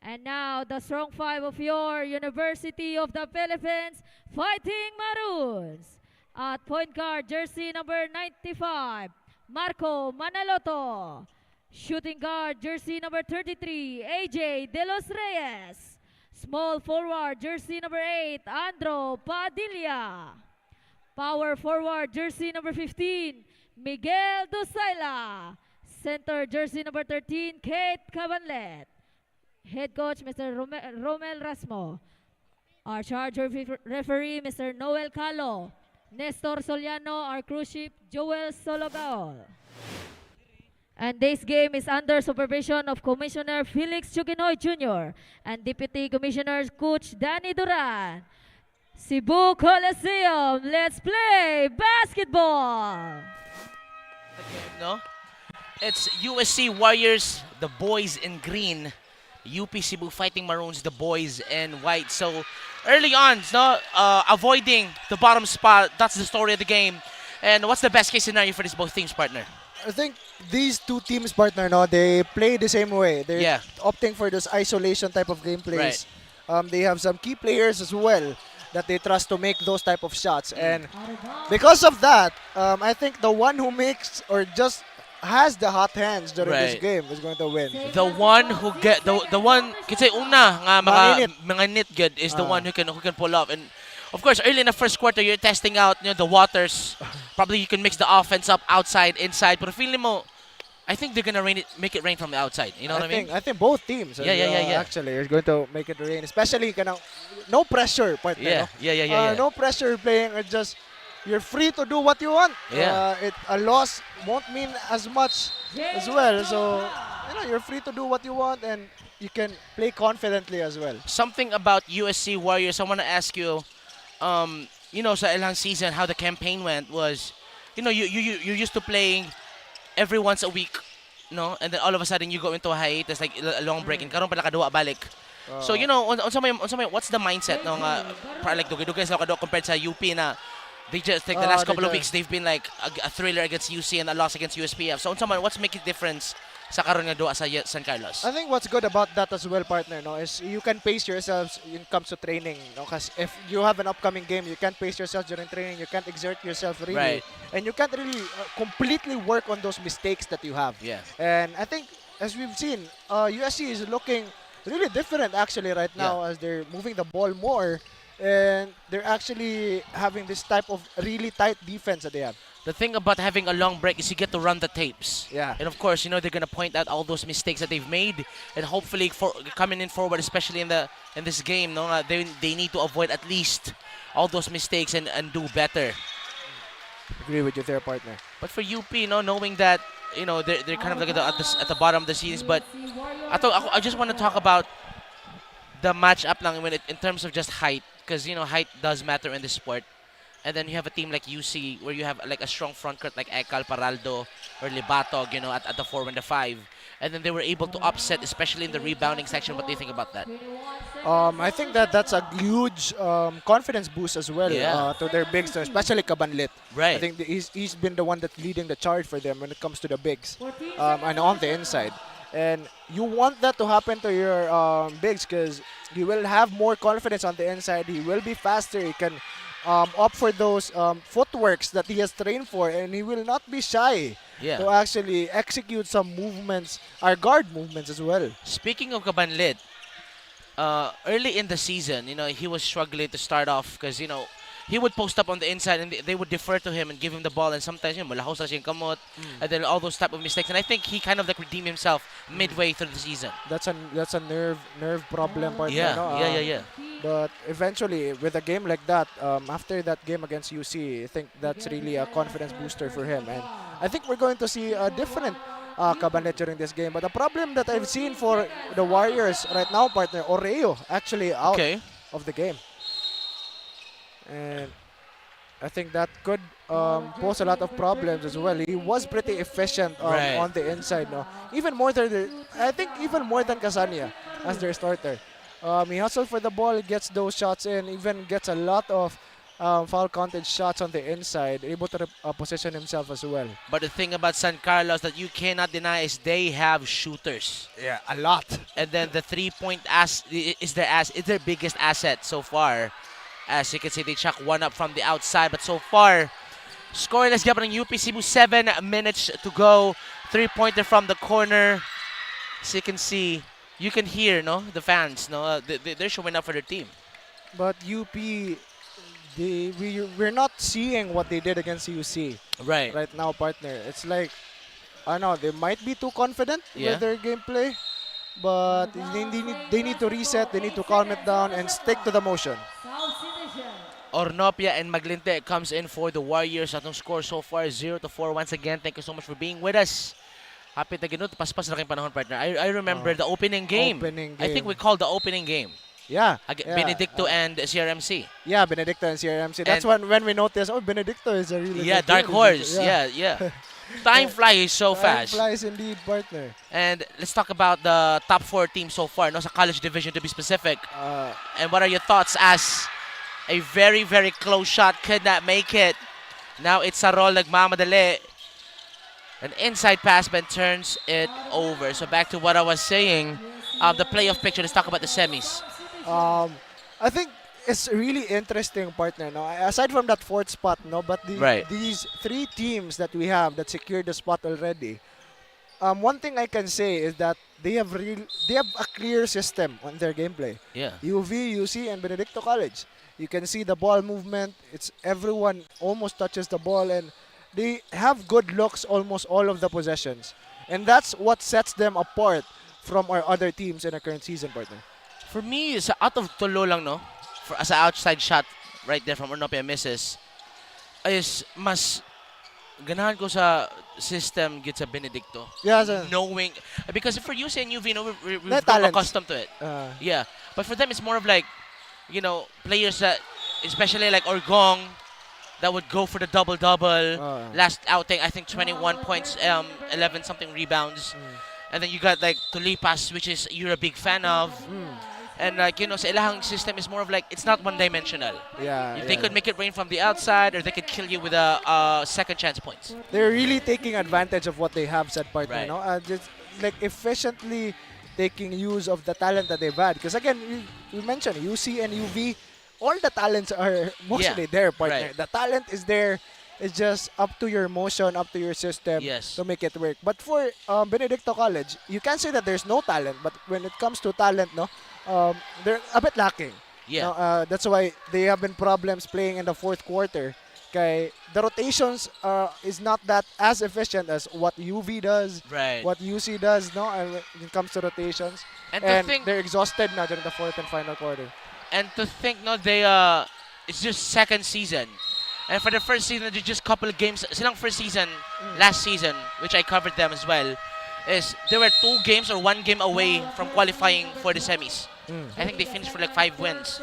And now, the strong five of your University of the Philippines Fighting Maroons. At point guard, jersey number 95, Marco Manaloto. Shooting guard, jersey number 33, AJ De Los Reyes. Small forward, jersey number 8, Andro Padilla. Power forward, jersey number 15, Miguel Dosayla. Center, jersey number 13, Kate Cabanlet. Head coach, Mr. Romel Rasmo. Our charge referee, Mr. Noel Calo. Nestor Soliano, our cruise ship, Joel Sologao. And this game is under supervision of Commissioner Felix Chukinoy Jr. and Deputy Commissioner Coach Danny Duran. Cebu Coliseum, let's play basketball! No? It's USC Warriors, the boys in green. UP Cebu Fighting Maroons, the boys in white. So early on, no, avoiding the bottom spot. That's the story of the game. And what's the best case scenario for these both teams, partner? I think these two teams, partner, no, they play the same way. They're opting for this isolation type of gameplays. Right. They have some key players as well that they trust to make those type of shots. And because of that, I think the one who makes or just has the hot hands during this game is going to win. The one who get the one kasi una nga mga nit good is the one who can pull off. And of course, early in the first quarter, you're testing out the waters. Probably you can mix the offense up outside, inside. But feeling mo, I think they're gonna make it rain from the outside. You know what I mean? I think both teams. Actually, are going to make it rain. Especially no pressure, partner. No pressure playing. Or just you're free to do what you want. A loss won't mean as much as well. So you're free to do what you want and you can play confidently as well. Something about USC Warriors, I want to ask you. Sa ilang season, how the campaign went was, you're used to playing every once a week, no? And then all of a sudden you go into a hiatus, like a long break, and karon pala kaduwa balik. So what's the mindset ng like dugay-dugay sa kaduwa compared sa UP na they just the last couple of weeks they've been like a thriller against UC and a loss against USPF. So what's making difference sa karon nga duwa sa San Carlos? I think what's good about that as well, partner, no, is you can pace yourselves when it comes to training. No? Because if you have an upcoming game, you can't pace yourself during training. You can't exert yourself really. And you can't really completely work on those mistakes that you have. And I think, as we've seen, USC is looking really different actually right now as they're moving the ball more. And they're actually having this type of really tight defense that they have. The thing about having a long break is you get to run the tapes. And of course, they're going to point out all those mistakes that they've made, and hopefully coming in forward, especially in this game, they need to avoid at least all those mistakes and do better. Agree with you there, partner. But for UP, knowing that they're kind of like at the bottom of the series, but I just want to talk about the matchup lang in terms of just height, because height does matter in this sport. And then you have a team like UC where you have like a strong front court like Ekal, Paraldo, or Libatog, at the 4 and the 5. And then they were able to upset, especially in the rebounding section. What do you think about that? I think that's a huge confidence boost as well to their bigs, especially Cabanlet. Right. I think he's been the one that's leading the charge for them when it comes to the bigs and on the inside. And you want that to happen to your bigs because he will have more confidence on the inside. He will be faster. He can opt for those footworks that he has trained for, and he will not be shy to actually execute some movements, our guard movements as well. Speaking of Kabanlit, early in the season, he was struggling to start off because, he would post up on the inside and they would defer to him and give him the ball, and sometimes malahaw sa siyang kamot, and then all those type of mistakes. And I think he kind of like redeemed himself midway through the season. That's a nerve problem partner. Yeah. But eventually, with a game like that, after that game against UC, I think that's really a confidence booster for him. And I think we're going to see a different Kabanlet during this game. But the problem that I've seen for the Warriors right now, partner, 𝐿 actually out of the game. And I think that could pose a lot of problems as well. He was pretty efficient on the inside, no? Even more than Kasanya as their starter. He hustles for the ball, gets those shots in, even gets a lot of foul counted shots on the inside, able to position himself as well. But the thing about San Carlos that you cannot deny is they have shooters. Yeah, a lot. And then the 3-point is their biggest asset so far. As you can see, they chuck one up from the outside, but so far, scoreless gap ng UP Cebu, 7 minutes to go. 3-pointer from the corner. As you can see, you can hear, the fans, they're showing up for their team. But UP, we're not seeing what they did against UC right now, partner. It's like, I don't know, they might be too confident with their gameplay, but they need to reset, they need to calm it down and stick to the motion. Ornopia and Maglinte comes in for the Warriors. Atong score so far 0-4. Once again, thank you so much for being with us. Happy to ginut. Paspas na kayong panahon, partner. I remember the opening game. I think we called the opening game. Yeah. Benedicto and CRMC. Yeah, Benedicto and CRMC. That's when we noticed, Benedicto is a really good dark team. horse. Yeah. Time flies so fast. Time flies indeed, partner. And let's talk about the top 4 teams so far, sa college division to be specific. And what are your thoughts as a very, very close shot could not make it. Now it's a roll nagmamadali. An inside pass but turns it over. So back to what I was saying, the playoff picture. Let's talk about the semis. I think it's really interesting, partner. No, aside from that 4th spot, but these 3 teams that we have that secured the spot already. One thing I can say is that they have a clear system on their gameplay. Yeah. UV, UC, and Benedicto College. You can see the ball movement. It's everyone almost touches the ball, and they have good looks almost all of the possessions. And that's what sets them apart from our other teams in our current season, partner. For me, sa out of tulo lang, as an outside shot right there from Ornopia misses, is mas ganahan ko sa system gets sa Benedicto. Yeah, sir. Knowing, because for UC and UV, we've become accustomed to it. Yeah. But for them, it's more of like, players that, especially like Orgong, that would go for the double-double. Last outing, I think 21 points, 11 something rebounds. And then you got like Tulipas, which is you're a big fan of. And like, sa ilahang system is more of like, it's not one-dimensional. They could make it rain from the outside, or they could kill you with a second chance points. They're really taking advantage of what they have, said partner. Just like efficiently taking use of the talent that they've had. Because again, we mentioned UC and UV, all the talents are mostly there, partner. The talent is there. It's just up to your motion, up to your system to make it work. But for Benedicto College, you can't say that there's no talent. But when it comes to talent, they're a bit lacking. That's why they have been problems playing in the 4th quarter. Okay, the rotations is not that as efficient as what UV does, what UC does, and when it comes to rotations. And they're exhausted now during the 4th and final quarter. And to think, it's just 2nd season. And for the first season, there's just a couple of games. Silang first season, last season, which I covered them as well, is there were 2 games or 1 game away from qualifying for the semis. I think they finished for like 5 wins.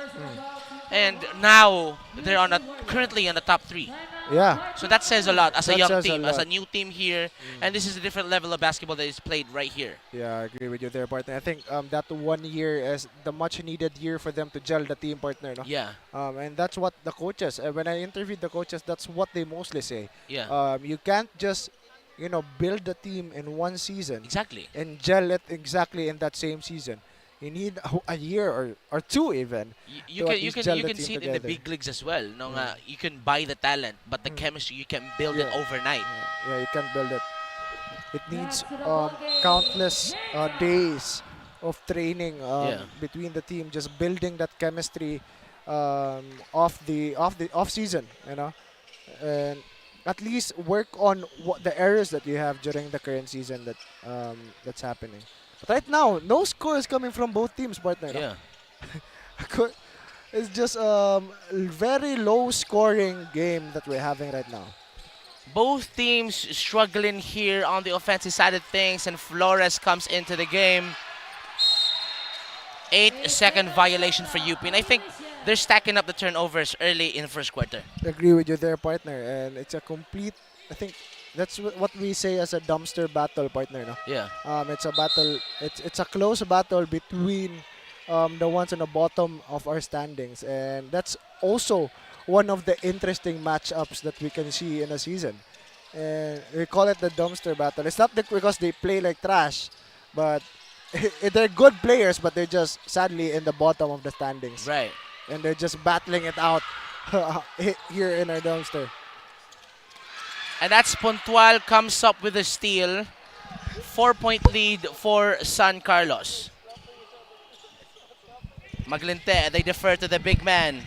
And now they're currently on the top 3. Yeah. So that says a lot as a young team, as a new team here. And this is a different level of basketball that is played right here. Yeah, I agree with you there, partner. I think that 1 year is the much needed year for them to gel the team, partner. Yeah. And that's what the coaches, when I interviewed the coaches, that's what they mostly say. Yeah. You can't just, build the team in 1 season. Exactly. And gel it exactly in that same season. You need a year or two even. You can see it in the big leagues as well. No, you can buy the talent, but the chemistry you can build it overnight. Yeah, you can build it. It needs countless days of training between the team, just building that chemistry off season, you know, and at least work on the errors that you have during the current season that's happening. But right now, no score is coming from both teams, partner. Yeah. It's just a very low scoring game that we're having right now. Both teams struggling here on the offensive side of things, and Flores comes into the game. 8-second violation for UP, and I think they're stacking up the turnovers early in the first quarter. Agree with you there, partner, and it's a complete, I think that's what we say as a dumpster battle, partner, no? Yeah. It's a battle, it's a close battle between the ones on the bottom of our standings, and that's also one of the interesting matchups that we can see in a season. And we call it the dumpster battle. It's not because they play like trash, but they're good players, but they're just sadly in the bottom of the standings. Right. And they're just battling it out here in our dumpster. And that's Puntual comes up with a steal. 4-point lead for San Carlos. Maglinte, they defer to the big man.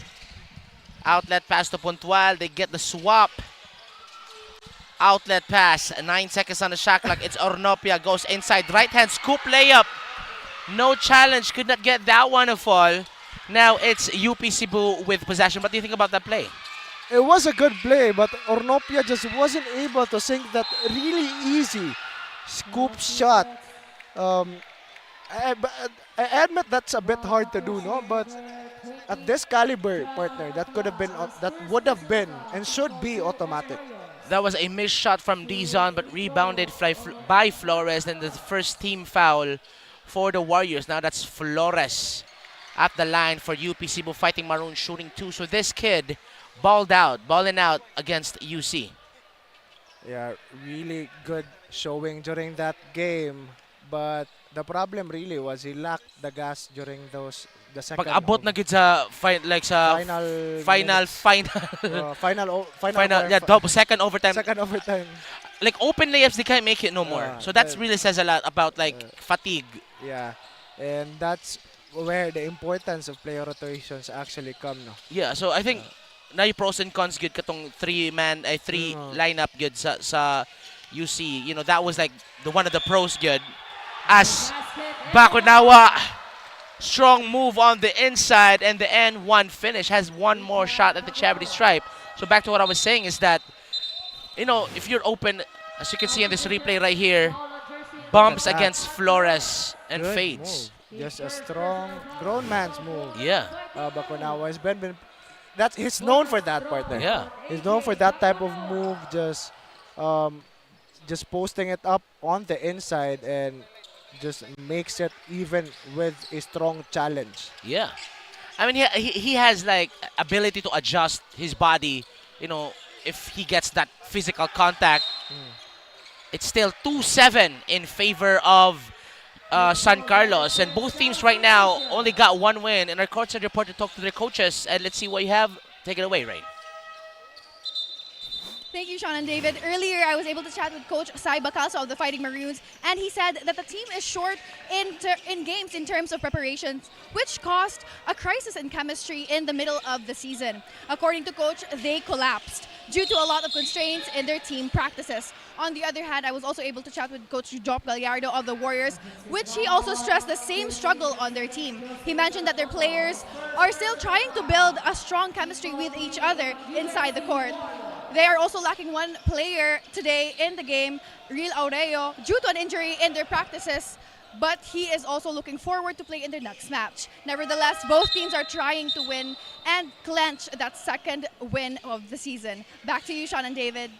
Outlet pass to Puntual. They get the swap. Outlet pass. 9 seconds on the shot clock. It's Ornopia. Goes inside. Right hand scoop layup. No challenge. Could not get that one to fall. Now it's UP Cebu with possession. What do you think about that play? It was a good play, but Ornopia just wasn't able to sink that really easy scoop shot. I admit that's a bit hard to do, no? But at this caliber, partner, that would have been and should be automatic. That was a missed shot from Dizon, but rebounded by Flores, and the first team foul for the Warriors. Now that's Flores at the line for UP Cebu Fighting Maroon shooting 2. So this kid balling out against UC. Yeah, really good showing during that game, but the problem really was he lacked the gas during the second. Pag-abot na gid sa final. Second overtime. Second overtime. Like open layups, they can't make it no more. So that really says a lot about fatigue. Yeah, and that's where the importance of player rotations actually come, no? Yeah, so I think na yung pros and cons good katong three lineup good sa UC. You know, that was like one of the pros good. As Bakunawa, strong move on the inside, and the N1 finish, has one more shot at the charity stripe. So back to what I was saying is that, you know, if you're open, as you can see in this replay right here, bumps against Flores and Good fades. Move. Just a strong grown man's move. Yeah. Bakunawa has been he's known for that, partner. Yeah. He's known for that type of move, just posting it up on the inside and just makes it even with a strong challenge. Yeah. I mean, he has like ability to adjust his body, you know, if he gets that physical contact. It's still 2-7 in favor of San Carlos, and both teams right now only got one win. And our courtside reporter talked to their coaches, and let's see what you have. Take it away, Ray. Thank you, Sean and David. Earlier, I was able to chat with Coach Sai Bacalso of the Fighting Maroons, and he said that the team is short in games in terms of preparations, which caused a crisis in chemistry in the middle of the season. According to Coach, they collapsed due to a lot of constraints in their team practices. On the other hand, I was also able to chat with Coach Job Gallardo of the Warriors, which he also stressed the same struggle on their team. He mentioned that their players are still trying to build a strong chemistry with each other inside the court. They are also lacking one player today in the game, Real Aureo, due to an injury in their practices, but he is also looking forward to play in their next match. Nevertheless, both teams are trying to win and clinch that second win of the season. Back to you, Sean and David.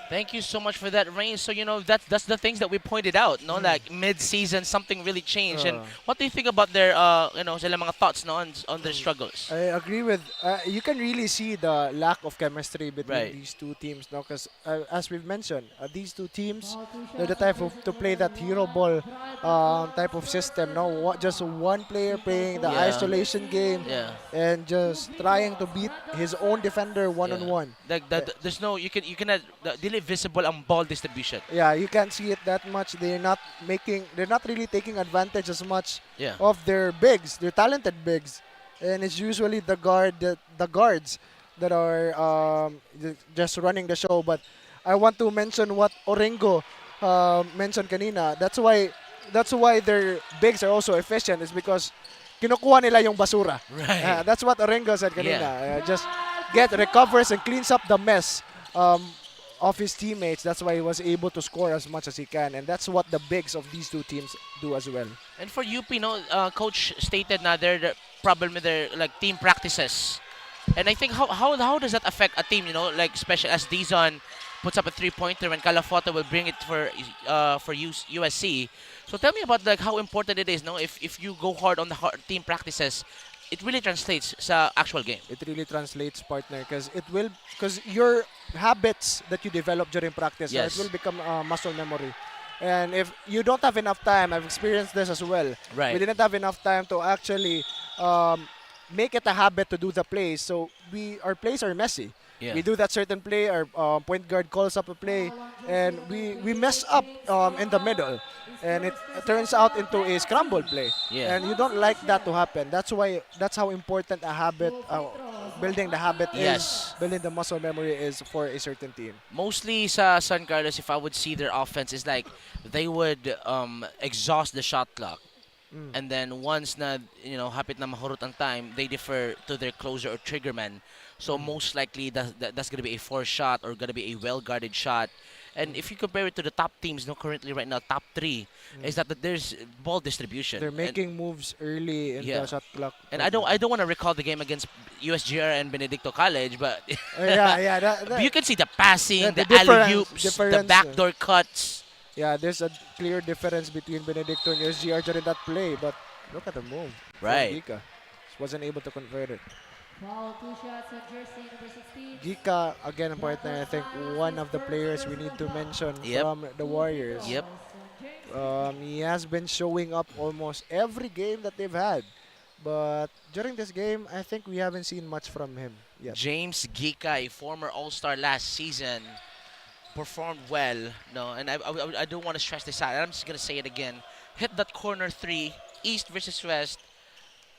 Thank you so much for that, Rain. So, that's the things that we pointed out, no? Like, mid-season, something really changed. And what do you think about their, sila mga thoughts, no, on their struggles? I agree with, you can really see the lack of chemistry between these two teams, no? Because as we've mentioned, these two teams, they're the type of to play that hero ball type of system, no? Just one player playing the isolation game and just trying to beat his own defender one-on-one. There's no, you cannot, really visible ang ball distribution. Yeah, you can't see it that much. They're not really taking advantage as much of their bigs, their talented bigs, and it's usually the guards that are just running the show. But I want to mention what Orengo mentioned kanina. That's why their bigs are also efficient. Is because kinukuha nila yung basura. Right. That's what Orengo said kanina. Just recovers and cleans up the mess of his teammates. That's why he was able to score as much as he can, and that's what the bigs of these two teams do as well. And for UP, coach stated na their problem with their team practices, and I think how does that affect a team? Like especially as Dizon puts up a 3-pointer and Calafoto will bring it for USC. So tell me about how important it is. If you go hard on the team practices, it really translates sa actual game. It really translates, partner, because your habits that you develop during practice, it will become muscle memory. And if you don't have enough time, I've experienced this as well. Right. We didn't have enough time to actually make it a habit to do the plays. So our plays are messy. Yeah. We do that certain play, our point guard calls up a play, and we mess up in the middle. And it turns out into a scramble play. Yeah. And you don't like that to happen. That's how important a habit, building the habit is, building the muscle memory is for a certain team. Mostly sa San Carlos, if I would see their offense, is like they would exhaust the shot clock. And then once na, hapit na mahurot ang time, they defer to their closer or trigger man. So most likely that's going to be a forced shot or going to be a well-guarded shot. And if you compare it to the top teams, currently right now, top 3, is that there's ball distribution. They're making moves early in the shot clock. And I don't want to recall the game against USJ-R and Benedicto College, but but you can see the passing, the alley-oops, the backdoor cuts. Yeah, there's a clear difference between Benedicto and USJ-R during that play, but look at the move. Right. Gika wasn't able to convert it. Foul, 2 shots on jersey number 16. Gika, again, partner, I think one of the players we need to mention from the Warriors. Yep. He has been showing up almost every game that they've had. But during this game, I think we haven't seen much from him yet. James Gika, a former All-Star last season, performed well. And I don't want to stress this out. I'm just going to say it again. Hit that corner 3, East versus West,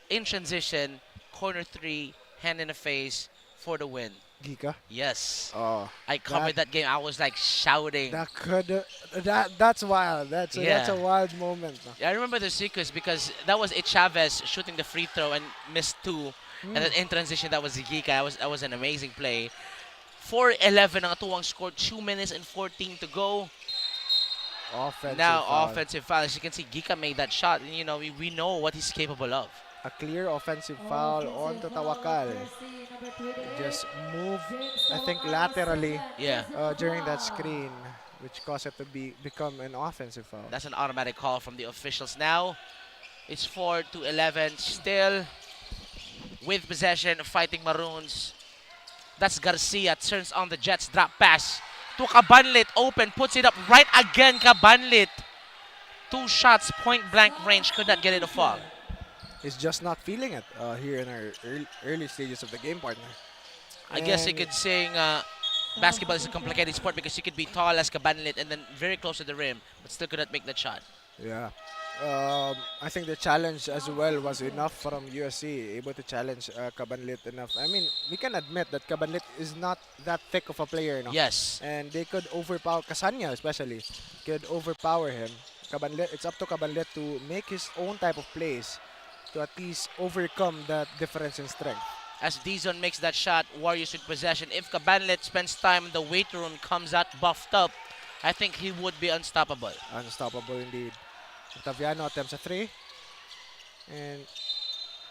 in transition, corner 3, hand in the face for the win. Gika? Yes. Oh, I covered that game. I was shouting. That's wild. That's a wild moment. Yeah, I remember the sequence because that was Chavez shooting the free throw and missed 2. And then in transition, that was Gika. That was an amazing play. 4-11 ang Atuang scored. 2 minutes and 14 to go. Offensive foul. As you can see, Gika made that shot. And, we know what he's capable of. A clear offensive foul onto Tawakal. Just moved, I think, laterally during that screen, which caused it to become an offensive foul. That's an automatic call from the officials now. It's 4-11, still with possession, fighting Maroons. That's Garcia, turns on the Jets, drop pass to Cabanlit, open, puts it up right again, Cabanlit. 2 shots, point blank range, could not get it to fall. He's just not feeling it here in our early stages of the game, partner. I guess you could say basketball is a complicated sport because you could be tall as Cabanlit and then very close to the rim, but still could not make that shot. Yeah. I think the challenge as well was enough from USC, able to challenge Cabanlit enough. I mean, we can admit that Cabanlit is not that thick of a player. Yes. And they could overpower, Casanya especially, could overpower him. It's up to Cabanlit to make his own type of plays to at least overcome that difference in strength. As Dizon makes that shot, Warriors with possession. If Cabanlit spends time in the weight room, comes out buffed up, I think he would be unstoppable. Unstoppable indeed. Octaviano attempts a 3. And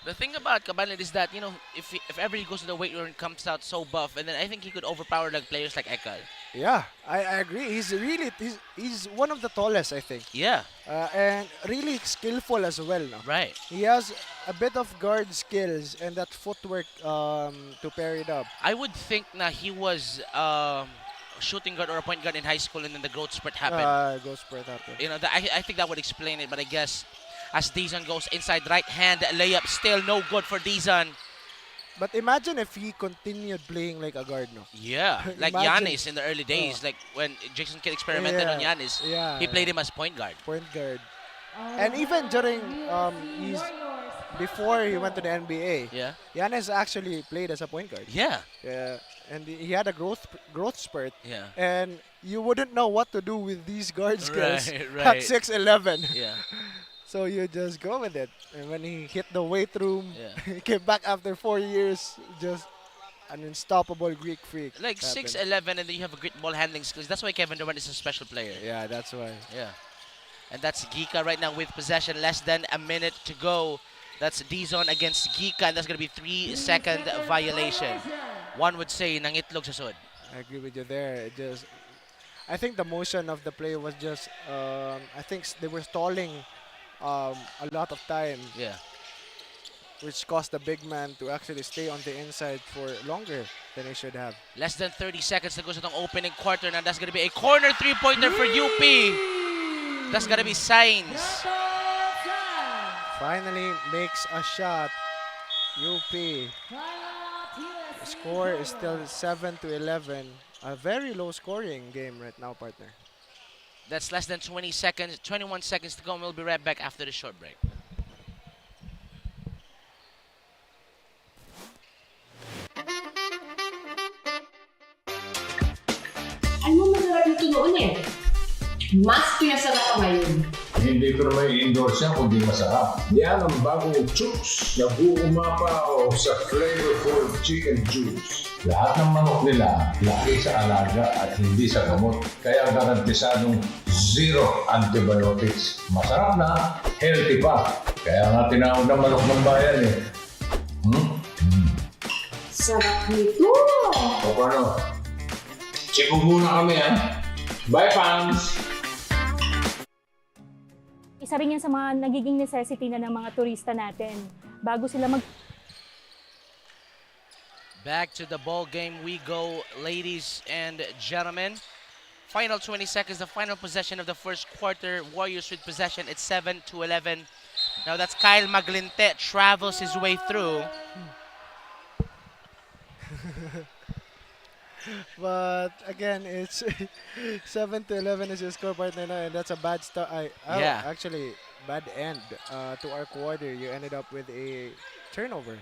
the thing about Cabanlit is that, if ever he goes to the weight room and comes out so buff, and then I think he could overpower players like Ekal. Yeah, I agree. He's one of the tallest, I think. Yeah. And really skillful as well. No? Right. He has a bit of guard skills and that footwork to pair it up. I would think na he was shooting guard or a point guard in high school, and then the growth spurt happened. Growth spurt happened. You know, I think that would explain it. But I guess as 𝐷Zone goes inside, right hand layup, still no good for 𝐷Zone. But imagine if he continued playing like a guard, no? Yeah, like Giannis in the early days, like when Jason Kidd experimented on Giannis, he played him as point guard. Point guard. And even during before he went to the NBA, Giannis actually played as a point guard. Yeah. Yeah. And he had a growth spurt. Yeah. And you wouldn't know what to do with these guard skills right. at 6'11". Yeah. So you just go with it. And when he hit the weight room, he came back after 4 years, just an unstoppable Greek freak. Like 6'11", and then you have a great ball handling skills. That's why Kevin Durant is a special player. Yeah, that's why. Yeah. And that's 𝐸𝐸A right now with possession. Less than a minute to go. That's 𝐷Zone against 𝐸𝐸A, and that's going to be 3-second violation. One would say, nangitlog sa sud. I agree with you there. I think the motion of the play was just, I think they were stalling a lot of time. Yeah. Which caused the big man to actually stay on the inside for longer than he should have. Less than 30 seconds to go sa itong opening quarter. Now that's going to be a corner three-pointer for UP. That's going to be 𝐷Zone. Finally makes a shot. UP. The score is still 7-11. A very low scoring game right now, partner. That's less than 21 seconds to go, and we'll be right back after the short break. Ano masarap ito noon eh? Mas pinasarap pa ngayon. Hindi ko naman i-endorse yan kung di masarap. Yan ang bagong 𝐁𝐨𝐲 na buong umapaw sa flavorful chicken juice. Lahat ng manok nila laki sa alaga at hindi sa gamot. Kaya garantisadong zero antibiotics. Masarap na, healthy pa. Kaya nga tinawag na manok ng bayan eh. Sarap nito! O paano? Cebu muna kami Bye, fans! Isa rin yan sa mga nagiging necessity na ng mga turista natin bago sila Back to the ball game we go, ladies and gentlemen. Final 20 seconds, the final possession of the first quarter. Warriors with possession. It's 7-11. Now that's Kyle Maglinte travels his way through. But again, it's 7-11 is your score, partner, and that's a bad start. Actually, bad end to our quarter. You ended up with a turnover.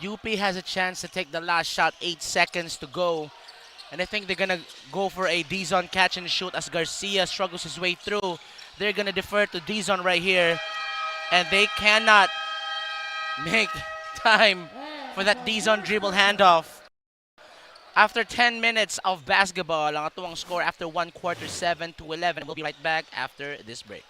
UP has a chance to take the last shot. 8 seconds to go, and I think they're gonna go for a 𝐷Zone catch and shoot as Garcia struggles his way through. They're gonna defer to 𝐷Zone right here, and they cannot make time for that 𝐷Zone dribble handoff. After 10 minutes of basketball, ang atuang score after one quarter, 7-11. We'll be right back after this break.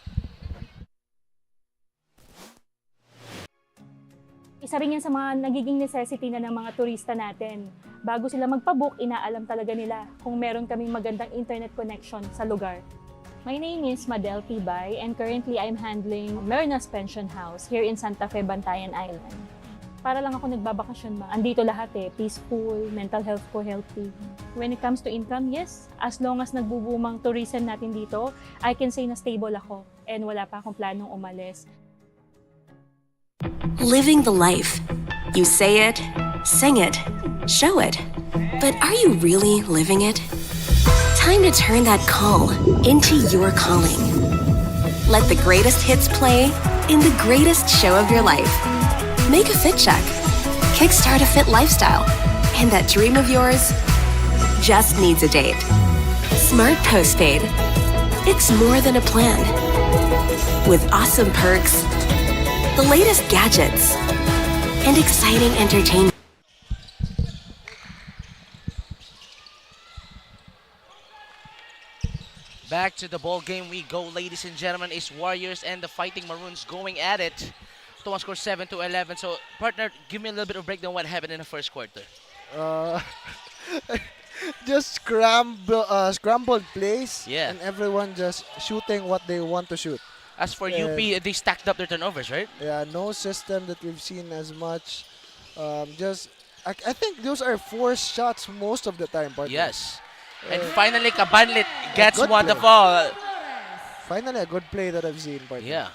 Isa rin yan sa mga nagiging necessity na ng mga turista natin. Bago sila magpabook, inaalam talaga nila kung meron kaming magandang internet connection sa lugar. My name is Madel Tibay, and currently I'm handling Lerna's Pension House here in Santa Fe, Bantayan Island. Para lang ako nagbabakasyon, andito lahat peaceful, mental health ko healthy. When it comes to income, yes, as long as nagbubumang tourism natin dito, I can say na stable ako and wala pa akong planong umalis. Living the life. You say it, sing it, show it. But are you really living it? Time to turn that call into your calling. Let the greatest hits play in the greatest show of your life. Make a fit check. Kickstart a fit lifestyle. And that dream of yours just needs a date. Smart Postpaid. It's more than a plan. With awesome perks, the latest gadgets, and exciting entertainment. Back to the ball game we go, ladies and gentlemen. It's Warriors and the Fighting Maroons going at it. One score 7-11. So, partner, give me a little bit of breakdown what happened in the first quarter. just scrambled plays. Yeah. And everyone just shooting what they want to shoot. As for UP, they stacked up their turnovers, right? Yeah, no system that we've seen as much. I think those are forced shots most of the time, partner. Yes. And finally, Kabanlit gets good one to play. fall. Finally, a good play that I've seen, partner. Yeah.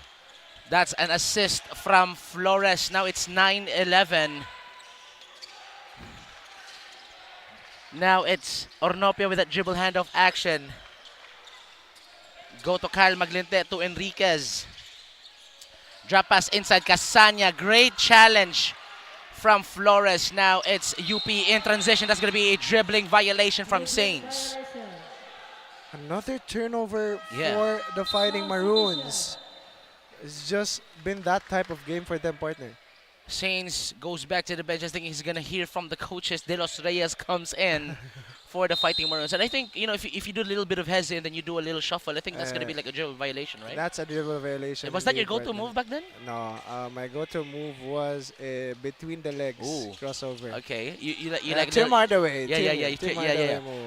That's an assist from Flores. Now it's 9-11. Now it's Ornopia with that dribble handoff action. Go to Kyle Maglinte to Enriquez. Drop pass inside Casania. Great challenge from Flores. Now it's UP in transition. That's going to be a dribbling violation from Saints. Another turnover for the Fighting Maroons. It's just been that type of game for them, partner. Saints goes back to the bench. I think he's going to hear from the coaches. De Los Reyes comes in for the Fighting Maroons. And I think, you know, if you do a little bit of hezzy and then you do a little shuffle, I think that's going to be like a dribble violation, right? That's a dribble violation. Was that your indeed, go-to move back then? No, my go-to move was between the legs crossover. Okay, you like Tim Hardaway.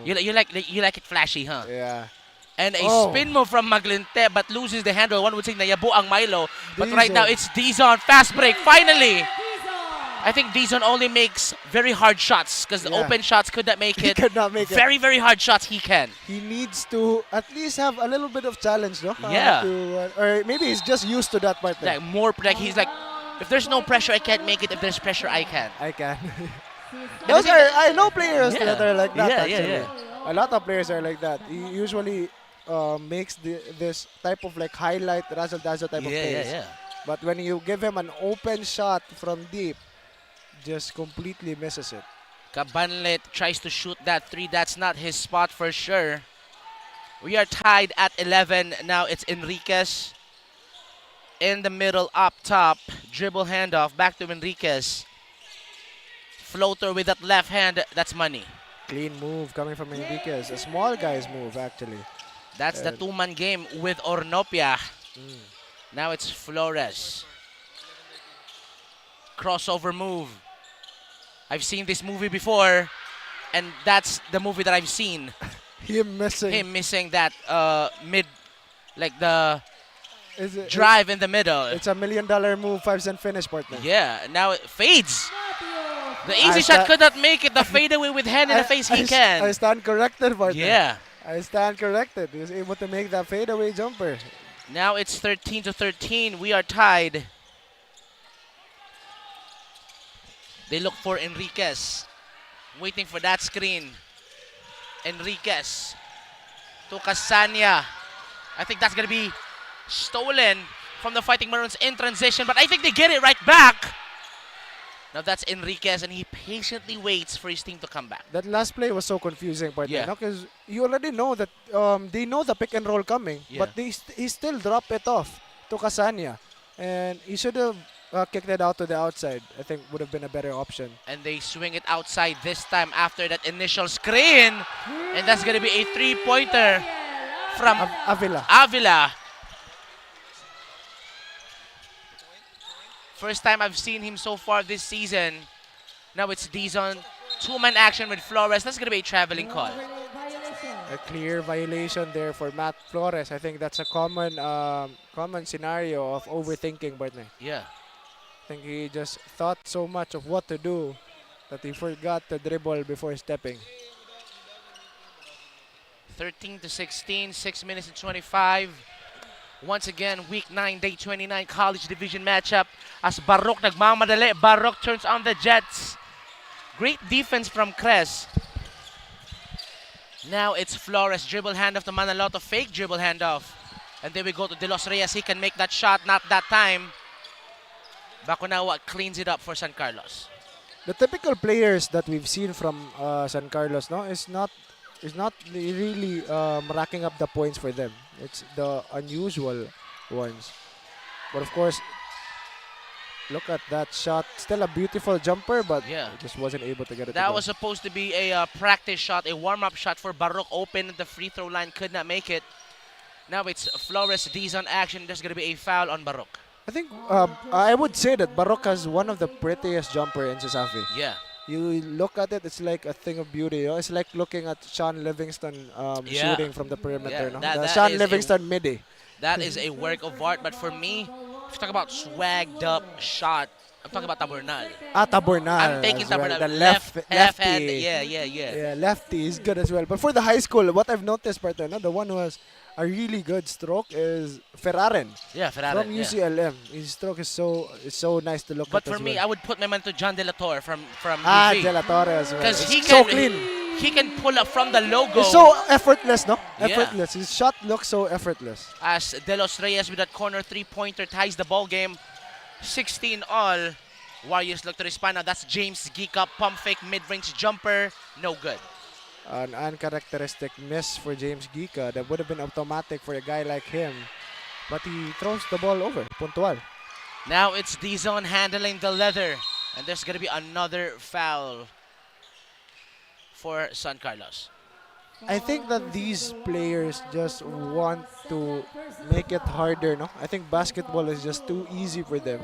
You like it flashy, huh? Yeah. And a spin move from Maglinte, but loses the handle. One would say nayabu ang Milo. But right now it's Dizon. Fast break. Finally! I think Dizon only makes very hard shots because the open shots could not make it. He could not make it. Very, very hard shots he can. He needs to at least have a little bit of challenge, no? Yeah. Or maybe he's just used to that part. Like more, like he's like, if there's no pressure, I can't make it. If there's pressure, I can. I can. I know players that are like that. Actually. A lot of players are like that. He usually makes this type of like highlight razzle-dazzle type of plays. But when you give him an open shot from deep, just completely misses it. Kabanlit tries to shoot that three. That's not his spot for sure. We are tied at 11. Now it's Enriquez in the middle, up top. Dribble handoff back to Enriquez. Floater with that left hand. That's money. Clean move coming from Enriquez. A small guy's move, actually. That's the two-man game with Ornopia. Now it's Flores. Crossover move. I've seen this movie before, and that's the movie that I've seen. Him missing that mid, like the drive in the middle. It's $1 million move, 5-cent finish, partner. Yeah, now it fades. The easy shot could not make it. The fadeaway with hand in the face, he can. I stand corrected, partner. Yeah. I stand corrected. He was able to make that fadeaway jumper. Now it's 13-13. We are tied. They look for Enriquez. Waiting for that screen. Enriquez to Casania. I think that's going to be stolen from the Fighting Maroons in transition, but I think they get it right back. Now that's Enriquez, and he patiently waits for his team to come back. That last play was so confusing, partner. Because you already know that they know the pick and roll coming, but he still dropped it off to Casania. And he should have kicked it out to the outside. I think would have been a better option. And they swing it outside this time after that initial screen. And that's going to be a three-pointer from Avila. First time I've seen him so far this season. Now it's Dizon. Two-man action with Flores. That's going to be a traveling call. A clear violation there for Matt Flores. I think that's a common scenario of overthinking, partner. Yeah. I think he just thought so much of what to do that he forgot to dribble before stepping. 13-16, 6 minutes and 25. Once again, week 9, day 29, college division matchup. As Barok nagmamadali, Barok turns on the Jets. Great defense from Cres. Now it's Flores, dribble handoff to Manaloto, fake dribble handoff. And then we go to De Los Reyes. He can make that shot, not that time. Bakunawa cleans it up for San Carlos. The typical players that we've seen from San Carlos, no, is not really racking up the points for them. It's the unusual ones. But of course, look at that shot. Still a beautiful jumper, but just wasn't able to get it. That was supposed to be a practice shot, a warm-up shot for Barok. Open at the free throw line, could not make it. Now it's Flores Dizon action. There's going to be a foul on Barok. I think I would say that Barok has one of the prettiest jumper in Sasafi. Yeah. You look at it, it's like a thing of beauty. You know? It's like looking at Sean Livingston shooting from the perimeter. No? That Sean is Livingston midi. That is a work of art. But for me, if you talk about swagged up shot, I'm talking about Tabernal. Tabernal. I'm taking as well. Tabernal. The left lefty. hand. Yeah. Yeah, lefty is good as well. But for the high school, what I've noticed, partner, no, the one who has a really good stroke is Ferraren. Yeah, Ferraren. From UCLM. His stroke is so nice to look But at. for me, I would put my man to John De La Torre from De UV. La Torre as well. Because It's so clean. He can pull up from the logo. It's so effortless, no? Yeah. Effortless. His shot looks so effortless. As De Los Reyes with that corner three-pointer ties the ball game. 16 all. Warriors look to respond. Now that's 𝐁𝐨𝐲𝐬 pump fake mid-range jumper. No good. An uncharacteristic miss for 𝐁𝐨𝐲𝐬. That would have been automatic for a guy like him. But he throws the ball over. Puntual. Now it's D-Zone handling the leather. And there's going to be another foul for San Carlos. I think that these players just want to make it harder, no? I think basketball is just too easy for them.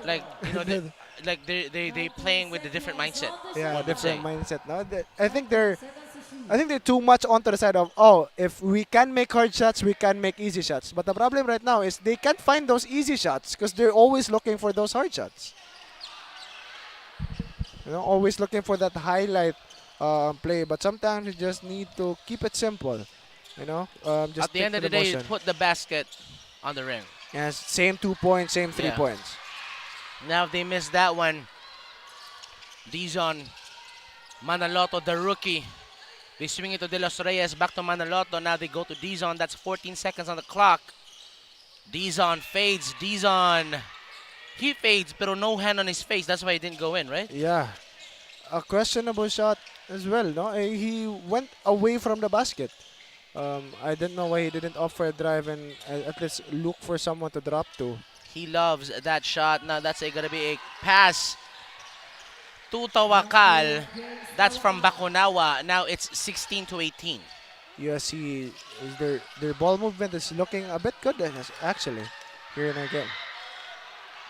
Like, you know, they playing with a different mindset. Yeah, different mindset. No, I think they're too much onto the side of, oh, if we can make hard shots, we can make easy shots. But the problem right now is they can't find those easy shots because they're always looking for those hard shots. You know, always looking for that highlight play. But sometimes you just need to keep it simple. You know, just at the end of the day, you put the basket on the ring. Yes, same 2 points, same 3 points. Now if they miss that one, D-Zone, Manaloto, the rookie. They swing it to De Los Reyes, back to Manaloto. Now they go to D-Zone. That's 14 seconds on the clock. D-Zone fades. D-Zone, he fades, pero no hand on his face. That's why he didn't go in, right? Yeah. A questionable shot as well, no? He went away from the basket. I didn't know why he didn't offer a drive and at least look for someone to drop to. He loves that shot. Now that's going to be a pass to Tawakal. That's from Bakunawa. Now it's 16-18. USC, their ball movement is looking a bit good actually here in our game.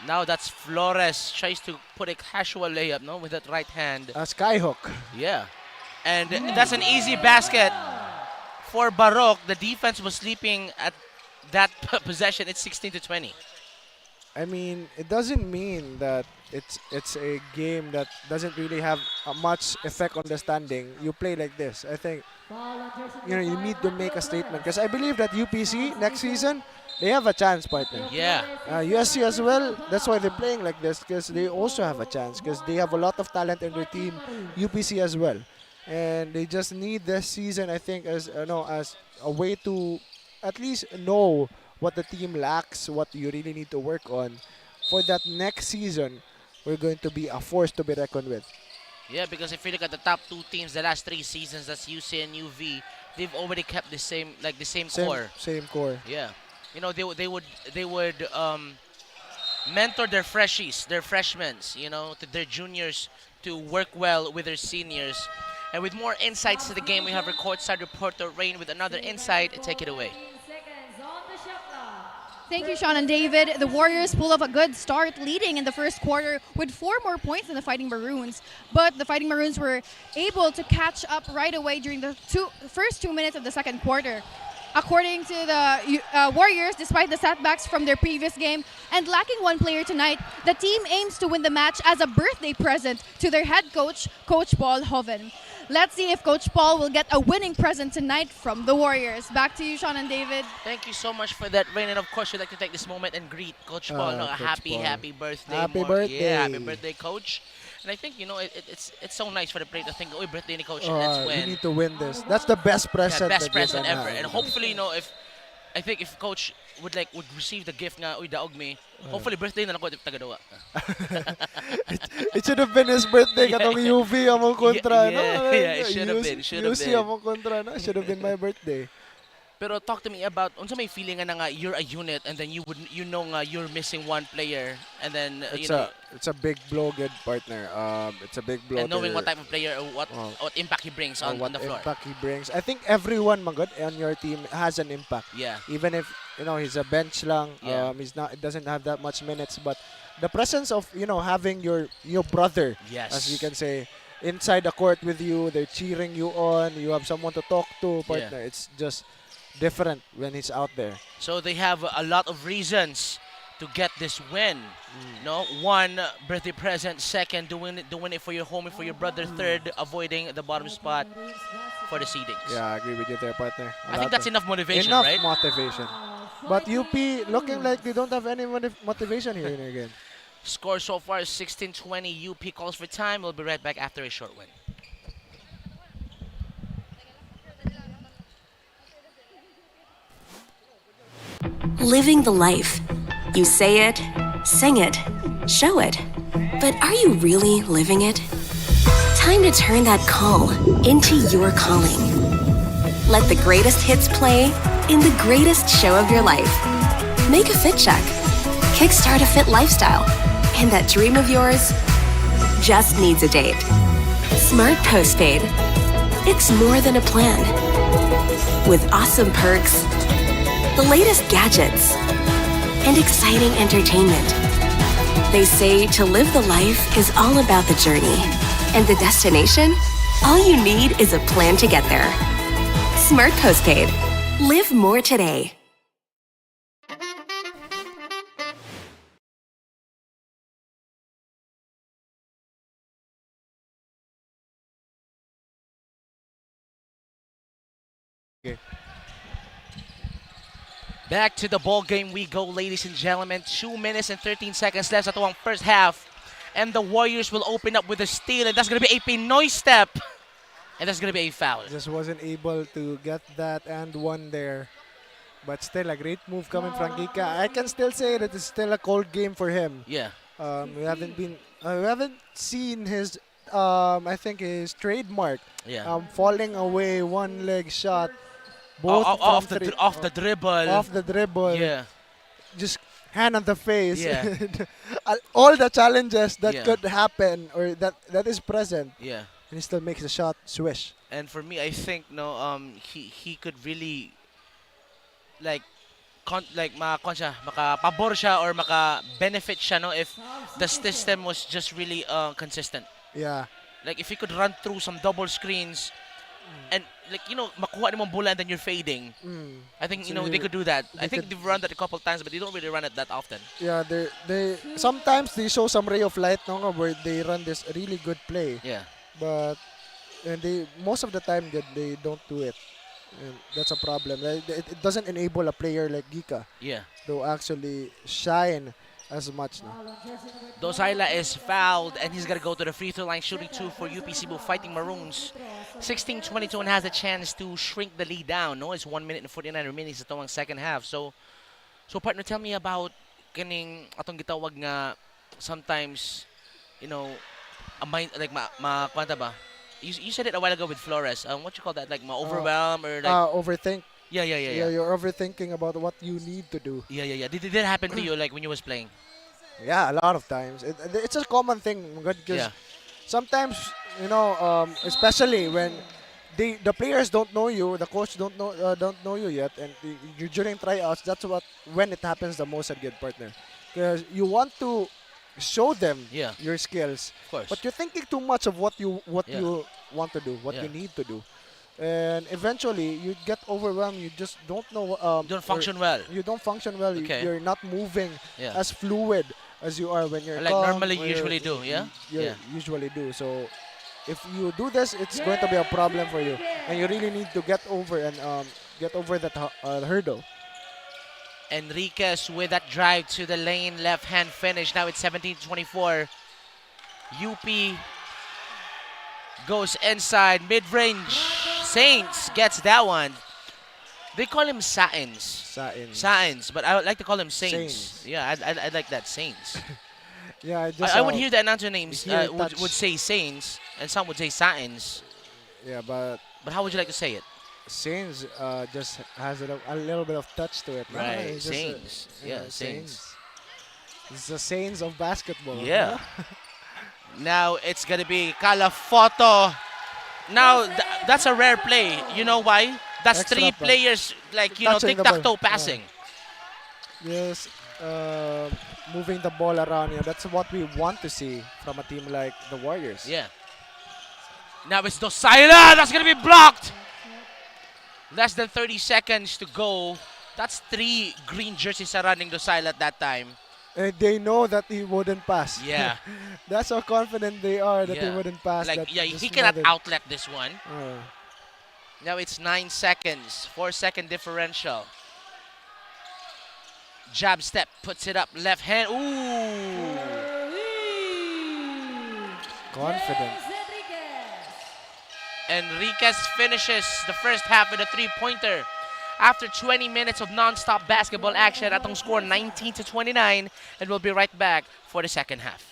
Now that's Flores. Tries to put a casual layup, no, with that right hand. A skyhook. Yeah. And that's an easy basket for Baroque. The defense was sleeping at that possession. It's 16-20. I mean, it doesn't mean that it's a game that doesn't really have much effect on the standing. You play like this. I think you need to make a statement because I believe that UPC next season they have a chance, partner. Yeah. USC as well. That's why they're playing like this because they also have a chance because they have a lot of talent in their team. UPC as well, and they just need this season, I think, as a way to at least know what the team lacks, what you really need to work on. For that next season, we're going to be a force to be reckoned with. Yeah, because if you look at the top two teams the last 3 seasons, that's UC and UV, they've already kept the same core. Same core. Yeah. You know, they would mentor their freshies, their freshmen, you know, to their juniors to work well with their seniors. And with more insights to the game, we have our courtside reporter Rain with another insight. Take it away. Thank you, Sean and David. The Warriors pulled off a good start, leading in the first quarter with 4 more points than the Fighting Maroons. But the Fighting Maroons were able to catch up right away during the first 2 minutes of the second quarter. According to the Warriors, despite the setbacks from their previous game and lacking one player tonight, the team aims to win the match as a birthday present to their head coach, Coach Paul Hoven. Let's see if Coach Paul will get a winning present tonight from the Warriors. Back to you, Sean and David. Thank you so much for that, Rain. And of course, we'd like to take this moment and greet Coach Paul. No, happy birthday. Happy birthday. Yeah, happy birthday, Coach. And I think, you know, it's so nice for the player to think, oh, birthday ni Coach, let's win. We need to win this. That's the best present. Yeah, best present ever. And hopefully, you know, if Coach would receive the gift nga, uy, daog me, hopefully birthday na lang ko if tagadawa. It should have been his birthday katong UV among kontra, no? Yeah, it should have been. UC among kontra, no? It should have been my birthday. Pero talk to me about unsa may feeling nga you're a unit and then you're missing one player and then it's a big blow, good partner. It's a big blow. And knowing what type of player or what impact he brings on the floor. What impact he brings. I think everyone magod on your team has an impact. Yeah. Even if he's a bench lang, it doesn't have that much minutes, but the presence of having your brother, yes, as you can say, inside the court with you. They're cheering you on. You have someone to talk to, partner. Yeah. It's just different when he's out there. So they have a lot of reasons to get this win. No, one, birthday present. Second, doing it for your homie, for your brother. Third, avoiding the bottom spot for the seedings. Yeah, I agree with you there, partner. I think that's enough motivation, enough right? motivation. But UP looking like they don't have any motivation here in the game. Score so far is 16-20. UP calls for time. We'll be right back after a short win. Living the life. You say it, sing it, show it. But are you really living it? Time to turn that call into your calling. Let the greatest hits play in the greatest show of your life. Make a fit check. Kickstart a fit lifestyle. And that dream of yours just needs a date. Smart Postpaid. It's more than a plan. With awesome perks, the latest gadgets, and exciting entertainment. They say to live the life is all about the journey. And the destination? All you need is a plan to get there. Smart Postpaid. Live more today. Back to the ball game we go, ladies and gentlemen. 2 minutes and 13 seconds left at the first half. And the Warriors will open up with a steal, and that's going to be a Pinoy step. And that's going to be a foul. Just wasn't able to get that and one there. But still a great move coming from Kika. I can still say that it's still a cold game for him. Yeah. We haven't seen his I think his trademark. Yeah. Falling away, one leg shot. Off the dribble. Off the dribble. Yeah. Just hand on the face. Yeah. All the challenges that could happen or that is present. Yeah. And he still makes the shot, swish. And for me, I think he could really makapabor siya or maka-benefit siya if the system was just really consistent. Yeah. Like if he could run through some double screens and makuha mo bola and then you're fading. I think they could do that. I think they've run that a couple times, but they don't really run it that often. Yeah, they sometimes they show some ray of light where they run this really good play. Yeah. But most of the time they don't do it. And that's a problem. It doesn't enable a player like Gika to actually shine as much. Dosayla is fouled, and he's going to go to the free throw line, shooting 2 for UP Cebu Fighting Maroons. 16-22 and has a chance to shrink the lead down. No, it's 1 minute and 49 remaining sa tawang second half. So partner, tell me about kaning atong gitawag nga sometimes, a mind like kwanta ba? You said it a while ago with Flores. What you call that? Like overwhelm or like overthink. Yeah. You're overthinking about what you need to do. Yeah. Did that happen to you like when you was playing? Yeah, a lot of times. It's a common thing because sometimes, especially when the players don't know you, the coach don't know you yet, and you're during tryouts. That's when it happens the most at good partner, because you want to show them your skills, of course, but you're thinking too much of what you want to do, what you need to do. And eventually, you get overwhelmed. You just don't know. You don't function well. You don't function well. Okay. You're not moving as fluid as you are when you're like calm, normally you usually do. Usually do. So if you do this, it's going to be a problem for you, and you really need to get over that hurdle. Enriquez with that drive to the lane, left hand finish. Now it's 17-24. UP goes inside, mid-range. Saints gets that one. They call him Sains, but I would like to call him Saints. Yeah, I'd like that, Saints. Yeah, I would hear the announcer names would say Saints, and some would say Sains. Yeah, but how would you like to say it? Saints just has a little bit of touch to it. Right, Saints. Saints. It's the Saints of basketball. Yeah. Now it's gonna be Calafoto. Now that's a rare play. You know why? That's Extra three players tic-tac-toe passing. Yes, moving the ball around. That's what we want to see from a team like the Warriors. Yeah. Now it's 𝐁𝐨𝐲𝐬. That's going to be blocked. Less than 30 seconds to go. That's 3 green jerseys running 𝐁𝐨𝐬𝐬 at that time. And they know that he wouldn't pass. Yeah. That's how confident they are that he wouldn't pass. Like, that yeah, just he cannot smothered. outlet this one. Now it's 9 seconds. 4-second differential. Jab step, puts it up, left hand. Ooh. Confident. Enriquez finishes the first half with a 3-pointer. After 20 minutes of non-stop basketball action, atong score 19-29, and we'll be right back for the second half.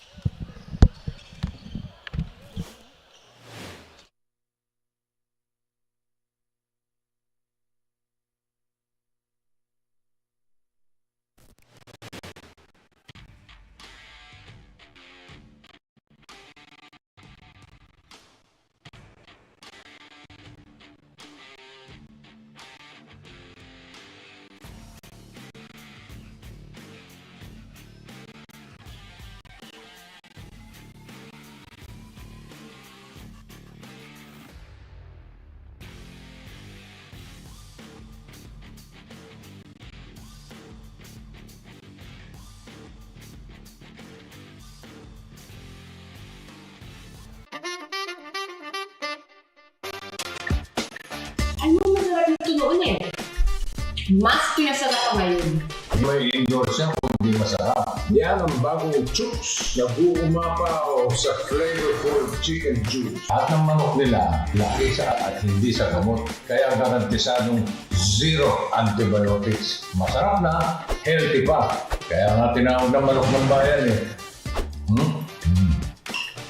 Ano masarap nito noon eh. Mas pinasarap pa ngayon. May endorse yan kung hindi masarap. Yan ang bagong 𝐁𝐨𝐲𝐬 𝐚𝐧𝐝 sa flavorful chicken juice. Lahat ng manok nila, laki sa at hindi sa gamot. Kaya garantisadong zero antibiotics. Masarap na, healthy pa. Kaya nga tinawag na manok ng bayan eh.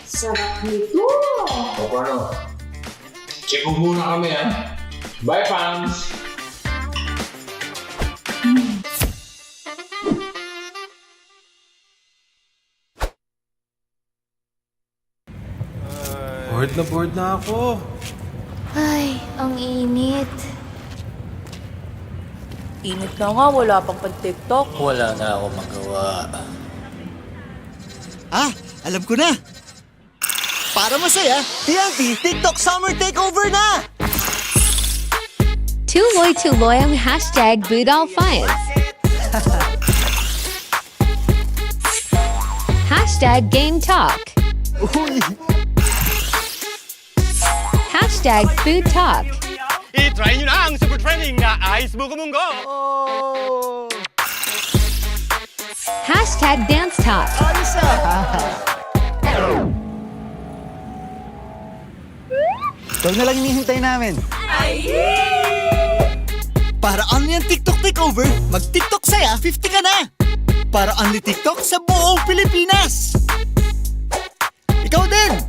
Sarap nito! O paano? Check muna kami ha. Bye, fans! Bored na ako. Ay, ang init. Init na nga, wala pang pan-TikTok. Wala na ako magawa. Ah, alam ko na. Para masaya, TNT TikTok Summer Takeover na! 𝐁𝐨𝐲𝐬 #BootAllFines. #GameTalk. #FoodTalk. I-try nyo na ang super trending na icebook munggo. #DanceTalk. Ito na lang hinihintay namin. Para only ang TikTok takeover, mag-TikTok saya 50 ka na! Para only TikTok sa buong Pilipinas! Ikaw din!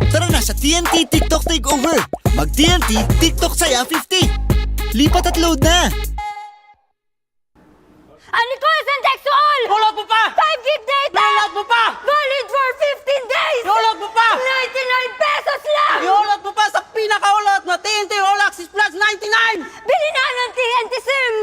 Tara na sa TNT TikTok takeover! Mag-TNT TikTok saya 50! Lipat at load na! Unlicensed and sexual! Rollout mo pa! 5 gig data! Rollout mo pa! Valid for 15 days! Rollout mo pa! 99 pesos lang! Rollout mo pa sa pinaka-rollout na TNT All Access Plus 99! Bili na ng TNT SIM!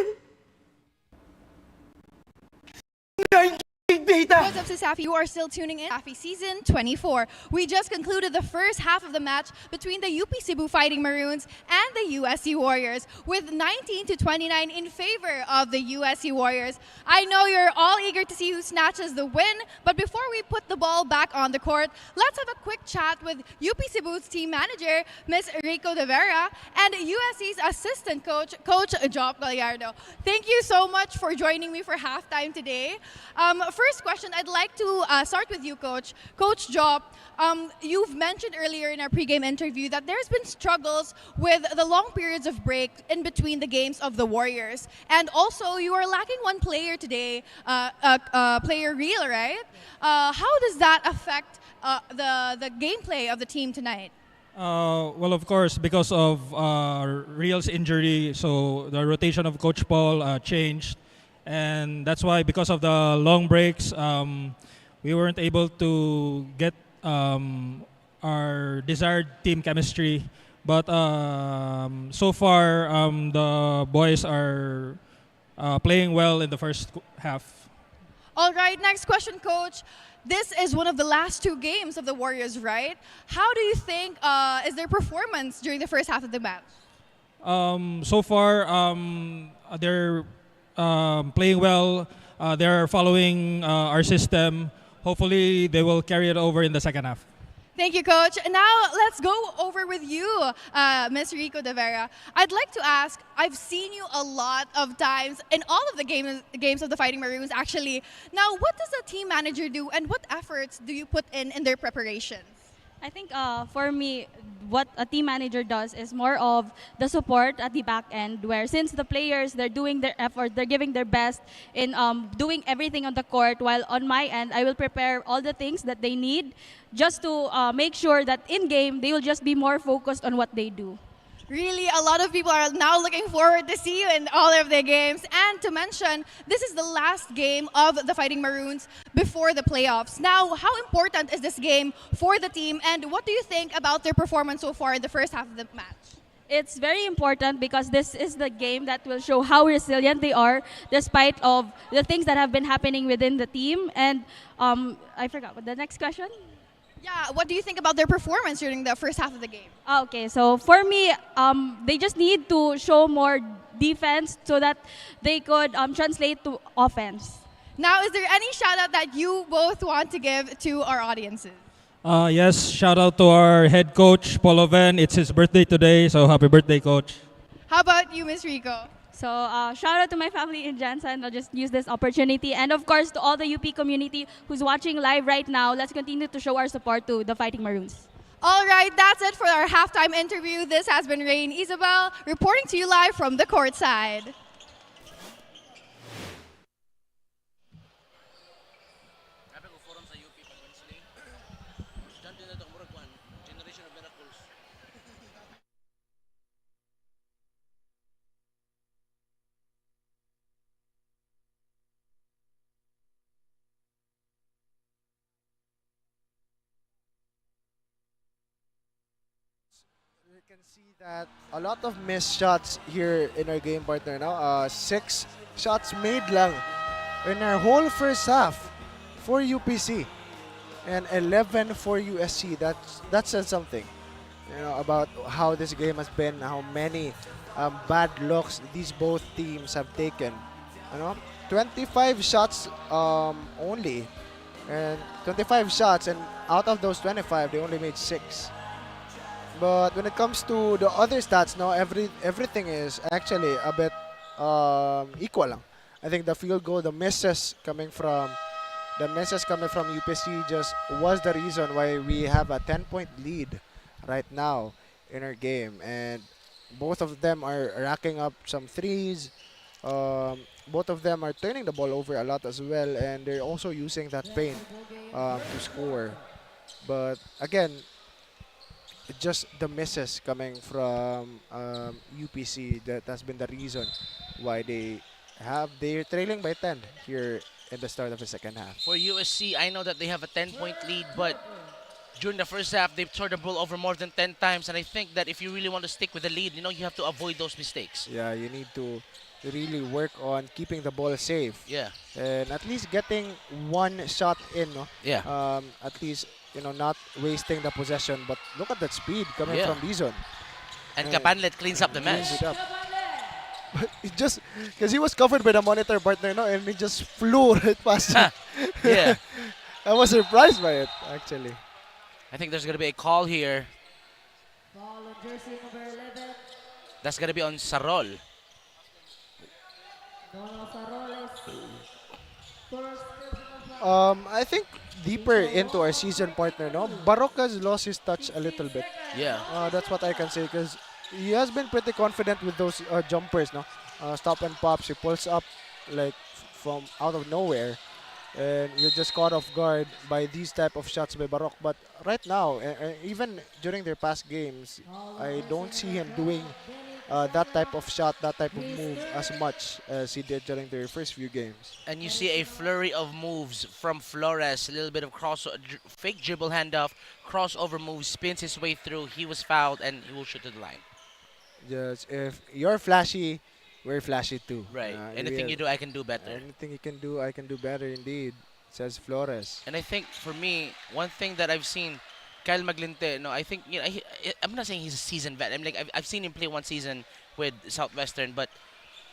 What's up, Safi? You are still tuning in. Safi Season 24. We just concluded the first half of the match between the UP Cebu Fighting Maroons and the USC Warriors, with 19-29 in favor of the USC Warriors. I know you're all eager to see who snatches the win, but before we put the ball back on the court, let's have a quick chat with UP Cebu's team manager, Ms. Rico De Vera, and USC's assistant coach, Coach 𝐁𝐨𝐲𝐬 Gallardo. Thank you so much for joining me for halftime today. First question, I'd like to start with you, Coach. Coach 𝐁𝐿, you've mentioned earlier in our pregame interview that there's been struggles with the long periods of break in between the games of the Warriors. And also, you are lacking one player today, player Real, right? How does that affect the gameplay of the team tonight? Well, of course, because of Real's injury, so the rotation of Coach Paul changed. And that's why, because of the long breaks, we weren't able to get our desired team chemistry. But so far, the boys are playing well in the first half. All right, next question, Coach. This is one of the last 2 games of the Warriors, right? How do you think is their performance during the first half of the match? So far, they're playing well. They're following our system. Hopefully, they will carry it over in the second half. Thank you, Coach. And now let's go over with you, Ms. Rico De Vera. I'd like to ask, I've seen you a lot of times in all of the games of the Fighting Maroons, actually. Now, what does a team manager do and what efforts do you put in their preparation? I think for me, what a team manager does is more of the support at the back end, where since the players, they're doing their effort, they're giving their best in doing everything on the court, while on my end, I will prepare all the things that they need just to make sure that in-game, they will just be more focused on what they do. Really, a lot of people are now looking forward to see you in all of the games. And to mention, this is the last game of the Fighting Maroons before the playoffs. Now, how important is this game for the team, and what do you think about their performance so far in the first half of the match? It's very important because this is the game that will show how resilient they are despite of the things that have been happening within the team. And I forgot what the next question. Yeah, what do you think about their performance during the first half of the game? Okay, so for me, they just need to show more defense so that they could translate to offense. Now, is there any shout out that you both want to give to our audiences? Yes, shout out to our head coach, Paul Oven. It's his birthday today, so happy birthday, coach. How about you, Ms. Rico? So shout out to my family in Jansan. I'll just use this opportunity. And of course, to all the UP community who's watching live right now, let's continue to show our support to the Fighting Maroons. All right, that's it for our halftime interview. This has been Rain Isabel reporting to you live from the courtside. You can see that a lot of missed shots here in our game partner now. 6 shots made lang in our whole first half for UPC and 11 for USC. That says something, about how this game has been, how many bad looks these both teams have taken. 25 shots only, and 25 shots, and out of those 25, they only made 6. But when it comes to the other stats, everything is actually a bit equal lang. I think the field goal, the misses coming from UPC just was the reason why we have a 10-point lead right now in our game, and both of them are racking up some threes. Both of them are turning the ball over a lot as well, and they're also using that paint to score. But again, just the misses coming from UPC that has been the reason why they're trailing by 10 here in the start of the second half. For USC, I know that they have a 10-point lead, but during the first half, they've turned the ball over more than 10 times, and I think that if you really want to stick with the lead, you have to avoid those mistakes. Yeah, you need to really work on keeping the ball safe. Yeah. And at least getting one shot in, Yeah. At least, not wasting the possession. But look at that speed coming from Bison. And Cabanlet cleans up the mess. But it just, because he was covered by the monitor partner, and he just flew right past him. Yeah. I was surprised by it, actually. I think there's going to be a call here. That's going to be on Sarol. I think deeper into our season partner, Baroque has lost his touch a little bit. Yeah. That's what I can say, because he has been pretty confident with those jumpers, stop and pops. He pulls up like from out of nowhere, and you're just caught off guard by these type of shots by Baroque. But right now, even during their past games, I don't see him doing that type of shot, that type of move as much as he did during their first few games. And you see a flurry of moves from Flores, a little bit of fake dribble handoff, crossover move, spins his way through. He was fouled, and he will shoot to the line. Yes, if you're flashy, Very flashy too. Right. Anything you do, I can do better. Anything you can do, I can do better indeed, says Flores. And I think for me, one thing that I've seen Kyle Maglinte, no, I think, you know, I'm not saying he's a seasoned vet. I'm like, I've seen him play one season with Southwestern, but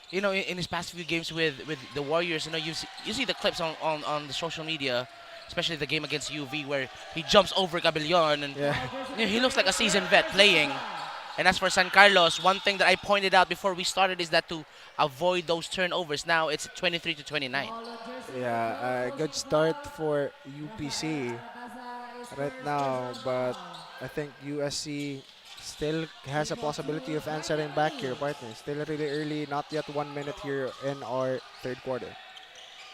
you know, in his past few games with the Warriors, you know, you see the clips on the social media, especially the game against UV where he jumps over Cabellon and you know, he looks like a seasoned vet playing. And as for San Carlos, one thing that I pointed out before we started is that to avoid those turnovers. Now it's 23-29. Yeah, a good start for UPC right now, but I think USC still has a possibility of answering back here, partner. Still really early, not yet 1 minute here in our third quarter.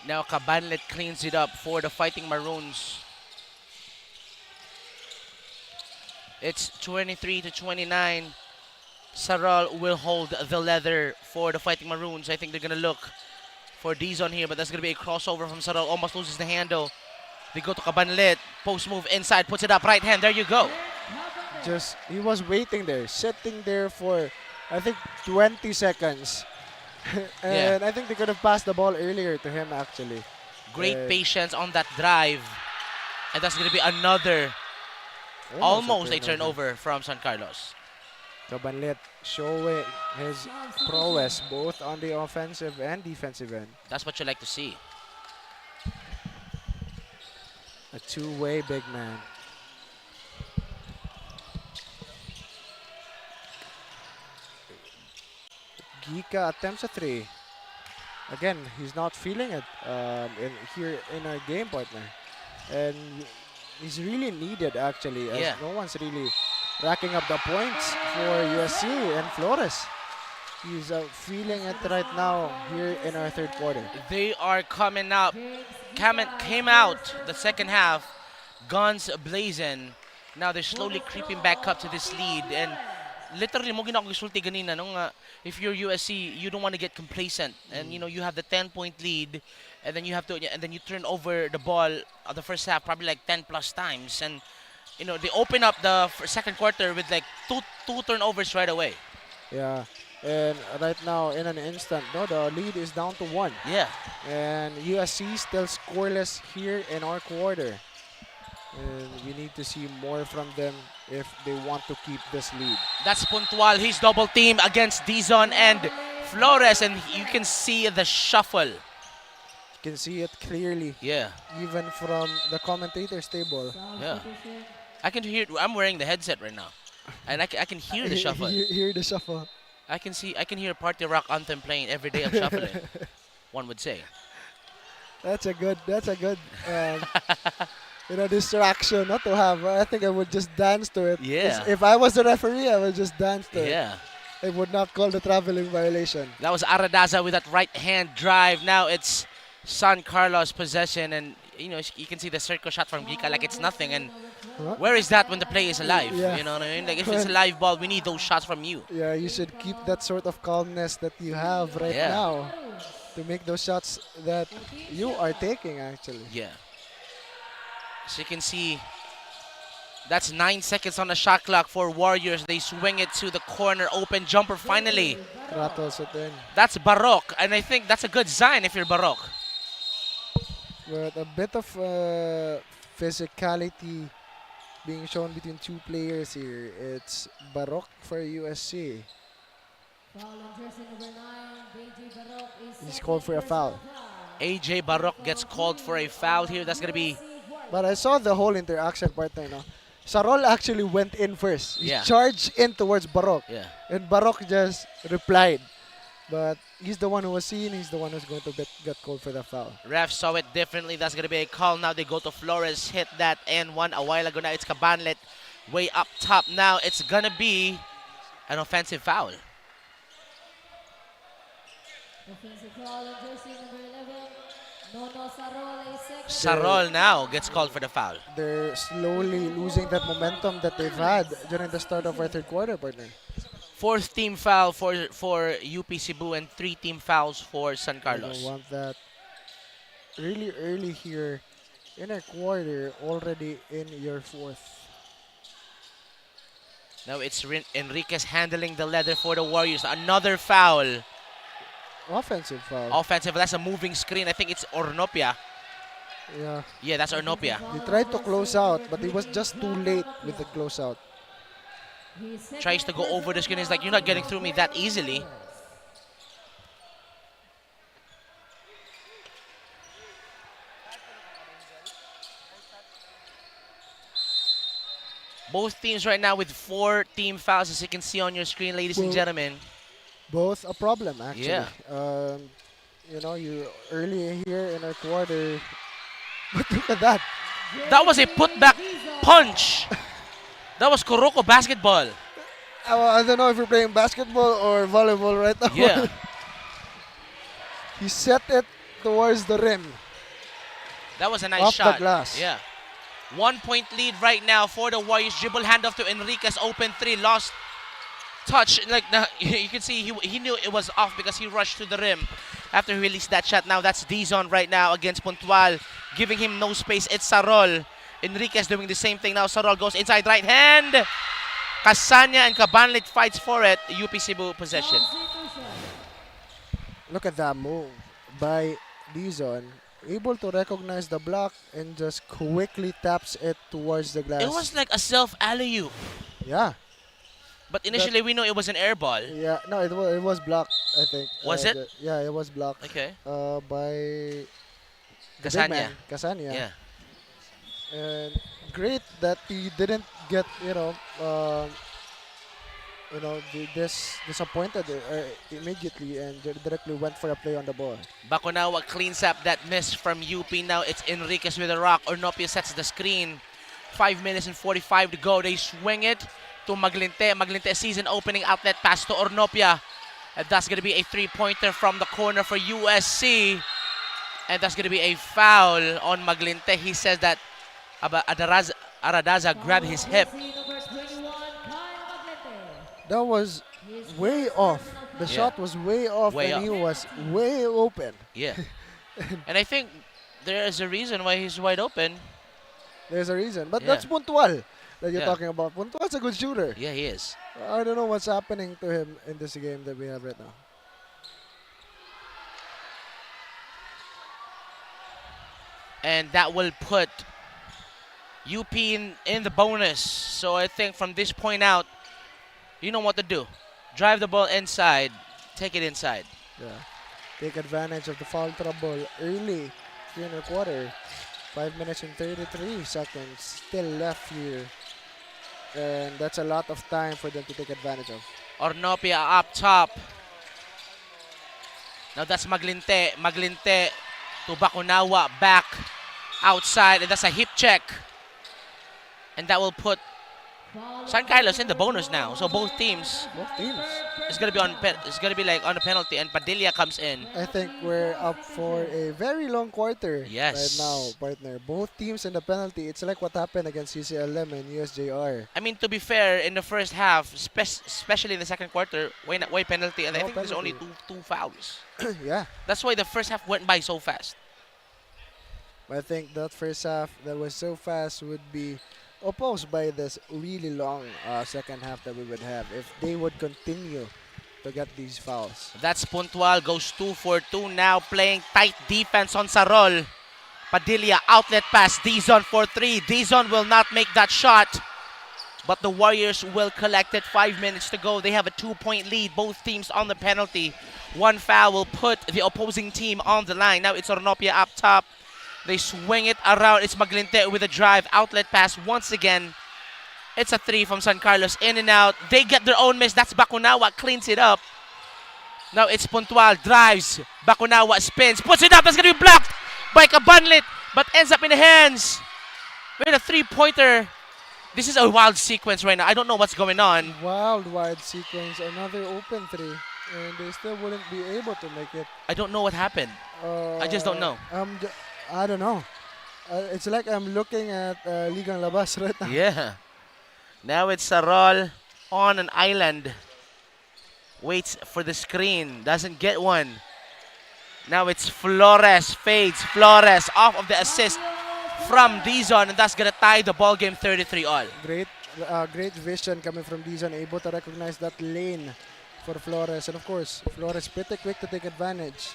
Now Cabanlet cleans it up for the Fighting Maroons. It's 23-29. Saral will hold the leather for the Fighting Maroons. I think they're going to look for Dizon here, but that's going to be a crossover from Saral. Almost loses the handle. They go to Cabanlet. Post move inside, puts it up, right hand. There you go. He was waiting there, sitting there for, I think, 20 seconds. And I think they could have passed the ball earlier to him, actually. Great patience on that drive. And that's going to be another, almost a turnover from San Carlos. Cabanlet showing his prowess both on the offensive and defensive end. That's what you like to see. A two-way big man. Gika attempts a three. Again, he's not feeling it here in our game, partner. And he's really needed, actually, as no one's really racking up the points for USC and Flores. He's feeling it right now here in our third quarter. They are coming up. Came out the second half, guns blazing. Now they're slowly creeping back up to this lead. And literally, mo ginakusulti ganina nung if you're USC, you don't want to get complacent, and you know you have the 10-point lead, and then you turn over the ball the first half probably like 10+ times, and you know they open up the second quarter with like two turnovers right away. Yeah, and right now in an instant, the lead is down to 1. Yeah, and USC still scoreless here in our quarter. And we need to see more from them if they want to keep this lead. That's Puntual. He's double teamed against Dizon and Flores, and you can see the shuffle. You can see it clearly. Yeah. Even from the commentator's table. Yeah. I can hear. I'm wearing the headset right now, and I can hear the shuffle. Hear the shuffle. I can hear Party Rock anthem playing every day I'm shuffling. One would say. That's a good. Distraction not to have. I think I would just dance to it. Yeah. If I was the referee, I would just dance to it. Yeah. I would not call the traveling violation. That was Aradaza with that right hand drive. Now it's San Carlos possession, and you know you can see the circle shot from Gika like it's nothing. And where is that when the play is alive? Yeah. You know what I mean? Like if it's a live ball, we need those shots from you. Yeah, you should keep that sort of calmness that you have right now to make those shots that you are taking, actually. Yeah. So you can see that's 9 seconds on the shot clock for Warriors. They swing it to the corner, open jumper finally. Rattles it in. That's Baroque, and I think that's a good sign if you're Baroque. But a bit of physicality being shown between two players here. It's Baroque for USC. He's called for a foul. AJ Baroque gets called for a foul here. That's going to be... But I saw the whole interaction, partner. No? Sarol actually went in first. He Yeah. charged in towards Baroque. Yeah. And Baroque just replied. But he's the one who was seen. He's the one who's going to get called for the foul. Ref saw it differently. That's going to be a call. Now they go to Flores. Hit that and one a while ago. Now it's Cabanlet way up top. Now it's going to be an offensive foul. Offensive foul on jersey number 11. Nono Sarol, a second. Sarol now gets called for the foul. They're slowly losing that momentum that they've had during the start of our third quarter, partner. 4th team foul for UP Cebu and 3 team fouls for San I Carlos. don't want that really early here in our quarter, already in your 4th. Now it's Enriquez handling the leather for the Warriors. Another foul. Offensive foul. Offensive, that's a moving screen. I think it's Ornopia. Yeah. Yeah, that's Ornopia. He tried to close out, but he was just too late with the closeout. Tries to go over the screen. He's like, you're not getting through me that easily. Both teams right now with 4 team fouls, as you can see on your screen, ladies and gentlemen. Both a problem, actually. Yeah. You know, you early here in our quarter. But look at that. That was a putback punch. That was Kuroko basketball. I don't know if you're playing basketball or volleyball right now. Yeah. He set it towards the rim. That was a nice Off shot. the glass. Yeah. 1 point lead right now for the Warriors. Dribble handoff to Enriquez. Open 3. Lost touch. Like you can see, he knew it was off because he rushed to the rim after he released that shot. Now that's Dizon right now against Puntual, giving him no space. It's Sarol. Enriquez doing the same thing now. Sarol goes inside right hand. Casanya and Cabanlit fights for it. UP Cebu possession. Look at that move by Dizon. Able to recognize the block and just quickly taps it towards the glass. It was like a self alley-oop. Yeah. But initially we know it was an air ball. Yeah, no, it was blocked, I think. Was it? Yeah, it was blocked. Okay. By Casanya. Casanya. Yeah. And great that he didn't get, disappointed immediately and directly went for a play on the ball. Bakunawa cleans up that miss from UP. Now it's Enriquez with a rock. Ornopia sets the screen. 5 minutes and 45 to go. They swing it to Maglinte. Maglinte season opening outlet pass to Ornopia. And that's going to be a 3-pointer from the corner for USC. And that's going to be a foul on Maglinte. He says that Aradaza grabbed his hip. That was way off. The shot was way off and he was way open. Yeah. And I think there is a reason why he's wide open. There's a reason. But that's Puntual that you're talking about. Puntual's a good shooter. Yeah, he is. I don't know what's happening to him in this game that we have right now. And that will put UP in the bonus. So I think from this point out, you know what to do. Drive the ball inside. Take it inside. Yeah. Take advantage of the foul trouble early here in the quarter. 5 minutes and 33 seconds still left here. And that's a lot of time for them to take advantage of. Ornopia up top. Now that's Maglinte. Maglinte to Bakunawa back outside. And that's a hip check. And that will put San Carlos in the bonus now. So both teams. It's gonna be on. It's gonna be like on a penalty, and Padilla comes in. I think we're up for a very long quarter. Yes. Right now, partner. Both teams in the penalty. It's like what happened against UCLM and USJ-R. I mean, to be fair, in the first half, especially in the second quarter, why penalty? And I think there's only two fouls. Yeah. That's why the first half went by so fast. I think that first half that was so fast would be opposed by this really long second half that we would have if they would continue to get these fouls. That's Puntual, goes 2 for 2 now, playing tight defense on Sarol. Padilla, outlet pass, Dizon for 3. Dizon will not make that shot, but the Warriors will collect it. 5 minutes to go. They have a 2-point lead, both teams on the penalty. One foul will put the opposing team on the line. Now it's Ornopia up top. They swing it around. It's Maglinte with a drive. Outlet pass once again. It's a 3 from San Carlos. In and out. They get their own miss. That's Bakunawa. Cleans it up. Now it's Puntual. Drives. Bakunawa spins. Puts it up. That's going to be blocked by Cabanlit. But ends up in the hands. With a 3-pointer. This is a wild sequence right now. I don't know what's going on. Wild sequence. Another open 3. And they still wouldn't be able to make it. I don't know what happened. I just don't know. I don't know. It's like I'm looking at Ligang Labas right now. Yeah. Now it's Sarol on an island. Waits for the screen. Doesn't get one. Now it's Flores. Fades. Flores off of the assist from Dizon. And that's going to tie the ball game 33 all. Great vision coming from Dizon. Able to recognize that lane for Flores. And of course, Flores pretty quick to take advantage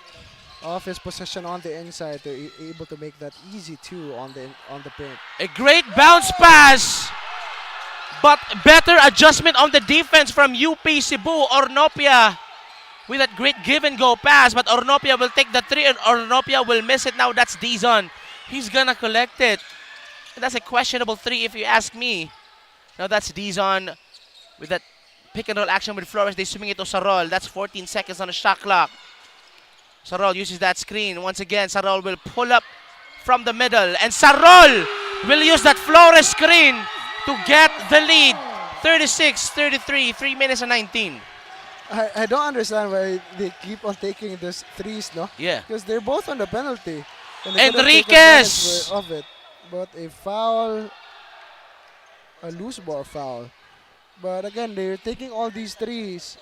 of his possession on the inside, to able to make that easy too on the paint. A great bounce pass, but better adjustment on the defense from UP Cebu. Ornopia with that great give and go pass, but Ornopia will take the three and Ornopia will miss it. Now that's Dizon. He's gonna collect it. That's a questionable three if you ask me. Now that's Dizon with that pick and roll action with Flores. They swing it to Sarol. That's 14 seconds on the shot clock. Sarol uses that screen. Once again, Sarol will pull up from the middle. And Sarol will use that Flores screen to get the lead. 36-33, 3 minutes and 19. I don't understand why they keep on taking these threes, no? Yeah. Because they're both on the penalty. And they couldn't take Enriquez! advantage of it. But a foul, a loose ball foul. But again, they're taking all these threes,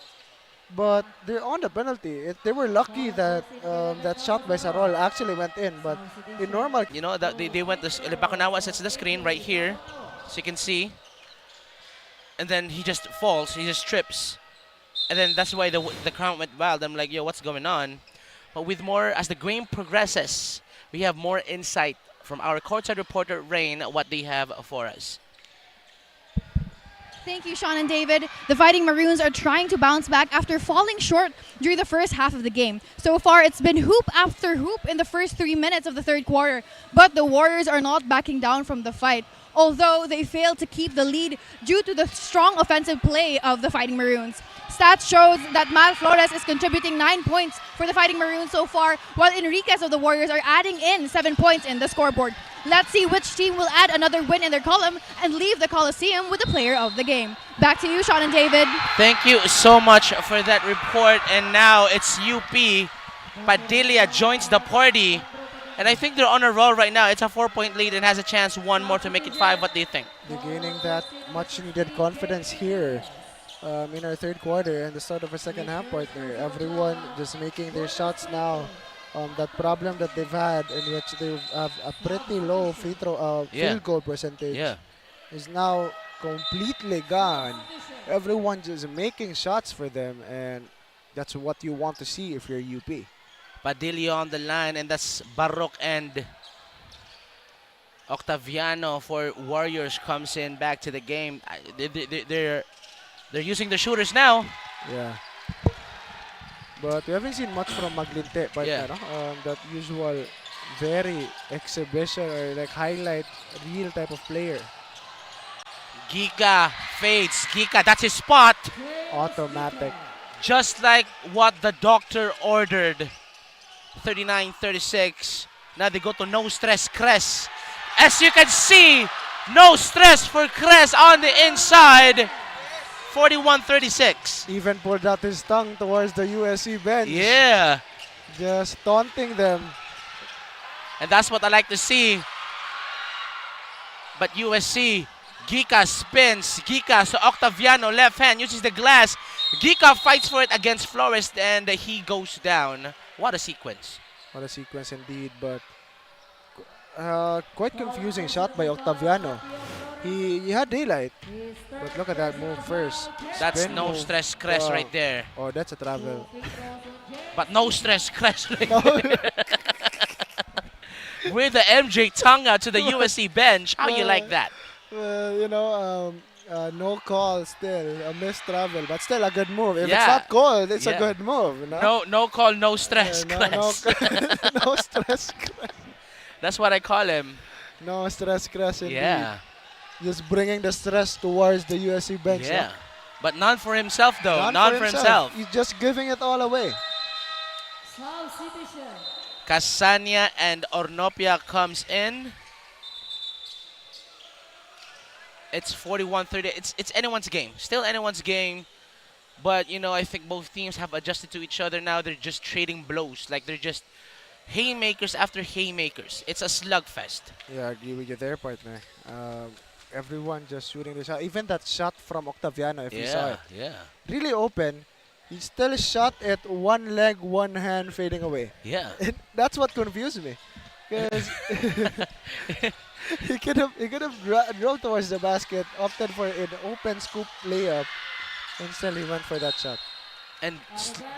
but they're on the penalty. They were lucky that that shot by Sarol actually went in, but in normal... You know, that they went, Bakunawa sets the screen right here, so you can see. And then he just falls, he just trips. And then that's why the crowd went wild. I'm like, yo, what's going on? But with more, as the game progresses, we have more insight from our courtside reporter, Rain, what they have for us. Thank you, Sean and David. The Fighting Maroons are trying to bounce back after falling short during the first half of the game. So far, it's been hoop after hoop in the first 3 minutes of the third quarter. But the Warriors are not backing down from the fight, although they failed to keep the lead due to the strong offensive play of the Fighting Maroons. Stats shows that Mal Flores is contributing 9 points for the Fighting Maroons so far, while Enriquez of the Warriors are adding in 7 points in the scoreboard. Let's see which team will add another win in their column and leave the Coliseum with the player of the game. Back to you, Sean and David. Thank you so much for that report. And now it's UP. Padilla joins the party. And I think they're on a roll right now. It's a 4-point lead and has a chance one more to make it 5. What do you think? They're gaining that much needed confidence here in our third quarter and the start of our second half, partner. Everyone just making their shots now. That problem that they've had, in which they have a pretty low field goal percentage, is now completely gone. Everyone just making shots for them, and that's what you want to see if you're UP. Padilla on the line, and that's Baroque and Octaviano for Warriors comes in back to the game. They're using the shooters now. Yeah. But we haven't seen much from Maglinte, but that usual very exhibition or like highlight real type of player. Giga fades. Giga, that's his spot. Automatic. Just like what the doctor ordered. 39-36. Now they go to no stress Cres. As you can see, no stress for Cres on the inside. 41-36. Even pulled out his tongue towards the USC bench. Yeah. Just taunting them. And that's what I like to see. But USC, Giga spins. Giga, so Octaviano, left hand, uses the glass. Giga fights for it against Flores and he goes down. What a sequence. What a sequence indeed, but quite confusing shot by Octaviano. He had daylight, but look at that move first. That's Spin no move. stress Cres right there. Oh, that's a travel. But no stress Cres right there. With the MJ tongue out to the USC bench. How you like that? No call still. A missed travel, but still a good move. If it's not called, it's a good move. No call, no stress Cres. No stress Cres. That's what I call him. No stress Cres indeed. Yeah. Just bringing the stress towards the USC bench. Yeah. No? But none for himself, though. None for himself. He's just giving it all away. Casania and Ornopia comes in. It's 41-30. It's anyone's game. Still anyone's game. But, I think both teams have adjusted to each other now. They're just trading blows. Like, they're just haymakers after haymakers. It's a slugfest. Yeah, I agree with you there, partner. Everyone just shooting the shot. Even that shot from Octaviano, if you saw it. Yeah. Really open. He still shot it one leg, one hand fading away. Yeah. And that's what confused me. Because he could have drove towards the basket, opted for an open scoop layup, and still he went for that shot. And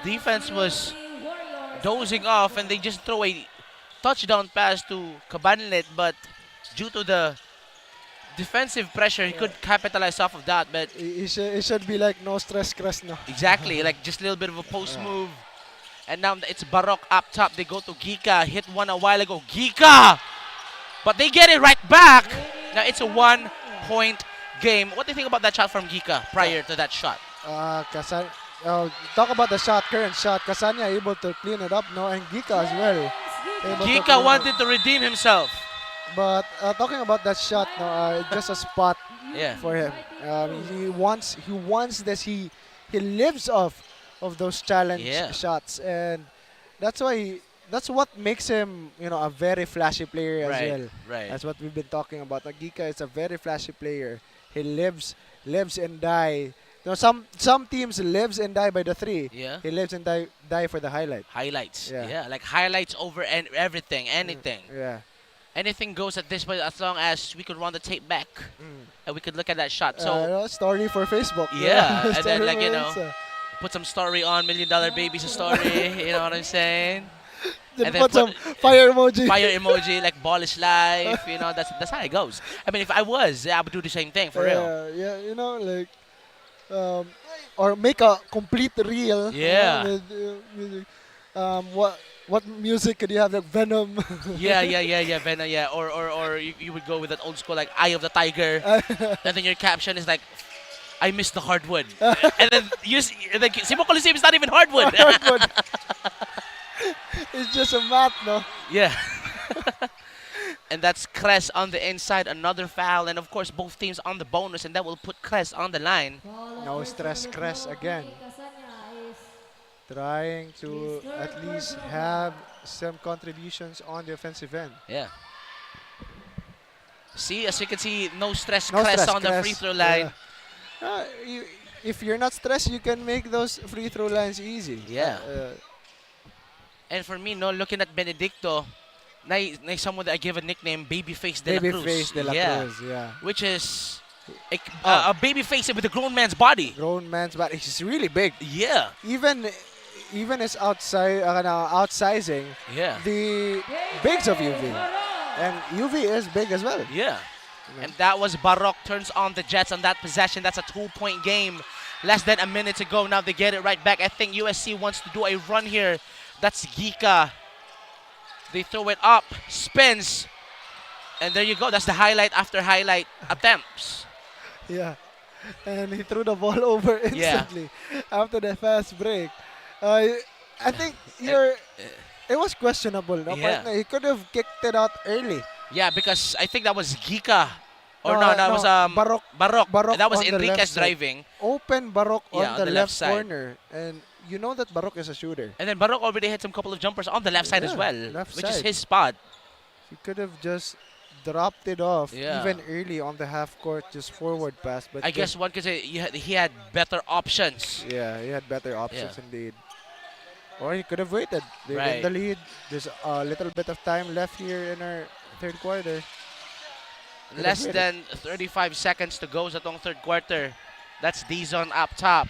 defense was dozing off, and they just throw a touchdown pass to Cabanlet, but due to the defensive pressure, he could capitalize off of that. But it should be like no stress, Chris, no. Exactly, like just a little bit of a post move. And now it's Barok up top. They go to Gika. Hit one a while ago. Gika! But they get it right back. Now it's a 1-point game. What do you think about that shot from Gika prior to that shot? Talk about the shot, current shot. Kasanya able to clean it up, no? And Gika as well. Gika wanted to redeem himself. But talking about that shot, no, just a spot for him. He wants this. He lives off of those challenge shots, and that's what makes him, a very flashy player as well. Right. That's what we've been talking about. Gika is a very flashy player. He lives and die. Some teams lives and die by the 3. Yeah. He lives and die for the highlight. Highlights. Yeah, like highlights over and everything, anything. Yeah. Anything goes at this point as long as we could run the tape back and we could look at that shot. So story for Facebook. Yeah, and then put some story on $1 Million Baby's story. You know what I'm saying? And then put some fire emoji. Fire emoji, like ball is life. That's how it goes. I mean, if I was, I would do the same thing for real. Yeah, or make a complete reel. Yeah. With, what music could you have, like Venom? Yeah, Venom, yeah. Or you would go with that old school, like Eye of the Tiger. And then your caption is like, I miss the hardwood. And then Cebu Coliseum is not even hardwood. It's just a mat, no? Yeah. And that's Cres on the inside, another foul. And of course, both teams on the bonus, and that will put Cres on the line. No stress, Cres again. Trying to at least have some contributions on the offensive end. Yeah. See, as you can see, no stress, Cres on the free throw line. If you're not stressed, you can make those free throw lines easy. Yeah. And for me, looking at Benedicto, someone that I give a nickname, Babyface de la Cruz. Babyface de la Cruz, yeah. Which is a babyface with a grown man's body. Grown man's body. He's really big. Yeah. Even his outsizing the bigs of UV. And UV is big as well. Yeah. And that was Barok turns on the Jets on that possession. That's a 2-point game. Less than a minute to go. Now they get it right back. I think USC wants to do a run here. That's Gika. They throw it up. Spins. And there you go. That's the highlight after highlight attempts. Yeah. And he threw the ball over instantly after the fast break. I think it was questionable. No? Yeah. He could have kicked it out early. Yeah, because I think that was Gika. Or that was Barok. That was Enriquez driving. Open Barok on the left side. Corner. And you know that Barok is a shooter. And then Barok already hit some couple of jumpers on the left side as well, which is his spot. He could have just dropped it off even early on the half court, just forward pass. But I guess one could say he had better options. Yeah, he had better options indeed. Or he could have waited. They're in the lead. There's a little bit of time left here in our third quarter. Less than 35 seconds to go sa tong third quarter. That's D-Zone up top.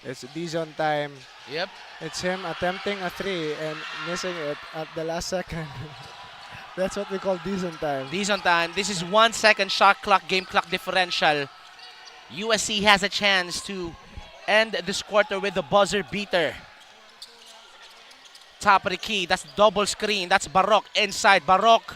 It's D-Zone time. Yep. It's him attempting a 3 and missing it at the last second. That's what we call D-Zone time. D-Zone time. This is 1 second shot clock, game clock differential. USC has a chance to end this quarter with the buzzer beater. Top of the key. That's double screen. That's Barok inside. Barok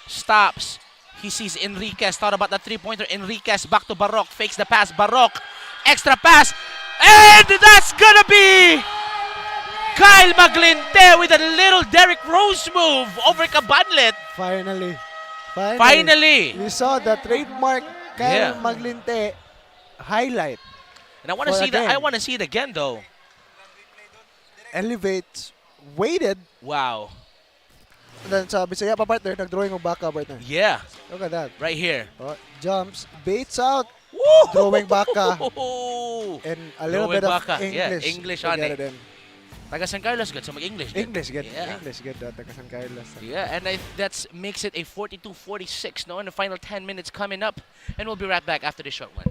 stops. He sees Enriquez. Thought about the three-pointer. Enriquez back to Barok. Fakes the pass. Barok. Extra pass. And that's gonna be Kyle Maglinte with a little Derrick Rose move over Cabanlet. Finally. We saw the trademark Kyle Maglinte highlight. And I want to see that. I want to see it again though. Elevates, waited. Wow. And then sabi sa'yo pa partner, nag-drawing mo back up partner. Yeah. Look at that. Right here. Jumps, baits out. Woo! Drawing baka. And a little bit of baka. English. Yeah, English on it. Taga San Carlos good, so mag-English. English good. Yeah. English good, taga San Carlos. Yeah, and that makes it a 42-46 in the final 10 minutes coming up. And we'll be right back after this short one.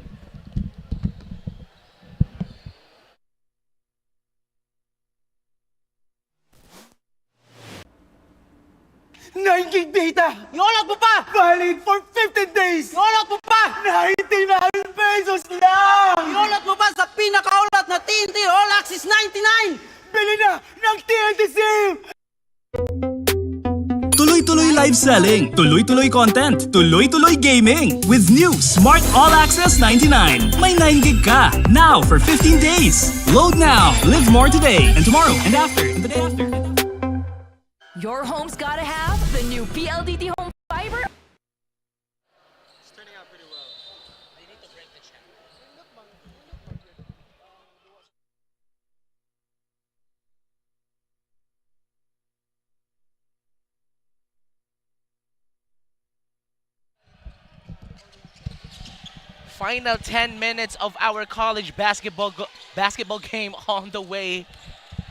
9 gig data! Iolot mo pa! Valid for 15 days! Iolot mo pa! 99 pesos lang! Iolot mo pa sa pinakaulat na TNT All Access 99! Bili na ng TNT SIM! Tuloy-tuloy live selling, tuloy-tuloy content, tuloy-tuloy gaming. With new Smart All Access 99. May 9 gig ka, now for 15 days. Load now, live more today, and tomorrow, and after, and the day after. Your home's gotta have the new PLDT Home Fiber. Final 10 minutes of our college basketball game on the way.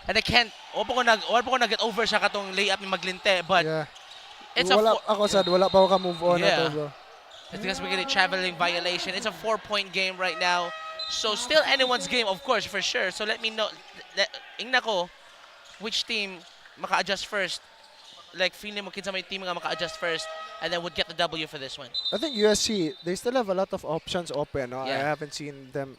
And I can't, wala pa ko nag-get over siya katong layup ni Maglinte, but it's wala pa ako move on na to, bro. It's because we get a traveling violation. It's a 4-point game right now. So still anyone's game, of course, for sure. So let me know, ingna ko, which team maka-adjust first. Like, feeling mo kinsa may team nga maka-adjust first and then would get the W for this one. I think USC, they still have a lot of options open. No? Yeah. I haven't seen them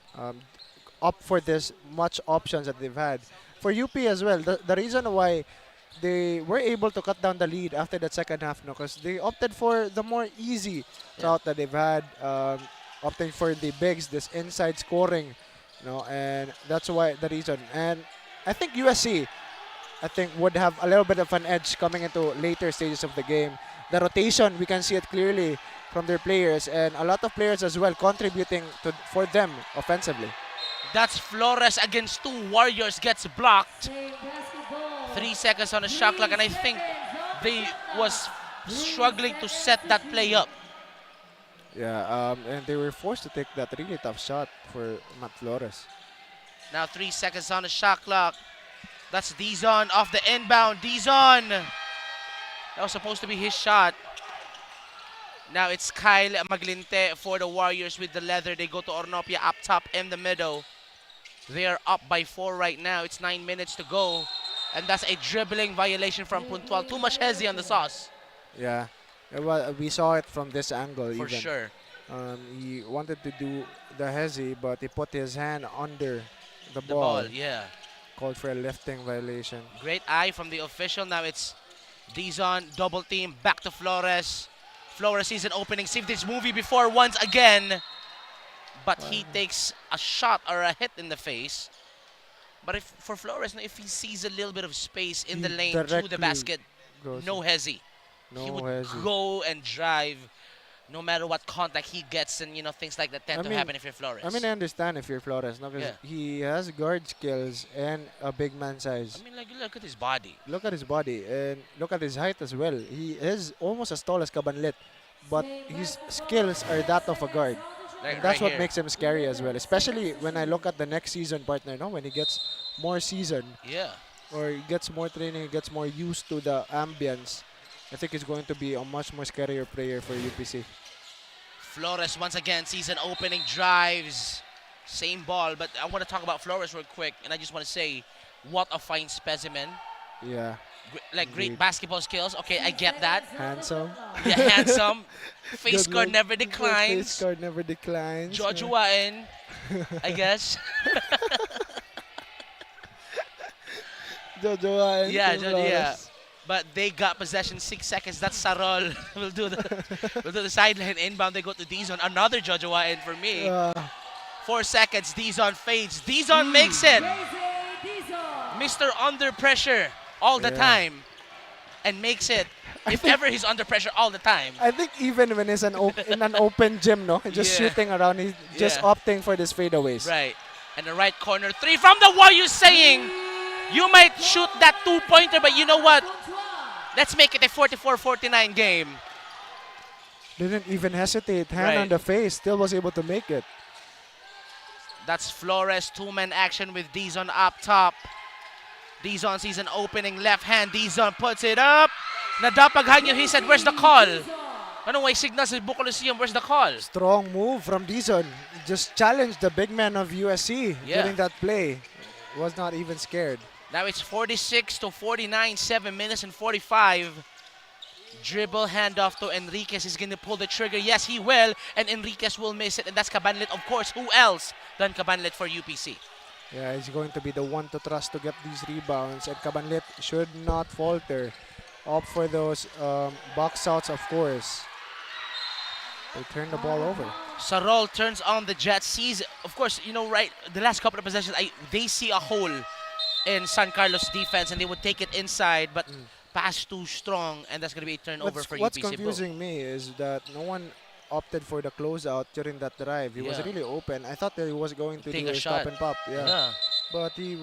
opt for this much options that they've had. For UP as well, the reason why they were able to cut down the lead after that second half, because they opted for the more easy route that they've had, opting for the bigs, this inside scoring, and that's why the reason. And I think USC, would have a little bit of an edge coming into later stages of the game. The rotation, we can see it clearly from their players, and a lot of players as well contributing for them offensively. That's Flores against 2 Warriors, gets blocked. 3 seconds on the shot clock, and I think they was struggling to set that play up. Yeah, and they were forced to take that really tough shot for Matt Flores. Now 3 seconds on the shot clock. That's Dizon off the inbound. Dizon! That was supposed to be his shot. Now it's Kyle Maglinte for the Warriors with the leather. They go to Ornopia up top in the middle. They are up by 4 right now. It's 9 minutes to go. And that's a dribbling violation from Puntual. Too much hezzy on the sauce. Yeah, well, we saw it from this angle. For sure. He wanted to do the hezzy, but he put his hand under the ball. ball. Yeah. Called for a lifting violation. Great eye from the official. Now it's Dizon, double team, back to Flores. Flores sees an opening, see this movie before once again. But he takes a shot or a hit in the face. But for Flores, if he sees a little bit of space in the lane to the basket, no hezzy. He would go and drive no matter what contact he gets, and things like that tend to happen if you're Flores. I understand if you're Flores, because he has guard skills and a big man size. Look at his body. Look at his body and look at his height as well. He is almost as tall as Cabanlet, but his skills are that of a guard. And that's what makes him scary as well, especially when I look at the next season partner, when he gets more season. Yeah. Or he gets more training, he gets more used to the ambience. I think he's going to be a much more scarier player for UPC. Flores once again sees an opening, drives. Same ball, but I want to talk about Flores real quick, and I just want to say, what a fine specimen. Yeah. Great basketball skills. Okay, I get that. Handsome. Yeah, handsome. Face card never declines. Face card never declines. Jojuain, I guess. Jojuain. Yeah. But they got possession, 6 seconds. That's Sarol. we'll do the sideline inbound. They go to Dizon. Another Jojuain for me. 4 seconds. Dizon fades. Dizon makes it. Mr. Under pressure all the time, and makes it. If ever he's under pressure all the time. I think even when he's in an open gym, just shooting around, he's just opting for these fadeaways. Right. And the right corner 3 from the Warriors, saying, you might shoot that 2-pointer, but you know what? Let's make it a 44-49 game. Didn't even hesitate. Hand on the face. Still was able to make it. That's Flores. 2-man action with Dizon up top. Dizon sees an opening left hand. Dizon puts it up. Nadapaghan he said, where's the call? Ano way signal sa Coliseum, where's the call? Strong move from Dizon. Just challenged the big man of USC during that play. Was not even scared. Now it's 46-49, 7 minutes and 45. Dribble handoff to Enriquez. He's going to pull the trigger. Yes, he will. And Enriquez will miss it. And that's Cabanlet, of course. Who else than Cabanlet for UPC? Yeah, he's going to be the one to trust to get these rebounds. And Cabanlet should not falter. Opt for those box outs, of course. They turn the ball over. Sarol turns on the jet. Sees, of course, you know, right, the last couple of possessions, they see a hole in San Carlos defense and they would take it inside, but pass too strong, and that's going to be a turnover for UP What's Cebu. confusing me is that no one opted for the closeout during that drive. He was really open. I thought that he was going to Take do a a shot. stop and pop. Yeah. But he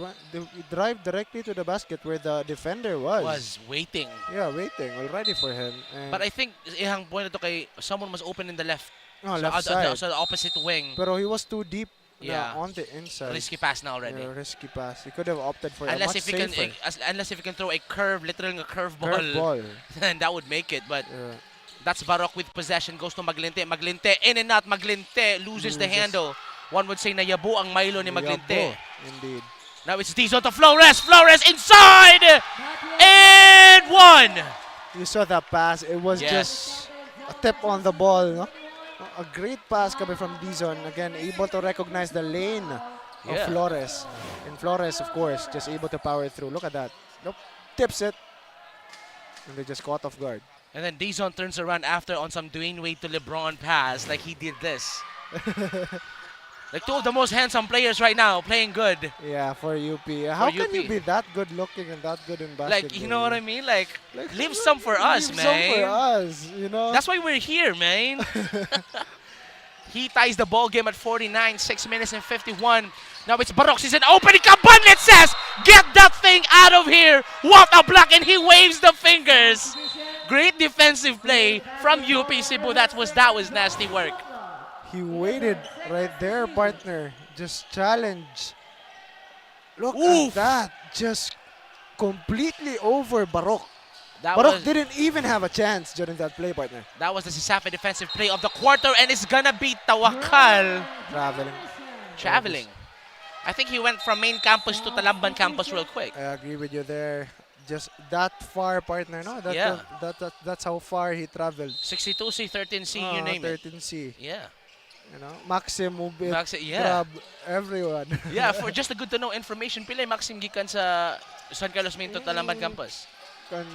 drive directly to the basket where the defender was. Was waiting. Yeah, waiting already for him. And But I think ihang point na to kay someone was open in the left. No, left side. So the opposite wing. Pero he was too deep Yeah. on the inside. Risky pass now already. Yeah, risky pass. He could have opted for Unless a much if you safer. unless if you can throw a curve, literally a curveball, Curveball. then that would make it. But that's Barok with possession, goes to Maglinte. Maglinte in and out. Maglinte loses the handle. One would say na yabo ang Milo ni Maglinte. Yabo, indeed. Now it's Dizon to Flores. Flores inside and one. You saw that pass. It was just a tip on the ball. No? A great pass coming from Dizon. Again, able to recognize the lane of Flores. And Flores, of course, just able to power through. Look at that. Nope. Tips it. And they just caught off guard. And then Dizon turns around after on some Dwayne Wade to LeBron pass, like he did this. Like two of the most handsome players right now, playing good. Yeah, for UP. How can UP. you be that good looking and that good in basketball? Like, you know what I mean? Like leave some for us, leave man. some for us, you know? That's why we're here, man. He ties the ball game at 49, 6 minutes and 51. Now it's Barok. He's an opening. Cabanlet says, get that thing out of here. What a block. And he waves the fingers. Great defensive play from UP Cebu. That was nasty work. He waited right there, partner. Just challenge. Look at that. Just completely over Barok. Barok didn't even have a chance during that play, partner. That was the Sisafe defensive play of the quarter, and it's gonna be Tawakal. Traveling. I think he went from main campus to Talamban campus real quick. I agree with you there. Just that far, partner, no? That's how far he traveled. 62C, 13C, you name it. 13C. Yeah. You know, Maxim move it, grab everyone. Yeah, for just a good to know information, pila Maxim gikan sa San Carlos Main to Talamban campus.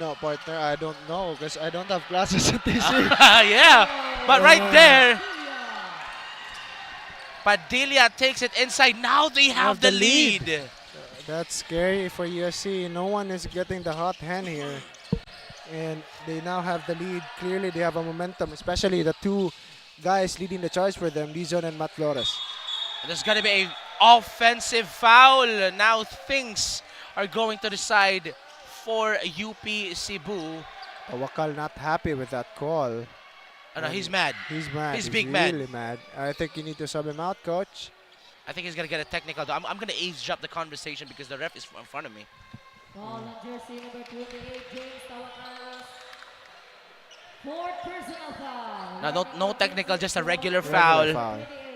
No, partner, I don't know because I don't have classes at TC. Yeah, but right there, Padilla takes it inside. Now they have the lead. That's scary for USC. No one is getting the hot hand here. And they now have the lead. Clearly, they have a momentum, especially the two guys leading the charge for them, Dizon and Matt Flores. There's going to be an offensive foul. Now things are going to the side for UP Cebu. Tawakal not happy with that call. Oh, no, he's mad. He's mad. He's really mad. mad. I think you need to sub him out, coach. I think he's going to get a technical. I'm going to eavesdrop the conversation because the ref is in front of me. Call on jersey number 28, James Tawakalos. Fourth personal foul. No, no technical, just a regular foul.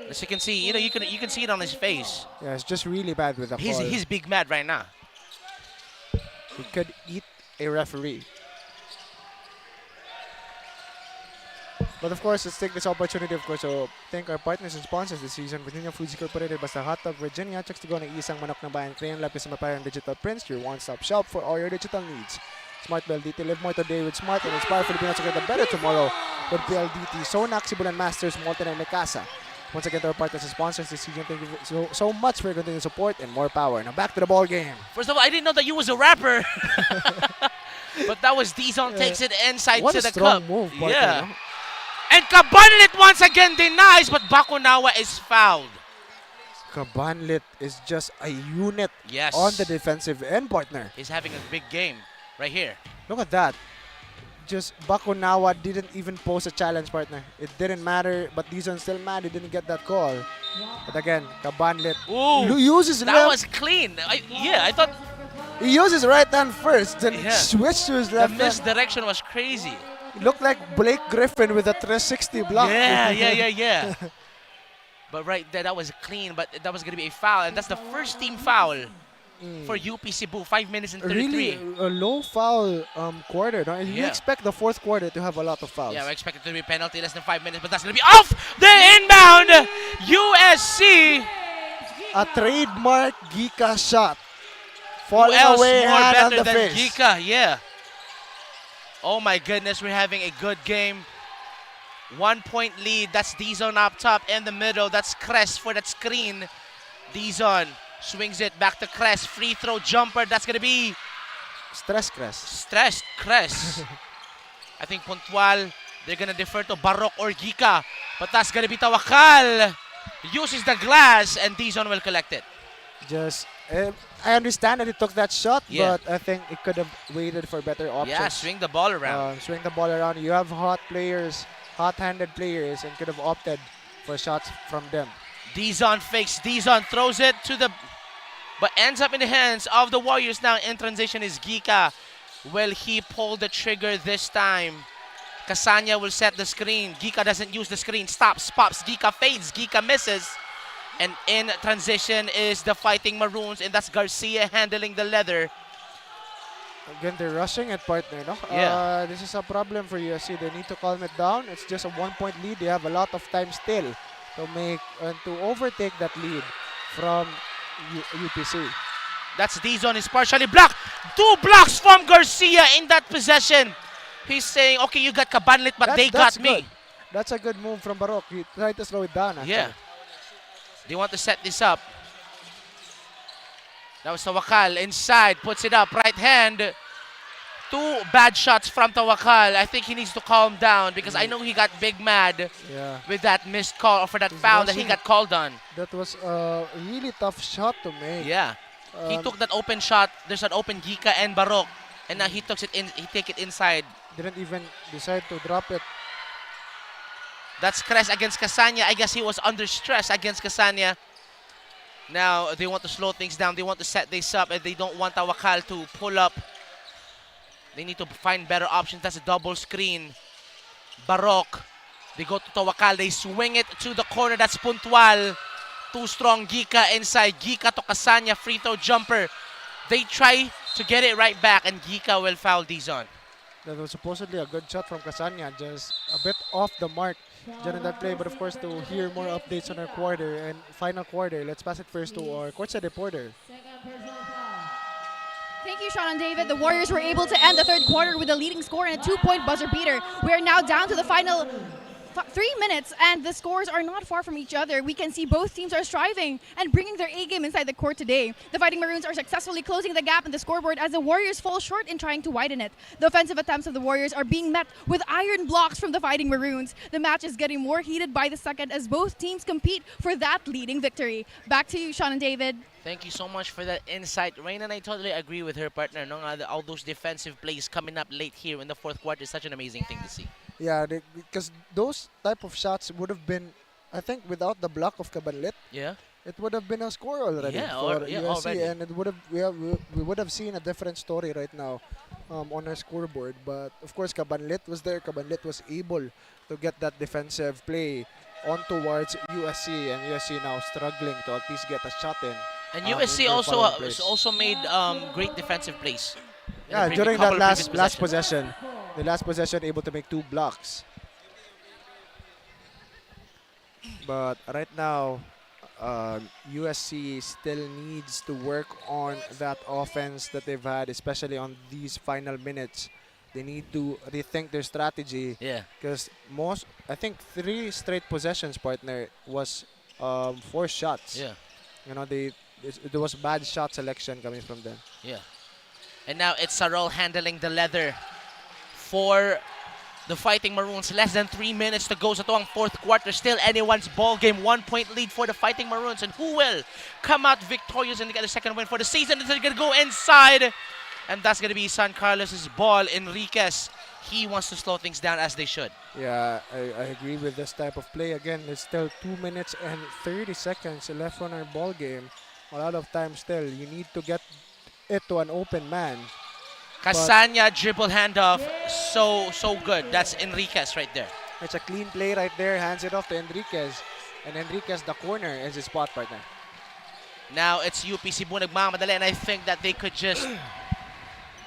As you can see, you can see it on his face. Yeah, it's just really bad with the call. He's big mad right now. He could eat a referee. But of course, let's take this opportunity, of course, to thank our partners and sponsors this season. Virginia Foods Incorporated, Basta Hotdog, Virginia, Checks to go na isang manok ng bayan, Crayon Lab, Kisama Parang Digital Prints, your one-stop shop for all your digital needs. Smart PLDT, live more today with Smart and inspire Filipinos to get a better tomorrow with PLDT. Sonac, Sibulan Masters, Molten, and Mikasa. Once again, to our partners and sponsors this season, thank you so much for your continued support and more power. Now back to the ball game. First of all, I didn't know that you was a rapper. But that was Dizon takes it inside what to the a strong cup. move, partner, yeah. no? And Cabanlet once again denies, but Bakunawa is fouled. Cabanlet is just a unit Yes. on the defensive end, partner. He's having a big game right here. Look at that. Just Bakunawa didn't even pose a challenge, partner. It didn't matter, but Dizon still mad he didn't get that call. But again, Cabanlet uses That left. was clean. I thought He uses right hand first, then switched to his the left hand. misdirection was crazy. It looked like Blake Griffin with a 360 block. Yeah. But right there, that was clean, but that was going to be a foul, and that's the first team foul for UP Cebu. 5 minutes and 33. Really a low foul quarter. No? You expect the fourth quarter to have a lot of fouls. Yeah, we expect it to be a penalty, less than 5 minutes, but that's going to be off the inbound. USC. A trademark Gika shot. Who Falling else away more hand on better the than face. Gika? Yeah. Oh my goodness, we're having a good game. 1 point lead. That's D-Zone up top in the middle. That's Crest for that screen. D-Zone swings it back to Crest. Free throw jumper. That's going to be... Stress Crest. Stress Crest. I think Puntual, they're going to defer to Barok or Gika. But that's going to be Tawakal. Uses the glass and D-Zone will collect it. Just... I understand that he took that shot, Yeah. but I think it could have waited for better options. Yeah, swing the ball around. Swing the ball around. You have hot players, hot-handed players, and could have opted for shots from them. D-Zone fakes. D-Zone throws it to the... But ends up in the hands of the Warriors now. In transition is Gika. Will he pull the trigger this time? Kasanya will set the screen. Gika doesn't use the screen. Stops, pops. Gika fades. Gika misses. And in transition is the Fighting Maroons, and that's Garcia handling the leather. Again, they're rushing it, partner. No? Yeah. This is a problem for USC. They need to calm it down. It's just a 1 point lead. They have a lot of time still to make and to overtake that lead from UPC. That's D-Zone is partially blocked. 2 blocks from Garcia in that possession. He's saying, okay, you got Kabanlit, but they got me. Good. That's a good move from Barok. He tried to slow it down. Actually. Yeah. They want to set this up. That was Tawakal inside, puts it up, right hand. 2 bad shots from Tawakal. I think he needs to calm down because I know he got big mad with that missed call or for that foul that he got called on. That was a really tough shot to make. Yeah. He took that open shot. There's an open Gika and Barok. And now he took it in. He take it inside. Didn't even decide to drop it. That's Crest against Kasanya. I guess he was under stress against Kasanya. Now they want to slow things down. They want to set this up, and they don't want Tawakal to pull up. They need to find better options. That's a double screen. Barok. They go to Tawakal. They swing it to the corner. That's Puntual. Too strong. Gika inside. Gika to Kasanya. Free throw jumper. They try to get it right back, and Gika will foul D-Zone. That was supposedly a good shot from Kasanya. Just a bit off the mark during that play. But of course, to hear more updates on our quarter and final quarter, let's pass it first to our courtside reporter. Thank you, Sean and David. The Warriors were able to end the third quarter with a leading score and a 2-point buzzer beater. We are now down to the final 3 minutes, and the scores are not far from each other. We can see both teams are striving and bringing their A-game inside the court today. The Fighting Maroons are successfully closing the gap in the scoreboard as the Warriors fall short in trying to widen it. The offensive attempts of the Warriors are being met with iron blocks from the Fighting Maroons. The match is getting more heated by the second as both teams compete for that leading victory. Back to you, Sean and David. Thank you so much for that insight. Rain, and I totally agree with her partner. No? All those defensive plays coming up late here in the fourth quarter is such an amazing thing to see. Yeah, because those type of shots would have been, I think, without the block of Kabanlit, it would have been a score already for USC, already. and it would have we would have seen a different story right now on our scoreboard. But of course, Kabanlit was there. Kabanlit was able to get that defensive play on towards USC, and USC now struggling to at least get a shot in. And USC also made great defensive plays. Yeah, during that last possession. The last possession able to make 2 blocks. But right now, USC still needs to work on that offense that they've had, especially on these final minutes. They need to rethink their strategy. Yeah. Because I think 3 straight possessions, partner, was 4 shots. Yeah. You know, there was bad shot selection coming from them. Yeah. And now it's Sarol handling the leather for the Fighting Maroons. Less than 3 minutes to go sa tuwang fourth quarter. Still anyone's ball game. 1 point lead for the Fighting Maroons. And who will come out victorious and get the second win for the season? They're going to go inside. And that's going to be San Carlos's ball. Enriquez, he wants to slow things down as they should. Yeah, I agree with this type of play. Again, there's still 2 minutes and 30 seconds left on our ball game. A lot of time still. You need to get it to an open man. Kasanya dribble handoff, so good. That's Enriquez right there. It's a clean play right there. Hands it off to Enriquez. And Enriquez, the corner, is his spot partner. Now it's UP Cebu nagmamadali, and I think that they could just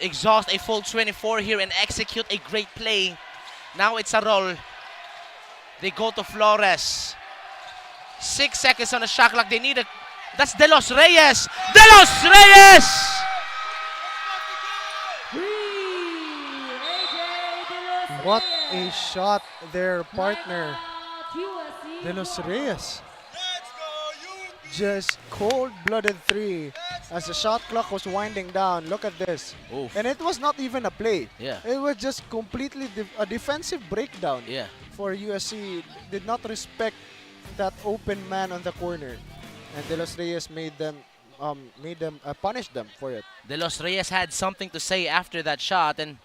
exhaust a full 24 here and execute a great play. Now it's a roll. They go to Flores. 6 seconds on the shot clock. They need a... That's De Los Reyes! De Los Reyes! What a shot there, partner. De Los Reyes. Just cold-blooded three as the shot clock was winding down. Look at this. Oof. And it was not even a play. Yeah. It was just completely a defensive breakdown. Yeah. For USC. Did not respect that open man on the corner. And De Los Reyes punished them for it. De Los Reyes had something to say after that shot, and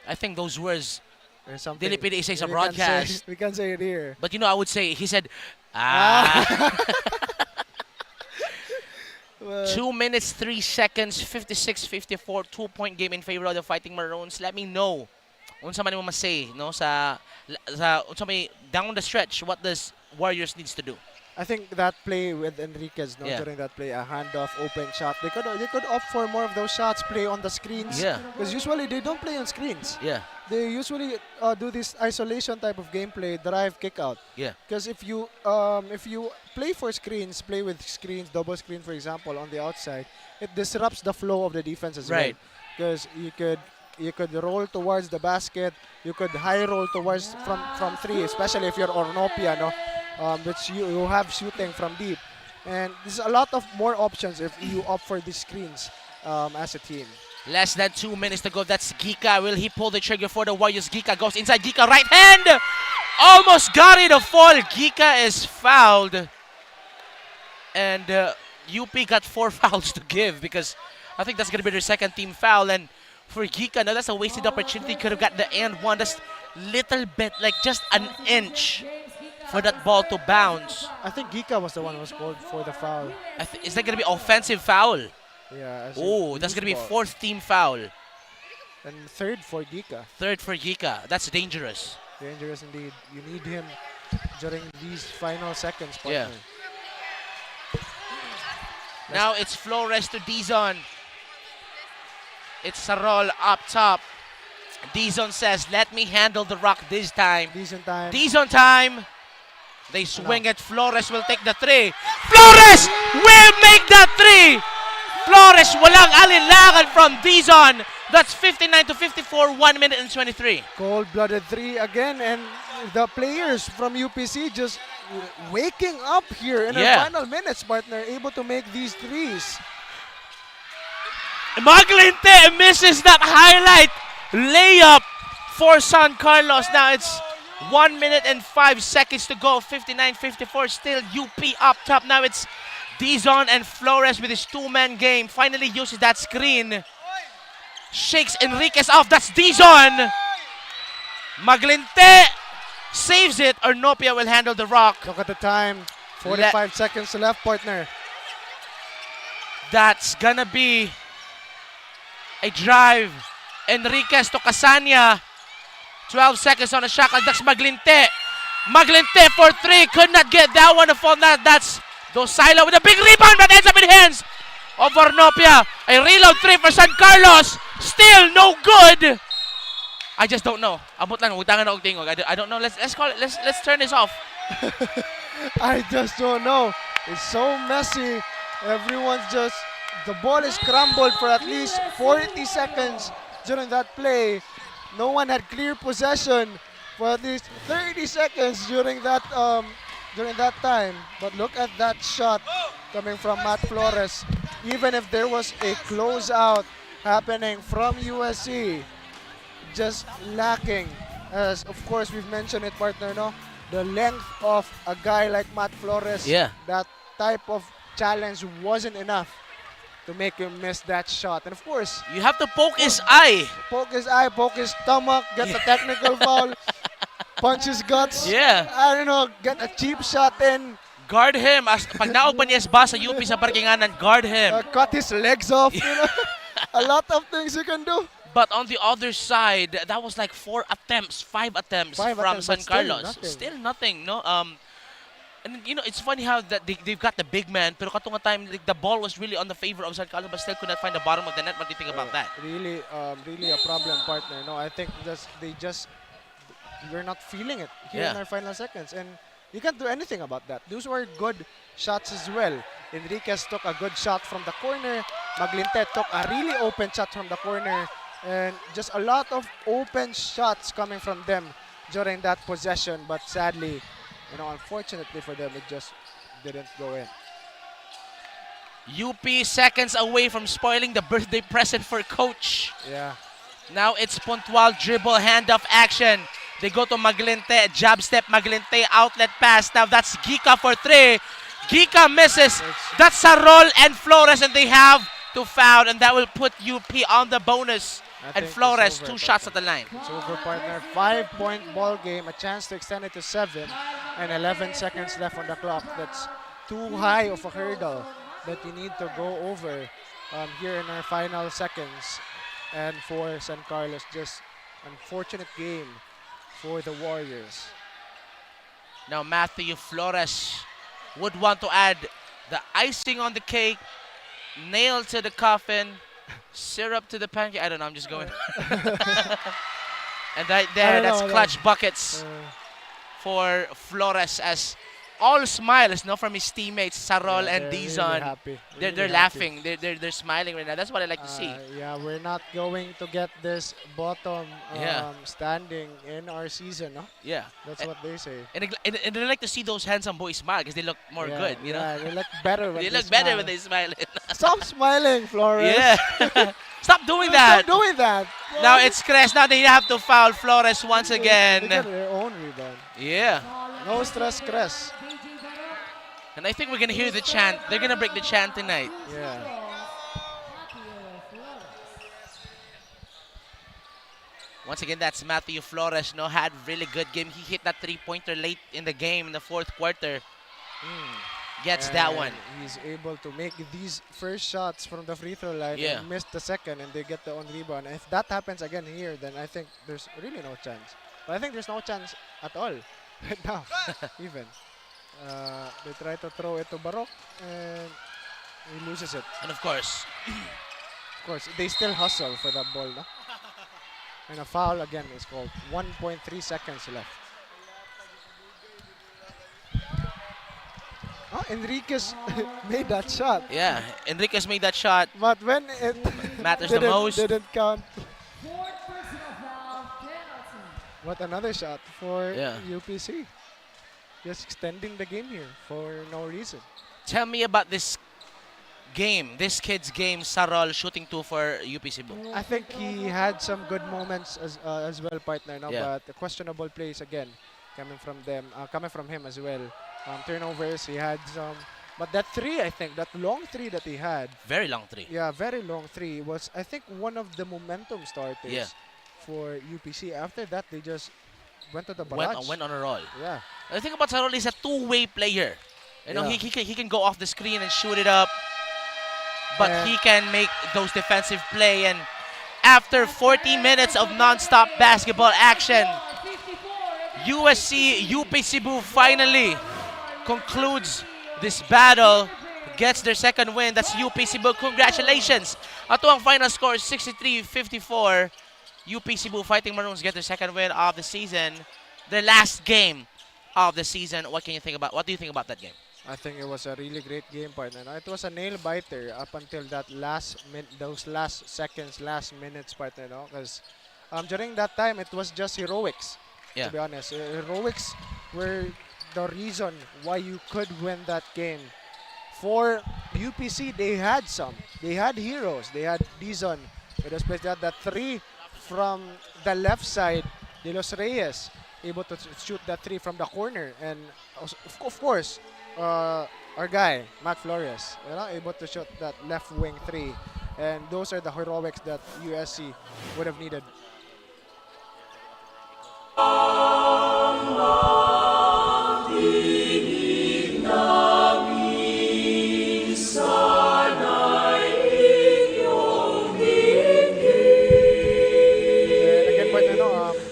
I think those words dili pwede isa sa broadcast. We can say it here. But you know, I would say, he said, ah. 2 minutes, 3 seconds, 56-54, 2-point game in favor of the Fighting Maroons. Let me know. Unsa man mo masay, no, sa unsa may down the stretch, what does Warriors needs to do? I think that play with Enriquez, no, during that play, a handoff, open shot. They could opt for more of those shots, play on the screens. Yeah. Because usually they don't play on screens. Yeah. They usually do this isolation type of gameplay, drive, kick out. Yeah. Because if you play for screens, play with screens, double screen, for example, on the outside, it disrupts the flow of the defense as well. Because you could roll towards the basket, you could high roll towards from three, especially if you're Ornopia, no, which you have shooting from deep, and there's a lot of more options if you opt for these screens as a team. Less than 2 minutes to go. That's Gika. Will he pull the trigger for the Warriors? Gika goes inside. Gika right hand. Almost got it a fall. Gika is fouled. And UP got 4 fouls to give because I think that's going to be their second team foul. And for Gika, no, that's a wasted opportunity. Could have got the and one. That's little bit, like just an inch for that ball to bounce. I think Gika was the one who was called for the foul. Is that going to be offensive foul? Yeah. Oh, that's going to be 4th team foul. And 3rd for Gika. 3rd for Gika. That's dangerous. Dangerous indeed. You need him during these final seconds, partner. Yeah. Now it's Flores to Dizon. It's a roll up top. Dizon says, let me handle the rock this time. Dizon time. Dizon time. They swing it. Flores will take the 3. Flores will make that 3. Flores walang alinlangan from Dizon. That's 59-54, 1 minute and 23. Cold-blooded 3 again, and the players from UPC just waking up here in the final minutes, partner, able to make these threes. Maglinte misses that highlight layup for San Carlos. Now it's 1 minute and 5 seconds to go. 59-54, still UP up top. Now it's Dizon and Flores with his 2-man game. Finally uses that screen. Shakes Enriquez off. That's Dizon. Maglinte saves it. Ornopia will handle the rock. Look at the time. 45 seconds left, partner. That's gonna be a drive. Enriquez to Casania. 12 seconds on the shot clock. That's Maglinte. Maglinte for 3. Could not get that one to fall. That's Dosilo with a big rebound that ends up in hands of Ornopia. A reload 3 for San Carlos. Still no good. I just don't know. Abot lang, utangan na og tingog. I don't know. Let's call it. Let's turn this off. I just don't know. It's so messy. Everyone's just, the ball is scrambled for at least 40 seconds during that play. No one had clear possession for at least 30 seconds during that time. But look at that shot coming from Matt Flores. Even if there was a closeout happening from USC, just lacking, as of course we've mentioned it, partner, no? The length of a guy like Matt Flores, that type of challenge wasn't enough to make him miss that shot. And of course, you have to poke his eye. Poke his eye, poke his stomach, get the technical foul, punch his guts. Yeah. I don't know, get a cheap shot in. Guard him. Pag naog pa niya sa UP sa parkinganan, guard him. Cut his legs off. You know? A lot of things you can do. But on the other side, that was like 5 attempts from San Carlos. Still nothing, no? And you know, it's funny how that they've got the big man, pero katong time like, the ball was really on the favor of San Carlos, but still could not find the bottom of the net. What do you think about that? Really, really a problem, partner. No, I think we're not feeling it here in our final seconds, and you can't do anything about that. Those were good shots as well. Enriquez took a good shot from the corner. Maglinte took a really open shot from the corner, and just a lot of open shots coming from them during that possession. But sadly, you know, unfortunately for them, it just didn't go in. UP seconds away from spoiling the birthday present for coach. Yeah. Now it's Puntual dribble handoff action. They go to Maglinte, jab step, Maglinte, outlet pass. Now that's Gika for 3. Gika misses. That's Sarol and Flores, and they have to foul, and that will put UP on the bonus. And Flores, 2 shots at the line. It's over, partner. 5-point ball game, a chance to extend it to 7, and 11 seconds left on the clock. That's too high of a hurdle that you need to go over here in our final seconds. And for San Carlos, just unfortunate game for the Warriors. Now Matthew Flores would want to add the icing on the cake, nail to the coffin, syrup to the pancake. I don't know, I'm just going. And right there, that's clutch buckets for Flores, as all smiles, no, from his teammates, Sarol and Dizon. Really They're laughing. They're smiling right now. That's what I like to see. Yeah, we're not going to get this bottom standing in our season, no? Yeah. That's what they say. And they like to see those handsome boys smile because they look more good, you know? They look better when they they look better smile. when they smile. Stop smiling, Flores. Yeah. Stop doing that. Stop doing that. Now it's Cres. Now they have to foul Flores once again. They get their own rebound. Yeah. No stress, Cres. And I think we're going to hear the chant. They're going to break the chant tonight. Yeah. Once again, that's Matthew Flores. No, had really good game. He hit that 3-pointer late in the game in the 4th quarter. Gets and that one. He's able to make these first shots from the free throw line and missed the second, and they get the own rebound. If that happens again here, then I think there's really no chance. But I think there's no chance at all right now, even. They try to throw it to Barok, and he loses it. And of course, they still hustle for that ball, no? And a foul again is called. 1.3 seconds left. Oh, Enriquez made that shot. Yeah, Enriquez made that shot. But when it matters the most, didn't count. What another shot for UPC. Just extending the game here for no reason. Tell me about this game, this kid's game, Sarol shooting 2 for UP Cebu. I think he had some good moments as well, partner. No? But the questionable plays again coming from him as well. Turnovers, he had some. But that 3, I think, that long 3 that he had. Very long 3. Yeah, very long 3 was, I think, one of the momentum starters for UPC. After that, they just went to the barrage. Went on a roll. Yeah. The thing about Sarol is a two-way player. You know, he can go off the screen and shoot it up, but he can make those defensive play. And after 40 minutes of non-stop basketball action, USC UP Cebu finally concludes this battle, gets their second win. That's UP Cebu. Congratulations. Ato ang final score, 63-54. UP Cebu Fighting Maroons get their second win of the season, their last game of the season. What do you think about that game? I think it was a really great game, partner. It was a nail biter up until that those last seconds, last minutes, partner. Because during that time, it was just heroics. To be honest, heroics were the reason why you could win that game. For UPC, they had some. They had heroes. They had Dizon. They had that 3 from the left side. De Los Reyes able to shoot that 3 from the corner, and of course, our guy Matt Flores, able to shoot that left wing 3, and those are the heroics that USC would have needed.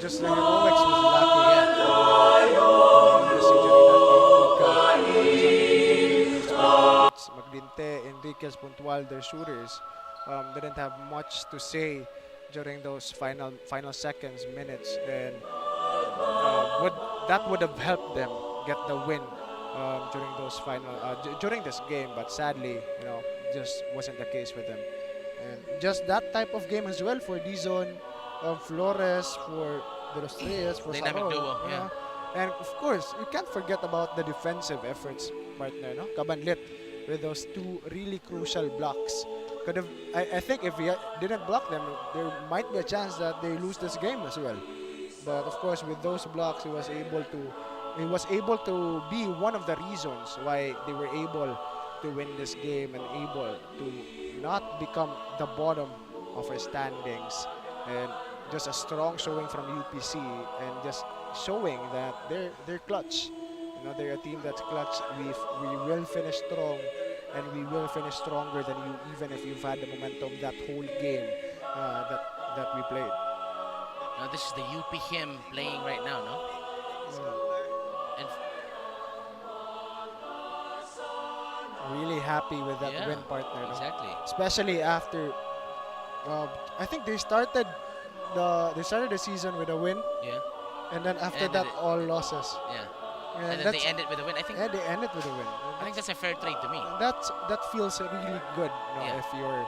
Just the heroics was lacking. Enriquez, Puntual, their shooters, didn't have much to say during those final seconds, minutes, and would have helped them get the win during those during this game. But sadly, just wasn't the case with them. And just that type of game as well for Dizon, Flores, for De Los Reyes, for Dynamic Sarol, duo, yeah. And of course, you can't forget about the defensive efforts, partner, no? Kabanlit with those two really crucial blocks. Could have, I think if he didn't block them, there might be a chance that they lose this game as well. But of course, with those blocks, he was able to be one of the reasons why they were able to win this game and able to not become the bottom of our standings. And just a strong showing from UPC and just showing that they're clutch. They're a team that's clutch. We will finish strong, and we will finish stronger than you, even if you've had the momentum that whole game that we played. Now this is the UP hymn playing right now, no? And really happy with that win, partner. No? Exactly. Especially after, I think they started the season with a win. Yeah. And then after that, all losses. Yeah. And then they ended with a win. I think. Yeah, they ended with a win. I think that's a fair trade to me. That feels really good, if you're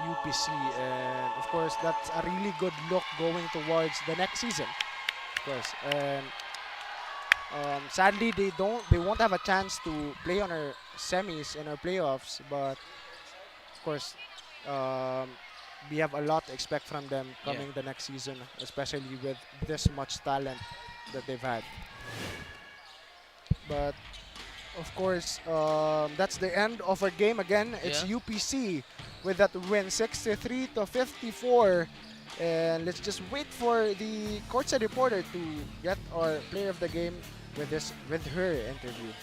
UPC, and of course that's a really good look going towards the next season. Of course, and sadly they won't have a chance to play on our semis and our playoffs, but of course we have a lot to expect from them coming the next season, especially with this much talent that they've had. But of course, that's the end of our game again. It's UPC with that win, 63-54. And let's just wait for the courtside reporter to get our player of the game with her interview.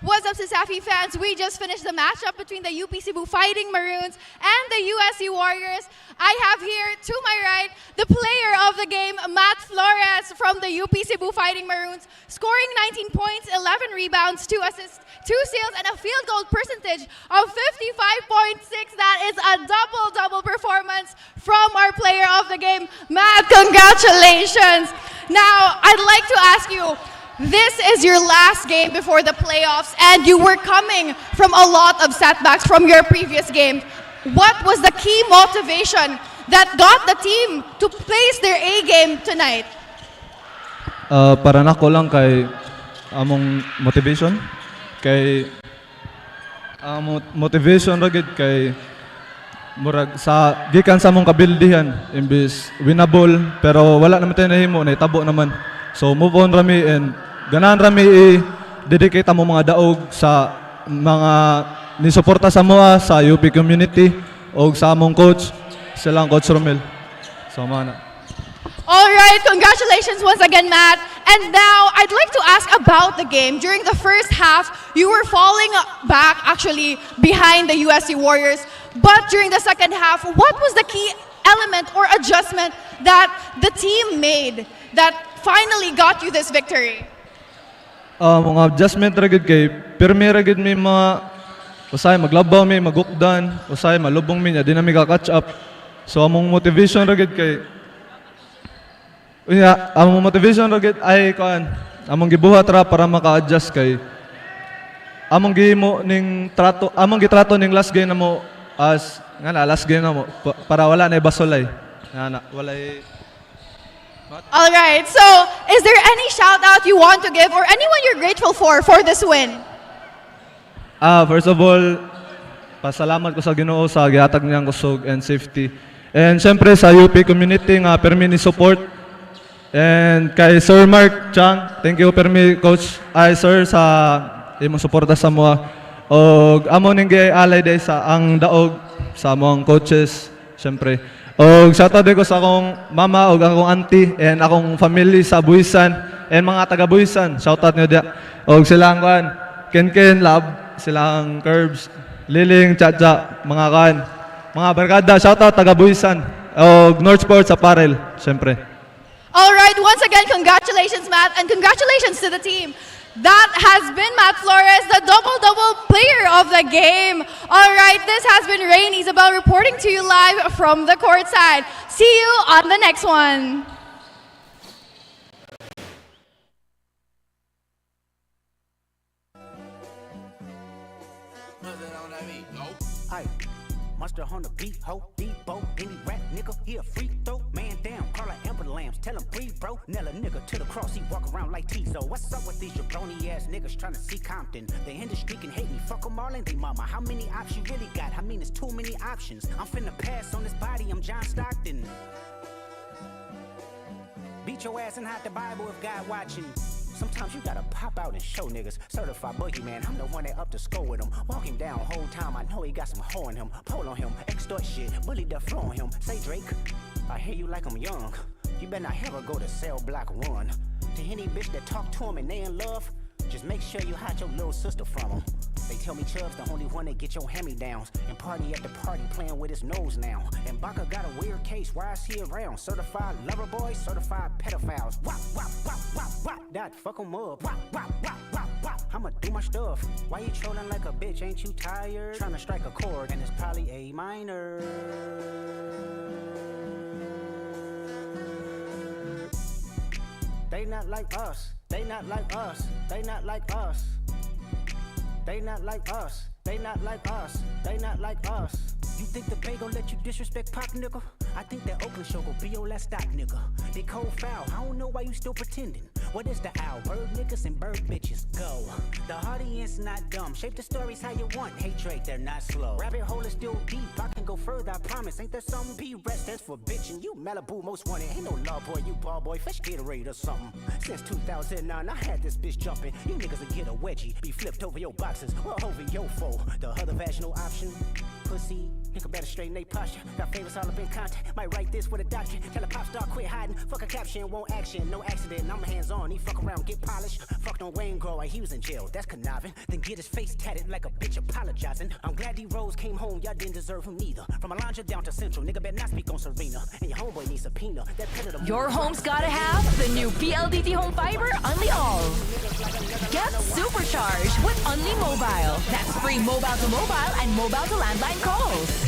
What's up, Safi fans? We just finished the matchup between the UP Cebu Fighting Maroons and the USC Warriors. I have here to my right the player of the game, Matt Flores from the UP Cebu Fighting Maroons, scoring 19 points, 11 rebounds, 2 assists, 2 steals, and a field goal percentage of 55.6. That is a double-double performance from our player of the game, Matt. Congratulations. Now, I'd like to ask you, this is your last game before the playoffs, and you were coming from a lot of setbacks from your previous game. What was the key motivation that got the team to place their A game tonight? Para nako lang kay among motivation. Kay motivation ra gid kay murag sa gikan sa among kabildihan imbis winnable pero wala naman tayo nahimo na itabo naman. So move on rami and ganahan rami i-dedicate amo mga daog sa mga nisuporta sa moa sa UP community o sa among coach silang Coach Romel. So mana. All right, congratulations once again, Matt. And now I'd like to ask about the game. During the first half, you were falling back actually behind the USC Warriors. But during the second half, what was the key element or adjustment that the team made that finally got you this victory? Mga adjustment ra gid kay pirmi ra gid mi mga usay maglabaw mi magukdan, usay malubong mi nya di na mi ka-catch up. So among motivation ra gid kay among motivation ra gid ay kuan among gibuhat ra para maka-adjust kay among gihimo ning trato among gitrato ning last game namo as nga last game namo para wala na basolay nga walay. All right, so is there any shout out you want to give or anyone you're grateful for this win? First of all, pasalamat ko sa Ginoo sa gihatag niyang kusog and safety. And syempre sa UP community nga permi ni support. And kay Sir Mark Chang, thank you permi coach ay sir sa imong suporta sa moa. Og amo ning gialay day sa ang daog sa among coaches syempre. Og shoutout din ko sa akong mama og akong auntie and akong family sa Buisan and mga taga Buisan. Shoutout niyo dia. Og silang kan Ken Love, silang Curbs, Liling, Chacha, mga barkada, shoutout taga Buisan. Og Northport sa Parel, syempre. All right, once again, congratulations, Matt, and congratulations to the team. That has been Matt Flores, the double-double player of the game. All right, this has been Rain Isabel reporting to you live from the courtside. See you on the next one. Monster on the beat, ho, Debo, any rap nigga, he a free throw. Man down, call her Amber Lambs, tell him breathe, bro. Nella nigga to the cross, he walk around like Tizo. What's up with these jabroni ass niggas trying to see Compton? The industry can hate me, fuck them all and they mama. How many options you really got? I mean, it's too many options. I'm finna pass on this body, I'm John Stockton. Beat your ass and hide the Bible if God watching. Sometimes you gotta pop out and show niggas. Certified boogeyman, I'm the one that up to score with him. Walk him down whole time, I know he got some hoe in him. Pull on him, extort shit, bully the flow on him. Say Drake, I hear you like I'm young. You better not ever go to cell block 1. To any bitch that talk to him and they in love, just make sure you hide your little sister from him. They tell me Chubb's the only one that get your hand-me-downs. And party at the party playing with his nose now. And Baca got a weird case, why is he around? Certified lover boys, certified pedophiles. Wop, wop, wop, wop, wop. That fuck him up. Wop, wop, wop, wop, wop. I'ma do my stuff. Why you trolling like a bitch, ain't you tired? Trying to strike a chord and it's probably A minor. They not like us. They not like us. They not like us. They not like us. They not like us. They not like us. You think the Bay gon' let you disrespect Pop, nigga? I think that Oakland show gon' be your last stop, nigga. They cold foul, I don't know why you still pretending. What is the owl? Bird niggas and bird bitches, go. The audience not dumb, shape the stories how you want. Hey Drake, they're not slow. Rabbit hole is still deep, I can go further, I promise. Ain't there something B-Rest stands for bitch and you Malibu most wanted. Ain't no law boy, you ball boy, fresh Gatorade or something. Since 2009, I had this bitch jumping. You niggas will get a wedgie, be flipped over your boxes, or over your foe. The other vaginal option, pussy. Nigga better straighten they posture. Got favors all up in contact. Might write this with a doctrine. Tell a pop star quit hiding. Fuck a caption, won't action. No accident. I'm hands on. He fuck around, get polished. Fucked on Wayne Grow. He was in jail. That's conniving. Then get his face tatted like a bitch apologizing. I'm glad D-Rose came home. Y'all didn't deserve him neither. From Alondra down to Central. Nigga better not speak on Serena. And your homeboy needs subpoena. That predator. Your home's gotta have the new PLDT Home Fiber Unli All. Get supercharged with Unli Mobile. That's free mobile to mobile and mobile to landline calls.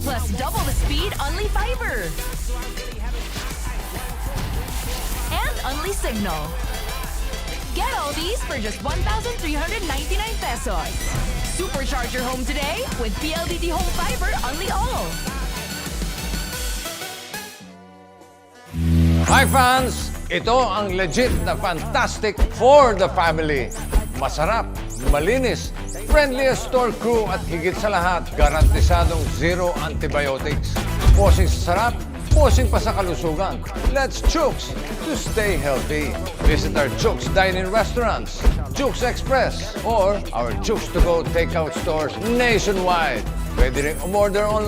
Plus double the speed Unli Fiber. And Unli Signal. Get all these for just 1,399 pesos. Supercharge your home today with PLDT Home Fiber Unli All. Hi fans! Ito ang legit na fantastic for the family. Masarap, malinis, friendliest store crew at higit sa lahat, garantisadong zero antibiotics. Posing sa sarap, posing pa sa kalusugan. Let's chooks to stay healthy. Visit our Chooks dine-in restaurants, Chooks Express, or our Chooks to go takeout stores nationwide. Pwede rin umorder online.